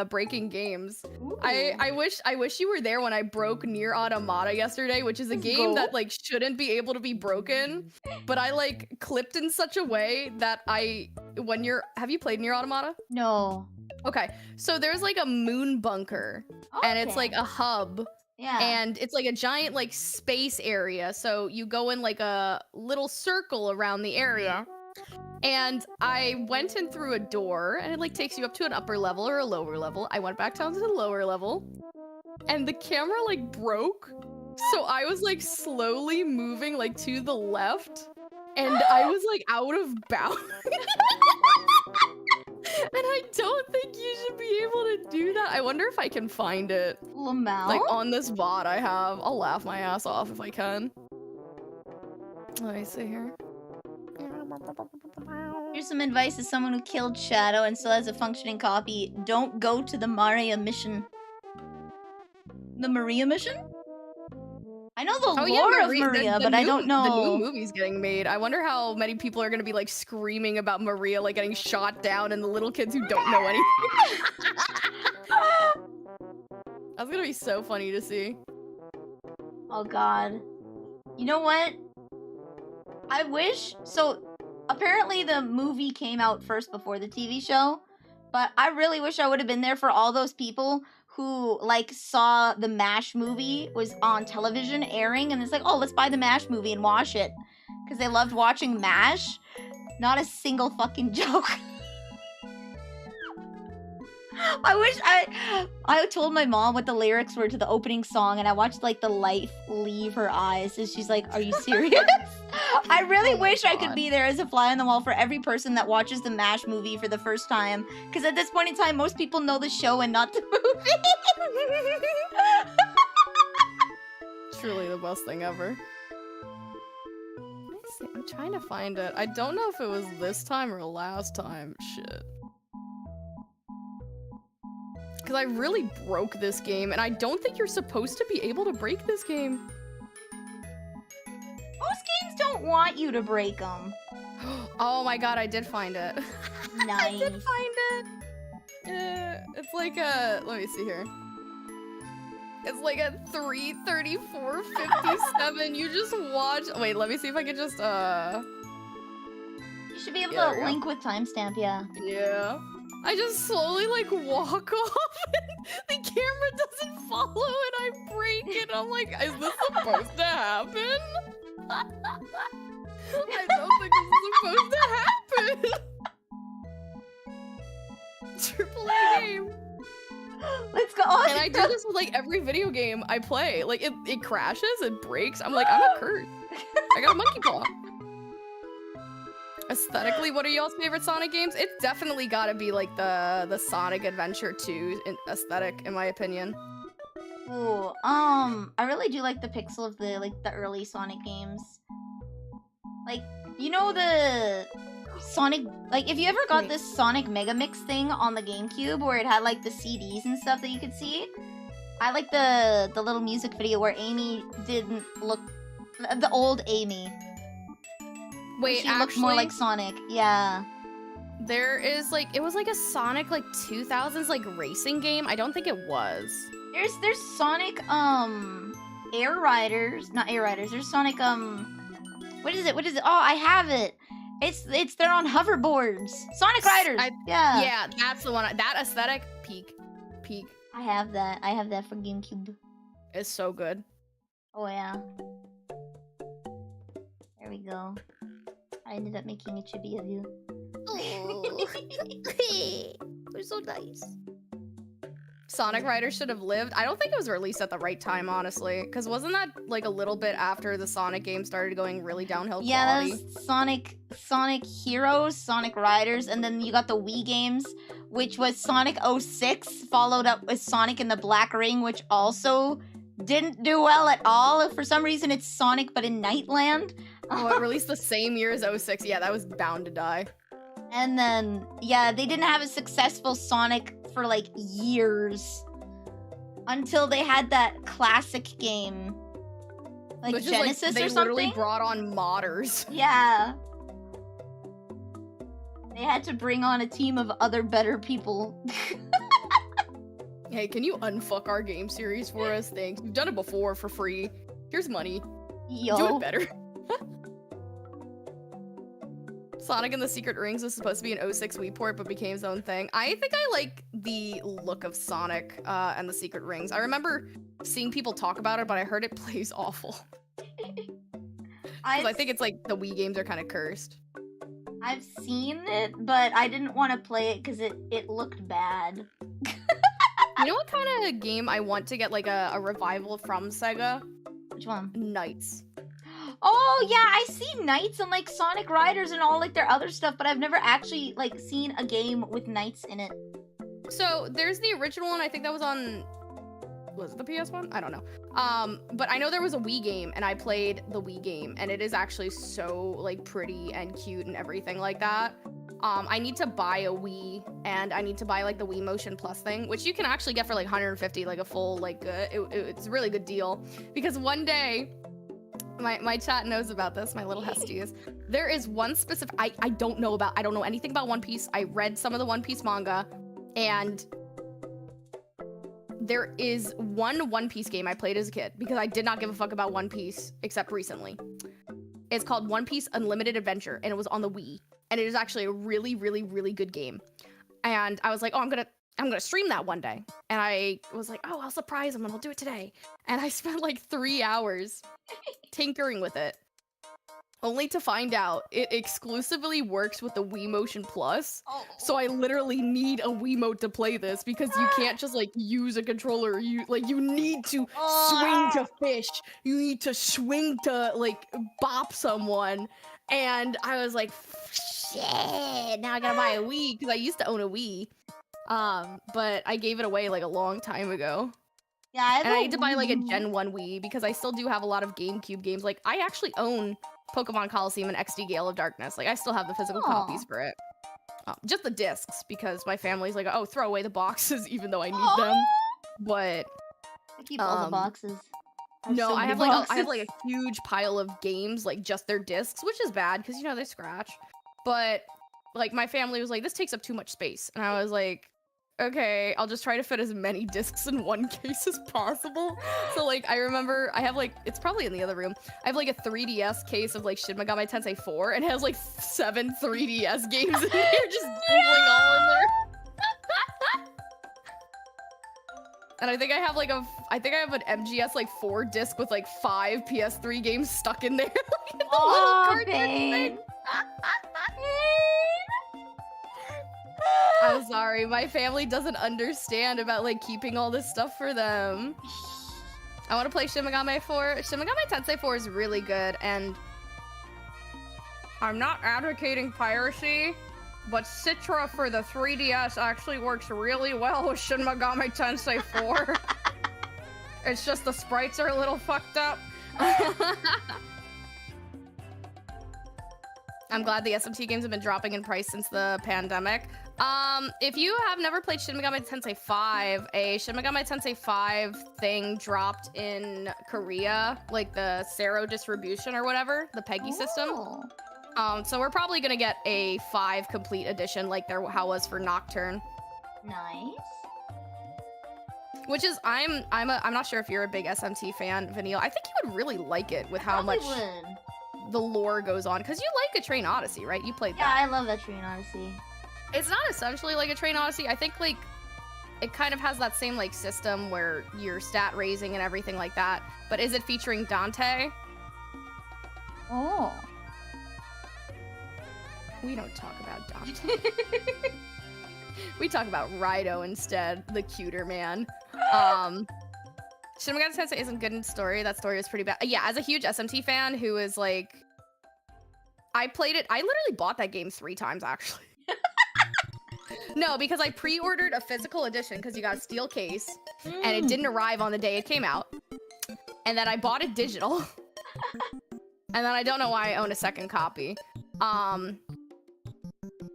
breaking games. I wish you were there when I broke Nier Automata yesterday, which is a game that like shouldn't be able to be broken, but I like clipped in such a way that have you played Nier Automata? No. Okay, so there's like a moon bunker, and it's like a hub. Yeah. And it's like a giant like space area. So you go in like a little circle around the area. And I went in through a door and it like takes you up to an upper level or a lower level. I went back down to the lower level and the camera like broke. So I was like slowly moving like to the left and I was like out of bounds. And I don't think you should be able to do that. I wonder if I can find it. Lamau? Like on this VOD I have. I'll laugh my ass off if I can. Let me see here. Here's some advice as someone who killed Shadow and still has a functioning copy. Don't go to the Maria mission. The Maria mission? I know the lore of Maria, but I don't know. The new movie's getting made. I wonder how many people are gonna be like screaming about Maria like getting shot down and the little kids who don't know anything. That's gonna be so funny to see. Oh god. You know what? I wish... So, apparently the movie came out first before the TV show, but I really wish I would have been there for all those people who, like, saw the MASH movie was on television airing, and it's like, oh, let's buy the MASH movie and watch it. Because they loved watching MASH. Not a single fucking joke. I wish I told my mom what the lyrics were to the opening song, and I watched, like, the light leave her eyes, and she's like, are you serious? I really wish I could be there as a fly on the wall for every person that watches the MASH movie for the first time. Because at this point in time, most people know the show and not the movie. Truly the best thing ever. Let me see. I'm trying to find it. I don't know if it was this time or last time. Shit. Because I really broke this game, and I don't think you're supposed to be able to break this game. Most games don't want you to break them. Oh my god, I did find it. Nice. I did find it. It's like a... Let me see here. It's like a 3:34:57. You just watch... Wait, let me see if I can just, You should be able to link with timestamp, yeah. Yeah. I just slowly, like, walk off, and the camera doesn't follow, and I break it. I'm like, is this supposed to happen? I don't think this is supposed to happen. AAA game. Let's go. Oh, And I do this with like every video game I play. Like it crashes, it breaks. I'm like, I'm a curse. I got a monkey paw. Aesthetically, what are y'all's favorite Sonic games? It's definitely gotta be like the Sonic Adventure 2 aesthetic, in my opinion. Ooh, I really do like the pixel of the early Sonic games. Like, you know the Sonic, like if you ever got this Sonic Mega Mix thing on the GameCube where it had like the CDs and stuff that you could see? I like the little music video where Amy didn't look, the old Amy. Wait, she looked more like Sonic. Yeah. There is like, it was like a Sonic like 2000s like racing game. I don't think it was. There's Sonic Air Riders, not Air Riders. There's Sonic what is it? Oh, I have it. It's they're on hoverboards. Sonic Riders. Yeah. Yeah, that's the one. That aesthetic, peak. I have that. I have that for GameCube. It's so good. Oh yeah. There we go. I ended up making a chibi of you. Oh. They're so nice. Sonic Riders should have lived. I don't think it was released at the right time, honestly. Because wasn't that like a little bit after the Sonic game started going really downhill Yeah, quality? that was Sonic Heroes, Sonic Riders, and then you got the Wii games, which was Sonic 06, followed up with Sonic and the Black Ring, which also didn't do well at all. For some reason, it's Sonic, but in Nightland. Oh, it released the same year as 06. Yeah, that was bound to die. And then, yeah, they didn't have a successful Sonic for like years until they had that classic game, like Which Genesis is like, they or something. literally brought on modders. Yeah, they had to bring on a team of other better people. Hey, can you unfuck our game series for us? Thanks. We've done it before for free. Here's money. Yo, Do it better. Sonic and the Secret Rings was supposed to be an 06 Wii port, but became its own thing. I think I like the look of Sonic and the Secret Rings. I remember seeing people talk about it, but I heard it plays awful. I think it's like the Wii games are kind of cursed. I've seen it, but I didn't want to play it because it looked bad. You know what kind of game I want to get like a revival from Sega? Which one? Knights. Oh yeah, I see Knights and like Sonic Riders and all like their other stuff, but I've never actually like seen a game with Knights in it. So there's the original one. I think that was on, was it the PS1? I don't know. But I know there was a Wii game, and I played the Wii game, and it is actually so like pretty and cute and everything like that. I need to buy a Wii, and I need to buy like the Wii Motion Plus thing, which you can actually get for like 150, like a full like it's a really good deal. Because one day, my chat knows about this, my little Hesties. There is one specific, I don't know anything about One Piece. I read some of the One Piece manga, and there is one Piece game I played as a kid because I did not give a fuck about One Piece except recently. It's called One Piece Unlimited Adventure, and it was on the Wii. And it is actually a really, really, really good game. And I was like, oh, I'm gonna stream that one day. And I was like, oh, I'll surprise him and I'll do it today. And I spent like 3 hours tinkering with it, only to find out it exclusively works with the Wii Motion Plus. Oh. So I literally need a Wiimote to play this because you can't just like use a controller. You need to swing to fish. You need to swing to like bop someone. And I was like, shit, now I gotta buy a Wii because I used to own a Wii. But I gave it away like a long time ago. Yeah, and I need to buy like a Gen 1 Wii because I still do have a lot of GameCube games. Like I actually own Pokemon Coliseum and XD Gale of Darkness. Like I still have the physical copies for it. Just the discs because my family's like, oh, throw away the boxes even though I need them. But I keep all the boxes. No, I have like a huge pile of games, like just their discs, which is bad because you know they scratch. But like my family was like, this takes up too much space, and I was like, okay, I'll just try to fit as many discs in one case as possible. So like I remember I have like, it's probably in the other room, I have like a 3DS case of like Shin Megami Tensei 4 and it has like 7 3DS games in here just googling all in there. And I think I have like an MGS like 4 disc with like 5 PS3 games stuck in there. Like, the little cartridge thing. I so sorry. My family doesn't understand about like keeping all this stuff for them. I want to play Shin Megami 4. Shin Megami Tensei 4 is really good, and I'm not advocating piracy, but Citra for the 3DS actually works really well with Shin Megami Tensei 4. It's just the sprites are a little fucked up. I'm glad the SMT games have been dropping in price since the pandemic. If you have never played Shin Megami Tensei 5, a Shin Megami Tensei 5 thing dropped in Korea, like the Sero distribution or whatever, the PEGI system. So we're probably gonna get a 5 complete edition like there how was for Nocturne. Nice. Which is I'm not sure if you're a big SMT fan, Vanille. I think you would really like it with how much the lore goes on, because you like a Train Odyssey, right? You played that. Yeah, I love that Train Odyssey. It's not essentially like a Train Odyssey. I think like it kind of has that same like system where you're stat raising and everything like that. But is it featuring Dante? Oh. We don't talk about Dante. We talk about Raido instead, the cuter man. Shin Megami Tensei isn't good in story. That story is pretty bad. Yeah, as a huge SMT fan who is like, I played it. I literally bought that game 3 times actually. No, because I pre-ordered a physical edition because you got a steel case, and it didn't arrive on the day it came out. And then I bought it digital. And then I don't know why I own a second copy.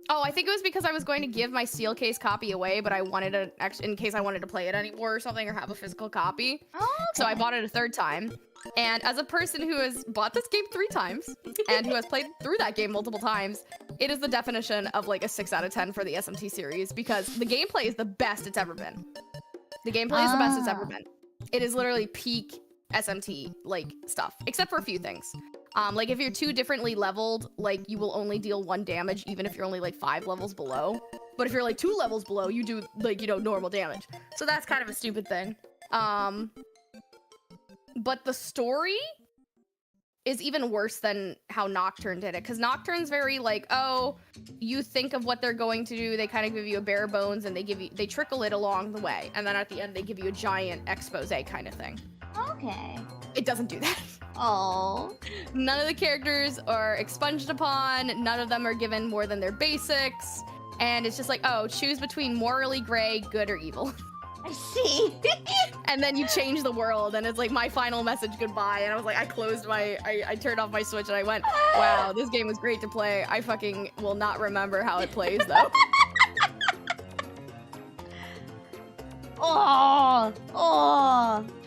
Oh, I think it was because I was going to give my steel case copy away, but I wanted to in case I wanted to play it anymore or something, or have a physical copy. Oh, okay. So I bought it a 3rd time. And as a person who has bought this game 3 times and who has played through that game multiple times, it is the definition of like a 6 out of 10 for the SMT series, because the gameplay is the best it's ever been. The gameplay is the best it's ever been. It is literally peak SMT like stuff, except for a few things. Like if you're 2 differently leveled, like you will only deal 1 damage even if you're only like 5 levels below. But if you're like 2 levels below, you do like, you know, normal damage. So that's kind of a stupid thing. But the story is even worse than how Nocturne did it, because Nocturne's very like, oh, you think of what they're going to do, they kind of give you a bare bones, and they trickle it along the way, and then at the end they give you a giant expose kind of thing. Okay. It doesn't do that. Oh. None of the characters are expunged upon, none of them are given more than their basics, and it's just like, oh, choose between morally gray, good, or evil. I see. And then you change the world, and it's like my final message goodbye, and I was like, I turned off my Switch, and I went, wow, this game was great to play. I fucking will not remember how it plays, though. Oh,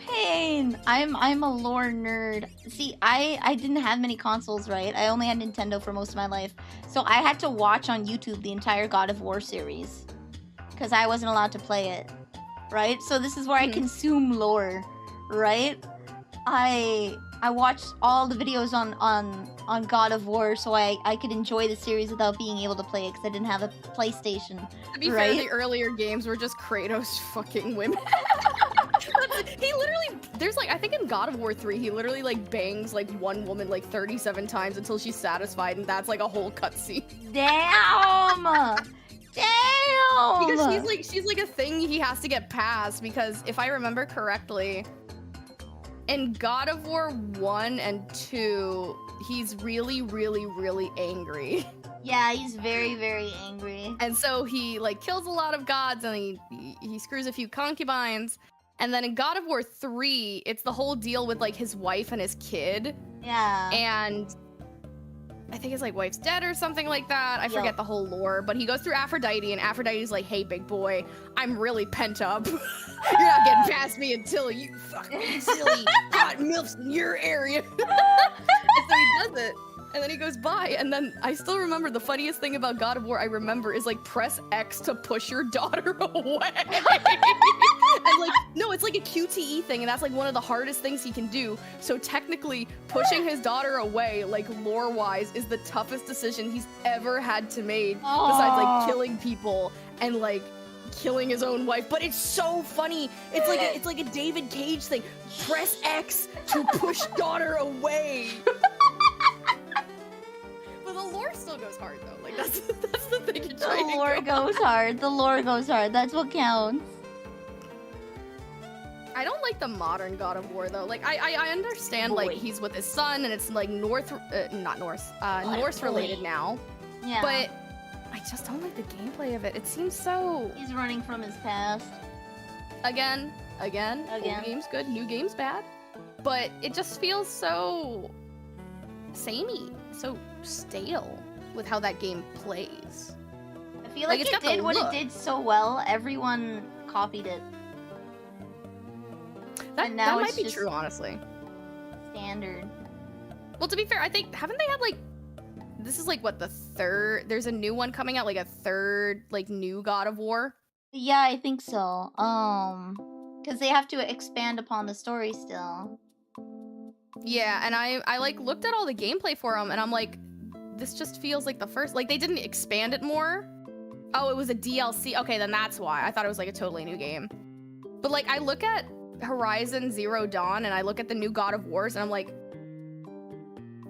pain. I'm a lore nerd. See, I didn't have many consoles, right? I only had Nintendo for most of my life. So I had to watch on YouTube the entire God of War series, because I wasn't allowed to play it, right? So this is where I consume lore, right? I watched all the videos on God of War so I could enjoy the series without being able to play it, because I didn't have a PlayStation. To be fair, the earlier games were just Kratos fucking women. He literally, there's like, I think in God of War 3, he literally like bangs like one woman like 37 times until she's satisfied, and that's like a whole cutscene. Damn! Damn! Because she's like a thing he has to get past, because if I remember correctly, in God of War 1 and 2, he's really, really, really angry. Yeah, he's very, very angry. And so he like kills a lot of gods, and he screws a few concubines. And then in God of War 3, it's the whole deal with like his wife and his kid. Yeah. And I think his like wife's dead or something like that. I forget the whole lore, but he goes through Aphrodite, and Aphrodite's like, hey, big boy, I'm really pent up. You're not getting past me until you fucking silly hot milfs in your area. And so he does it. And then he goes by, and then I still remember the funniest thing about God of War I remember is like press X to push your daughter away. And like, no, it's like a QTE thing, and that's like one of the hardest things he can do. So technically, pushing his daughter away, like lore-wise, is the toughest decision he's ever had to make, besides like killing people and like killing his own wife. But it's so funny. It's like a David Cage thing. Press X to push daughter away. But the lore's still goes hard though. Like that's the thing you're The trying to lore go. goes hard. The lore goes hard. That's what counts. I don't like the modern God of War though. Like I understand like Boy. he's with his son and it's like Norse related boy. now, Yeah. but I just don't like the gameplay of it. It seems so He's running from his past. again. Old game's good, new game's bad, but it just feels so samey, so stale with how that game plays. I feel Like, like, it's it got the did what it look. did so well. Everyone copied it. That, And now that might it's be just- true, honestly. Standard. Well, to be fair, I think haven't they had like this is like what the third? There's a new one coming out, like a third like new God of War. Yeah, I think so. Because they have to expand upon the story still. Yeah, and I like looked at all the gameplay for them, and I'm like, this just feels like the first. Like they didn't expand it more. Oh, it was a DLC. Okay, then that's why. I thought it was like a totally new game. But like I look at Horizon Zero Dawn, and I look at the new God of Wars, and I'm like,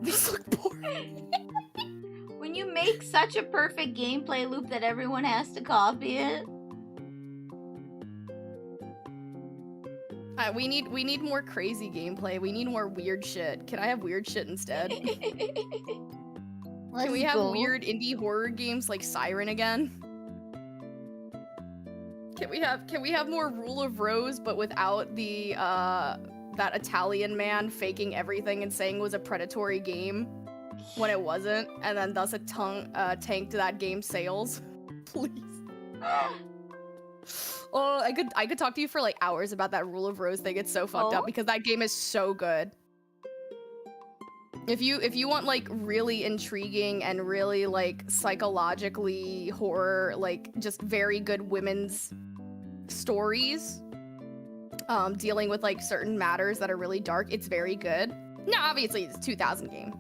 these look boring. When you make such a perfect gameplay loop that everyone has to copy it. We need more crazy gameplay. We need more weird shit. Can I have weird shit instead? Let's Can we have go. weird indie horror games like Siren again? Can we have more Rule of Rose but without the that Italian man faking everything and saying it was a predatory game when it wasn't, and then thus tanked that game's sales? Please. Oh, I could talk to you for like hours about that Rule of Rose thing. It's so fucked up because that game is so good. If you want like really intriguing and really like psychologically horror, like just very good women's stories, dealing with like certain matters that are really dark, it's very good. Now, obviously, it's a 2000 game,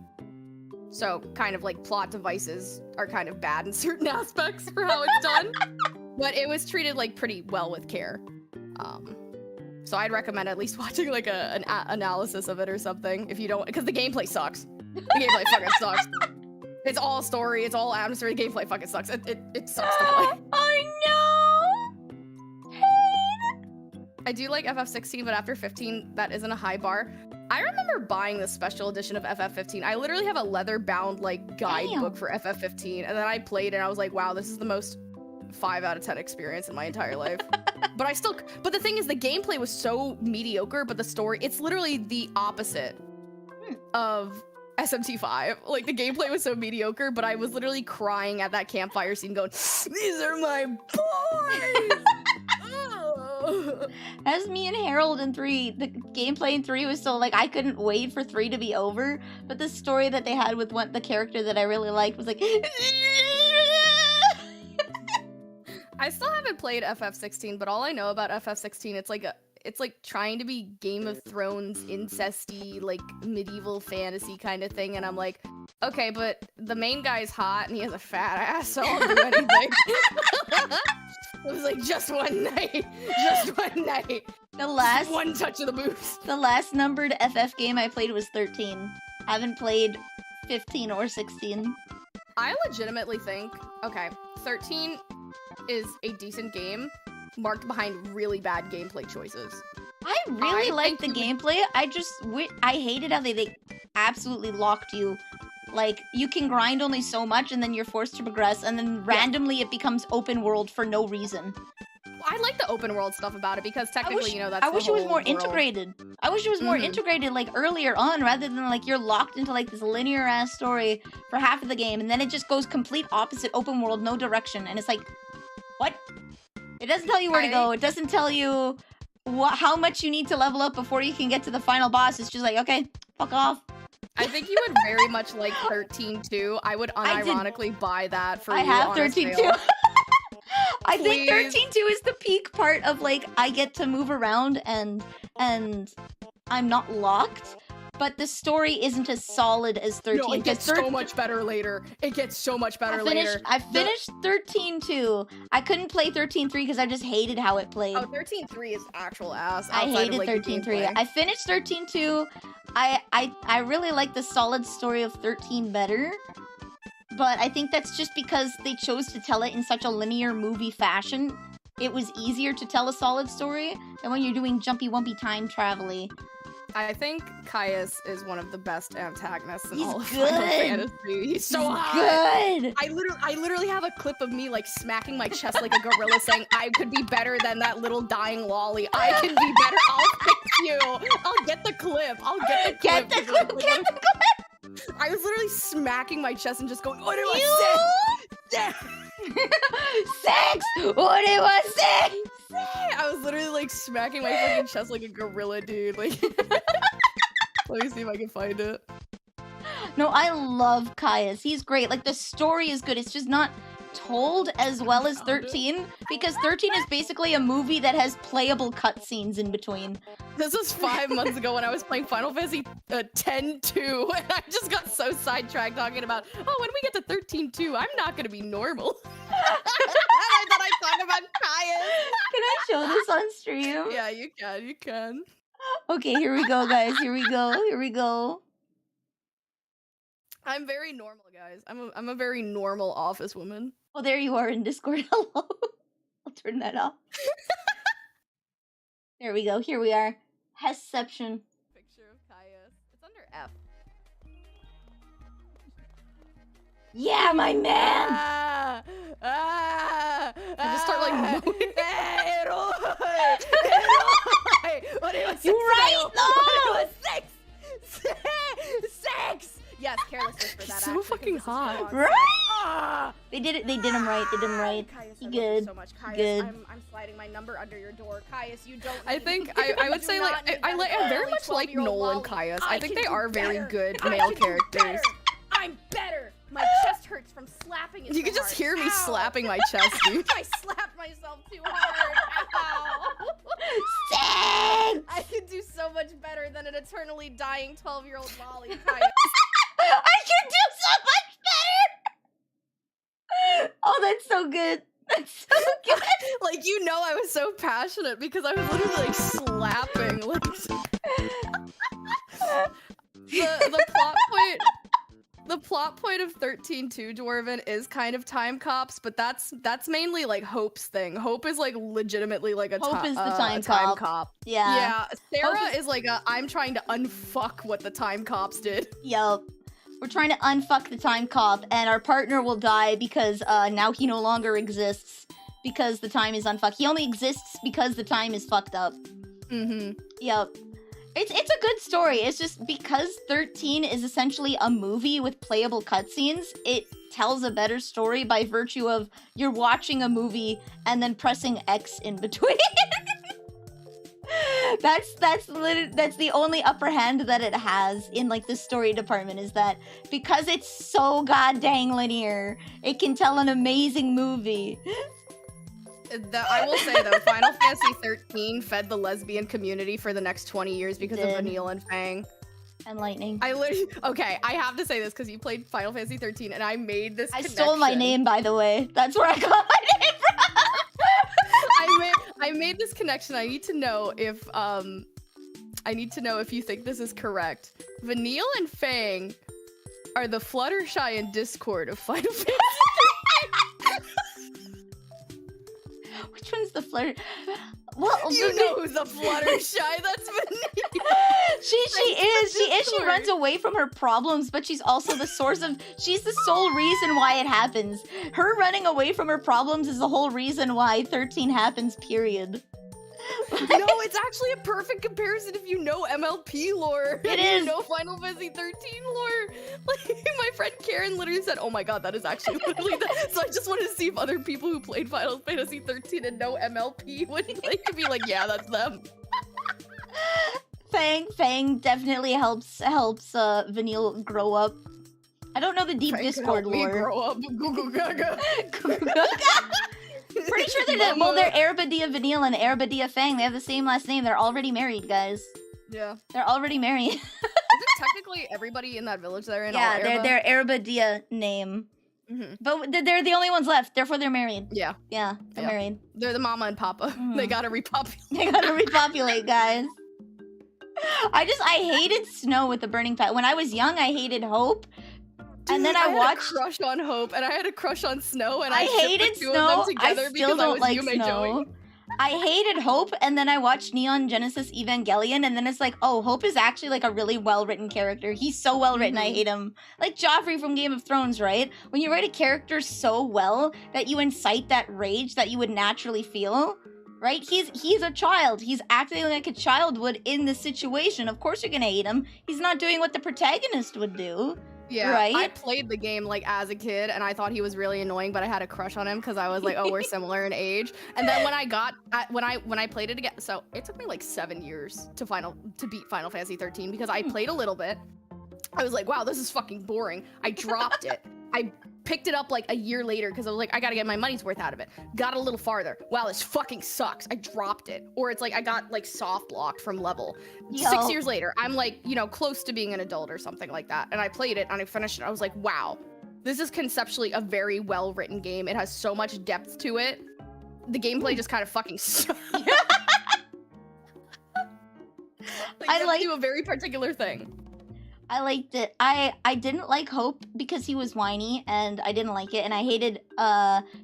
so kind of like plot devices are kind of bad in certain aspects for how it's done. But it was treated like pretty well with care. So I'd recommend at least watching like an analysis of it or something if you don't, because the gameplay sucks. The gameplay fucking sucks. It's all story, it's all atmosphere, the gameplay fucking sucks. It sucks to play. Oh no! Hey! I do like FF16, but after 15, that isn't a high bar. I remember buying the special edition of FF15. I literally have a leather-bound like guidebook for FF15, and then I played and I was like, wow, this is the most 5 out of 10 experience in my entire life. But the thing is, the gameplay was so mediocre, but the story, it's literally the opposite of SMT5. Like, the gameplay was so mediocre, but I was literally crying at that campfire scene going, these are my boys! Oh. As me and Harold in 3, the gameplay in 3 was so like I couldn't wait for 3 to be over, but the story that they had with the character that I really liked was like I still haven't played FF16, but all I know about FF16, it's like trying to be Game of Thrones incesty, like medieval fantasy kind of thing, and I'm like, okay, but the main guy's hot and he has a fat ass, so I'll do anything. It was like just one night, the one touch of the boobs. The last numbered FF game I played was 13. Haven't played 15 or 16. I legitimately think, okay, 13 is a decent game, marked behind really bad gameplay choices. I really I like think the you gameplay. I hated how they absolutely locked you. Like, you can grind only so much and then you're forced to progress, and then randomly it becomes open world for no reason. I like the open world stuff about it because technically, that's I wish it was more integrated. integrated. I wish it was more integrated, like, earlier on, rather than, like, you're locked into, like, this linear-ass story for half of the game, and then it just goes complete opposite open world, no direction, and it's like, what? It doesn't tell you where to go. It doesn't tell you how much you need to level up before you can get to the final boss. It's just like, okay, fuck off. I think you would very much like 13 too. I would unironically buy that for you. I have on 13 a too. sale. I think Please. 13 too is the peak part of, like, I get to move around and I'm not locked, but the story isn't as solid as 13. No, it gets so much better later. It gets so much better later. I finished 13 too. I couldn't play 13.3 because I just hated how it played. Oh, 13.3 is actual ass. I outside hated of, like, the 13.3. gameplay. I finished 13.2. I really like the solid story of 13 better. but I think that's just because they chose to tell it in such a linear movie fashion. It was easier to tell a solid story than when you're doing jumpy wumpy time travel-y. I think Caius is one of the best antagonists in He's all of good. Final Fantasy. He's so hot. Good! I literally have a clip of me like smacking my chest like a gorilla saying, I could be better than that little dying lolly. I can be better. I'll fix you. I'll get the clip. I'll get the clip. Get the clip! Get the clip! I was literally smacking my chest and just going, what do I say? Sex! What do I say? I was literally like smacking my fucking chest like a gorilla, dude. Like, let me see if I can find it. No, I love Caius. He's great. Like, the story is good. It's just not told as well as 13, because 13 is basically a movie that has playable cutscenes in between. This was 5 months ago when I was playing Final Fantasy 10-2, and I just got so sidetracked talking about, oh, when we get to 13-2, I'm not gonna be normal. I thought I'd talk about Caius. Can I show this on stream? Yeah, you can. Okay, here we go, guys. Here we go. I'm very normal, guys. I'm a very normal office woman. Oh, there you are in Discord. Hello. I'll turn that off. There we go. Here we are. Hesception. Picture of Caius. It's under F. Yeah, my man! I just start like moaning. You right, though! Sex! Yes, careless whisper that. So fucking hot. Right? They did him right. Caius, He I love good. you so much. Caius, Good. I'm sliding my number under your door. Caius, you don't. I think I would say like I very much like Noel and Caius. I think they are very good male characters. I'm better. My chest hurts from slapping it. You can just hear me slapping my chest, dude. I slapped myself too hard. Ow. Sex! I can do so much better than an eternally dying 12-year-old lolly. Caius. I can do so much better! Oh, that's so good. That's so good. Like, you know, I was so passionate because I was literally like slapping. Like, the plot point of 13-2 Dwarven is kind of time cops, but that's mainly like Hope's thing. Hope is like legitimately like a Hope is the a time time cop. Yeah. Yeah, Sarah Hope is like a I'm trying to unfuck what the time cops did. Yup. We're trying to unfuck the time cop, and our partner will die because now he no longer exists because the time is unfucked. He only exists because the time is fucked up. Mm-hmm. Yup. It's a good story. It's just because 13 is essentially a movie with playable cutscenes, it tells a better story by virtue of you're watching a movie and then pressing X in between. That's the only upper hand that it has in like the story department, is that because it's so goddamn linear, it can tell an amazing movie. I will say though, Final Fantasy 13 fed the lesbian community for the next 20 years because of Vanille and Fang. And Lightning. I have to say this because you played Final Fantasy 13 and I made this connection. Stole my name, by the way. That's where I got my name from. I made this connection. I need to know if you think this is correct. Vanille and Fang are the Fluttershy and Discord of Final Fantasy. Which one's the flirt? Well, you know who's the Fluttershy? That's Vanille. She is. She runs away from her problems, but she's also the source of. She's the sole reason why it happens. Her running away from her problems is the whole reason why 13 happens. Period. No, it's actually a perfect comparison if you know MLP lore. It is. You know Final Fantasy 13 lore. Like, my friend Karen literally said, oh my god, that is actually literally that. So I just wanted to see if other people who played Final Fantasy 13 and know MLP would like be like, yeah, that's them. Fang definitely helps Vanille grow up. I don't know the deep Fang Discord can help lore. me grow up. Goo gaga. Pretty sure they're Arabadia Vanille and Arabadia Fang. They have the same last name. They're already married, guys. Yeah. They're already married. Isn't technically everybody in that village they're in? Yeah, they're Arabadia name. Mm-hmm. But they're the only ones left. Therefore, they're married. Yeah. Yeah, they're married. They're the mama and papa. They gotta repopulate. They gotta repopulate, guys. I hated Snow with the burning path. When I was young, I hated Hope. And then I had watched. a crush on Hope, and I had a crush on Snow, and I shipped hated the two Snow. of them together I because still I don't was like Yume Snow. Joey. I hated Hope, and then I watched Neon Genesis Evangelion, and then it's like, oh, Hope is actually like a really well-written character. He's so well-written, I hate him. Like Joffrey from Game of Thrones, right? When you write a character so well that you incite that rage that you would naturally feel, right? He's a child. He's acting like a child would in this situation. Of course you're gonna hate him. He's not doing what the protagonist would do. Yeah, right? I played the game like as a kid, and I thought he was really annoying, but I had a crush on him because I was like, oh, we're similar in age. And then when I played it again, so it took me like 7 years to beat Final Fantasy 13 because I played a little bit. I was like, wow, this is fucking boring. I dropped it. I picked it up like a year later because I was like, I gotta get my money's worth out of it. Got a little farther. Wow, this fucking sucks. I dropped it. Or it's like I got like soft locked from level. Yo. 6 years later, I'm like, you know, close to being an adult or something like that. And I played it and I finished it. I was like, wow, this is conceptually a very well written game. It has so much depth to it. The gameplay just kind of fucking sucks. I like do a very particular thing. I liked it. I didn't like Hope because he was whiny and I didn't like it, and I hated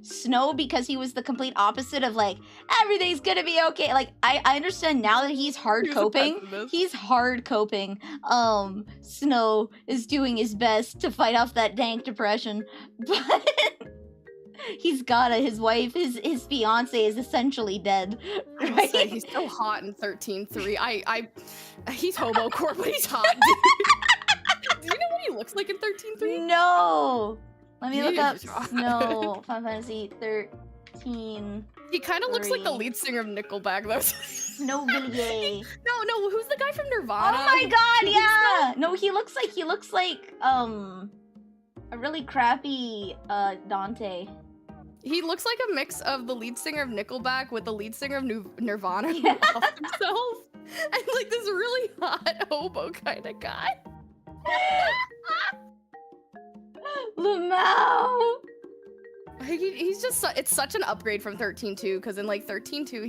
Snow because he was the complete opposite of like everything's gonna be okay. Like I understand now that he's hard coping. He's hard coping. Snow is doing his best to fight off that dank depression, but he's gotta. His wife, his fiance is essentially dead. Right? Say, he's so hot in 13.3. He's homocore, but he's hot. Dude. Do you know what he looks like in 13.3? No. Let me look up Jesus, Rob. Snow. Final Fantasy 13. He kind of looks like the lead singer of Nickelback, though. Snowvillier. No, who's the guy from Nirvana? Oh my god, yeah! No, he looks like a really crappy Dante. He looks like a mix of the lead singer of Nickelback with the lead singer of Nirvana Yeah. who lost himself. And like this really hot hobo kind of guy. Lamau! He's just it's such an upgrade from 13.2 because in like 13.2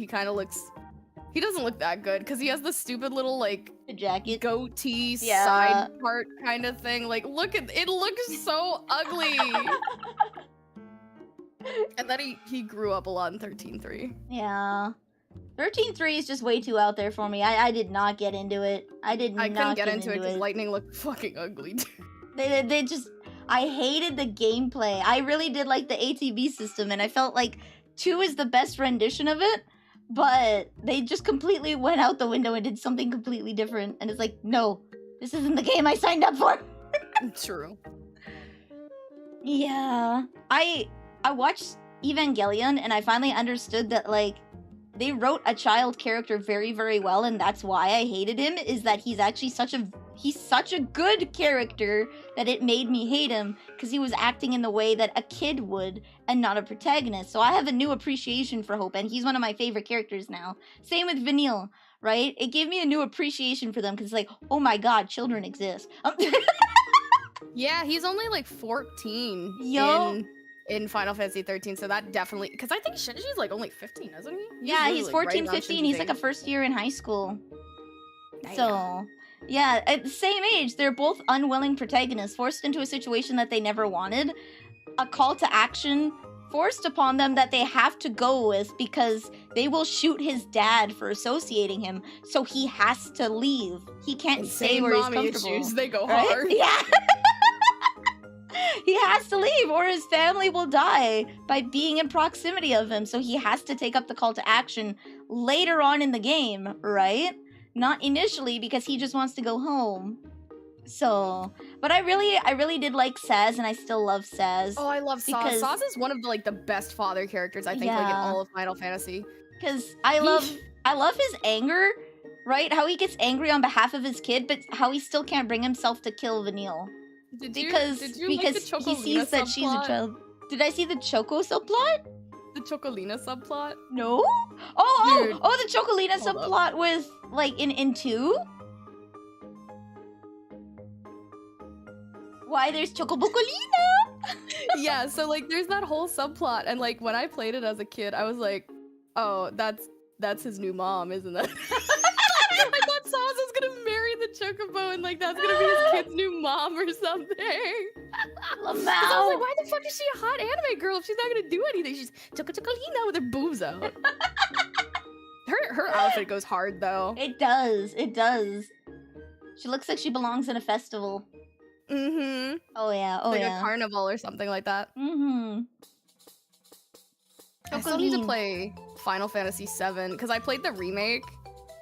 he doesn't look that good because he has the stupid little like The jacket. goatee Yeah. side part kind of thing. Like look at it looks so ugly. And then he grew up a lot in 13.3. Yeah. 13.3 is just way too out there for me. I did not get into it. I couldn't get into it because Lightning looked fucking ugly. They just... I hated the gameplay. I really did like the ATB system, and I felt like 2 is the best rendition of it, but they just completely went out the window and did something completely different. And it's like, no, this isn't the game I signed up for. True. Yeah. I watched Evangelion, and I finally understood that, like, they wrote a child character very, very well, and that's why I hated him, is that he's actually he's such a good character that it made me hate him, because he was acting in the way that a kid would, and not a protagonist. So I have a new appreciation for Hope, and he's one of my favorite characters now. Same with Vanille, right? It gave me a new appreciation for them, because it's like, oh my god, children exist. Yeah, he's only like 14 Yo. in Final Fantasy 13, so that definitely... Because I think Shinji's like only 15, isn't he? Yeah, really, he's like, 14, right around 15. Shinji's He's like a age. first year in high school. Damn. So, yeah, at the same age, they're both unwilling protagonists, forced into a situation that they never wanted, a call to action forced upon them that they have to go with because they will shoot his dad for associating him, so he has to leave. He can't stay Insane where he's mommy comfortable. issues, they go Right? hard. Yeah. He has to leave or his family will die by being in proximity of him. So he has to take up the call to action later on in the game, right? Not initially because he just wants to go home. So, but I really did like Saz, and I still love Saz. Oh, I love Saz. Because- Saz is one of the best father characters, I think, like in Yeah. all of Final Fantasy. Because I love his anger, right? How he gets angry on behalf of his kid, but how he still can't bring himself to kill Vanille. Because like he the sees that she's a subplot? child. Did I see the Choco subplot? The Chocolina subplot? No. Dude. Oh, the Chocolina Hold up. subplot with like in 2. Why there's Chocobocolina? Yeah, so like there's that whole subplot, and like when I played it as a kid, I was like, oh, that's his new mom, isn't it? I thought Saz was gonna marry the Chocobo, and like that's gonna be his kid's new mom or something. 'Cause I was like, Lamau. why the fuck is she a hot anime girl if she's not gonna do anything? She's chocolina with her boobs out. Her outfit goes hard though. It does. It does. She looks like she belongs in a festival. Mm-hmm. Oh yeah. Oh Like yeah. a carnival or something like that. Mm-hmm. I still need to Chocoline. play Final Fantasy VII because I played the remake,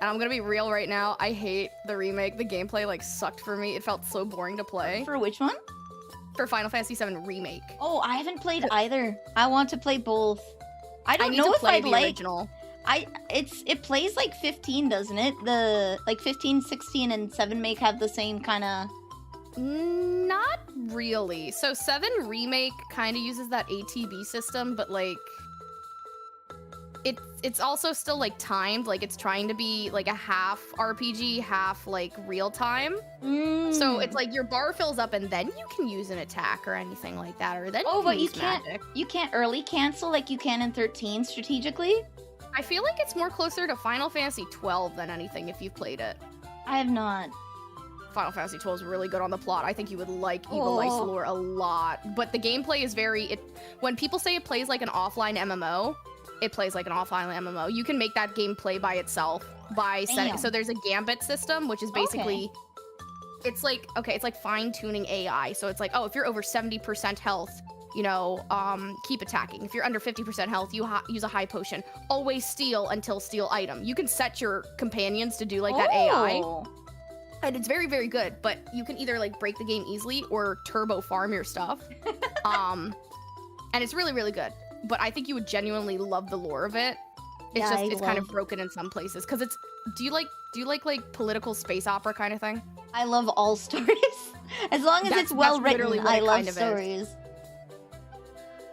and I'm gonna be real right now. I hate the remake. The gameplay like sucked for me. It felt so boring to play. For which one? For Final Fantasy VII remake. Oh, I haven't played either. I want to play both. I don't need know to if play I'd the like. original. It plays like 15, doesn't it? The like 15, 16, and 7 make have the same kind of. Not really. So 7 remake kind of uses that ATB system, but like it's also still like timed. Like it's trying to be like a half RPG, half like real time. So it's like your bar fills up and then you can use an attack or anything like that, or then Oh, you can but you use can't. magic. You can't early cancel like you can in 13 strategically. I feel like it's more closer to Final Fantasy 12 than anything if you've played it. I have not. Final Fantasy 12 is really good on the plot. I think you would like Evil Ice lore a lot. But the gameplay is very... when people say it plays like an offline MMO, it plays like an offline MMO. You can make that game play by itself by setting... Damn. So there's a gambit system, which is basically... It's like, okay, it's like fine-tuning AI. So it's like, oh, if you're over 70% health, you know, keep attacking. If you're under 50% health, you use a high potion. Always steal until steal item. You can set your companions to do like that AI. And it's very, very good, but you can either like break the game easily or turbo farm your stuff. And it's really, really good. But I think you would genuinely love the lore of it. It's Yeah, just, it's kind of broken in some places. Cause it's, do you like political space opera kind of thing? I love all stories. As long as That's it's well literally written, what I it love kind of is. stories.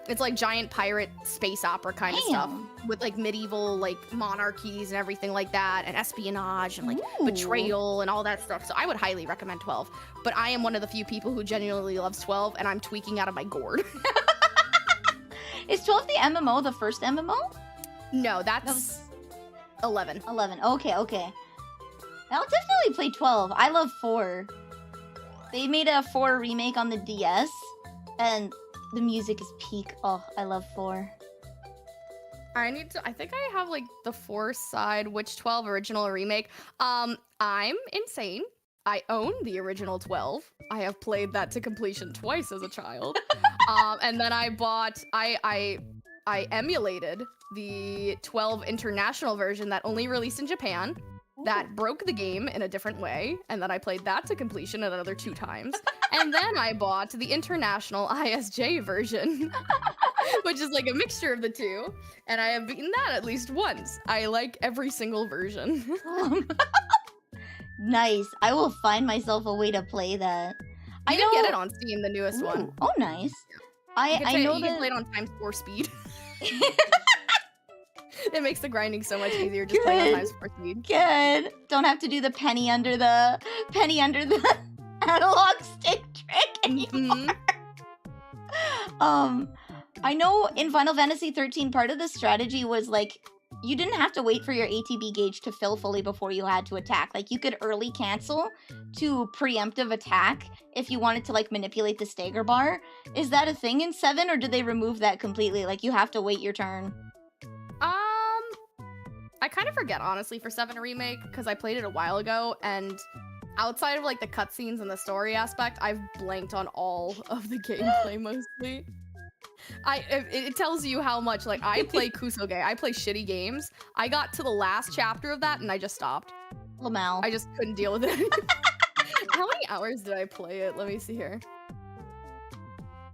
It's like giant pirate space opera kind of stuff Damn. with like medieval like monarchies and everything like that, and espionage and like Ooh. betrayal and all that stuff. So I would highly recommend 12. But I am one of the few people who genuinely loves 12, and I'm tweaking out of my gourd. Is 12 the MMO, the first MMO? No, That that's was 11. 11. Okay, okay. I'll definitely play 12. I love 4. They made a 4 remake on the DS, and the music is peak. Oh, I love 4. I think I have like the 4 side, which 12 original or remake. I'm insane. I own the original 12. I have played that to completion twice as a child. And then I bought, I emulated the 12 international version that only released in Japan. That broke the game in a different way, and then I played that to completion another 2 times. And then I bought the international ISJ version, which is like a mixture of the two, and I have beaten that at least once. I like every single version. Nice. I will find myself a way to play that. I can get it on Steam, the newest one. Ooh, oh, nice. You I know you that. can play it on ×4 speed. It makes the grinding so much easier just playing on ×4 speed. Good. Don't have to do the penny under the analog stick trick anymore. Mhm. I know in Final Fantasy 13, part of the strategy was like you didn't have to wait for your ATB gauge to fill fully before you had to attack. Like you could early cancel to preemptive attack if you wanted to like manipulate the stagger bar. Is that a thing in 7, or did they remove that completely? Like you have to wait your turn. I kind of forget, honestly, for 7 Remake, because I played it a while ago, and outside of, like, the cutscenes and the story aspect, I've blanked on all of the gameplay, mostly. It tells you how much, like, I play Kusoge, I play shitty games. I got to the last chapter of that, and I just stopped. Lamau. I just couldn't deal with it. How many hours did I play it? Let me see here.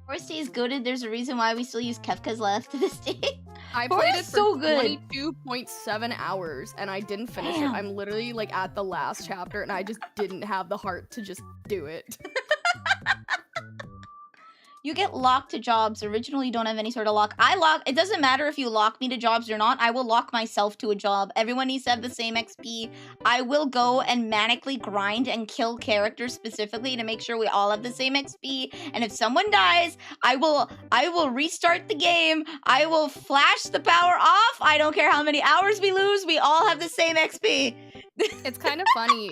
Forest is goated. There's a reason why we still use Kefka's left to this day. I Forest played it is for so good. 22.7 hours, and I didn't finish Damn. it. I'm literally, like, at the last chapter, and I just didn't have the heart to just do it. You get locked to jobs. Originally, you don't have any sort of lock. It doesn't matter if you lock me to jobs or not. I will lock myself to a job. Everyone needs to have the same XP. I will go and manically grind and kill characters specifically to make sure we all have the same XP. And if someone dies, I will restart the game. I will flash the power off. I don't care how many hours we lose. We all have the same XP. It's kind of funny,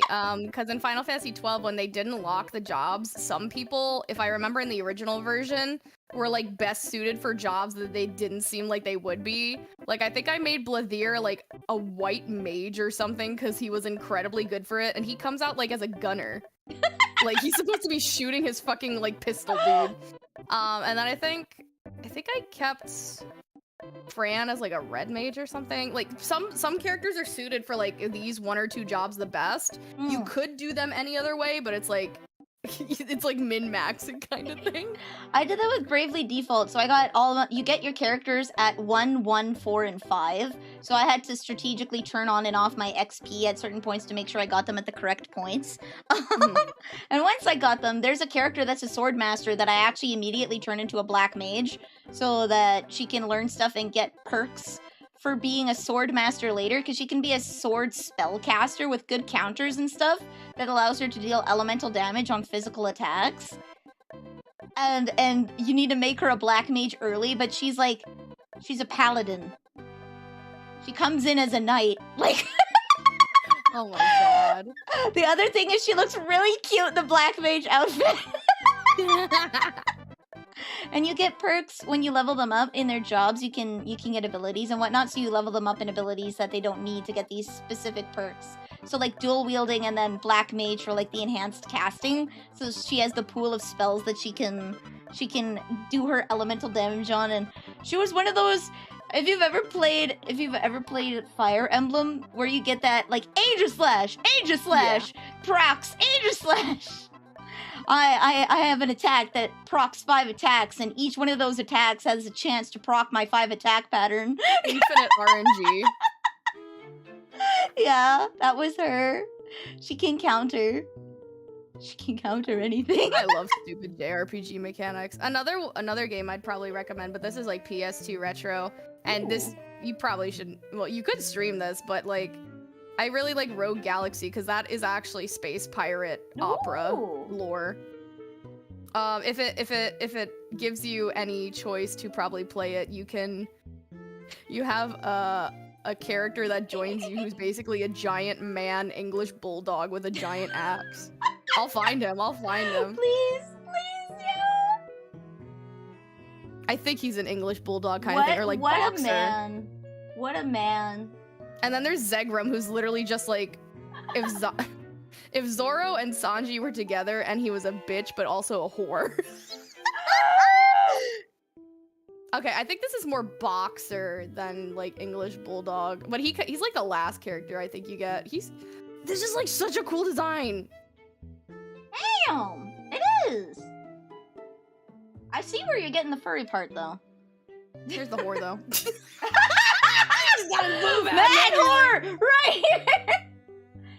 because in Final Fantasy 12, when they didn't lock the jobs, some people, if I remember in the original version, were like best suited for jobs that they didn't seem like they would be. Like, I think I made Blathir like a white mage or something because he was incredibly good for it, and he comes out like as a gunner. Like, he's supposed to be shooting his fucking like pistol dude. And then I think I kept Fran as like a red mage or something. Like some characters are suited for like these 1 or 2 jobs the best. You could do them any other way, but it's like it's like min-maxing kind of thing. I did that with Bravely Default, so I got all of you get your characters at 1, 1, 4, and 5. So I had to strategically turn on and off my XP at certain points to make sure I got them at the correct points. And once I got them, there's a character that's a sword master that I actually immediately turn into a black mage so that she can learn stuff and get perks for being a sword master later, because she can be a sword spellcaster with good counters and stuff that allows her to deal elemental damage on physical attacks. And you need to make her a black mage early, but she's a paladin. She comes in as a knight. Like Oh my god. The other thing is she looks really cute in the black mage outfit. And you get perks when you level them up in their jobs. You can get abilities and whatnot, so you level them up in abilities that they don't need to get these specific perks. So like dual wielding and then black mage for like the enhanced casting. So she has the pool of spells that she can do her elemental damage on, and she was one of those. If you've ever played Fire Emblem, where you get that like Aegis Slash, procs, Aegis Slash. I have an attack that procs 5 attacks, and each one of those attacks has a chance to proc my 5 attack pattern. Infinite RNG. Yeah, that was her. She can counter. She can counter anything. I love stupid JRPG mechanics. Another game I'd probably recommend, but this is like PS2 retro, and this you probably shouldn't. Well, you could stream this, but like, I really like Rogue Galaxy because that is actually space pirate opera lore. If it gives you any choice to probably play it, you have a character that joins you who's basically a giant man English bulldog with a giant axe. I'll find him. Please, yeah. I think he's an English bulldog kind of thing, or like boxer. What a man. And then there's Zegram, who's literally just like, if Zoro and Sanji were together and he was a bitch but also a whore. Okay, I think this is more boxer than like English bulldog, but he's like the last character I think you get. This is like such a cool design. Damn, it is. I see where you're getting the furry part though. Here's the whore though. Mad whore, right here.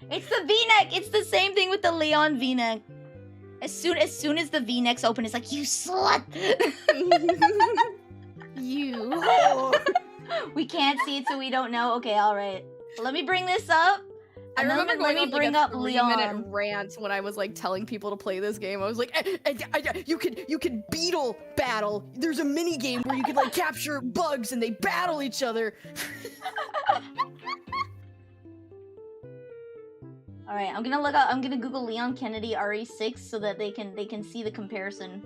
It's the V-neck. It's the same thing with the Leon V-neck. As soon as the V-neck's open, it's like, you slut. You. We can't see it, so we don't know. Okay, all right. Let me bring this up. I remember going on bring like up a Leon. 3-minute rant when I was like telling people to play this game. I was like, you could beetle battle. There's a mini game where you could like capture bugs and they battle each other. All right, I'm gonna Google Leon Kennedy RE6 so that they can see the comparison.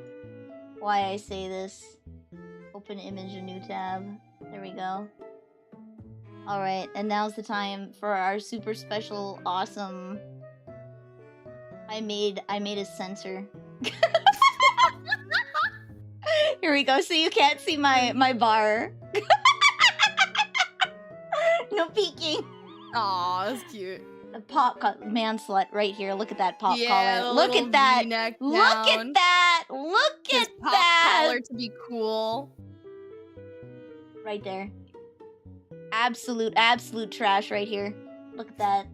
Why I say this. Open image, a new tab. There we go. All right, and now's the time for our super special, awesome. I made a sensor. Here we go. So you can't see my bar. No peeking. Aw, that's cute. A pop man slut right here. Look at that pop Yeah, collar. the Look little at that. V-neck Look down. at that. Look His at pop that. collar to be cool. Right there. Absolute trash right here. Look at that.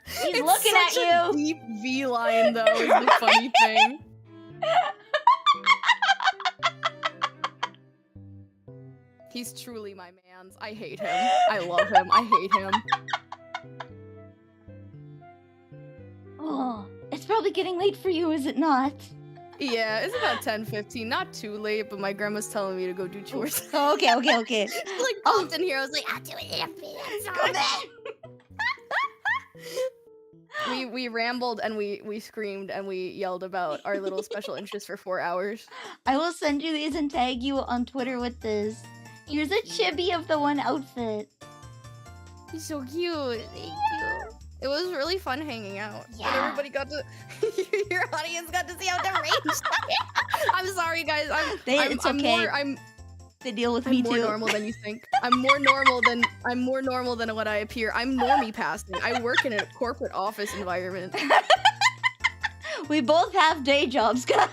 He's It's looking at such a you. deep V line though is the funny thing. He's truly my man's. I hate him. I love him. I hate him. Oh, it's probably getting late for you, is it not? Yeah, it's about 10:15. Not too late, but my grandma's telling me to go do chores. Oh, okay. She like popped in here. I was like, I'll do it in a bit. Go then. we rambled and we screamed and we yelled about our little special interest for 4 hours. I will send you these and tag you on Twitter with this. Here's a chibi of the one outfit. He's so cute. Thank you. It was really fun hanging out. Yeah. And everybody got to, your audience got to see how deranged I am. I'm sorry, guys. It's okay. They deal with me more too. normal than you think. I'm more normal than what I appear. I'm normie passing. I work in a corporate office environment. We both have day jobs, guys.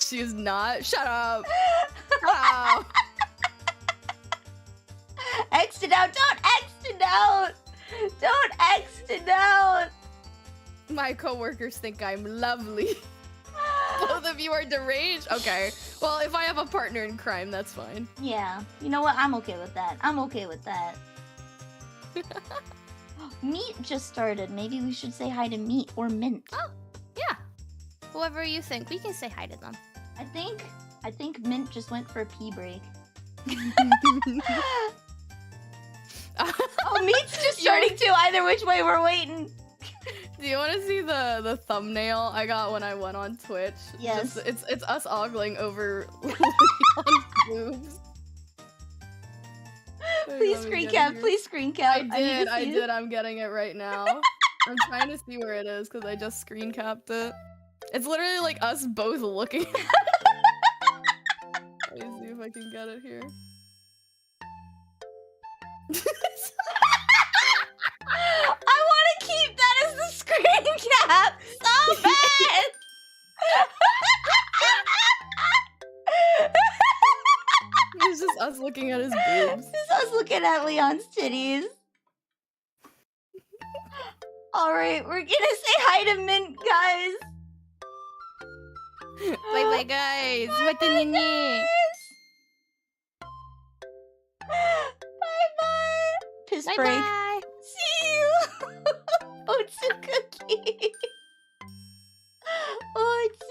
She's not. Shut up. Shut up. X'd it out. Don't X it out. Don't X it out. My coworkers think I'm lovely. Both of you are deranged? Okay. Well, if I have a partner in crime, that's fine. Yeah. You know what? I'm okay with that. I'm okay with that. Meat just started. Maybe we should say hi to Meat or Mint. Oh, yeah. Whoever you think, we can say hi to them. I think Mint just went for a pee break. Oh, Meat's just starting to. Either which way, we're waiting. Do you want to see the thumbnail I got when I went on Twitch? Yes. It's us ogling over Leon's boobs. Please screen cap. Please screen cap. I did. I'm getting it right now. I'm trying to see where it is because I just screen capped it. It's literally like us both looking. Let me see if I can get it here. I want to keep that as the screen cap so bad. It's just us looking at his boobs. This is us looking at Leon's titties. Alright, we're gonna say hi to Mint, guys. Bye bye, guys. What the nini? Bye bye. Piss Bye break. bye. See you. Oatsu cookie. Oatsu.